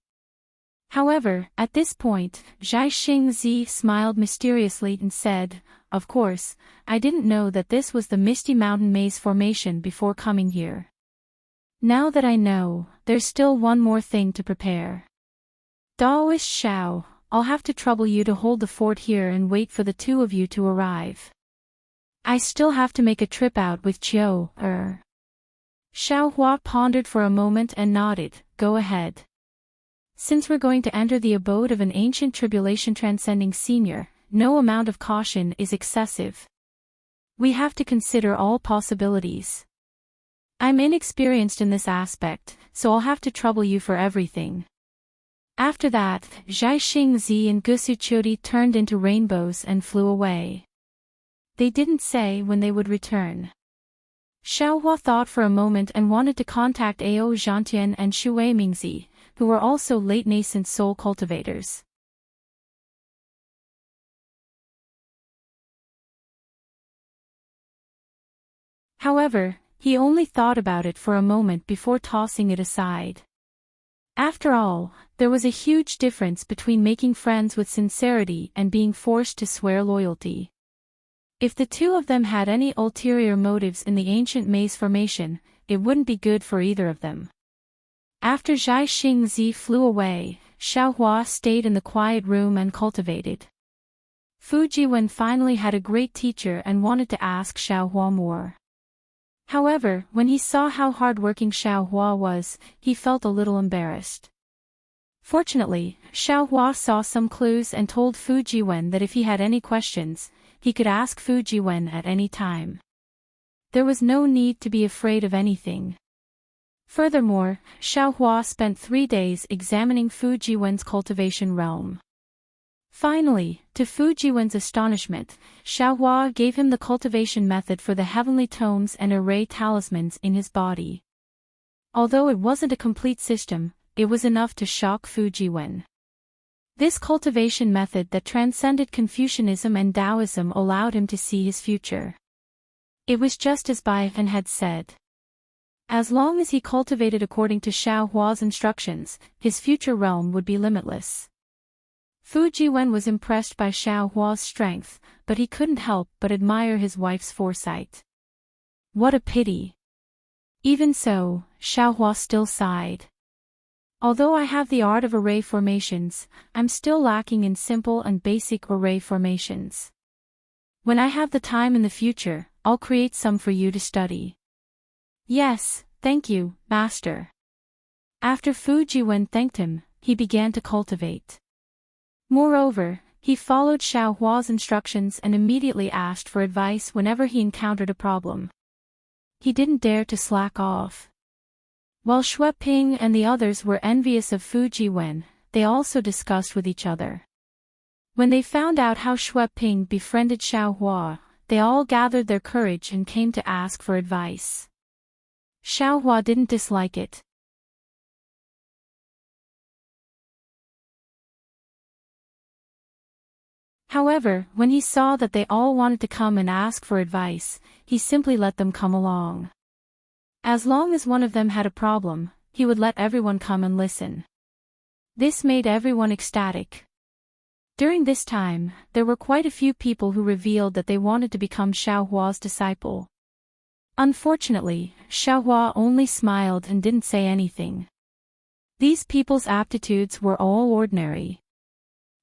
However, at this point, Zhai Xingzi smiled mysteriously and said, "Of course, I didn't know that this was the Misty Mountain Maze formation before coming here. Now that I know, there's still one more thing to prepare. Daoist Xiao, I'll have to trouble you to hold the fort here and wait for the two of you to arrive. I still have to make a trip out with Qiu, Xiao Hua pondered for a moment and nodded, "Go ahead. Since we're going to enter the abode of an ancient tribulation transcending senior, no amount of caution is excessive. We have to consider all possibilities. I'm inexperienced in this aspect, so I'll have to trouble you for everything." After that, Zhai Xingzi and Gusu Chudi turned into rainbows and flew away. They didn't say when they would return. Xiaohua thought for a moment and wanted to contact Ao Zhantian and Shui Mingzi, who were also late nascent soul cultivators. However, he only thought about it for a moment before tossing it aside. After all, there was a huge difference between making friends with sincerity and being forced to swear loyalty. If the two of them had any ulterior motives in the ancient maze formation, it wouldn't be good for either of them. After Zhai Xingzi flew away, Xiaohua stayed in the quiet room and cultivated. Fu Jiwen finally had a great teacher and wanted to ask Xiaohua more. However, when he saw how hard-working Xiaohua was, he felt a little embarrassed. Fortunately, Xiaohua saw some clues and told Fu Jiwen that if he had any questions, he could ask Fu Jiwen at any time. There was no need to be afraid of anything. Furthermore, Xiaohua spent 3 days examining Fu Jiwen's cultivation realm. Finally, to Fu Jiwen's astonishment, Xiaohua gave him the cultivation method for the heavenly tomes and array talismans in his body. Although it wasn't a complete system, it was enough to shock Fu Jiwen. This cultivation method that transcended Confucianism and Taoism allowed him to see his future. It was just as Bai Fan had said. As long as he cultivated according to Xiaohua's instructions, his future realm would be limitless. Fu Jiwen was impressed by Xiaohua's strength, but he couldn't help but admire his wife's foresight. What a pity. Even so, Xiaohua still sighed. Although I have the art of array formations, I'm still lacking in simple and basic array formations. When I have the time in the future, I'll create some for you to study. Yes, thank you, Master. After Fu Jiwen thanked him, he began to cultivate. Moreover, he followed Xiaohua's instructions and immediately asked for advice whenever he encountered a problem. He didn't dare to slack off. While Xue Ping and the others were envious of Fu Jiwen, they also discussed with each other. When they found out how Xue Ping befriended Xiaohua, they all gathered their courage and came to ask for advice. Xiaohua didn't dislike it. However, when he saw that they all wanted to come and ask for advice, he simply let them come along. As long as one of them had a problem, he would let everyone come and listen. This made everyone ecstatic. During this time, there were quite a few people who revealed that they wanted to become Xiaohua's disciple. Unfortunately, Xiaohua only smiled and didn't say anything. These people's aptitudes were all ordinary.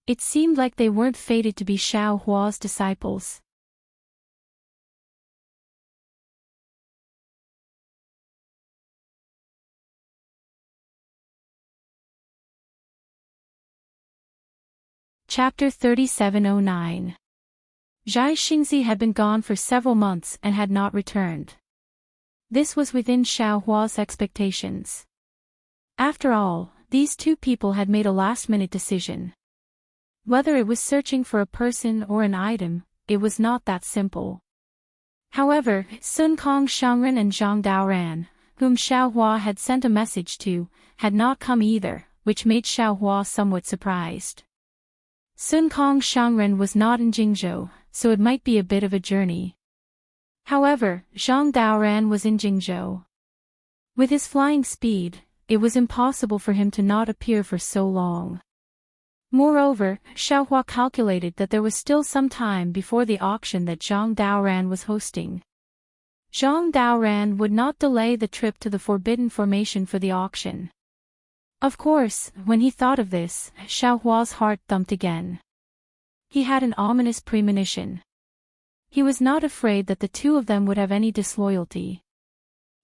It seemed like they weren't fated to be Xiaohua's disciples. Chapter 3709. Zhai Xingzi had been gone for several months and had not returned. This was within Xiaohua's expectations. After all, these two people had made a last-minute decision. Whether it was searching for a person or an item, it was not that simple. However, Sun Kong Shangren and Zhang Daoran, whom Xiaohua had sent a message to, had not come either, which made Xiaohua somewhat surprised. Sun Kong Shangren was not in Jingzhou, so it might be a bit of a journey. However, Zhang Daoran was in Jingzhou. With his flying speed, it was impossible for him to not appear for so long. Moreover, Xiaohua calculated that there was still some time before the auction that Zhang Daoran was hosting. Zhang Daoran would not delay the trip to the Forbidden Formation for the auction. Of course, when he thought of this, Xiaohua's heart thumped again. He had an ominous premonition. He was not afraid that the two of them would have any disloyalty.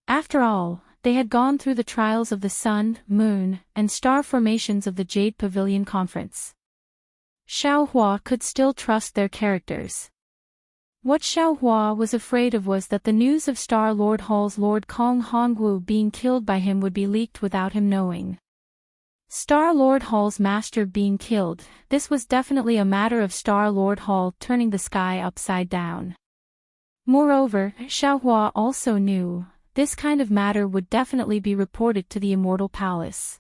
After all, they had gone through the trials of the sun, moon, and star formations of the Jade Pavilion Conference. Xiaohua could still trust their characters. What Xiaohua was afraid of was that the news of Star Lord Hall's Lord Kong Hongwu being killed by him would be leaked without him knowing. Star Lord Hall's master being killed, this was definitely a matter of Star Lord Hall turning the sky upside down. Moreover, Xiaohua also knew this kind of matter would definitely be reported to the Immortal Palace.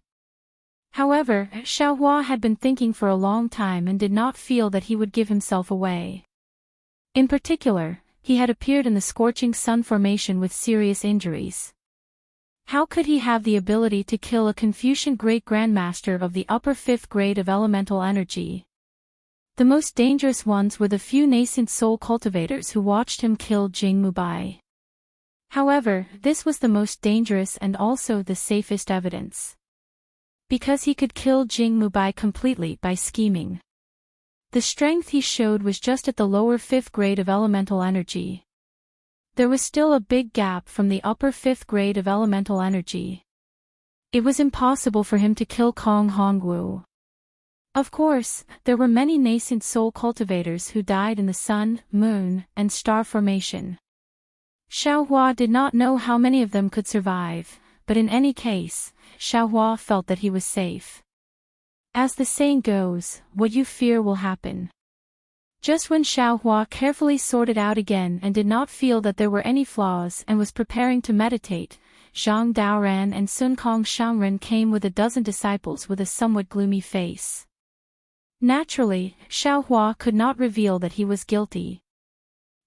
However, Xiaohua had been thinking for a long time and did not feel that he would give himself away. In particular, he had appeared in the scorching sun formation with serious injuries. How could he have the ability to kill a Confucian Great Grandmaster of the upper 5th grade of elemental energy? The most dangerous ones were the few nascent soul cultivators who watched him kill Jing Mubai. However, this was the most dangerous and also the safest evidence. Because he could kill Jing Mubai completely by scheming. The strength he showed was just at the lower 5th grade of elemental energy. There was still a big gap from the upper 5th grade of elemental energy. It was impossible for him to kill Kong Hongwu. Of course, there were many nascent soul cultivators who died in the sun, moon, and star formation. Xiaohua did not know how many of them could survive, but in any case, Xiaohua felt that he was safe. As the saying goes, what you fear will happen. Just when Xiaohua carefully sorted out again and did not feel that there were any flaws and was preparing to meditate, Zhang Daoran and Sun Kong Shangren came with a dozen disciples with a somewhat gloomy face. Naturally, Xiaohua could not reveal that he was guilty.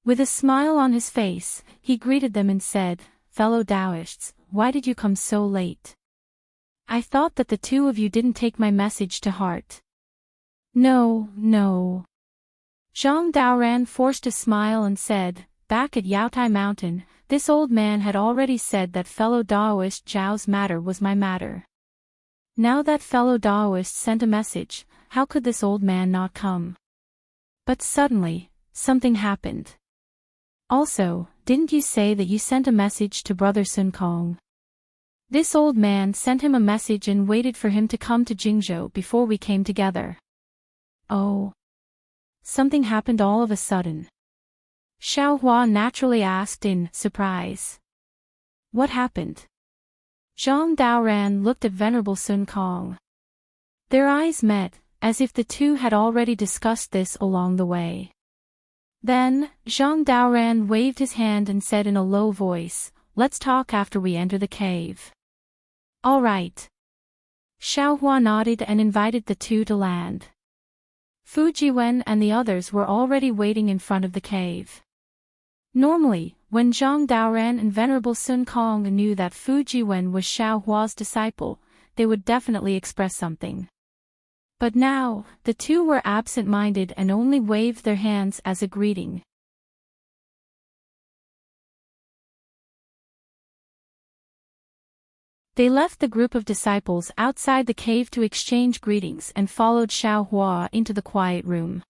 With a smile on his face, he greeted them and said, "Fellow Taoists, why did you come so late? I thought that the two of you didn't take my message to heart." No. Zhang Daoran forced a smile and said, "Back at Yaotai Mountain, this old man had already said that fellow Daoist Zhao's matter was my matter. Now that fellow Daoist sent a message, how could this old man not come?" But suddenly, something happened. "Also, didn't you say that you sent a message to Brother Sun Kong?" "This old man sent him a message and waited for him to come to Jingzhou before we came together." "Oh. Something happened all of a sudden?" Xiaohua naturally asked in surprise. "What happened?" Zhang Daoran looked at Venerable Sun Kong. Their eyes met, as if the two had already discussed this along the way. Then, Zhang Daoran waved his hand and said in a low voice, "Let's talk after we enter the cave." "All right." Xiaohua nodded and invited the two to land. Fu Jiwen and the others were already waiting in front of the cave. Normally, when Zhang Daoran and Venerable Sun Kong knew that Fu Jiwen was Xiaohua's disciple, they would definitely express something. But now, the two were absent-minded and only waved their hands as a greeting. They left the group of disciples outside the cave to exchange greetings and followed Xiaohua into the quiet room.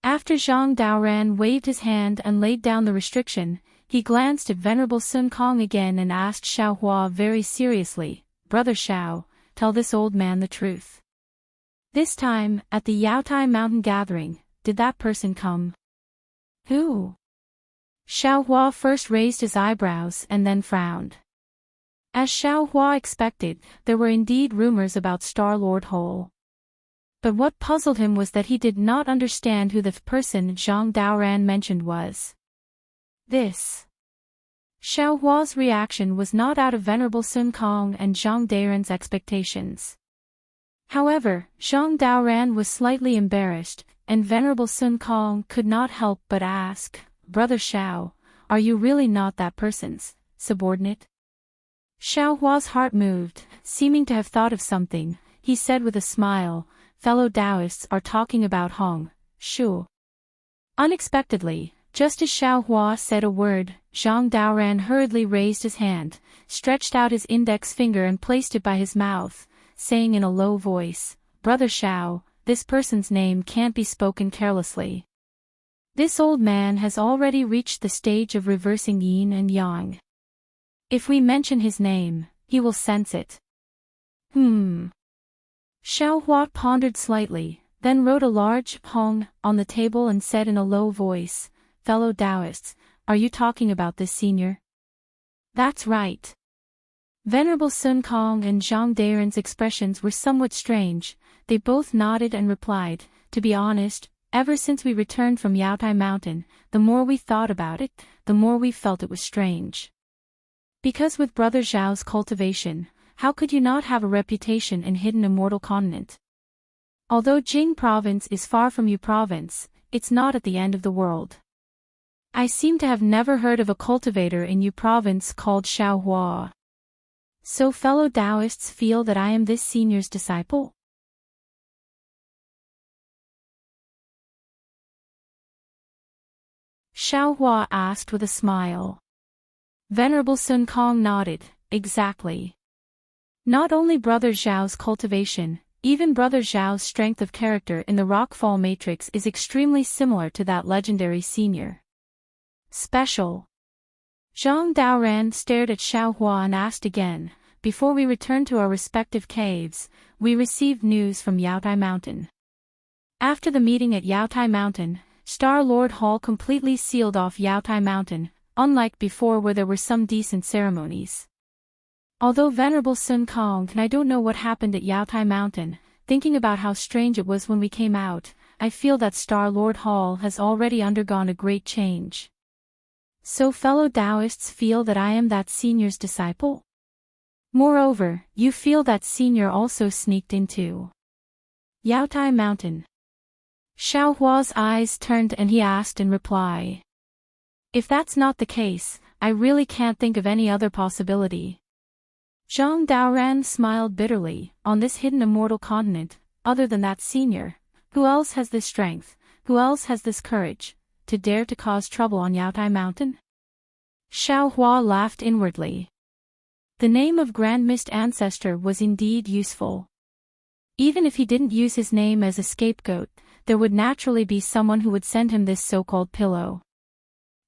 After Zhang Daoran waved his hand and laid down the restriction, he glanced at Venerable Sun Kong again and asked Xiaohua very seriously, "Brother Xiao, tell this old man the truth. This time, at the Yaotai Mountain gathering, did that person come?" "Who?" Xiaohua first raised his eyebrows and then frowned. As Xiaohua expected, there were indeed rumors about Star Lord Hole. But what puzzled him was that he did not understand who the person Zhang Daoran mentioned was. This. Xiaohua's reaction was not out of Venerable Sun Kong and Zhang Daoran's expectations. However, Zhang Daoran was slightly embarrassed, and Venerable Sun Kong could not help but ask, "Brother Xiao, are you really not that person's subordinate?" Xiao Hua's heart moved, seeming to have thought of something. He said with a smile, "Fellow Taoists are talking about Hong Shu." Unexpectedly, just as Xiao Hua said a word, Zhang Daoran hurriedly raised his hand, stretched out his index finger and placed it by his mouth, saying in a low voice, "Brother Xiao, this person's name can't be spoken carelessly. This old man has already reached the stage of reversing yin and yang. If we mention his name, he will sense it." Xiao Hua pondered slightly, then wrote a large Hong on the table and said in a low voice, "Fellow Taoists, are you talking about this senior?" "That's right." Venerable Sun Kong and Zhang Daoran's expressions were somewhat strange. They both nodded and replied, "To be honest, ever since we returned from Yaotai Mountain, the more we thought about it, the more we felt it was strange. Because with Brother Zhao's cultivation, how could you not have a reputation in hidden immortal continent? Although Jing province is far from Yu province, it's not at the end of the world. I seem to have never heard of a cultivator in Yu province called Xiao Hua. So fellow Taoists feel that I am this senior's disciple?" Xiao Hua asked with a smile. Venerable Sun Kong nodded, "Exactly. Not only Brother Zhao's cultivation, even Brother Zhao's strength of character in the Rockfall Matrix is extremely similar to that legendary senior. Special." Zhang Daoran stared at Xiao Hua and asked again, "Before we return to our respective caves, we received news from Yaotai Mountain. After the meeting at Yaotai Mountain, Star Lord Hall completely sealed off Yaotai Mountain, unlike before where there were some decent ceremonies. Although Venerable Sun Kong and I don't know what happened at Yaotai Mountain, thinking about how strange it was when we came out, I feel that Star Lord Hall has already undergone a great change. So fellow Taoists feel that I am that senior's disciple? Moreover, you feel that senior also sneaked into Yaotai Mountain?" Xiao Hua's eyes turned and he asked in reply. "If that's not the case, I really can't think of any other possibility." Zhang Daoran smiled bitterly. "On this hidden immortal continent, other than that senior, who else has this strength, who else has this courage, to dare to cause trouble on Yaotai Mountain?" Xiao Hua laughed inwardly. The name of Grand Mist Ancestor was indeed useful. Even if he didn't use his name as a scapegoat, there would naturally be someone who would send him this so-called pillow.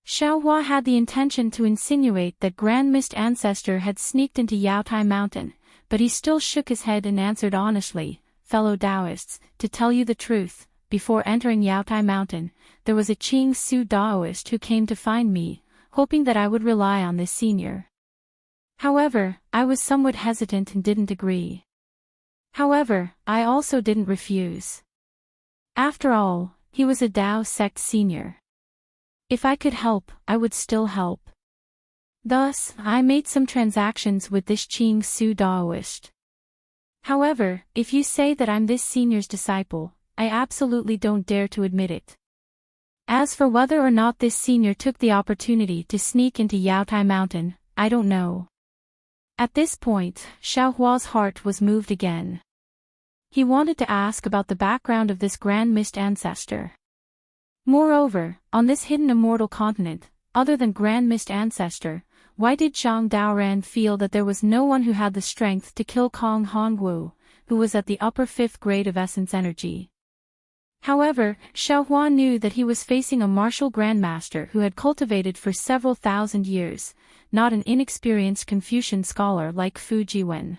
Xiao Hua had the intention to insinuate that Grand Mist Ancestor had sneaked into Yaotai Mountain, but he still shook his head and answered honestly, "Fellow Taoists, to tell you the truth, before entering Yaotai Mountain, there was a Qing Su Daoist who came to find me, hoping that I would rely on this senior. However, I was somewhat hesitant and didn't agree. However, I also didn't refuse. After all, he was a Dao sect senior. If I could help, I would still help. Thus, I made some transactions with this Qing Su Daoist. However, if you say that I'm this senior's disciple, I absolutely don't dare to admit it. As for whether or not this senior took the opportunity to sneak into Yaotai Mountain, I don't know." At this point, Xiao Hua's heart was moved again. He wanted to ask about the background of this Grand Mist Ancestor. Moreover, on this hidden immortal continent, other than Grand Mist Ancestor, why did Zhang Daoran feel that there was no one who had the strength to kill Kong Hongwu, who was at the upper 5th grade of essence energy? However, Xiao Hua knew that he was facing a martial grandmaster who had cultivated for several thousand years, not an inexperienced Confucian scholar like Fu Jiwen.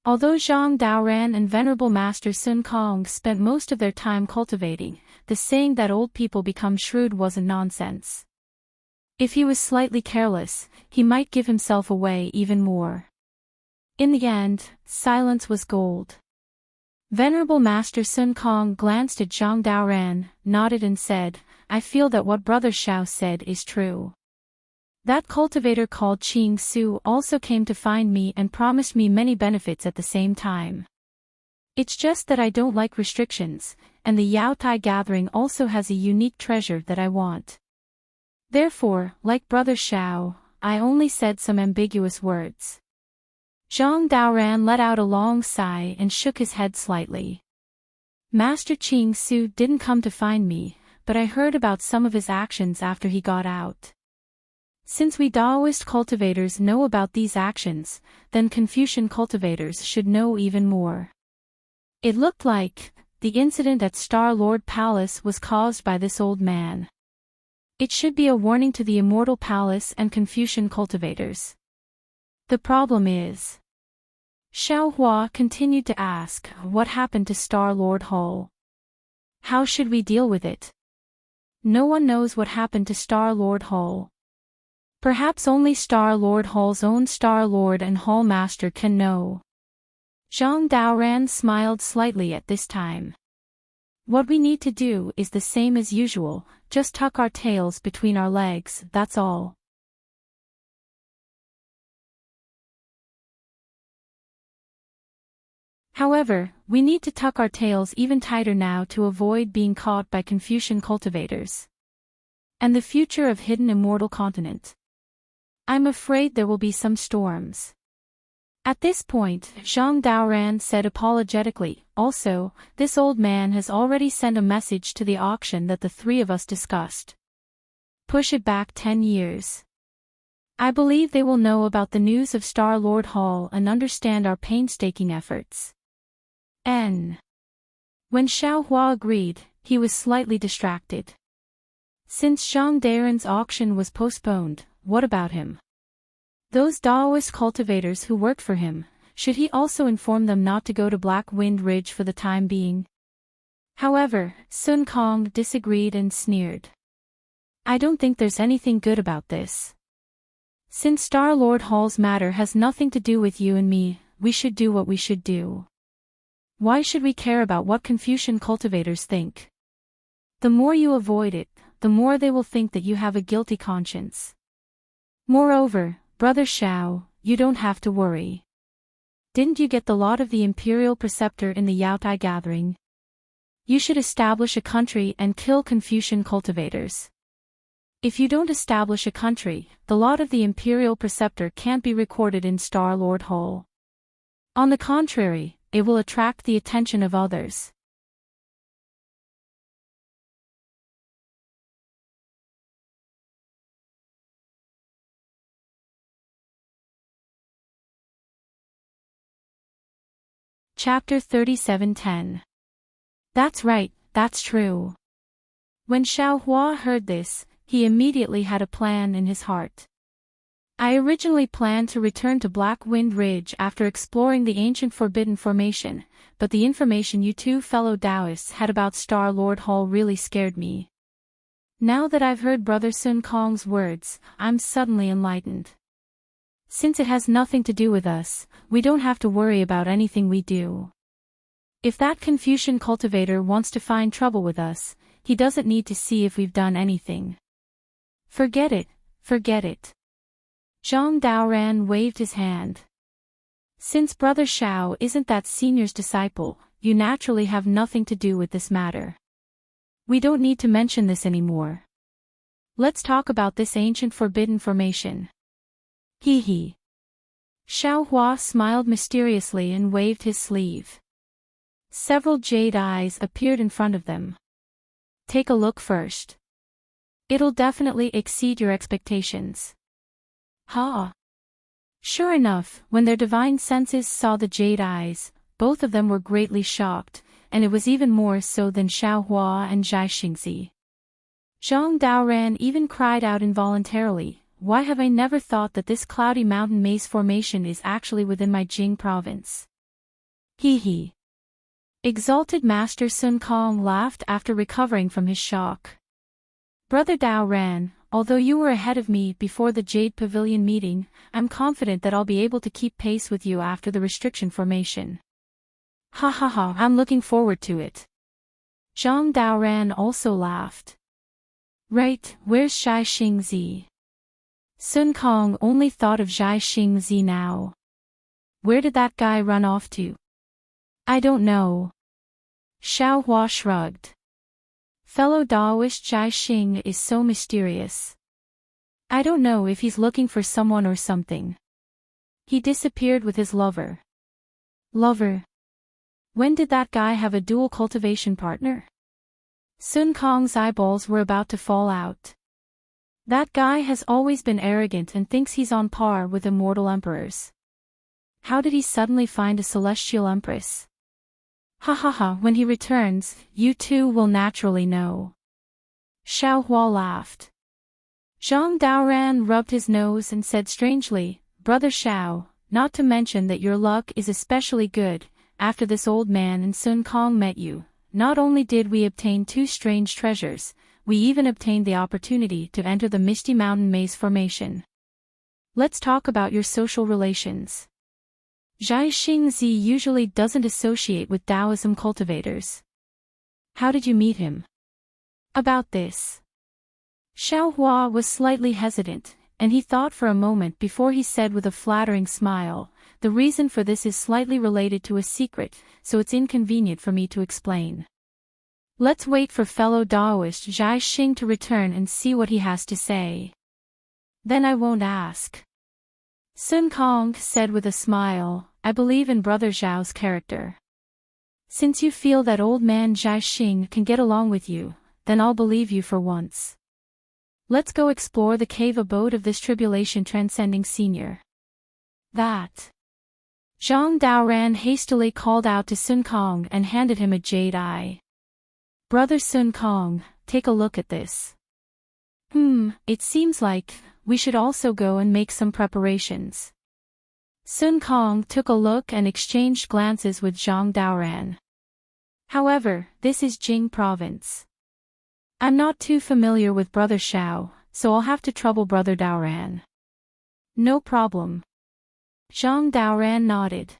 Although Zhang Daoran and Venerable Master Sun Kong spent most of their time cultivating, the saying that old people become shrewd wasn't nonsense. If he was slightly careless, he might give himself away even more. In the end, silence was gold. Venerable Master Sun Kong glanced at Zhang Daoran, nodded and said, "I feel that what Brother Xiao said is true. That cultivator called Qing Su also came to find me and promised me many benefits at the same time. It's just that I don't like restrictions, and the Yao Tai gathering also has a unique treasure that I want. Therefore, like Brother Xiao, I only said some ambiguous words. Zhang Daoran let out a long sigh and shook his head slightly. Master Qing Su didn't come to find me, but I heard about some of his actions after he got out. Since we Taoist cultivators know about these actions, then Confucian cultivators should know even more. It looked like the incident at Star-Lord Palace was caused by this old man. It should be a warning to the Immortal Palace and Confucian cultivators. The problem is... Xiao Hua continued to ask, what happened to Star-Lord Hall? How should we deal with it? No one knows what happened to Star-Lord Hall. Perhaps only Star-Lord Hall's own Star-Lord and Hall Master can know. Zhang Daoran smiled slightly at this time. What we need to do is the same as usual, just tuck our tails between our legs, that's all. However, we need to tuck our tails even tighter now to avoid being caught by Confucian cultivators. And the future of Hidden Immortal Continent. I'm afraid there will be some storms. At this point, Zhang Daoran said apologetically, also, this old man has already sent a message to the auction that the three of us discussed. Push it back 10 years. I believe they will know about the news of Star-Lord Hall and understand our painstaking efforts. When Xiao Hua agreed, he was slightly distracted. Since Zhang Daoran's auction was postponed, what about him? Those Taoist cultivators who worked for him, should he also inform them not to go to Black Wind Ridge for the time being? However, Sun Kong disagreed and sneered. I don't think there's anything good about this. Since Star-Lord Hall's matter has nothing to do with you and me, we should do what we should do. Why should we care about what Confucian cultivators think? The more you avoid it, the more they will think that you have a guilty conscience. Moreover, Brother Xiao, you don't have to worry. Didn't you get the lot of the Imperial Preceptor in the Yao Tai gathering? You should establish a country and kill Confucian cultivators. If you don't establish a country, the lot of the Imperial Preceptor can't be recorded in Star-Lord Hall. On the contrary, it will attract the attention of others. Chapter 37:10. That's right, that's true. When Xiao Hua heard this, he immediately had a plan in his heart. I originally planned to return to Black Wind Ridge after exploring the ancient Forbidden Formation, but the information you two fellow Taoists had about Star-Lord Hall really scared me. Now that I've heard Brother Sun Kong's words, I'm suddenly enlightened. Since it has nothing to do with us, we don't have to worry about anything we do. If that Confucian cultivator wants to find trouble with us, he doesn't need to see if we've done anything. Forget it, forget it. Zhang Daoran waved his hand. Since Brother Xiao isn't that senior's disciple, you naturally have nothing to do with this matter. We don't need to mention this anymore. Let's talk about this ancient Forbidden Formation. Hee hee. Xiao Hua smiled mysteriously and waved his sleeve. Several jade eyes appeared in front of them. Take a look first. It'll definitely exceed your expectations. Ha! Sure enough, when their divine senses saw the jade eyes, both of them were greatly shocked, and it was even more so than Xiao Hua and Zhai Xingzi. Zhang Daoran even cried out involuntarily, why have I never thought that this cloudy mountain maze formation is actually within my Jing province? Hee hee. Exalted Master Sun Kong laughed after recovering from his shock. Brother Daoran, although you were ahead of me before the Jade Pavilion meeting, I'm confident that I'll be able to keep pace with you after the restriction formation. Ha ha ha, I'm looking forward to it. Zhang Daoran also laughed. Right, where's Zhai Xingzi? Sun Kong only thought of Zhai Xingzi now. Where did that guy run off to? I don't know. Xiao Hua shrugged. Fellow Daoist Jai Xing is so mysterious. I don't know if he's looking for someone or something. He disappeared with his lover. Lover? When did that guy have a dual cultivation partner? Sun Kong's eyeballs were about to fall out. That guy has always been arrogant and thinks he's on par with immortal emperors. How did he suddenly find a celestial empress? Ha ha ha, when he returns, you two will naturally know. Xiao Hua laughed. Zhang Daoran rubbed his nose and said strangely, Brother Xiao, not to mention that your luck is especially good, after this old man and Sun Kong met you, not only did we obtain two strange treasures, we even obtained the opportunity to enter the Misty Mountain Maze formation. Let's talk about your social relations. Zhai Xingzi usually doesn't associate with Taoism cultivators. How did you meet him? About this. Xiao Hua was slightly hesitant, and he thought for a moment before he said with a flattering smile, the reason for this is slightly related to a secret, so it's inconvenient for me to explain. Let's wait for fellow Daoist Zhai Xing to return and see what he has to say. Then I won't ask. Sun Kong said with a smile, I believe in Brother Zhao's character. Since you feel that old man Zhai Xing can get along with you, then I'll believe you for once. Let's go explore the cave abode of this tribulation transcending senior. That. Zhang Daoran hastily called out to Sun Kong and handed him a jade eye. Brother Sun Kong, take a look at this. It seems like we should also go and make some preparations. Sun Kong took a look and exchanged glances with Zhang Daoran. However, this is Jing province. I'm not too familiar with Brother Xiao, so I'll have to trouble Brother Daoran. No problem. Zhang Daoran nodded.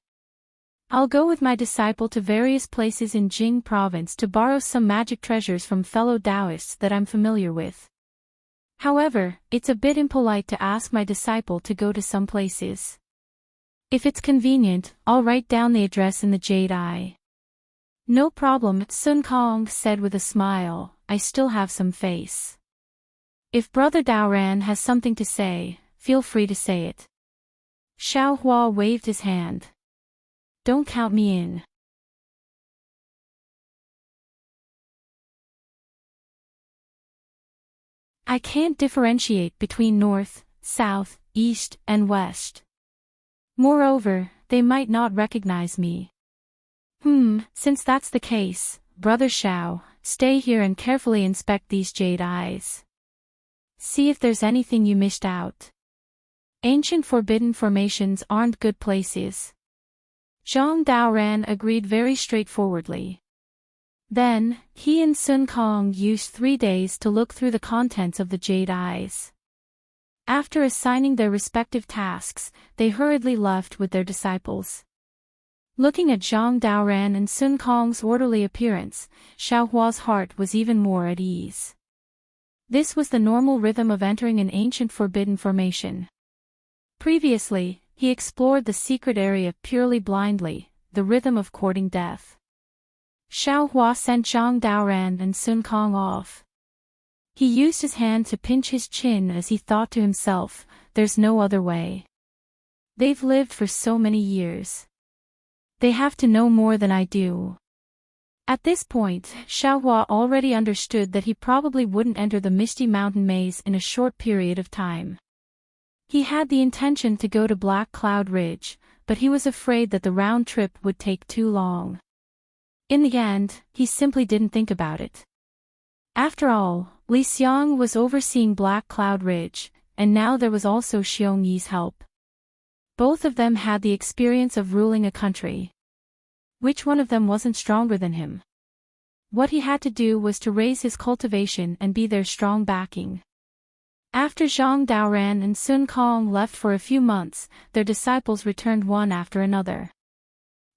I'll go with my disciple to various places in Jing province to borrow some magic treasures from fellow Taoists that I'm familiar with. However, it's a bit impolite to ask my disciple to go to some places. If it's convenient, I'll write down the address in the jade eye. No problem, Sun Kong said with a smile, I still have some face. If Brother Daoran has something to say, feel free to say it. Xiao Hua waved his hand. Don't count me in. I can't differentiate between north, south, east, and west. Moreover, they might not recognize me. Since that's the case, Brother Xiao, stay here and carefully inspect these jade eyes. See if there's anything you missed out. Ancient forbidden formations aren't good places. Zhang Daoran agreed very straightforwardly. Then, he and Sun Kong used 3 days to look through the contents of the jade eyes. After assigning their respective tasks, they hurriedly left with their disciples. Looking at Zhang Daoran and Sun Kong's orderly appearance, Xiao Hua's heart was even more at ease. This was the normal rhythm of entering an ancient forbidden formation. Previously, he explored the secret area purely blindly, the rhythm of courting death. Xiao Hua sent Zhang Daoran and Sun Kong off. He used his hand to pinch his chin as he thought to himself, there's no other way. They've lived for so many years. They have to know more than I do. At this point, Xiao Hua already understood that he probably wouldn't enter the Misty Mountain Maze in a short period of time. He had the intention to go to Black Cloud Ridge, but he was afraid that the round trip would take too long. In the end, he simply didn't think about it. After all, Li Xiang was overseeing Black Cloud Ridge, and now there was also Xiong Yi's help. Both of them had the experience of ruling a country. Which one of them wasn't stronger than him? What he had to do was to raise his cultivation and be their strong backing. After Zhang Daoran and Sun Kong left for a few months, their disciples returned one after another.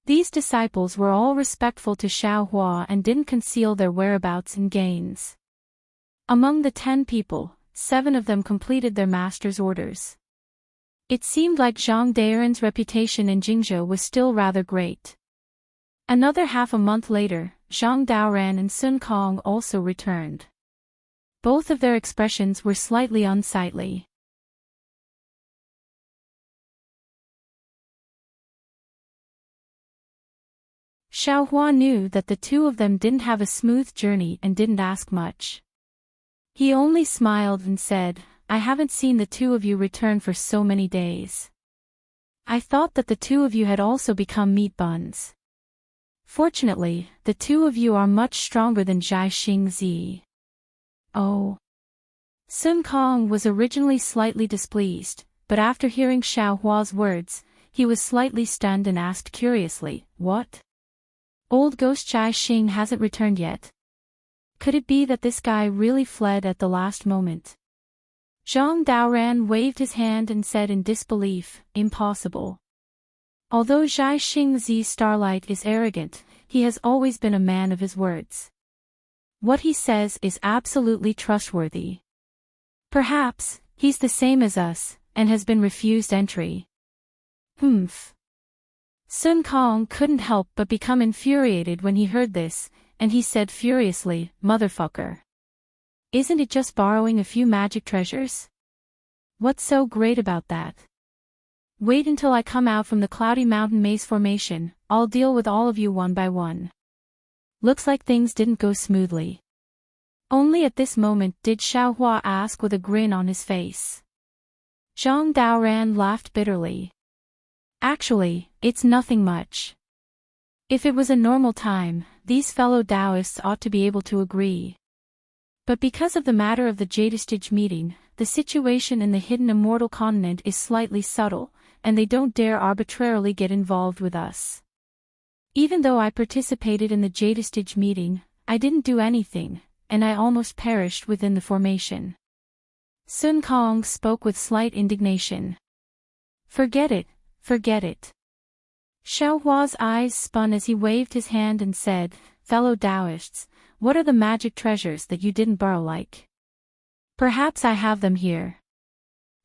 These disciples were all respectful to Xiao Hua and didn't conceal their whereabouts and gains. Among the 10 people, 7 of them completed their master's orders. It seemed like Zhang Daoran's reputation in Jingzhou was still rather great. Another half a month later, Zhang Daoran and Sun Kong also returned. Both of their expressions were slightly unsightly. Xiaohua knew that the two of them didn't have a smooth journey and didn't ask much. He only smiled and said, "I haven't seen the two of you return for so many days. I thought that the two of you had also become meat buns. Fortunately, the two of you are much stronger than Zhai Xingzi." Oh. Sun Kong was originally slightly displeased, but after hearing Xiaohua's words, he was slightly stunned and asked curiously, "What? Old ghost Zhai Xing hasn't returned yet? Could it be that this guy really fled at the last moment?" Zhang Daoran waved his hand and said in disbelief, "Impossible. Although Zhai Xingzi's Starlight is arrogant, he has always been a man of his words. What he says is absolutely trustworthy. Perhaps, he's the same as us, and has been refused entry." Humph. Sun Kong couldn't help but become infuriated when he heard this, and he said furiously, "Motherfucker. Isn't it just borrowing a few magic treasures? What's so great about that? Wait until I come out from the Cloudy Mountain Maze formation, I'll deal with all of you one by one." Looks like things didn't go smoothly. Only at this moment did Xiaohua ask with a grin on his face. Zhang Daoran laughed bitterly. "Actually, it's nothing much. If it was a normal time, these fellow Taoists ought to be able to agree. But because of the matter of the Jadestage meeting, the situation in the hidden immortal continent is slightly subtle, and they don't dare arbitrarily get involved with us. Even though I participated in the Jadestage meeting, I didn't do anything, and I almost perished within the formation." Sun Kong spoke with slight indignation. Forget it, forget it." Xiaohua's eyes spun as he waved his hand and said, "Fellow Taoists, what are the magic treasures that you didn't borrow like? Perhaps I have them here."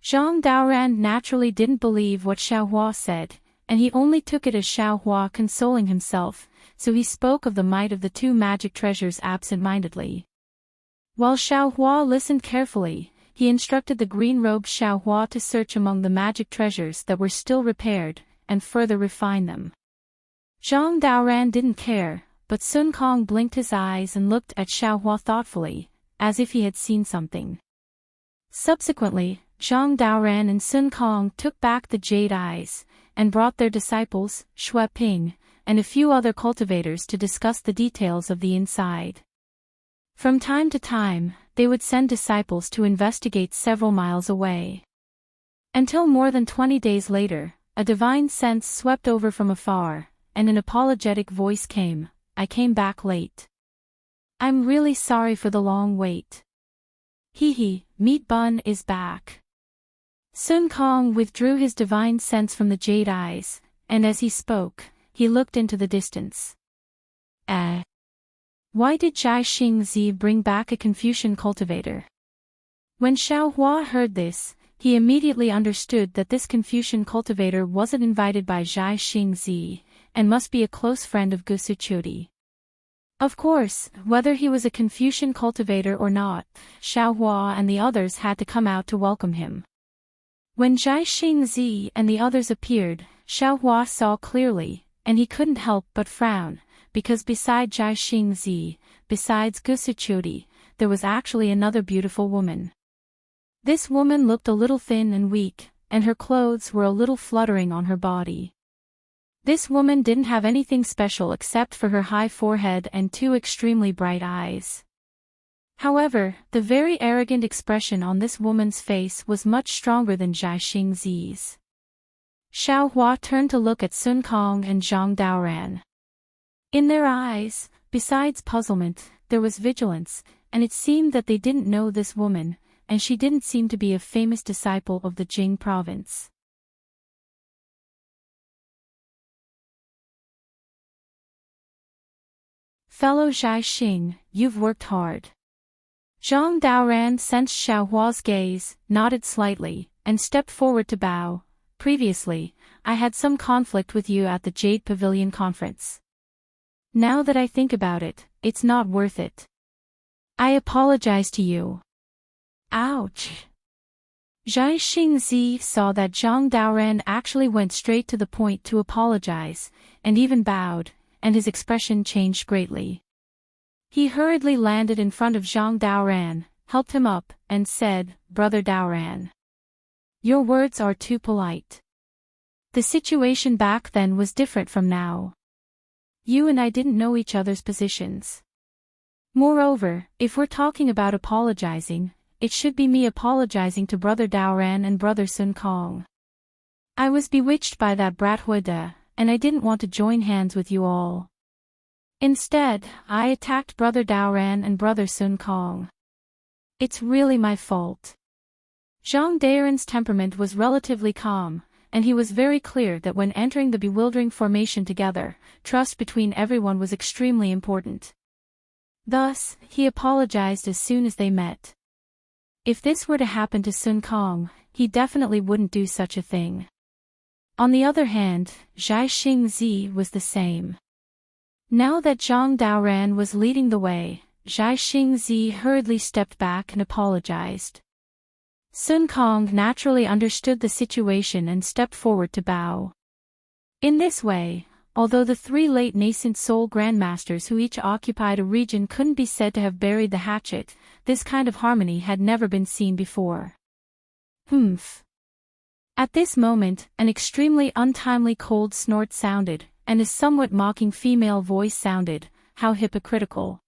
Zhang Daoran naturally didn't believe what Xiaohua said, and he only took it as Xiaohua consoling himself, so he spoke of the might of the two magic treasures absent-mindedly. While Xiaohua listened carefully, he instructed the green-robed Xiaohua to search among the magic treasures that were still repaired, and further refine them. Zhang Daoran didn't care, but Sun Kong blinked his eyes and looked at Xiaohua thoughtfully, as if he had seen something. Subsequently, Zhang Daoran and Sun Kong took back the jade eyes, and brought their disciples, Xue Ping, and a few other cultivators to discuss the details of the inside. From time to time, they would send disciples to investigate several miles away. Until more than 20 days later, a divine sense swept over from afar, and an apologetic voice came, "I came back late. I'm really sorry for the long wait. Hee, Meat Bun is back." Sun Kong withdrew his divine sense from the jade eyes, and as he spoke, he looked into the distance. Why did Zhai Xingzi bring back a Confucian cultivator? When Xiaohua heard this, he immediately understood that this Confucian cultivator wasn't invited by Zhai Xingzi, and must be a close friend of Gusuchudi. Of course, whether he was a Confucian cultivator or not, Xiaohua and the others had to come out to welcome him. When Zhai Xingzi and the others appeared, Xiaohua saw clearly, and he couldn't help but frown, because beside Zhai Xingzi, besides Gusuchudi, there was actually another beautiful woman. This woman looked a little thin and weak, and her clothes were a little fluttering on her body. This woman didn't have anything special except for her high forehead and two extremely bright eyes. However, the very arrogant expression on this woman's face was much stronger than Zhai Xingzi's. Xiaohua turned to look at Sun Kong and Zhang Daoran. In their eyes, besides puzzlement, there was vigilance, and it seemed that they didn't know this woman, and she didn't seem to be a famous disciple of the Jing province. Fellow Zhai Xing, you've worked hard. Zhang Daoran sensed Xiaohua's gaze, nodded slightly, and stepped forward to bow. Previously, I had some conflict with you at the Jade Pavilion conference. Now that I think about it, it's not worth it. I apologize to you. Ouch. Zhai Xingzi saw that Zhang Daoran actually went straight to the point to apologize, and even bowed, and his expression changed greatly. He hurriedly landed in front of Zhang Daoran, helped him up, and said, "Brother Daoran, your words are too polite. The situation back then was different from now. You and I didn't know each other's positions. Moreover, if we're talking about apologizing, it should be me apologizing to Brother Daoran and Brother Sun Kong. I was bewitched by that brat Huida, and I didn't want to join hands with you all. Instead, I attacked Brother Daoran and Brother Sun Kong. It's really my fault." Zhang Daoran's temperament was relatively calm, and he was very clear that when entering the bewildering formation together, trust between everyone was extremely important. Thus, he apologized as soon as they met. If this were to happen to Sun Kong, he definitely wouldn't do such a thing. On the other hand, Zhai Xingzi was the same. Now that Zhang Daoran was leading the way, Zhai Xingzi hurriedly stepped back and apologized. Sun Kong naturally understood the situation and stepped forward to bow. In this way, although the three late nascent soul grandmasters who each occupied a region couldn't be said to have buried the hatchet, this kind of harmony had never been seen before. Humph. At this moment, an extremely untimely cold snort sounded, and a somewhat mocking female voice sounded. How hypocritical.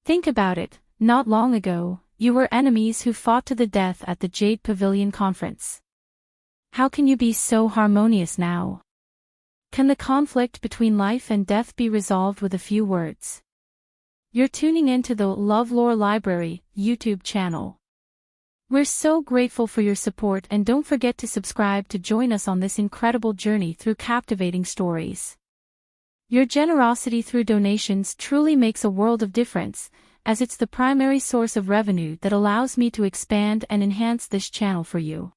Think about it, not long ago, you were enemies who fought to the death at the Jade Pavilion conference. How can you be so harmonious now? Can the conflict between life and death be resolved with a few words? You're tuning into the LoveLore Library YouTube channel. We're so grateful for your support, and don't forget to subscribe to join us on this incredible journey through captivating stories. Your generosity through donations truly makes a world of difference, as it's the primary source of revenue that allows me to expand and enhance this channel for you.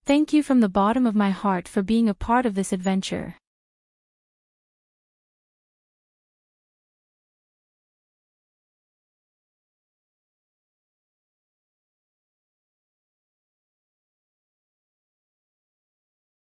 Thank you from the bottom of my heart for being a part of this adventure.